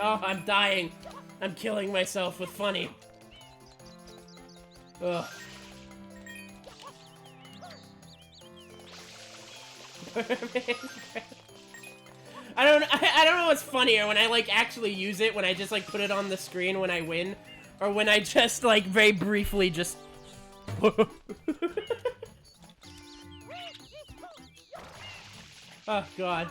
Oh, I'm dying. I'm killing myself with funny. Ugh. I don't know what's funnier, when I, like, actually use it, when I just, like, put it on the screen when I win, or when I just, like, very briefly just... Oh, God.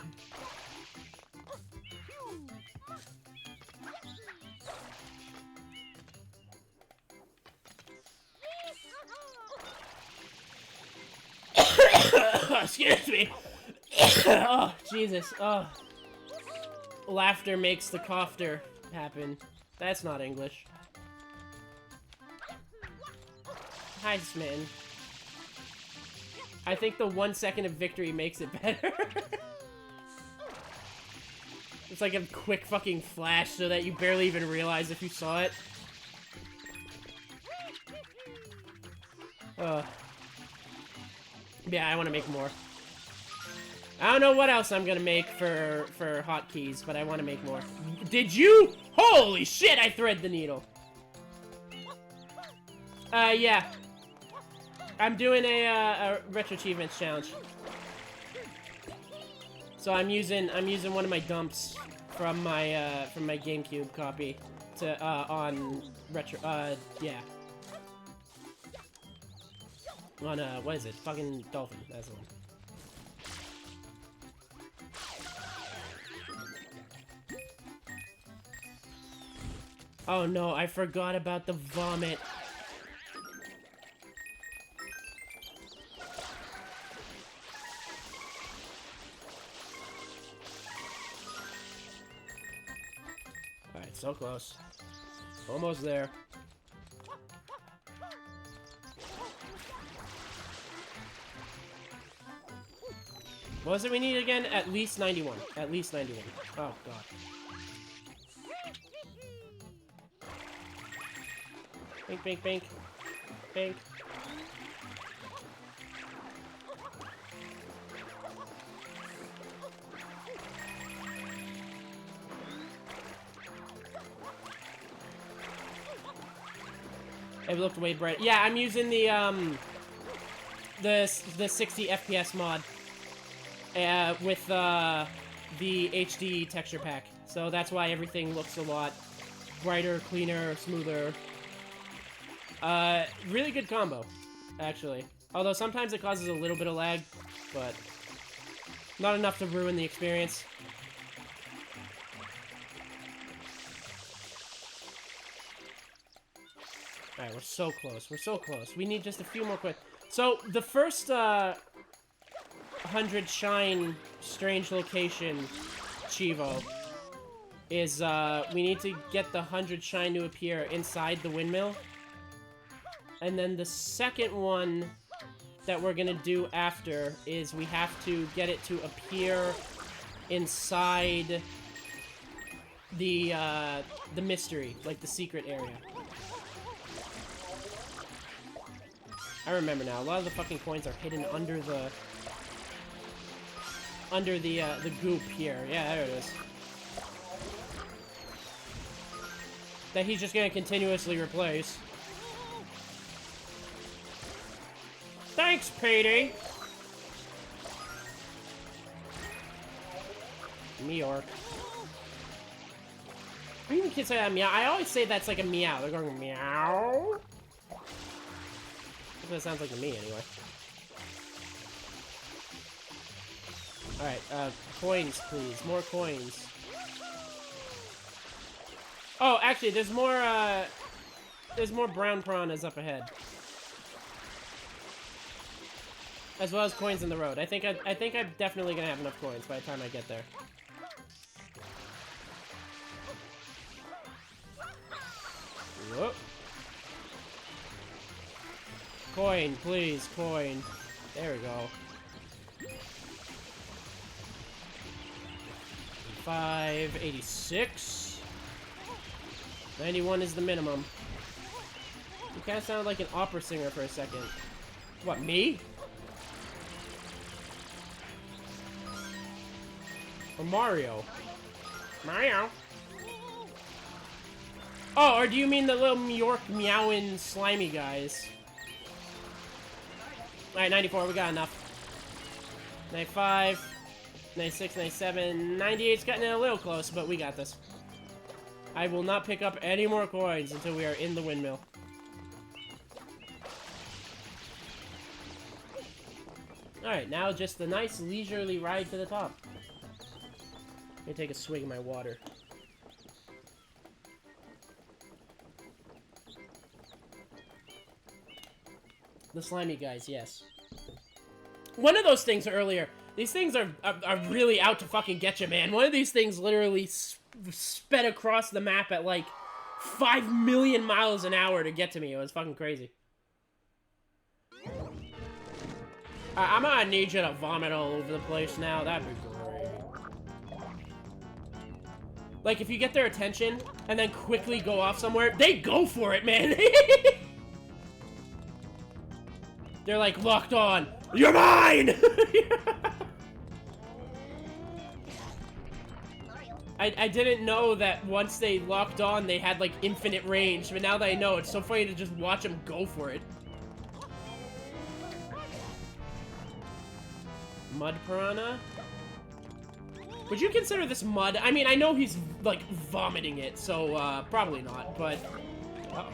Excuse me. Oh, Jesus. Oh. Laughter makes the cofter happen. That's not English. Hi, Smitten. I think the 1 second of victory makes it better. It's like a quick fucking flash so that you barely even realize if you saw it. Yeah, I want to make more. I don't know what else I'm gonna make for hotkeys, but I want to make more. Did you? Holy shit, I thread the needle. Yeah. I'm doing a Retro Achievements challenge. So I'm using one of my dumps from my GameCube copy to on retro yeah. On what is it? Fucking Dolphin. That's the one. Oh no, I forgot about the vomit. Alright, so close. Almost there. What was it we need again? At least 91. At least 91. Oh, God. Bink, bink, bink. Bink. It looked way bright. Yeah, I'm using the 60 FPS mod with the HD texture pack. So that's why everything looks a lot brighter, cleaner, smoother. Really good combo, actually. Although sometimes it causes a little bit of lag, but not enough to ruin the experience. Alright, we're so close. We're so close. We need just a few more quick. So, the first, 100 Shine Strange Location Chivo is, we need to get the 100 Shine to appear inside the windmill. And then the second one that we're gonna do after is we have to get it to appear inside the mystery, like the secret area. I remember now. A lot of the fucking coins are hidden under the goop here. Yeah, there it is. That he's just gonna continuously replace. Thanks, Petey! Meow. I even kids say that meow. I always say that's like a meow. They're going meow. That's what it sounds like to me, anyway. Alright, coins, please. More coins. Oh, actually, there's more brown piranhas up ahead. As well as coins in the road. I think I'm definitely gonna have enough coins by the time I get there. Whoop. Coin, please, coin. There we go. 586. 91 is the minimum. You kind of sounded like an opera singer for a second. What, me? Or Mario? Mario? Oh, or do you mean the little New York meowing slimy guys? Alright, 94, we got enough. 95, 96, 97, 98's gotten a little close, but we got this. I will not pick up any more coins until we are in the windmill. Alright, now just a nice leisurely ride to the top. Let me take a swig of my water. The slimy guys, yes. One of those things earlier. These things are really out to fucking get you, man. One of these things literally sped across the map at like 5 million miles an hour to get to me. It was fucking crazy. I'm gonna need you to vomit all over the place now. That'd be great. Like, if you get their attention and then quickly go off somewhere, they go for it, man. They're like, locked on. You're mine! I didn't know that once they locked on, they had, like, infinite range. But now that I know, it's so funny to just watch them go for it. Mud piranha? Would you consider this mud? I mean, I know he's, like, vomiting it, so, probably not, but... Uh-oh.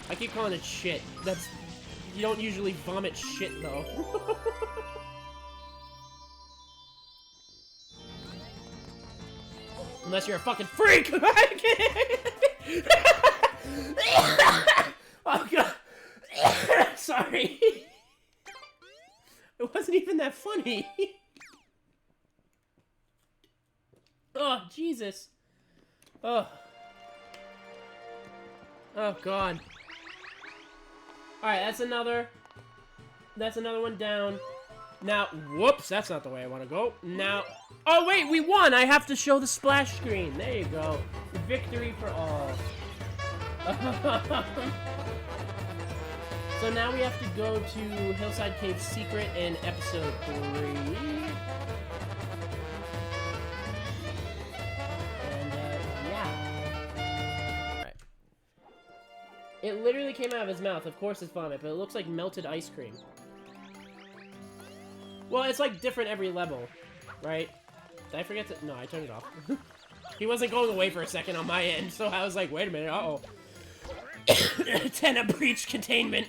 I keep calling it shit. That's... You don't usually vomit shit, though. Unless you're a fucking freak! Oh, God. Sorry. It wasn't even that funny. Oh, Jesus. Oh. Oh, God. Alright, that's another one down. Now, whoops, that's not the way I want to go. Now, oh wait, we won! I have to show the splash screen. There you go. Victory for all. So now we have to go to Hillside Cave Secret in episode 3. And, yeah. Alright. It literally came out of his mouth. Of course it's vomit, but it looks like melted ice cream. Well, it's like different every level, right? Did I forget to... No, I turned it off. He wasn't going away for a second on my end, so I was like, wait a minute, uh-oh. 10 of breach containment.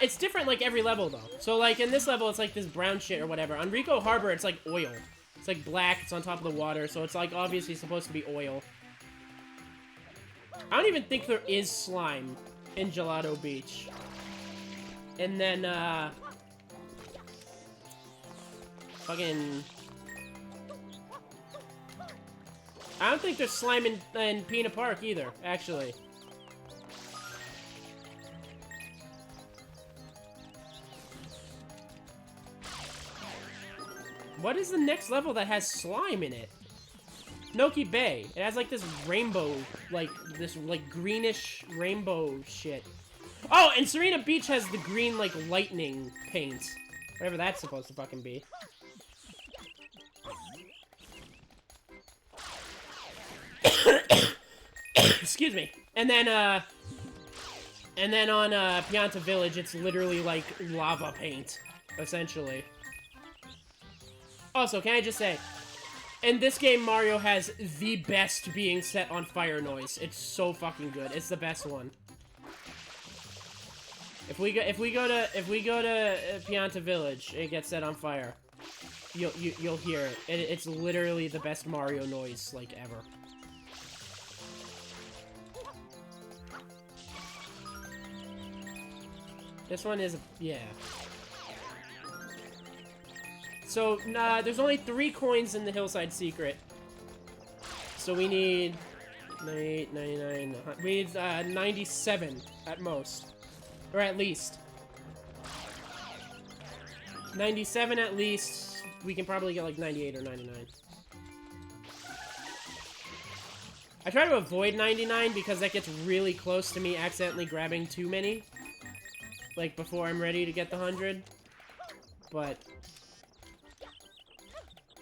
It's different like every level though. So like in this level it's like this brown shit or whatever. On Rico Harbor it's like oil. It's like black, it's on top of the water, so it's like obviously supposed to be oil. I don't even think there is slime in Gelato Beach. And then fucking... I don't think there's slime in Pina Park either, actually. What is the next level that has slime in it? Noki Bay. It has like this rainbow, like this like greenish rainbow shit. Oh, and Serena Beach has the green like lightning paint. Whatever that's supposed to fucking be. Excuse me. And then on Pianta Village, it's literally like lava paint, essentially. Also, can I just say, in this game, Mario has the best being set on fire noise. It's so fucking good. It's the best one. If we go to Pianta Village, it gets set on fire. You'll hear it. It's literally the best Mario noise like ever. This one is, yeah. So, there's only 3 coins in the Hillside Secret. So we need 98, 99, we need 97 at most. Or at least. 97 at least. We can probably get like 98 or 99. I try to avoid 99 because that gets really close to me accidentally grabbing too many. Like before I'm ready to get the 100. But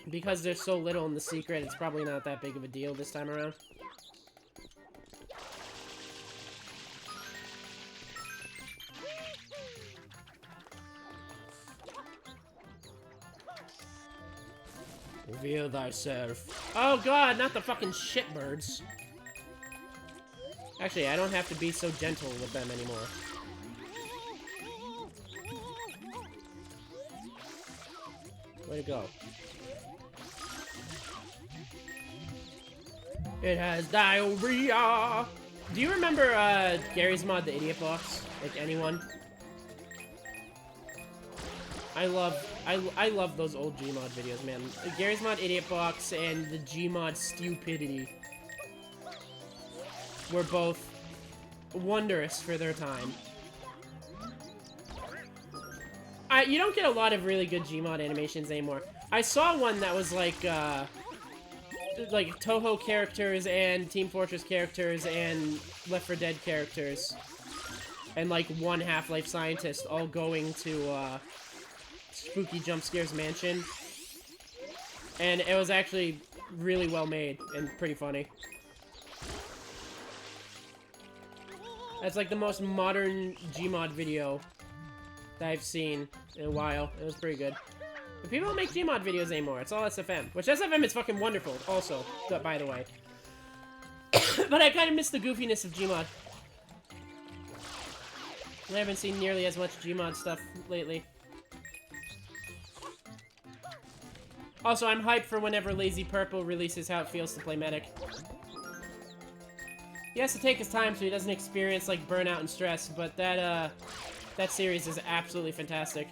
because there's so little in the secret, it's probably not that big of a deal this time around. Reveal thyself. Oh god, not the fucking shitbirds. Actually, I don't have to be so gentle with them anymore. Way to go. It has diarrhea! Do you remember, Gary's Mod, the Idiot Box? Like, anyone? I love those old Gmod videos, man. Gary's Mod Idiot Box and the Gmod Stupidity were both wondrous for their time. You don't get a lot of really good Gmod animations anymore. I saw one that was like Toho characters and Team Fortress characters and Left 4 Dead characters. And like one Half-Life scientist all going to Spooky Jump Scares Mansion. And it was actually really well made and pretty funny. That's like the most modern Gmod video that I've seen in a while. It was pretty good. But people don't make Gmod videos anymore. It's all SFM. Which SFM is fucking wonderful, also, by the way. But I kind of miss the goofiness of Gmod. I haven't seen nearly as much Gmod stuff lately. Also, I'm hyped for whenever Lazy Purple releases How It Feels to Play Medic. He has to take his time so he doesn't experience, like, burnout and stress, but that series is absolutely fantastic.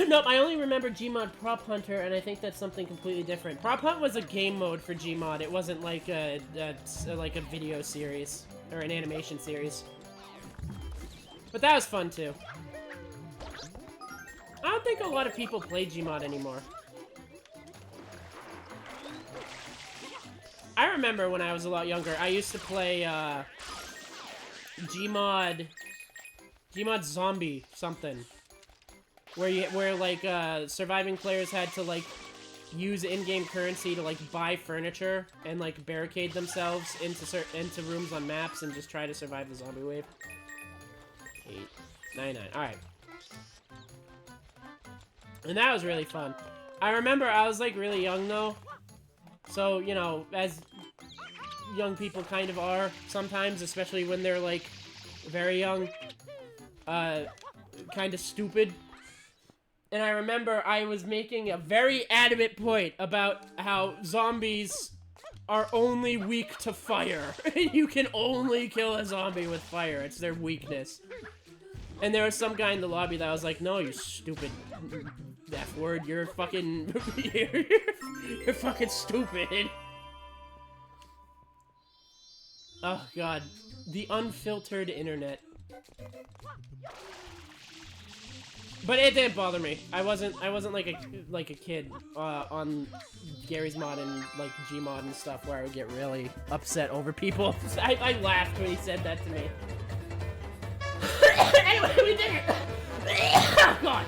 Nope, I only remember Gmod Prop Hunter, and I think that's something completely different. Prop Hunt was a game mode for Gmod. It wasn't like a video series, or an animation series. But that was fun, too. I don't think a lot of people play Gmod anymore. I remember when I was a lot younger, I used to play, Gmod Zombie something. Where like, surviving players had to, like, use in-game currency to, like, buy furniture and, like, barricade themselves into rooms on maps and just try to survive the zombie wave. 899. Alright. And that was really fun. I remember I was, like, really young, though. So, you know, as young people kind of are sometimes, especially when they're, like, very young, kind of stupid. And I remember I was making a very adamant point about how zombies are only weak to fire. You can only kill a zombie with fire. It's their weakness. And there was some guy in the lobby that was like, no, you stupid F-word, you're fucking... you're fucking stupid. Oh, God. The unfiltered internet. But it didn't bother me. I wasn't like a kid on Gary's Mod and like Gmod and stuff where I would get really upset over people. I laughed when he said that to me. Anyway, we did it. Oh God,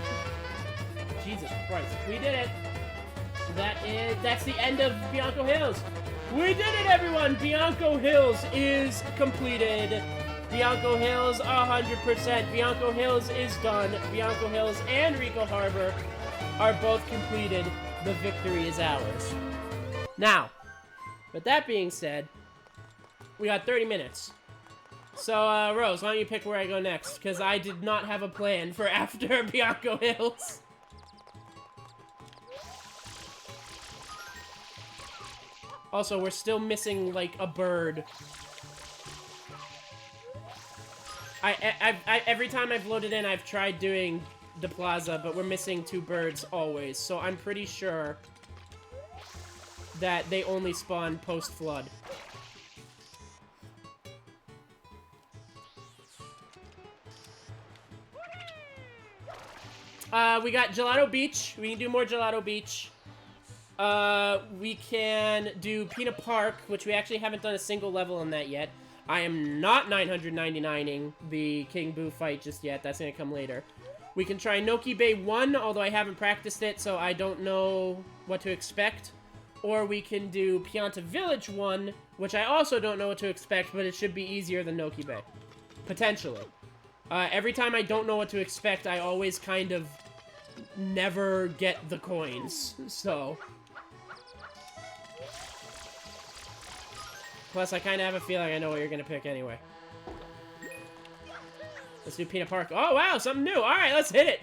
Jesus Christ, we did it. That's the end of Bianco Hills. We did it, everyone. Bianco Hills is completed. Bianco Hills, 100%. Bianco Hills is done. Bianco Hills and Rico Harbor are both completed. The victory is ours. Now, with that being said, we got 30 minutes. So, Rose, why don't you pick where I go next? Because I did not have a plan for after Bianco Hills. Also, we're still missing, like, a bird. Every time I've loaded in, I've tried doing the plaza, but we're missing 2 birds always. So I'm pretty sure that they only spawn post-flood. We got Gelato Beach. We can do more Gelato Beach. We can do Pina Park, which we actually haven't done a single level on that yet. I am not 999ing the King Boo fight just yet. That's going to come later. We can try Noki Bay 1, although I haven't practiced it, so I don't know what to expect. Or we can do Pianta Village 1, which I also don't know what to expect, but it should be easier than Noki Bay. Potentially. Every time I don't know what to expect, I always kind of never get the coins, so... Plus, I kind of have a feeling I know what you're going to pick anyway. Let's do Pina Park. Oh, wow, something new. All right, let's hit it.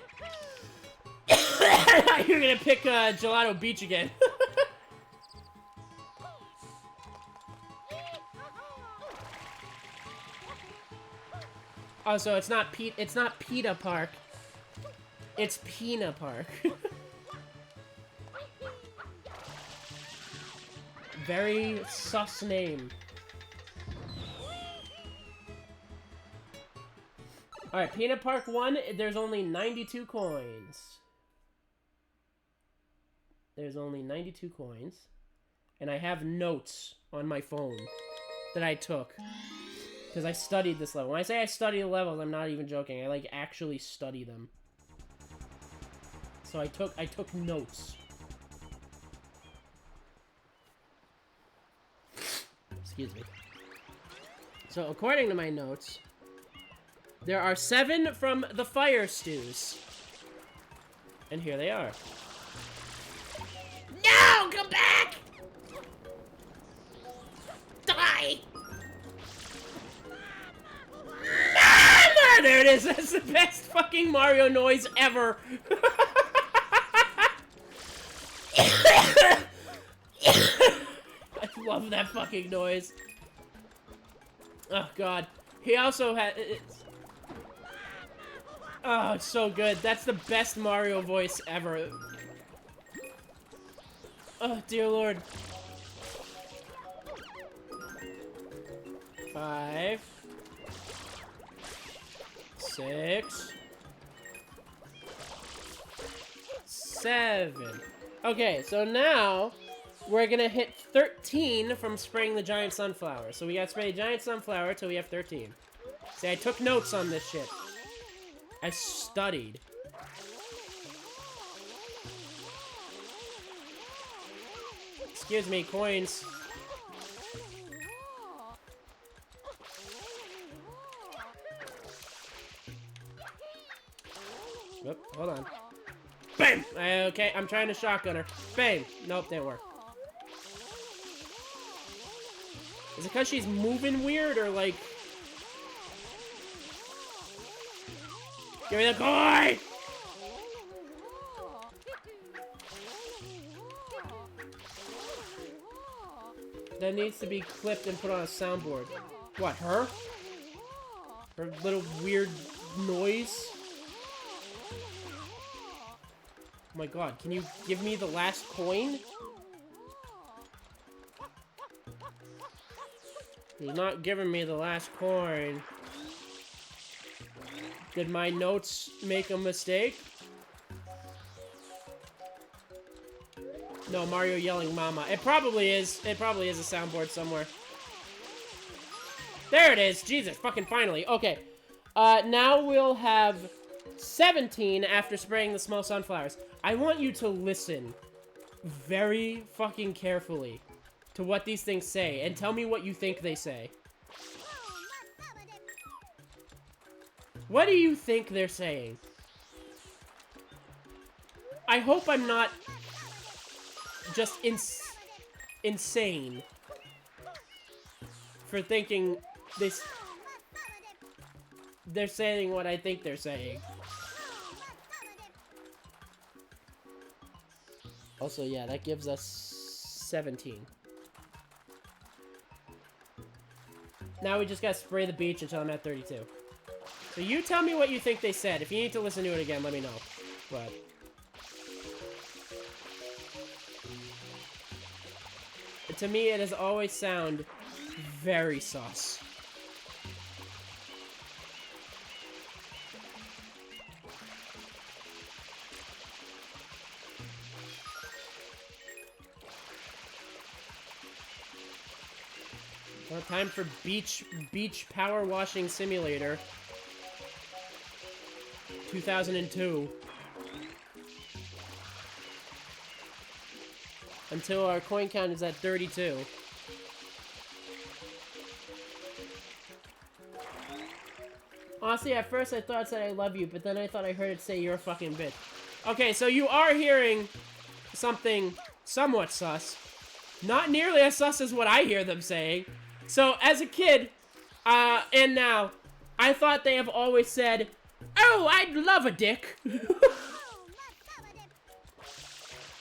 You're going to pick Gelato Beach again. Oh, so it's not Pita Park. It's Pina Park. Very sus name. Alright, Peanut Park 1, there's only 92 coins. There's only 92 coins. And I have notes on my phone that I took. Because I studied this level. When I say I study the levels, I'm not even joking. I, like, actually study them. So I took notes. Excuse me. So, according to my notes, there are 7 from the fire stews. And here they are. No! Come back! Die! Ah, there it is! That's the best fucking Mario noise ever! I love that fucking noise. Oh, God. He also had... Oh, it's so good. That's the best Mario voice ever. Oh, dear Lord. 5, 6, 7. Okay, so now we're gonna hit 13 from spraying the giant sunflower. So we gotta spray a giant sunflower till we have 13. See, I took notes on this shit. I studied. Excuse me, coins. Oop, hold on. Bam! Okay, I'm trying to shotgun her. Bam! Nope, didn't work. Is it because she's moving weird, or like... Give me the coin! That needs to be clipped and put on a soundboard. What, her? Her little weird noise? Oh my god, can you give me the last coin? He's not giving me the last coin. Did my notes make a mistake? No, Mario yelling mama. It probably is. It probably is a soundboard somewhere. There it is. Jesus, fucking finally. Okay. Now we'll have 17 after spraying the small sunflowers. I want you to listen very fucking carefully to what these things say and tell me what you think they say. What do you think they're saying? I hope I'm not just insane for thinking this. They're saying what I think they're saying. Also, yeah, that gives us 17. Now we just gotta spray the beach until I'm at 32. So you tell me what you think they said. If you need to listen to it again, let me know. But... to me, it has always sounded very sus. Well, time for beach power washing simulator 2002. Until our coin count is at 32. Honestly, at first I thought it said I love you, but then I thought I heard it say you're a fucking bitch. Okay, so you are hearing something somewhat sus. Not nearly as sus as what I hear them saying. So, as a kid, and now, I thought they have always said, "Oh, I'd love a dick."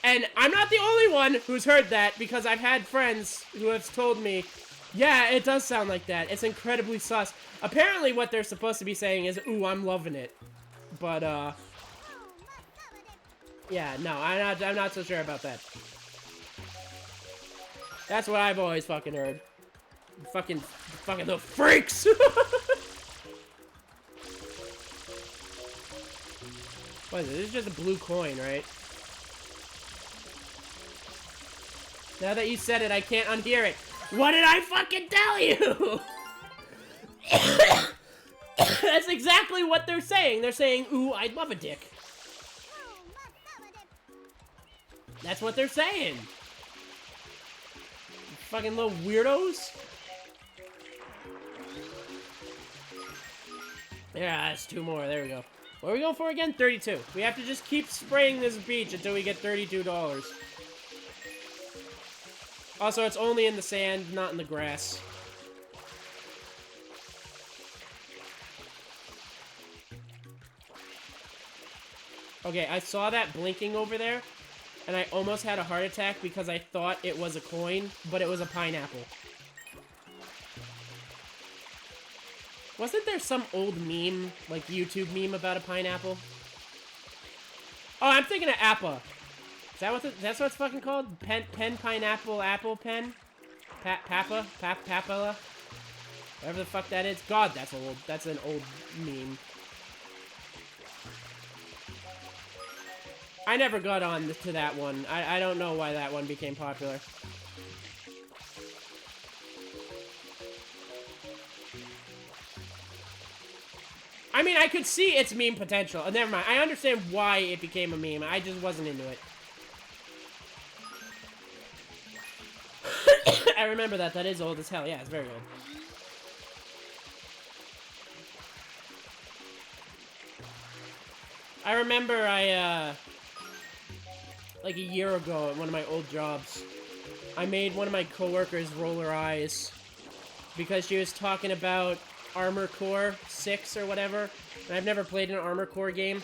And I'm not the only one who's heard that, because I've had friends who have told me, yeah, it does sound like that. It's incredibly sus. Apparently what they're supposed to be saying is, ooh, I'm loving it. But, yeah, no, I'm not so sure about that. That's what I've always fucking heard. Fucking little freaks! What is it? This is just a blue coin, right? Now that you said it, I can't unhear it. What did I fucking tell you? That's exactly what they're saying. They're saying, ooh, I'd love a dick. That's what they're saying. You fucking little weirdos. Yeah, that's 2 more. There we go. What are we going for again? 32. We have to just keep spraying this beach until we get $32. Also, it's only in the sand, not in the grass. Okay, I saw that blinking over there, and I almost had a heart attack because I thought it was a coin, but it was a pineapple. Wasn't there some old meme, like YouTube meme about a pineapple? Oh, I'm thinking of Appa. Is that what that's what it's fucking called? Pen pineapple apple pen? Papala? Whatever the fuck that is. God, that's old. That's an old meme. I never got on to that one. I don't know why that one became popular. I mean, I could see its meme potential. Oh, never mind. I understand why it became a meme. I just wasn't into it. I remember that. That is old as hell. Yeah, it's very old. I remember like a year ago at one of my old jobs, I made one of my coworkers roll her eyes because she was talking about Armor Core 6 or whatever, and I've never played an Armor Core game.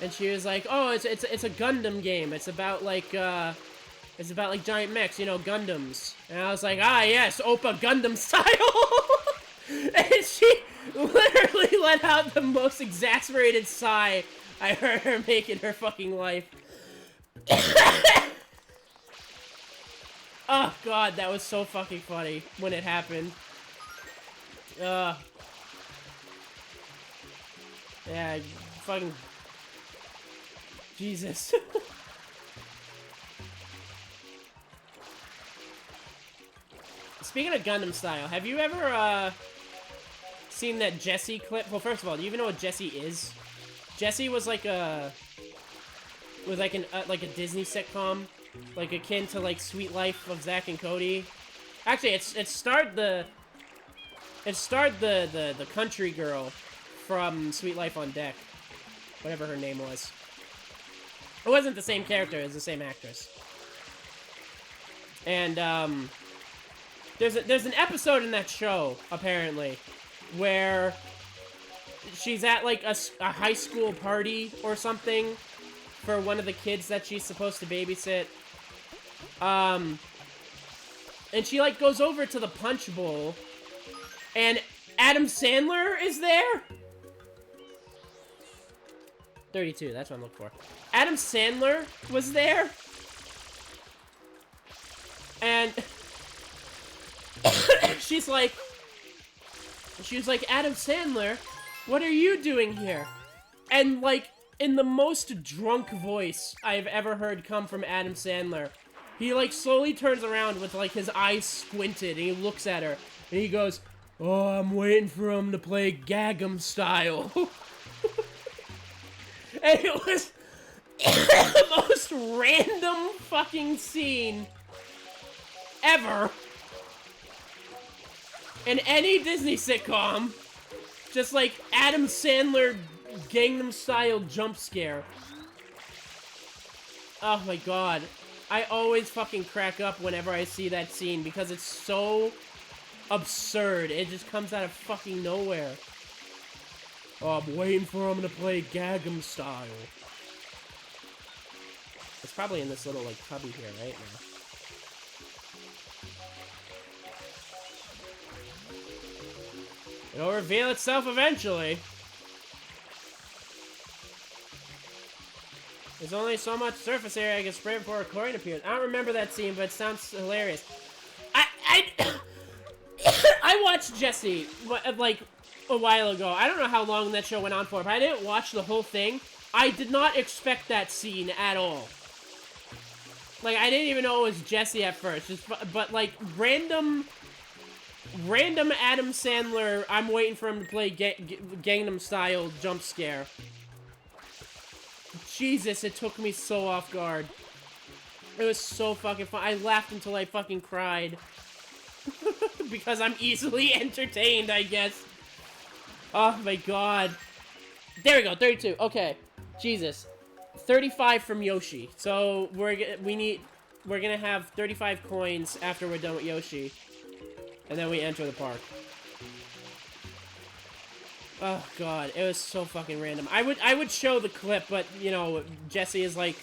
And she was like, "Oh, it's a Gundam game. It's about like giant mechs, you know, Gundams." And I was like, "Ah, yes, Oppa Gundam style." And she literally let out the most exasperated sigh I heard her make in her fucking life. Oh god, that was so fucking funny when it happened. Yeah, fucking Jesus. Speaking of Gundam style, have you ever seen that Jessie clip? Well, first of all, do you even know what Jessie is? Jessie was like a Disney sitcom, like akin to like Sweet Life of Zack and Cody. Actually, it starred the country girl from Sweet Life on Deck, whatever her name was. It wasn't the same character; it was the same actress. And there's an episode in that show apparently where she's at like a high school party or something for one of the kids that she's supposed to babysit. And she like goes over to the punch bowl, and Adam Sandler is there. 32, that's what I'm looking for. Adam Sandler was there. And she was like, "Adam Sandler, what are you doing here?" And like, in the most drunk voice I've ever heard come from Adam Sandler, he like slowly turns around with like his eyes squinted, and he looks at her, and he goes, "Oh, I'm waiting for him to play Gag'em Style." And it was the most random fucking scene ever in any Disney sitcom. Just like Adam Sandler Gangnam Style jump scare. Oh my god. I always fucking crack up whenever I see that scene because it's so absurd. It just comes out of fucking nowhere. "Oh, I'm waiting for him to play Gag'em Style." It's probably in this little like cubby here right now. It'll reveal itself eventually. There's only so much surface area I can spray before a coin appears. I don't remember that scene, but it sounds hilarious. I watched Jessie, like, a while ago. I don't know how long that show went on for, but I didn't watch the whole thing. I did not expect that scene at all. Like, I didn't even know it was Jesse at first. But like, random Adam Sandler, I'm waiting for him to play Gangnam Style jump scare. Jesus, it took me so off guard. It was so fucking fun. I laughed until I fucking cried. Because I'm easily entertained, I guess. Oh my god. There we go, 32. Okay. Jesus. 35 from Yoshi. So we're gonna have 35 coins after we're done with Yoshi. And then we enter the park. Oh god, it was so fucking random. I would show the clip, but you know, Jesse is like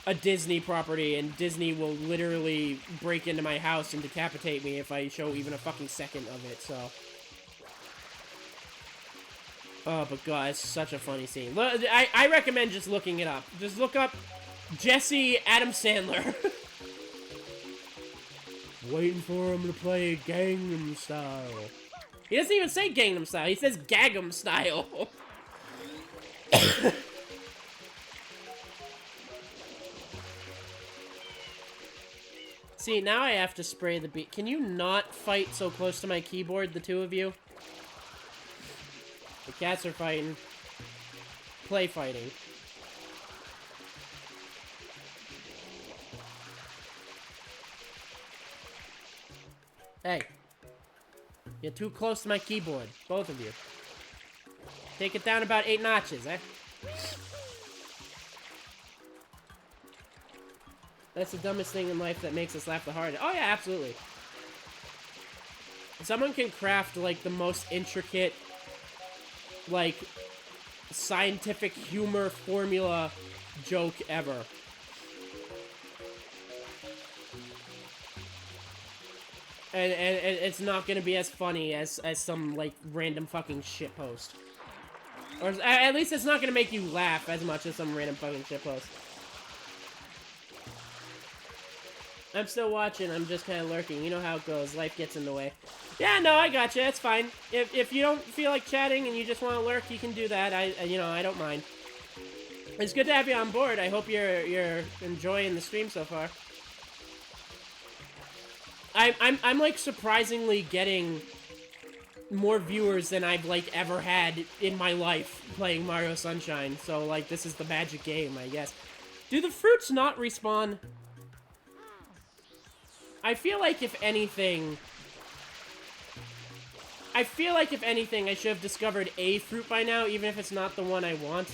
a Disney property, and Disney will literally break into my house and decapitate me if I show even a fucking second of it, so. Oh, but god, it's such a funny scene. I recommend just looking it up. Just look up Jesse Adam Sandler. Waiting for him to play Gangnam Style. He doesn't even say Gangnam Style, he says Gagam Style. See, now I have to spray the beat. Can you not fight so close to my keyboard, the two of you? The cats are fighting. Play fighting. Hey. You're too close to my keyboard. Both of you. Take it down about 8 notches, eh? That's the dumbest thing in life that makes us laugh the hardest. Oh yeah, absolutely. Someone can craft, like, the most intricate, like, scientific humor formula joke ever. And it's not gonna be as funny as some, like, random fucking shitpost. Or at least it's not gonna make you laugh as much as some random fucking shitpost. I'm still watching, I'm just kind of lurking. You know how it goes, life gets in the way. Yeah, no, I gotcha, it's fine. If you don't feel like chatting and you just want to lurk, you can do that. You know, I don't mind. It's good to have you on board. I hope you're enjoying the stream so far. I'm like surprisingly getting more viewers than I've like ever had in my life playing Mario Sunshine. So like this is the magic game, I guess. Do the fruits not respawn? I feel like if anything, I should have discovered a fruit by now, even if it's not the one I want.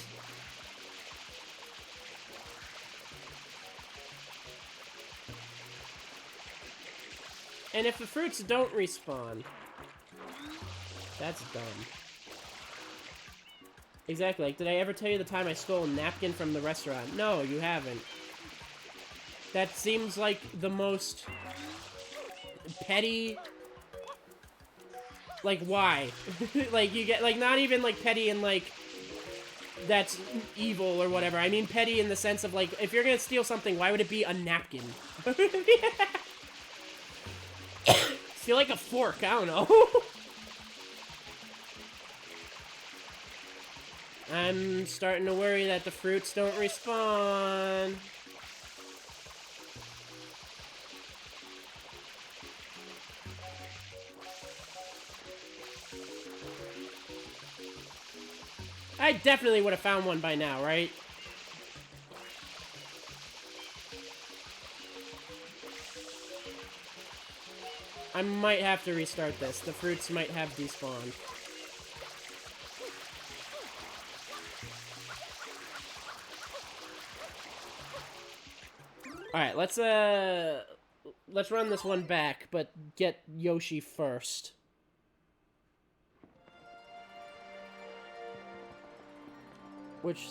And if the fruits don't respawn, that's dumb. Exactly, like, did I ever tell you the time I stole a napkin from the restaurant? No, you haven't. That seems like the most petty... Like, why? Like, you get, like, not even, like, petty and, like, that's evil or whatever. I mean petty in the sense of, like, if you're gonna steal something, why would it be a napkin? Steal, like, a fork, I don't know. I'm starting to worry that the fruits don't respawn. I definitely would have found one by now, right? I might have to restart this. The fruits might have despawned. Alright, let's run this one back, but get Yoshi first. Which,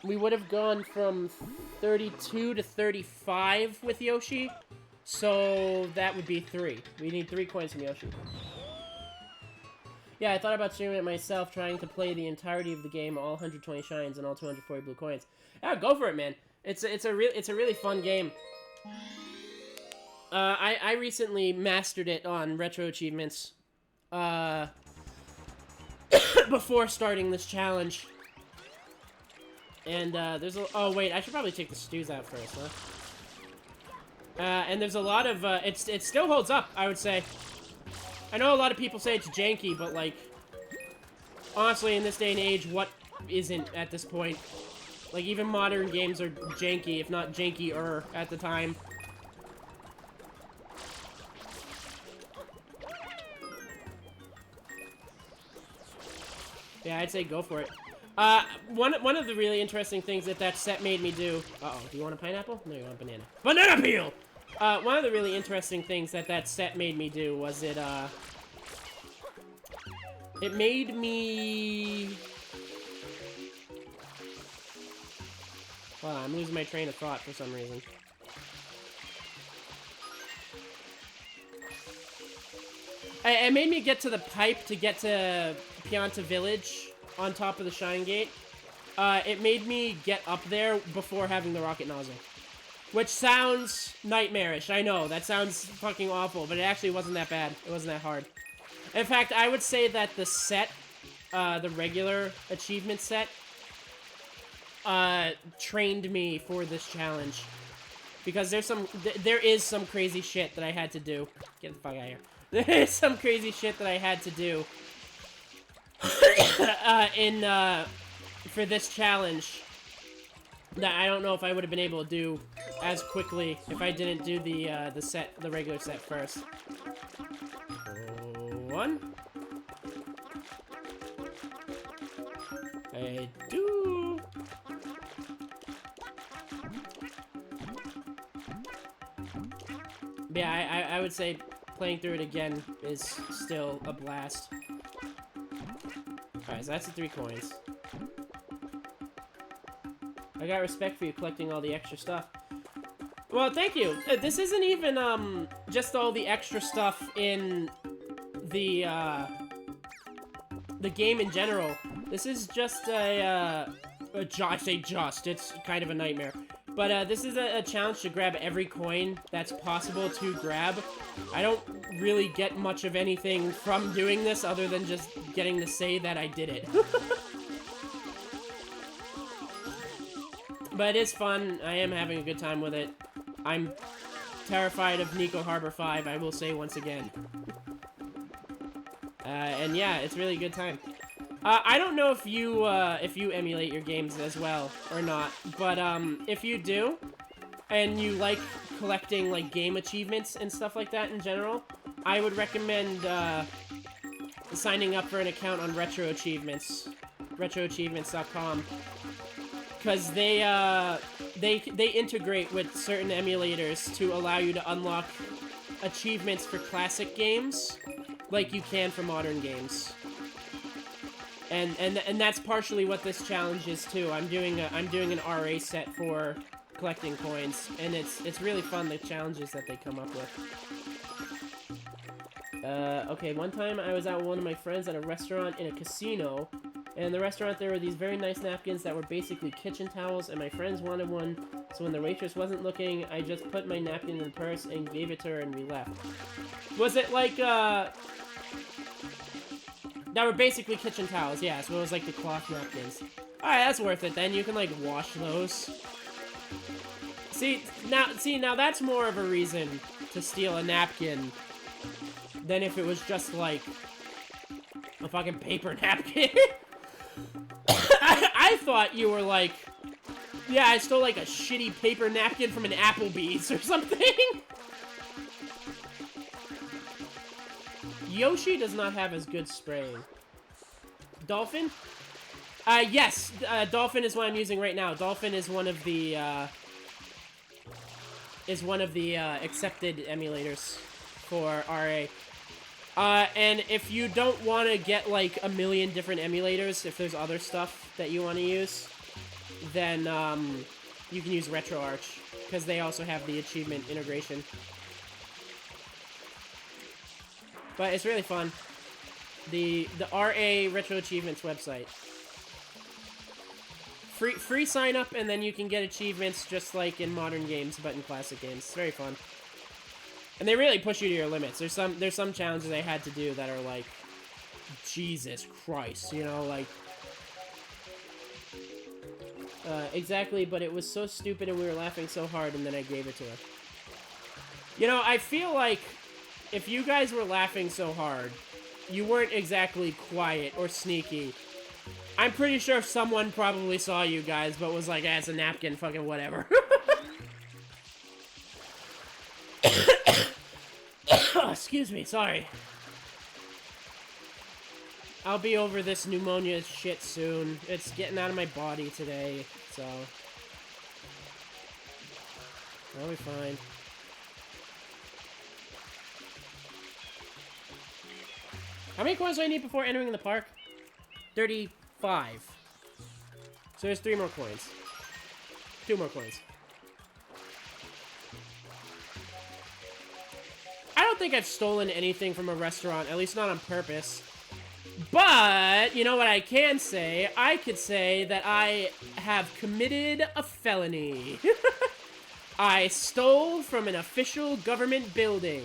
we would have gone from 32 to 35 with Yoshi, so that would be 3. We need 3 coins from Yoshi. Yeah, I thought about streaming it myself, trying to play the entirety of the game, all 120 shines and all 240 blue coins. Yeah, go for it, man. It's a really fun game. I recently mastered it on Retro Achievements. before starting this challenge. And there's a... Oh, wait, I should probably take the stews out first, huh? And there's a lot of... it still holds up, I would say. I know a lot of people say it's janky, but, like... Honestly, in this day and age, what isn't at this point? Like, even modern games are janky, if not jankier, at the time. Yeah, I'd say go for it. One of the really interesting things that set made me do... Uh-oh, do you want a pineapple? No, you want a banana. Banana peel! One of the really interesting things that set made me do was it made me... Hold on, I'm losing my train of thought for some reason. It made me get to the pipe to get to Pianta Village on top of the Shine Gate. It made me get up there before having the rocket nozzle. Which sounds nightmarish, I know. That sounds fucking awful, but it actually wasn't that bad. It wasn't that hard. In fact, I would say that the set, the regular achievement set, trained me for this challenge. Because there is some crazy shit that I had to do. Get the fuck out of here. There is some crazy shit that I had to do for this challenge that I don't know if I would have been able to do as quickly if I didn't do the regular set first. One. I do. Yeah, I would say playing through it again is still a blast. Alright, so that's the 3 coins. I got respect for you collecting all the extra stuff. Well, thank you. This isn't even, just all the extra stuff in the game in general. This is just I say just, it's kind of a nightmare. But, this is a challenge to grab every coin that's possible to grab. I don't really get much of anything from doing this other than just getting to say that I did it. But it is fun. I am having a good time with it. I'm terrified of Nico Harbor 5, I will say once again. And yeah, it's really a good time. I don't know if you emulate your games as well or not, but if you do, and you like collecting like game achievements and stuff like that in general, I would recommend signing up for an account on retroachievements.com, because they integrate with certain emulators to allow you to unlock achievements for classic games like you can for modern games. And that's partially what this challenge is too. I'm doing an RA set for collecting coins, and it's really fun, the challenges that they come up with. Okay, one time I was out with one of my friends at a restaurant in a casino, and in the restaurant there were these very nice napkins that were basically kitchen towels, and my friends wanted one, so when the waitress wasn't looking, I just put my napkin in the purse and gave it to her, and we left. Was it like, that were basically kitchen towels, yeah, so it was like the cloth napkins. Alright, that's worth it then. You can, like, wash those. See, now that's more of a reason to steal a napkin than if it was just, like, a fucking paper napkin. I thought you were like, yeah, I stole, like, a shitty paper napkin from an Applebee's or something. Yoshi does not have as good spraying. Dolphin? Yes, Dolphin is what I'm using right now. Dolphin is one of the accepted emulators for RA. And if you don't want to get, like, a million different emulators, if there's other stuff that you want to use, then, you can use RetroArch, because they also have the achievement integration. But it's really fun. The RA Retro Achievements website. Free sign up, and then you can get achievements just like in modern games, but in classic games. It's very fun. And they really push you to your limits. There's some challenges I had to do that are like Jesus Christ, you know, like... exactly, but it was so stupid and we were laughing so hard and then I gave it to her. You know, I feel like if you guys were laughing so hard, you weren't exactly quiet or sneaky. I'm pretty sure someone probably saw you guys, but was like, it's a napkin, fucking whatever. Excuse me, sorry. I'll be over this pneumonia shit soon. It's getting out of my body today, so... I'll be fine. How many coins do I need before entering the park? 35. So there's 3 more coins. 2 more coins. I don't think I've stolen anything from a restaurant, at least not on purpose. But, you know what I can say? I could say that I have committed a felony. I stole from an official government building.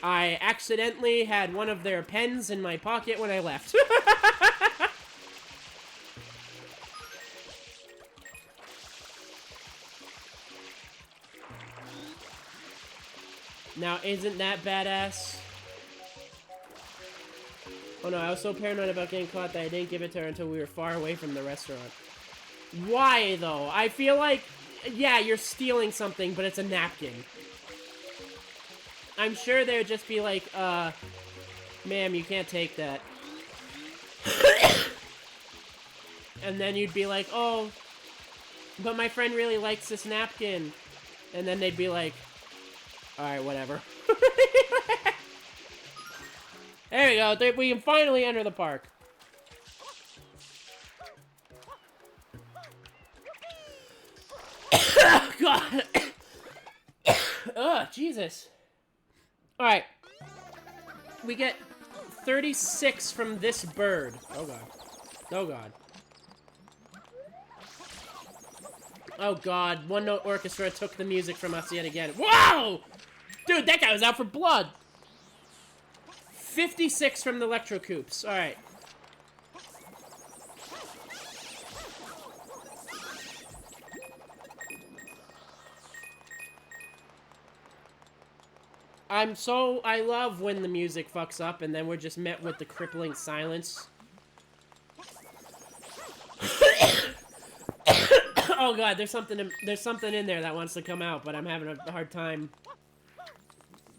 I accidentally had one of their pens in my pocket when I left. Now, isn't that badass? Oh no, I was so paranoid about getting caught that I didn't give it to her until we were far away from the restaurant. Why, though? I feel like, yeah, you're stealing something, but it's a napkin. I'm sure they would just be like, ma'am, you can't take that. And then you'd be like, oh, but my friend really likes this napkin. And then they'd be like, alright, whatever. There we go. We can finally enter the park. God. Ugh, Jesus. Alright. We get 36 from this bird. Oh, God. Oh, God. Oh, God. One Note Orchestra took the music from us yet again. Whoa! Dude, that guy was out for blood. 56 from the Electro Coops. Alright. I love when the music fucks up and then we're just met with the crippling silence. Oh God, there's something in there that wants to come out, but I'm having a hard time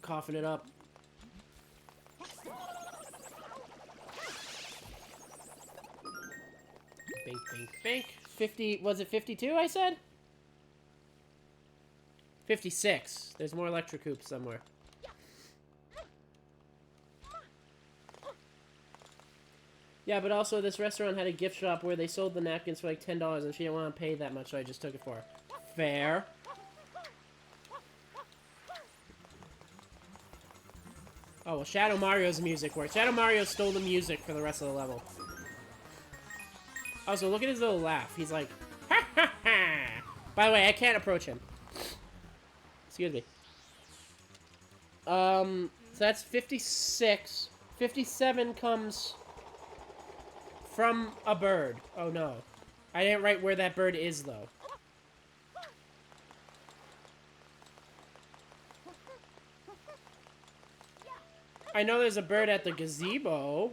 coughing it up. Bink, bink, bink. 50, was it 52 I said? 56. There's more Electro Coops somewhere. Yeah, but also this restaurant had a gift shop where they sold the napkins for like $10 and she didn't want to pay that much, so I just took it for her. Fair. Oh, well, Shadow Mario's music worked. Shadow Mario stole the music for the rest of the level. Also, look at his little laugh. He's like, ha ha ha! By the way, I can't approach him. Excuse me. So that's 56. 57 comes from a bird. Oh no. I didn't write where that bird is, though. I know there's a bird at the gazebo.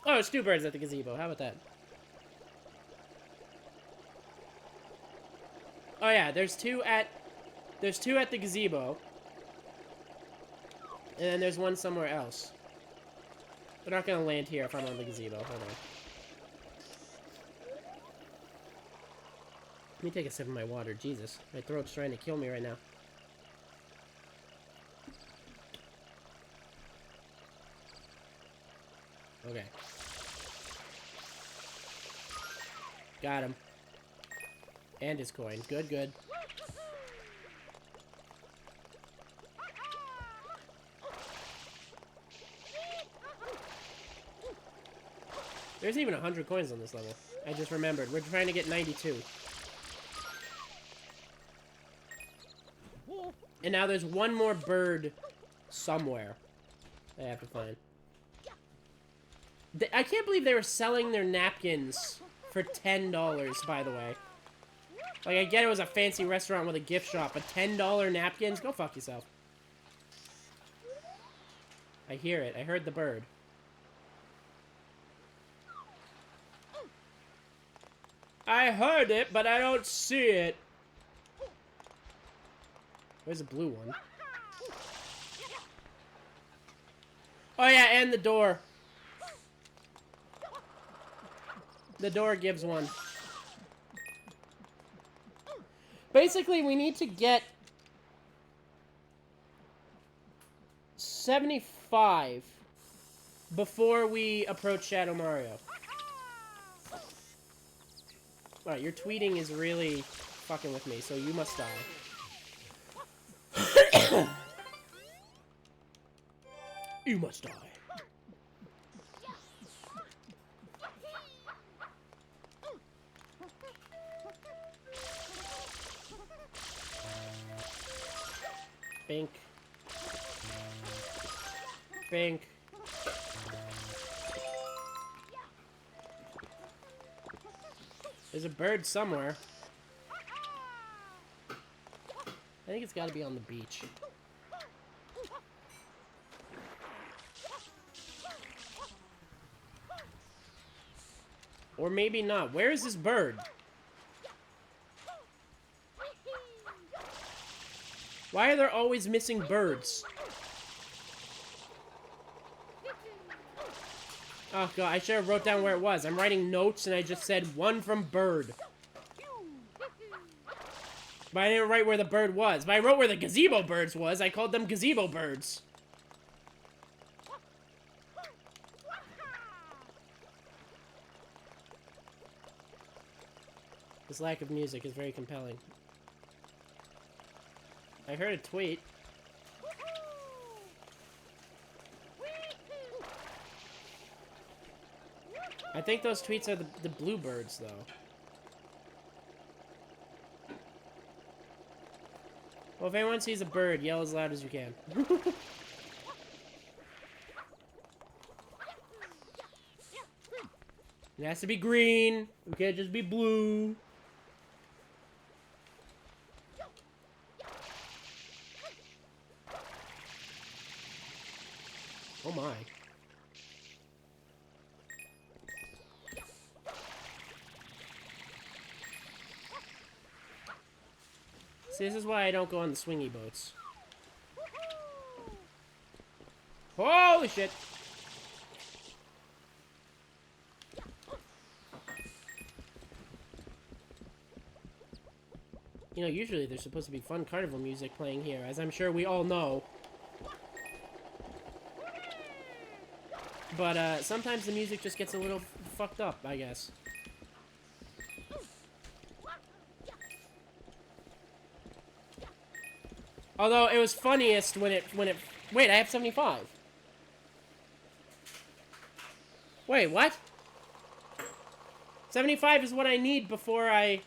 Oh, it's 2 birds at the gazebo. How about that? Oh yeah, there's two at the gazebo. And then there's one somewhere else. They're not gonna land here if I'm on the gazebo. Hold on. Let me take a sip of my water. Jesus, my throat's trying to kill me right now. Okay. Got him. And his coin. Good, good. There's even 100 coins on this level. I just remembered. We're trying to get 92. And now there's one more bird somewhere that I have to find. I can't believe they were selling their napkins for $10, by the way. Like, I get it was a fancy restaurant with a gift shop, but $10 napkins? Go fuck yourself. I hear it. I heard the bird. I heard it, but I don't see it. Where's the blue one? Oh yeah, and the door. The door gives one. Basically, we need to get 75 before we approach Shadow Mario. Alright, your tweeting is really fucking with me, so you must die. You must die. Bink. Bink. There's a bird somewhere. I think it's got to be on the beach. Or maybe not. Where is this bird? Why are there always missing birds? Oh god, I should have wrote down where it was. I'm writing notes and I just said one from bird. But I didn't write where the bird was. But I wrote where the gazebo birds was. I called them gazebo birds. This lack of music is very compelling. I heard a tweet. I think those tweets are the bluebirds, though. Well, if anyone sees a bird, yell as loud as you can. It has to be green. It can't just be blue. Oh my. See, this is why I don't go on the swingy boats. Holy shit! You know, usually there's supposed to be fun carnival music playing here, as I'm sure we all know. But, sometimes the music just gets a little fucked up, I guess. Although, it was funniest when it... Wait, I have 75. Wait, what? 75 is what I need before I...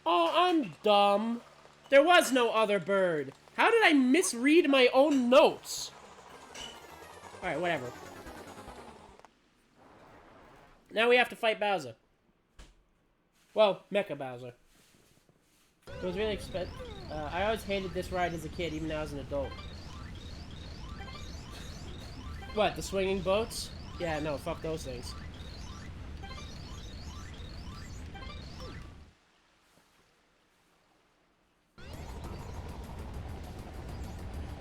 Oh, I'm dumb. There was no other bird. How did I misread my own notes? Alright, whatever. Now we have to fight Bowser. Well, Mecha Bowser. It was really expensive. I always hated this ride as a kid, even now as an adult. What, the swinging boats? Yeah, no, fuck those things.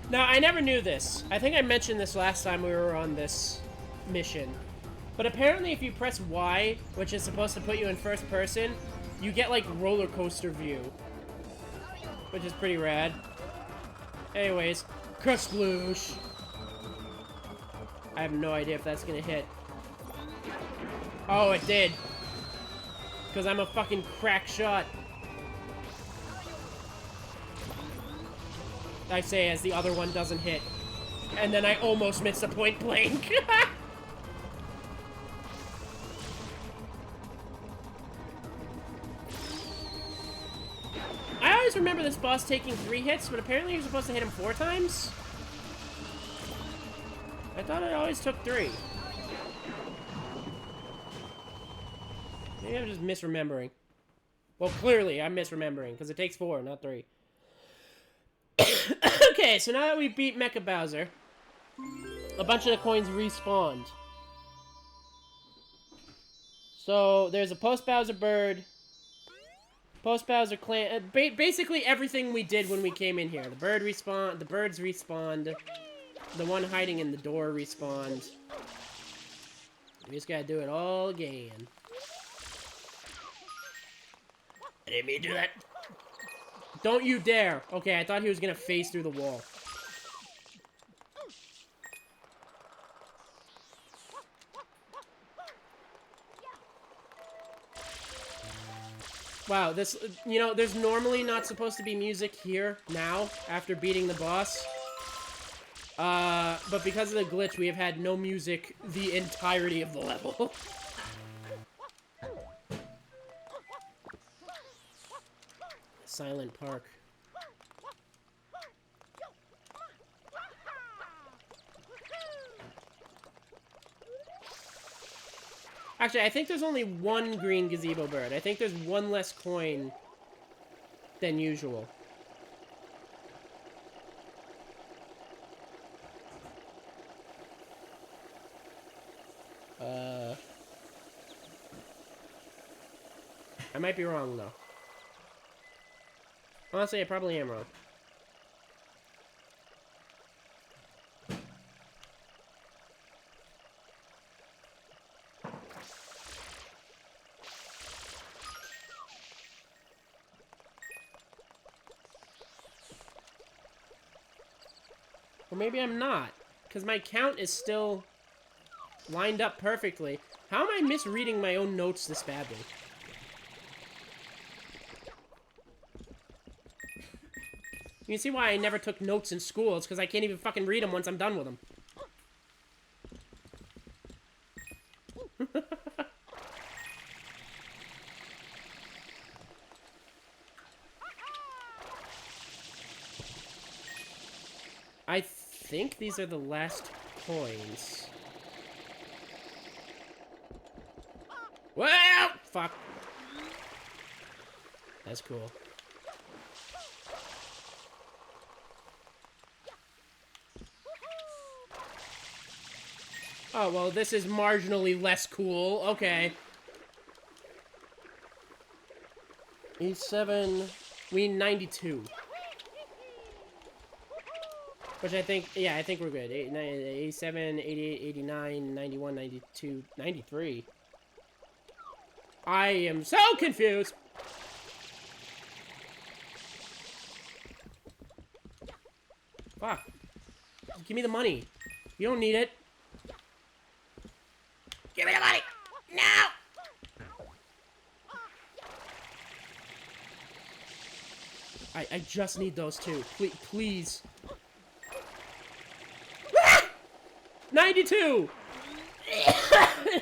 Now, I never knew this. I think I mentioned this last time we were on this mission. But apparently if you press Y, which is supposed to put you in first person, you get, like, roller coaster view. Which is pretty rad. Anyways, Kersploosh. I have no idea if that's gonna hit. Oh, it did. Because I'm a fucking crack shot. I say as the other one doesn't hit. And then I almost missed a point blank. I always remember this boss taking 3 hits, but apparently you're supposed to hit him 4 times? I thought it always took 3. Maybe I'm just misremembering. Well, clearly I'm misremembering, because it takes 4, not 3. Okay, so now that we beat Mecha Bowser, a bunch of the coins respawned. So, there's a post-Bowser bird, post-Bowser clan, basically everything we did when we came in here. The bird respawned, the birds respawned, the one hiding in the door respawned. We just gotta do it all again. I didn't mean to do that. Don't you dare. Okay, I thought he was gonna phase through the wall. Wow, this, you know, there's normally not supposed to be music here, now, after beating the boss. But because of the glitch, we have had no music the entirety of the level. Silent Park. Actually, I think there's only one green gazebo bird. I think there's one less coin than usual. I might be wrong, though. Honestly, I probably am wrong. Or maybe I'm not, because my count is still lined up perfectly. How am I misreading my own notes this badly? You can see why I never took notes in school. It's because I can't even fucking read them once I'm done with them. I think these are the last coins. Well, fuck. That's cool. Oh, well, this is marginally less cool. Okay. E7... We need 92. Which I think... Yeah, I think we're good. 87, 88, 89, 91, 92, 93. I am so confused! Fuck. Give me the money. You don't need it. Give me the money! No! I just need those two. Please. Ah! 92!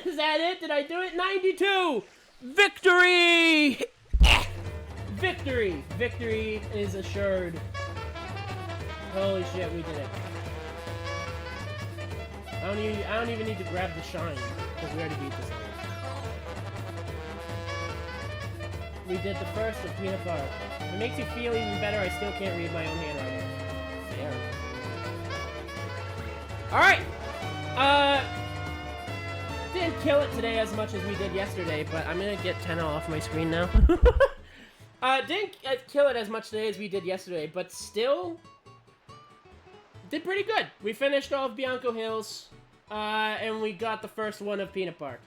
Is that it? Did I do it? 92! Victory! Victory! Victory is assured. Holy shit, we did it. I don't even need to grab the shine, because we already beat this one. We did the first of Peanut Bar. If it makes you feel even better, I still can't read my own handwriting. Fair. Alright! Didn't kill it today as much as we did yesterday, but I'm gonna get 10 off my screen now. Didn't kill it as much today as we did yesterday, but still did pretty good. We finished all of Bianco Hills, and we got the first one of Peanut Park.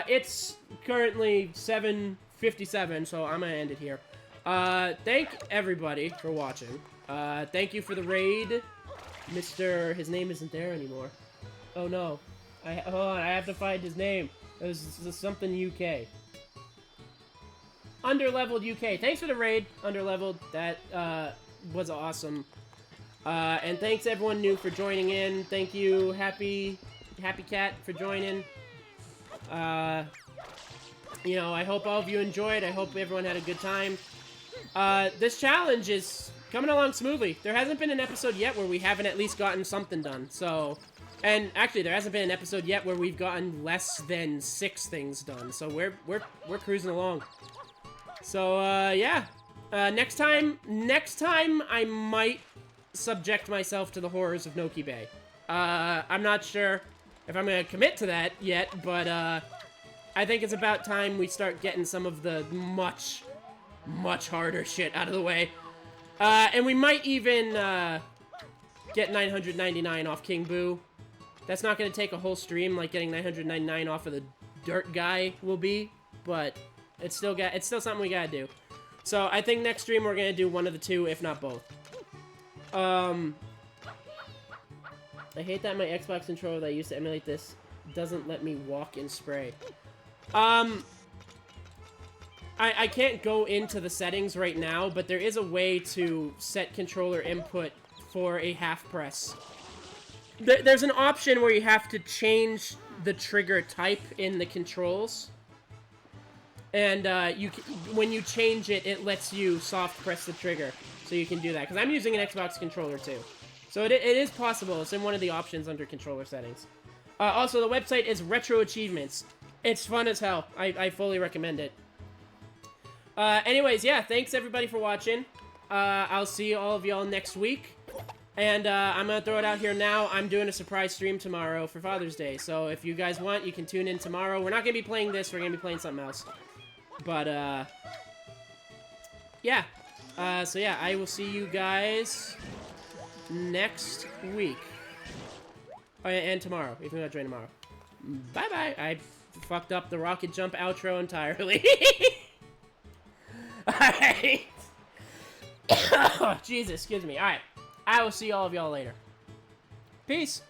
It's currently 7:57, so I'm gonna end it here. Thank everybody for watching. Thank you for the raid. His name isn't there anymore. Oh no. Hold on, I have to find his name. It was something UK. Underleveled UK. Thanks for the raid, Underleveled. That, was awesome. And thanks everyone new for joining in. Thank you, Happy Cat, for joining. You know, I hope all of you enjoyed. I hope everyone had a good time. This challenge is coming along smoothly. There hasn't been an episode yet where we haven't at least gotten something done. So, and actually, there hasn't been an episode yet where we've gotten less than 6 things done. So we're cruising along. So yeah. Next time I might subject myself to the horrors of Noki Bay. I'm not sure if I'm gonna commit to that yet, but I think it's about time we start getting some of the much harder shit out of the way. And we might even get 999 off King Boo. That's not gonna take a whole stream like getting 999 off of the dirt guy will be, but it's still something we gotta do. So I think next stream we're gonna do one of the two, if not both. I hate that my Xbox controller that I used to emulate this doesn't let me walk and spray. I can't go into the settings right now, but there is a way to set controller input for a half press. There's an option where you have to change the trigger type in the controls. And when you change it, it lets you soft press the trigger. So you can do that. Because I'm using an Xbox controller too. So it is possible. It's in one of the options under controller settings. Also, the website is Retro Achievements. It's fun as hell. I fully recommend it. Anyways, yeah, thanks everybody for watching. I'll see all of y'all next week. And I'm going to throw it out here now. I'm doing a surprise stream tomorrow for Father's Day. So if you guys want, you can tune in tomorrow. We're not going to be playing this. We're going to be playing something else. But, yeah. So yeah, I will see you guys next week. Oh, yeah, and tomorrow, if you're not joining tomorrow. Bye-bye. I fucked up the rocket jump outro entirely. Alright. Oh, Jesus, excuse me. Alright. I will see all of y'all later. Peace.